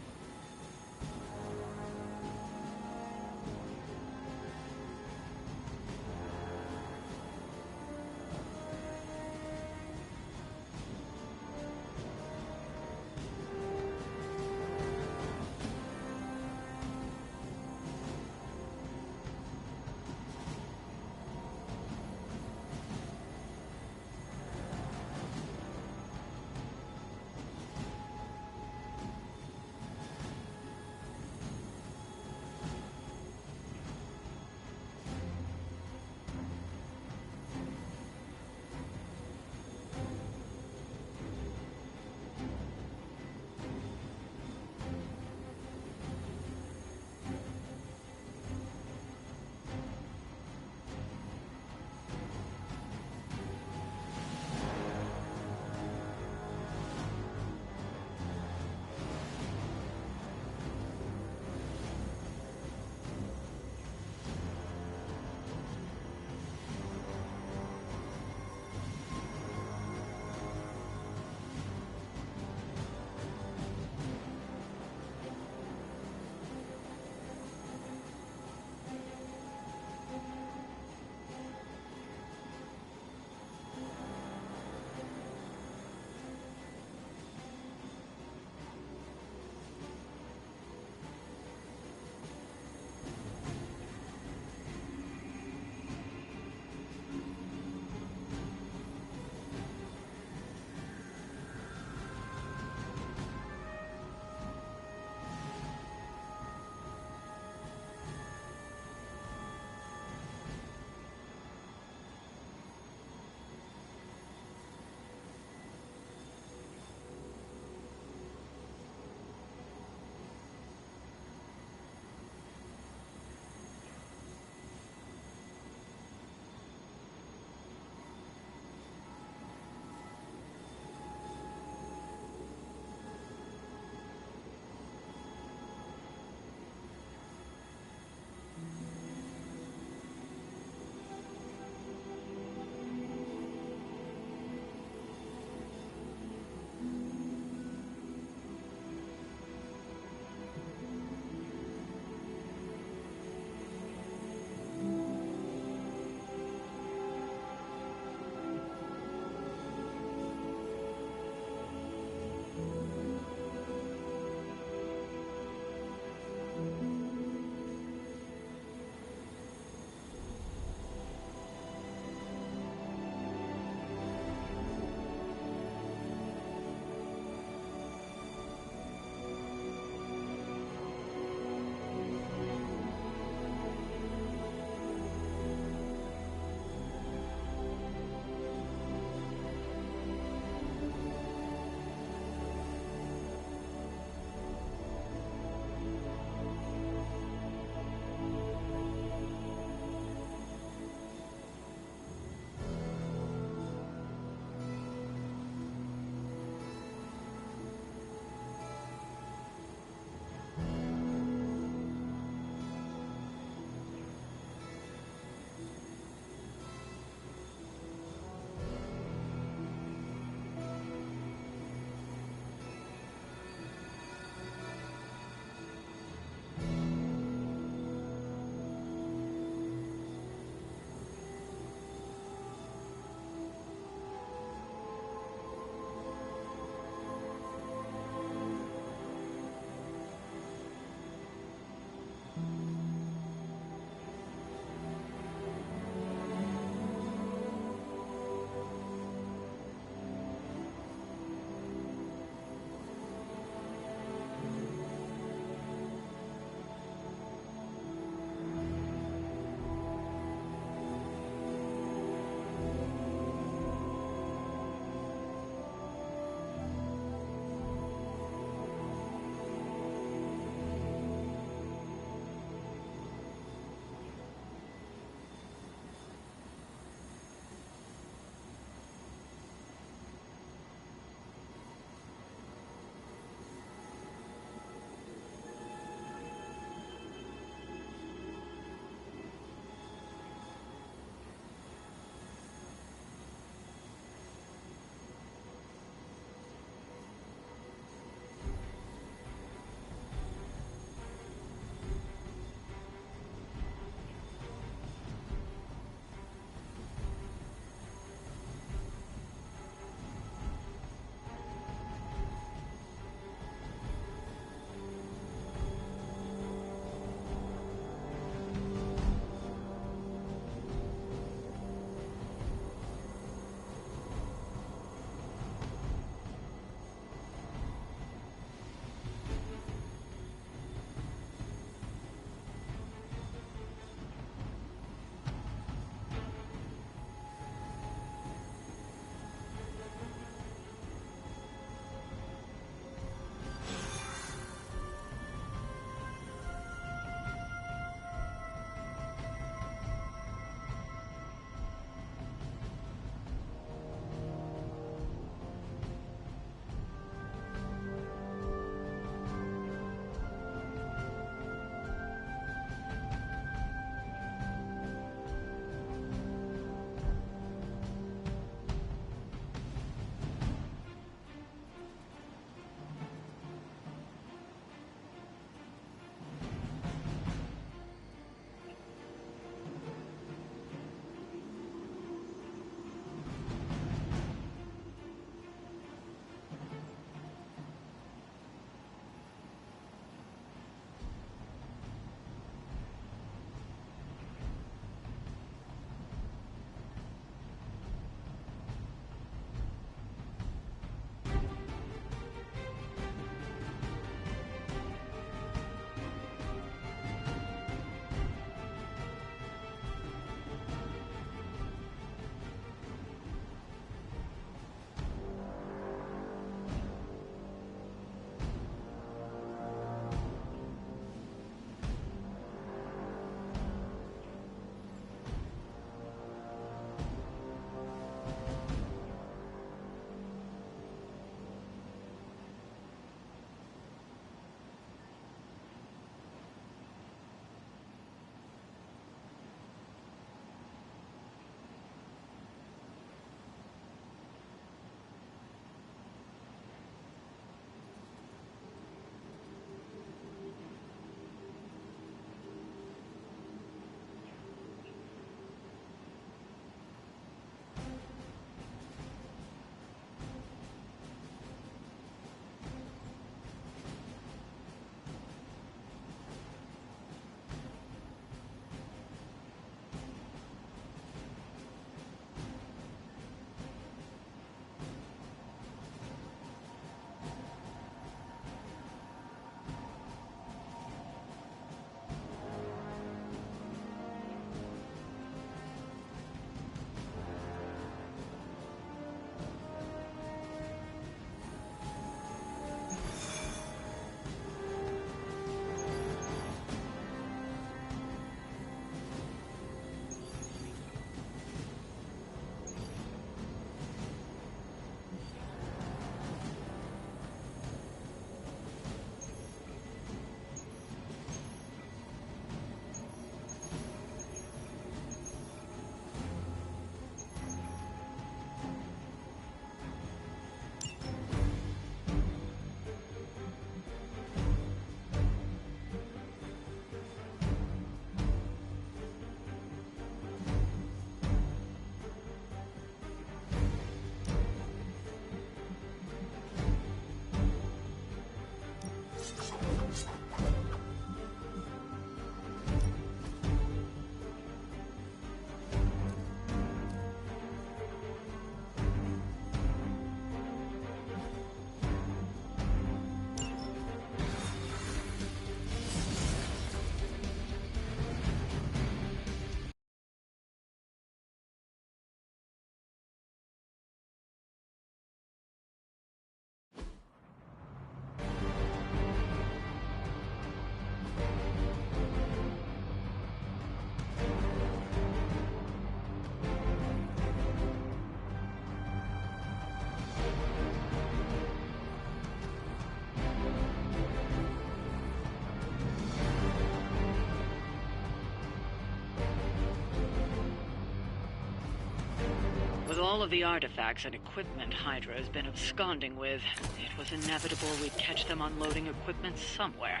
With all of the artifacts and equipment Hydra has been absconding with, it was inevitable we'd catch them unloading equipment somewhere.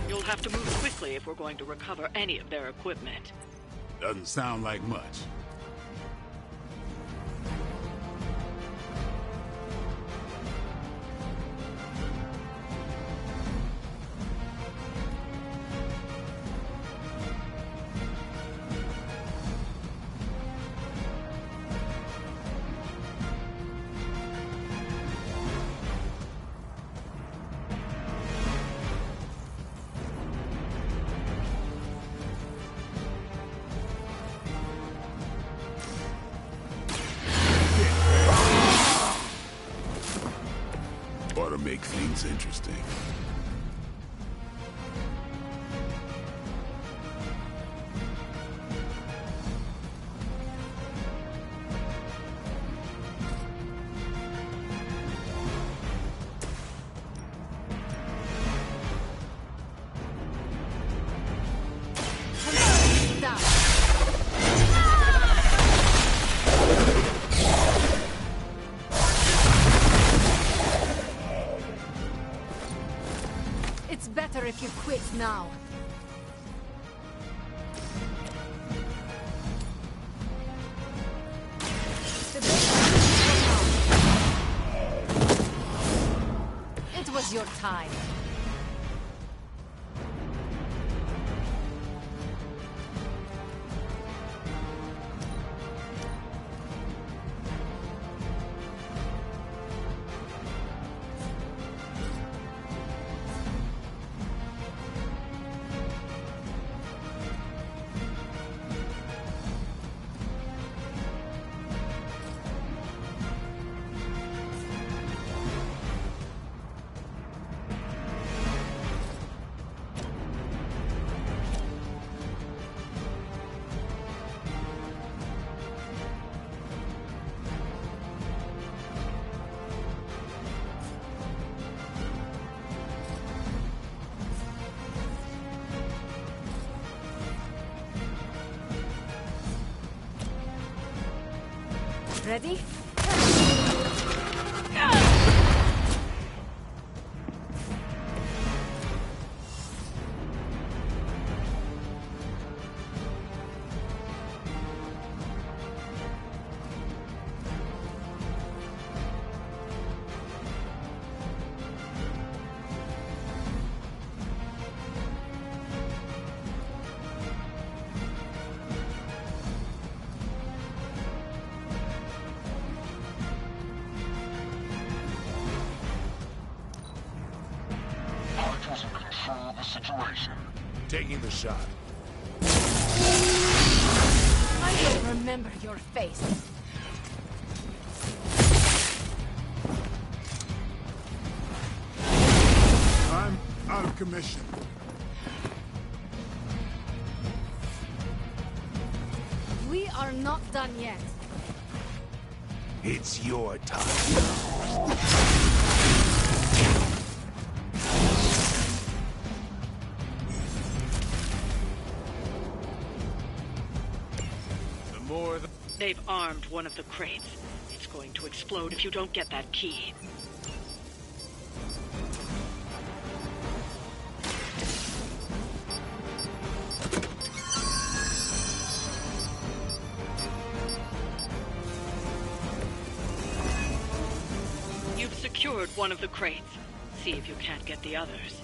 We'll have to move quickly if we're going to recover any of their equipment. Doesn't sound like much. Ought to make things interesting. It's better if you quit now. It was your time. Ready? Hydra's in control of the situation. Taking the shot. I will remember your face. I'm out of commission. We are not done yet. It's your time. They've armed one of the crates. It's going to explode if you don't get that key. You've secured one of the crates. See if you can't get the others.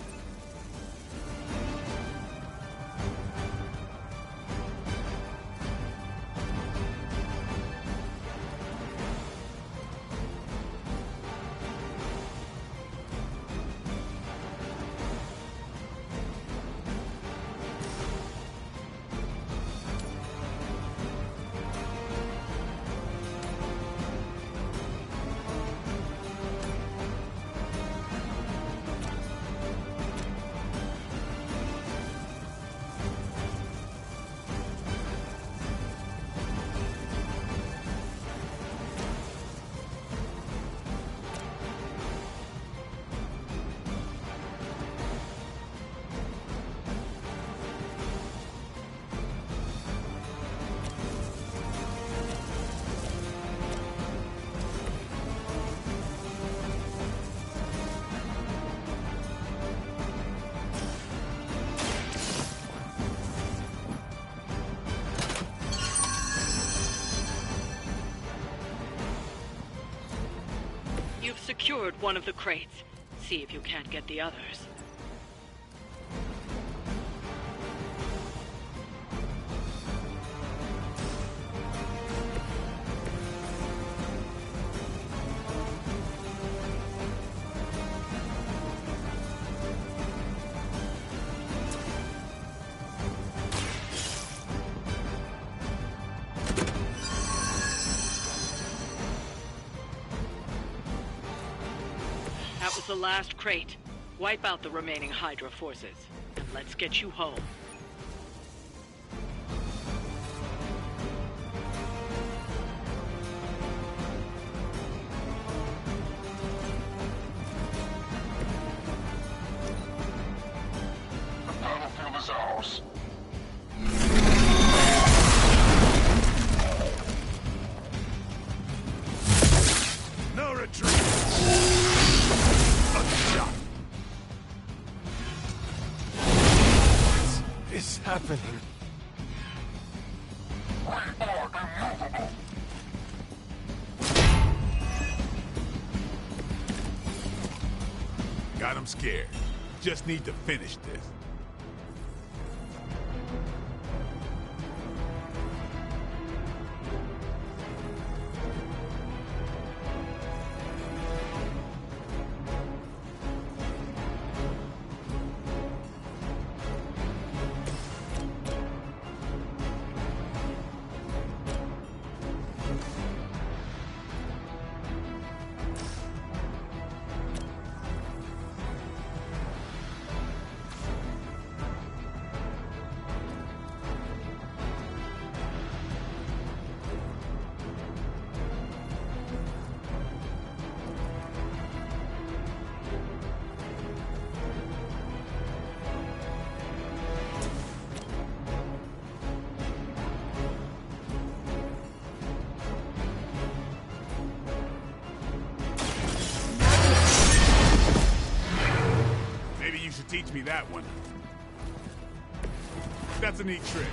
secured one of the crates. See if you can't get the others. That was the last crate. Wipe out the remaining Hydra forces, and let's get you home. The battlefield is ours. No retreat! What is happening? We are immovable. Got him scared. Just need to finish this. Maybe you should teach me that one. That's a neat trick.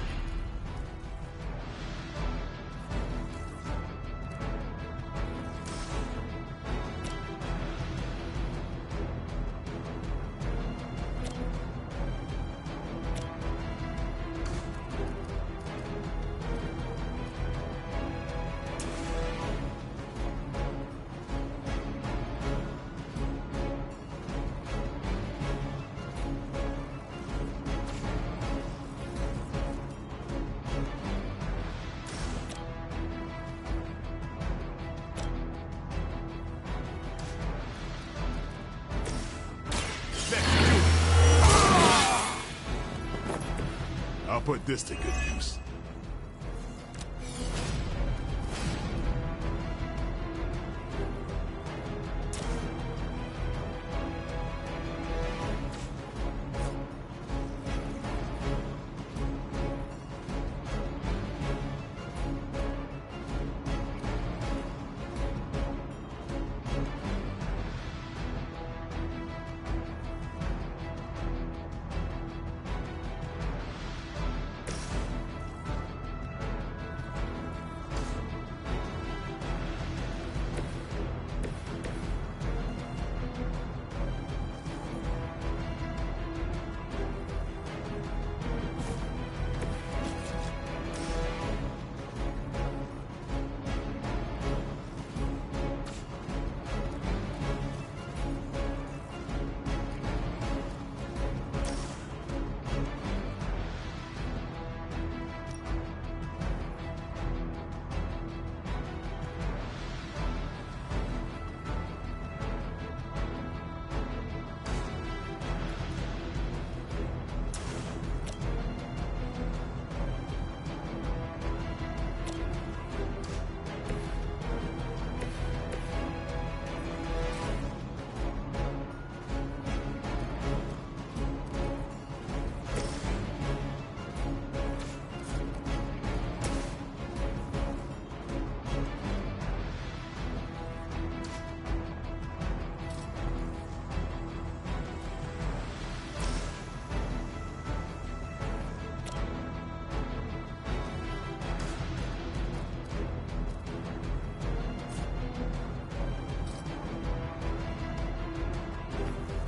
I'll put this to good use.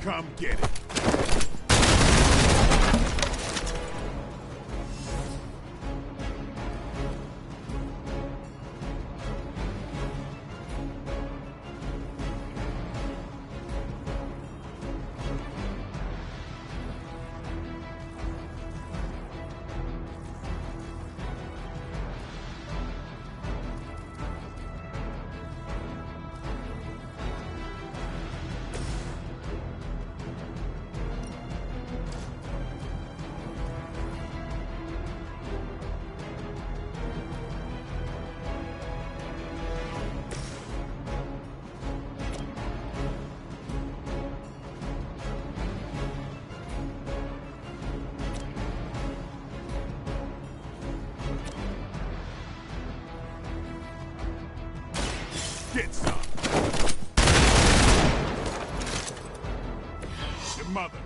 Come get it. Get some. Your mother.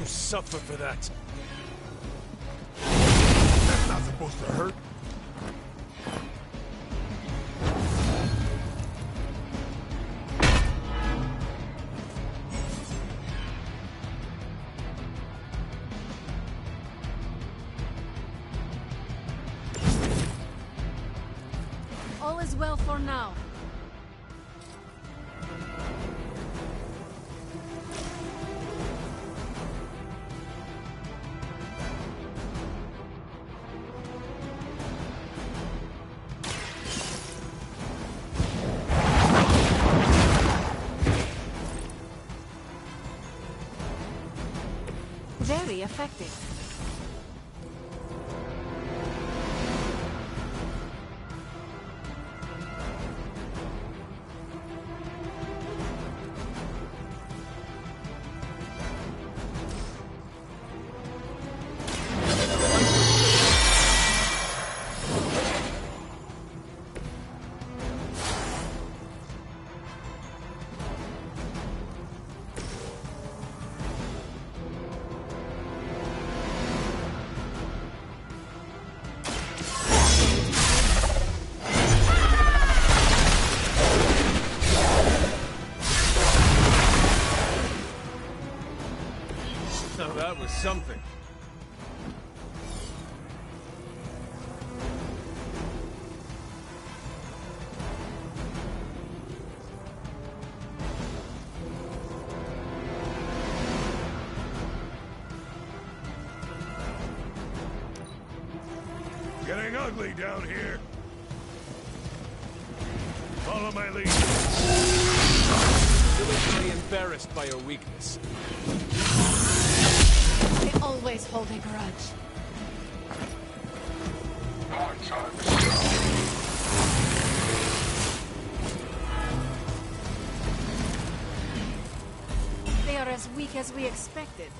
Suffer for that. That's not supposed to hurt. All is well for now. Very effective. That was something. Getting ugly down here. Follow my lead. You look very embarrassed by your weakness. They always hold a grudge. They are as weak as we expected.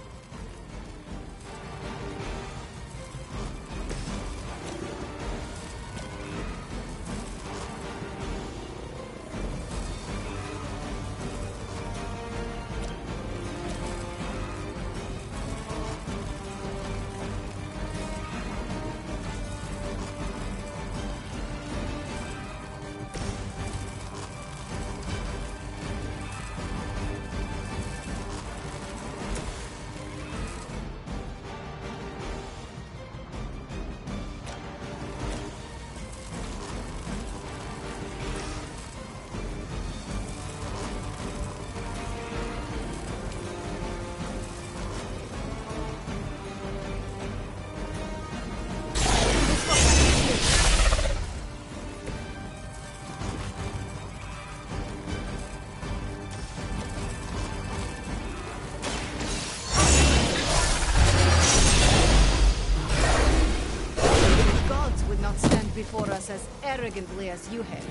before us as arrogantly as you have.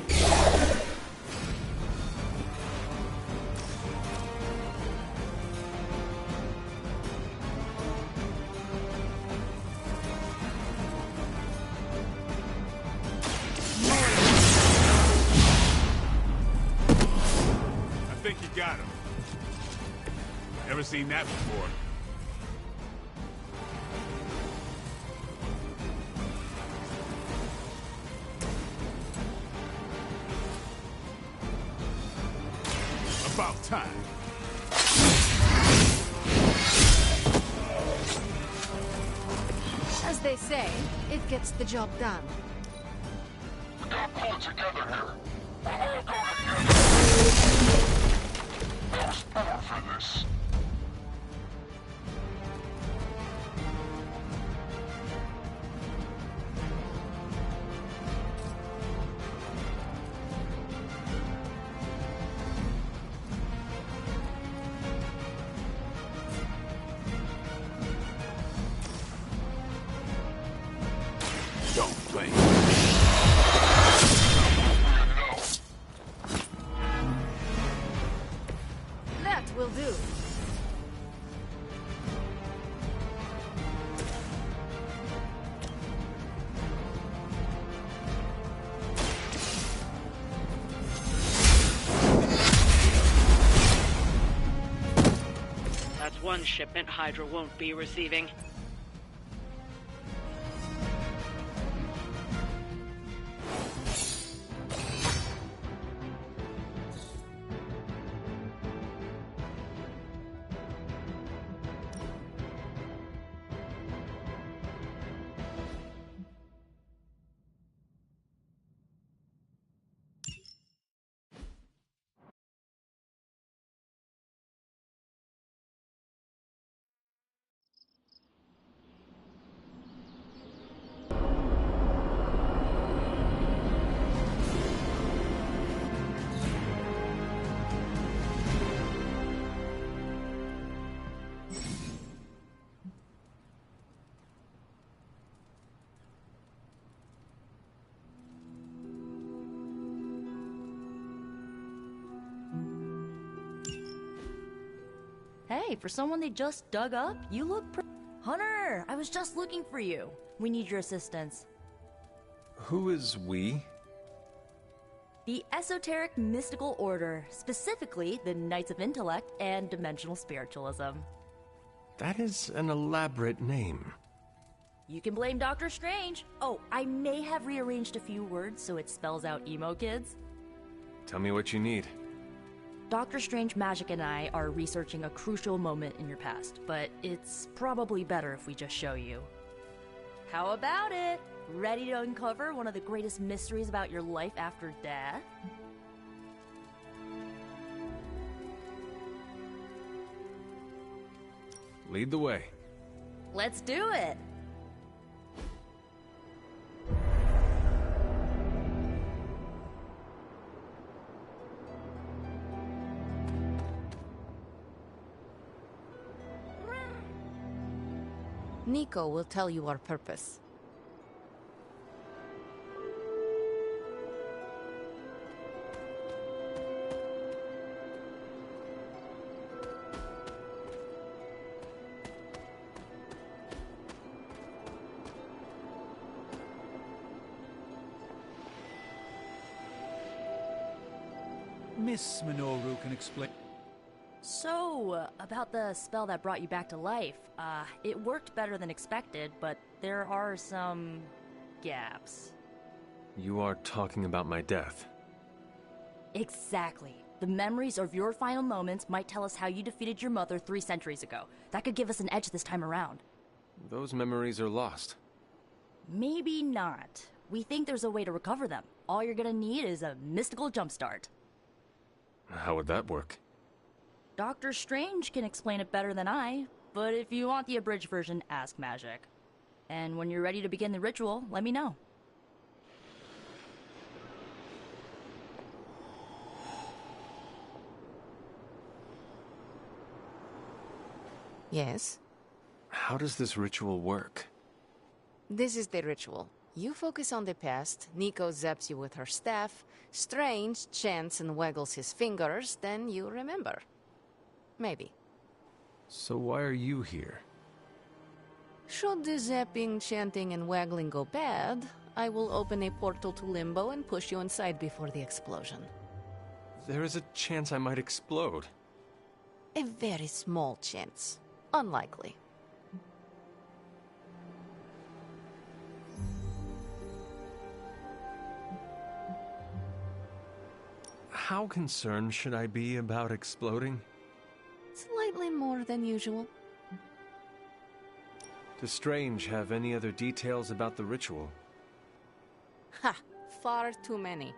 I think you got him. Never seen that before. About time. As they say, it gets the job done. We gotta pull it together here. We'll all go together. I was born for this. Don't blame. That will do. That's one shipment Hydra won't be receiving. Hey, for someone they just dug up, you look Hunter, I was just looking for you. We need your assistance. Who is we? The Esoteric Mystical Order, specifically the Knights of Intellect and Dimensional Spiritualism. That is an elaborate name. You can blame Doctor Strange. Oh, I may have rearranged a few words so it spells out emo kids. Tell me what you need. Dr. Strange Magic and I are researching a crucial moment in your past, but it's probably better if we just show you. How about it? Ready to uncover one of the greatest mysteries about your life after death? Lead the way. Let's do it! Nico will tell you our purpose. Miss Minoru can explain. So, about the spell that brought you back to life, it worked better than expected, but there are some gaps. You are talking about my death. Exactly. The memories of your final moments might tell us how you defeated your mother 3 centuries ago. That could give us an edge this time around. Those memories are lost. Maybe not. We think there's a way to recover them. All you're gonna need is a mystical jumpstart. How would that work? Doctor Strange can explain it better than I, but if you want the abridged version, ask Magic. And when you're ready to begin the ritual, let me know. Yes? How does this ritual work? This is the ritual. You focus on the past, Nico zaps you with her staff, Strange chants and waggles his fingers, then you remember. Maybe. So why are you here? Should the zapping, chanting, and waggling go bad, I will open a portal to Limbo and push you inside before the explosion. There is a chance I might explode. A very small chance. Unlikely. How concerned should I be about exploding? Slightly more than usual. Does Strange have any other details about the ritual? Ha! Far too many.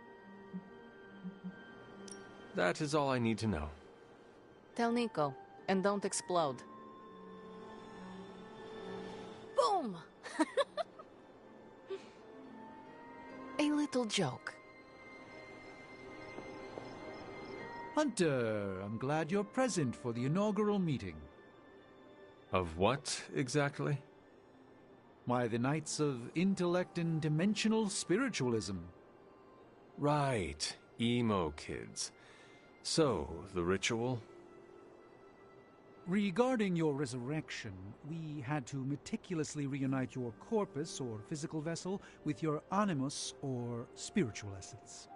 That is all I need to know. Tell Nico, and don't explode. Boom! A little joke. Hunter, I'm glad you're present for the inaugural meeting. Of what, exactly? Why, the Knights of Intellect and Dimensional Spiritualism. Right, emo kids. So, the ritual? Regarding your resurrection, we had to meticulously reunite your corpus, or physical vessel, with your animus, or spiritual essence.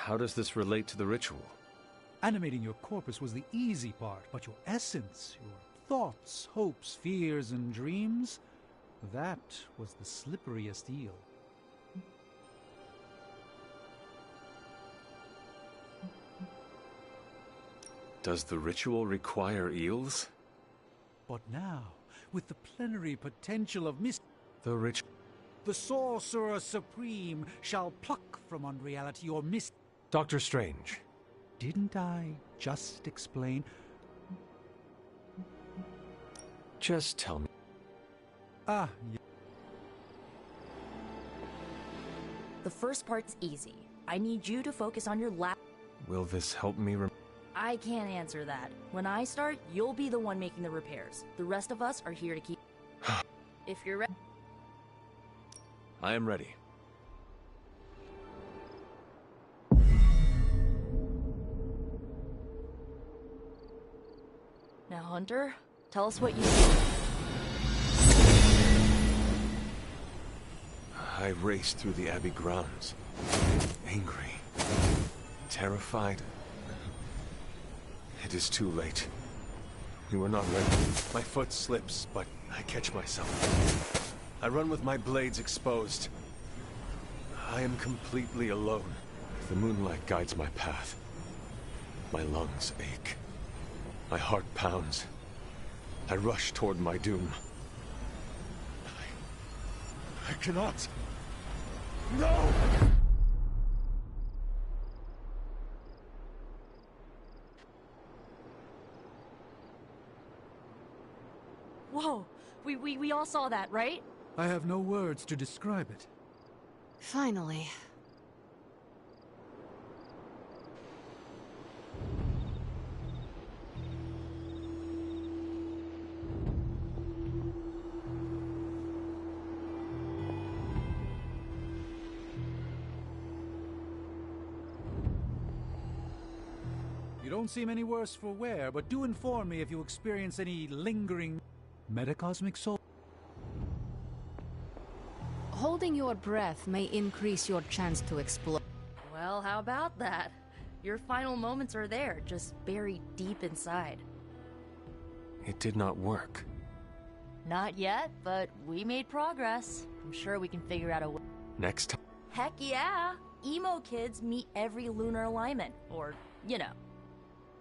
How does this relate to the ritual? Animating your corpus was the easy part, but your essence, your thoughts, hopes, fears, and dreams, that was the slipperiest eel. Does the ritual require eels? But now, with the plenary potential of The ritual... the Sorcerer Supreme shall pluck from unreality your Doctor Strange. Didn't I just explain? Just tell me. Ah, The first part's easy. I need you to focus on your lab. Will this help me I can't answer that. When I start, you'll be the one making the repairs. The rest of us are here to keep... If you're ready... I am ready. Now, Hunter, tell us what you see. I raced through the Abbey grounds. Angry. Terrified. It is too late. You are not ready. My foot slips, but I catch myself. I run with my blades exposed. I am completely alone. The moonlight guides my path. My lungs ache. My heart pounds. I rush toward my doom. I cannot. No! Whoa! We all saw that, right? I have no words to describe it. Finally. You don't seem any worse for wear, but do inform me if you experience any lingering metacosmic soul. Holding your breath may increase your chance to explode. Well, how about that? Your final moments are there, just buried deep inside. It did not work. Not yet, but we made progress. I'm sure we can figure out a way. Next time. Heck yeah! Emo kids meet every lunar alignment, or, you know.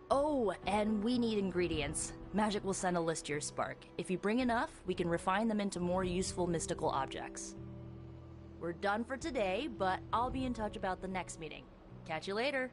Oh, and we need ingredients. Magic will send a list to your Spark. If you bring enough, we can refine them into more useful mystical objects. We're done for today, but I'll be in touch about the next meeting. Catch you later.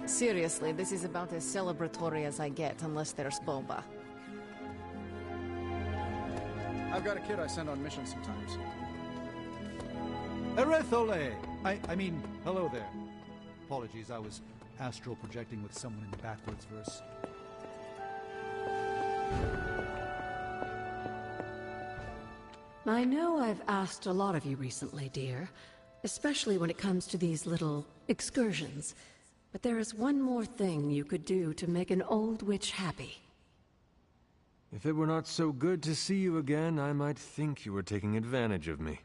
Seriously, this is about as celebratory as I get, unless there's boba. I've got a kid I send on missions sometimes. Erethole! I mean, hello there. Apologies, I was astral projecting with someone in the backwards verse. I know I've asked a lot of you recently, dear, especially when it comes to these little excursions. But there is one more thing you could do to make an old witch happy. If it were not so good to see you again, I might think you were taking advantage of me.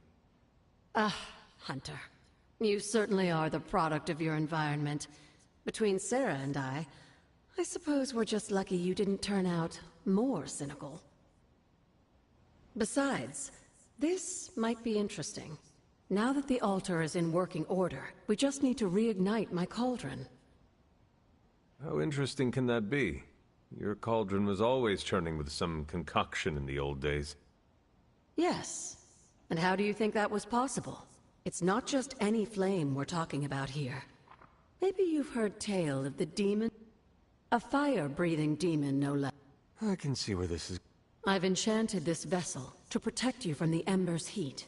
Hunter. You certainly are the product of your environment. Between Sarah and I suppose we're just lucky you didn't turn out more cynical. Besides, this might be interesting. Now that the altar is in working order, we just need to reignite my cauldron. How interesting can that be? Your cauldron was always churning with some concoction in the old days. Yes. And how do you think that was possible? It's not just any flame we're talking about here. Maybe you've heard tale of the demon? A fire-breathing demon, no less. I can see where this is. I've enchanted this vessel to protect you from the ember's heat.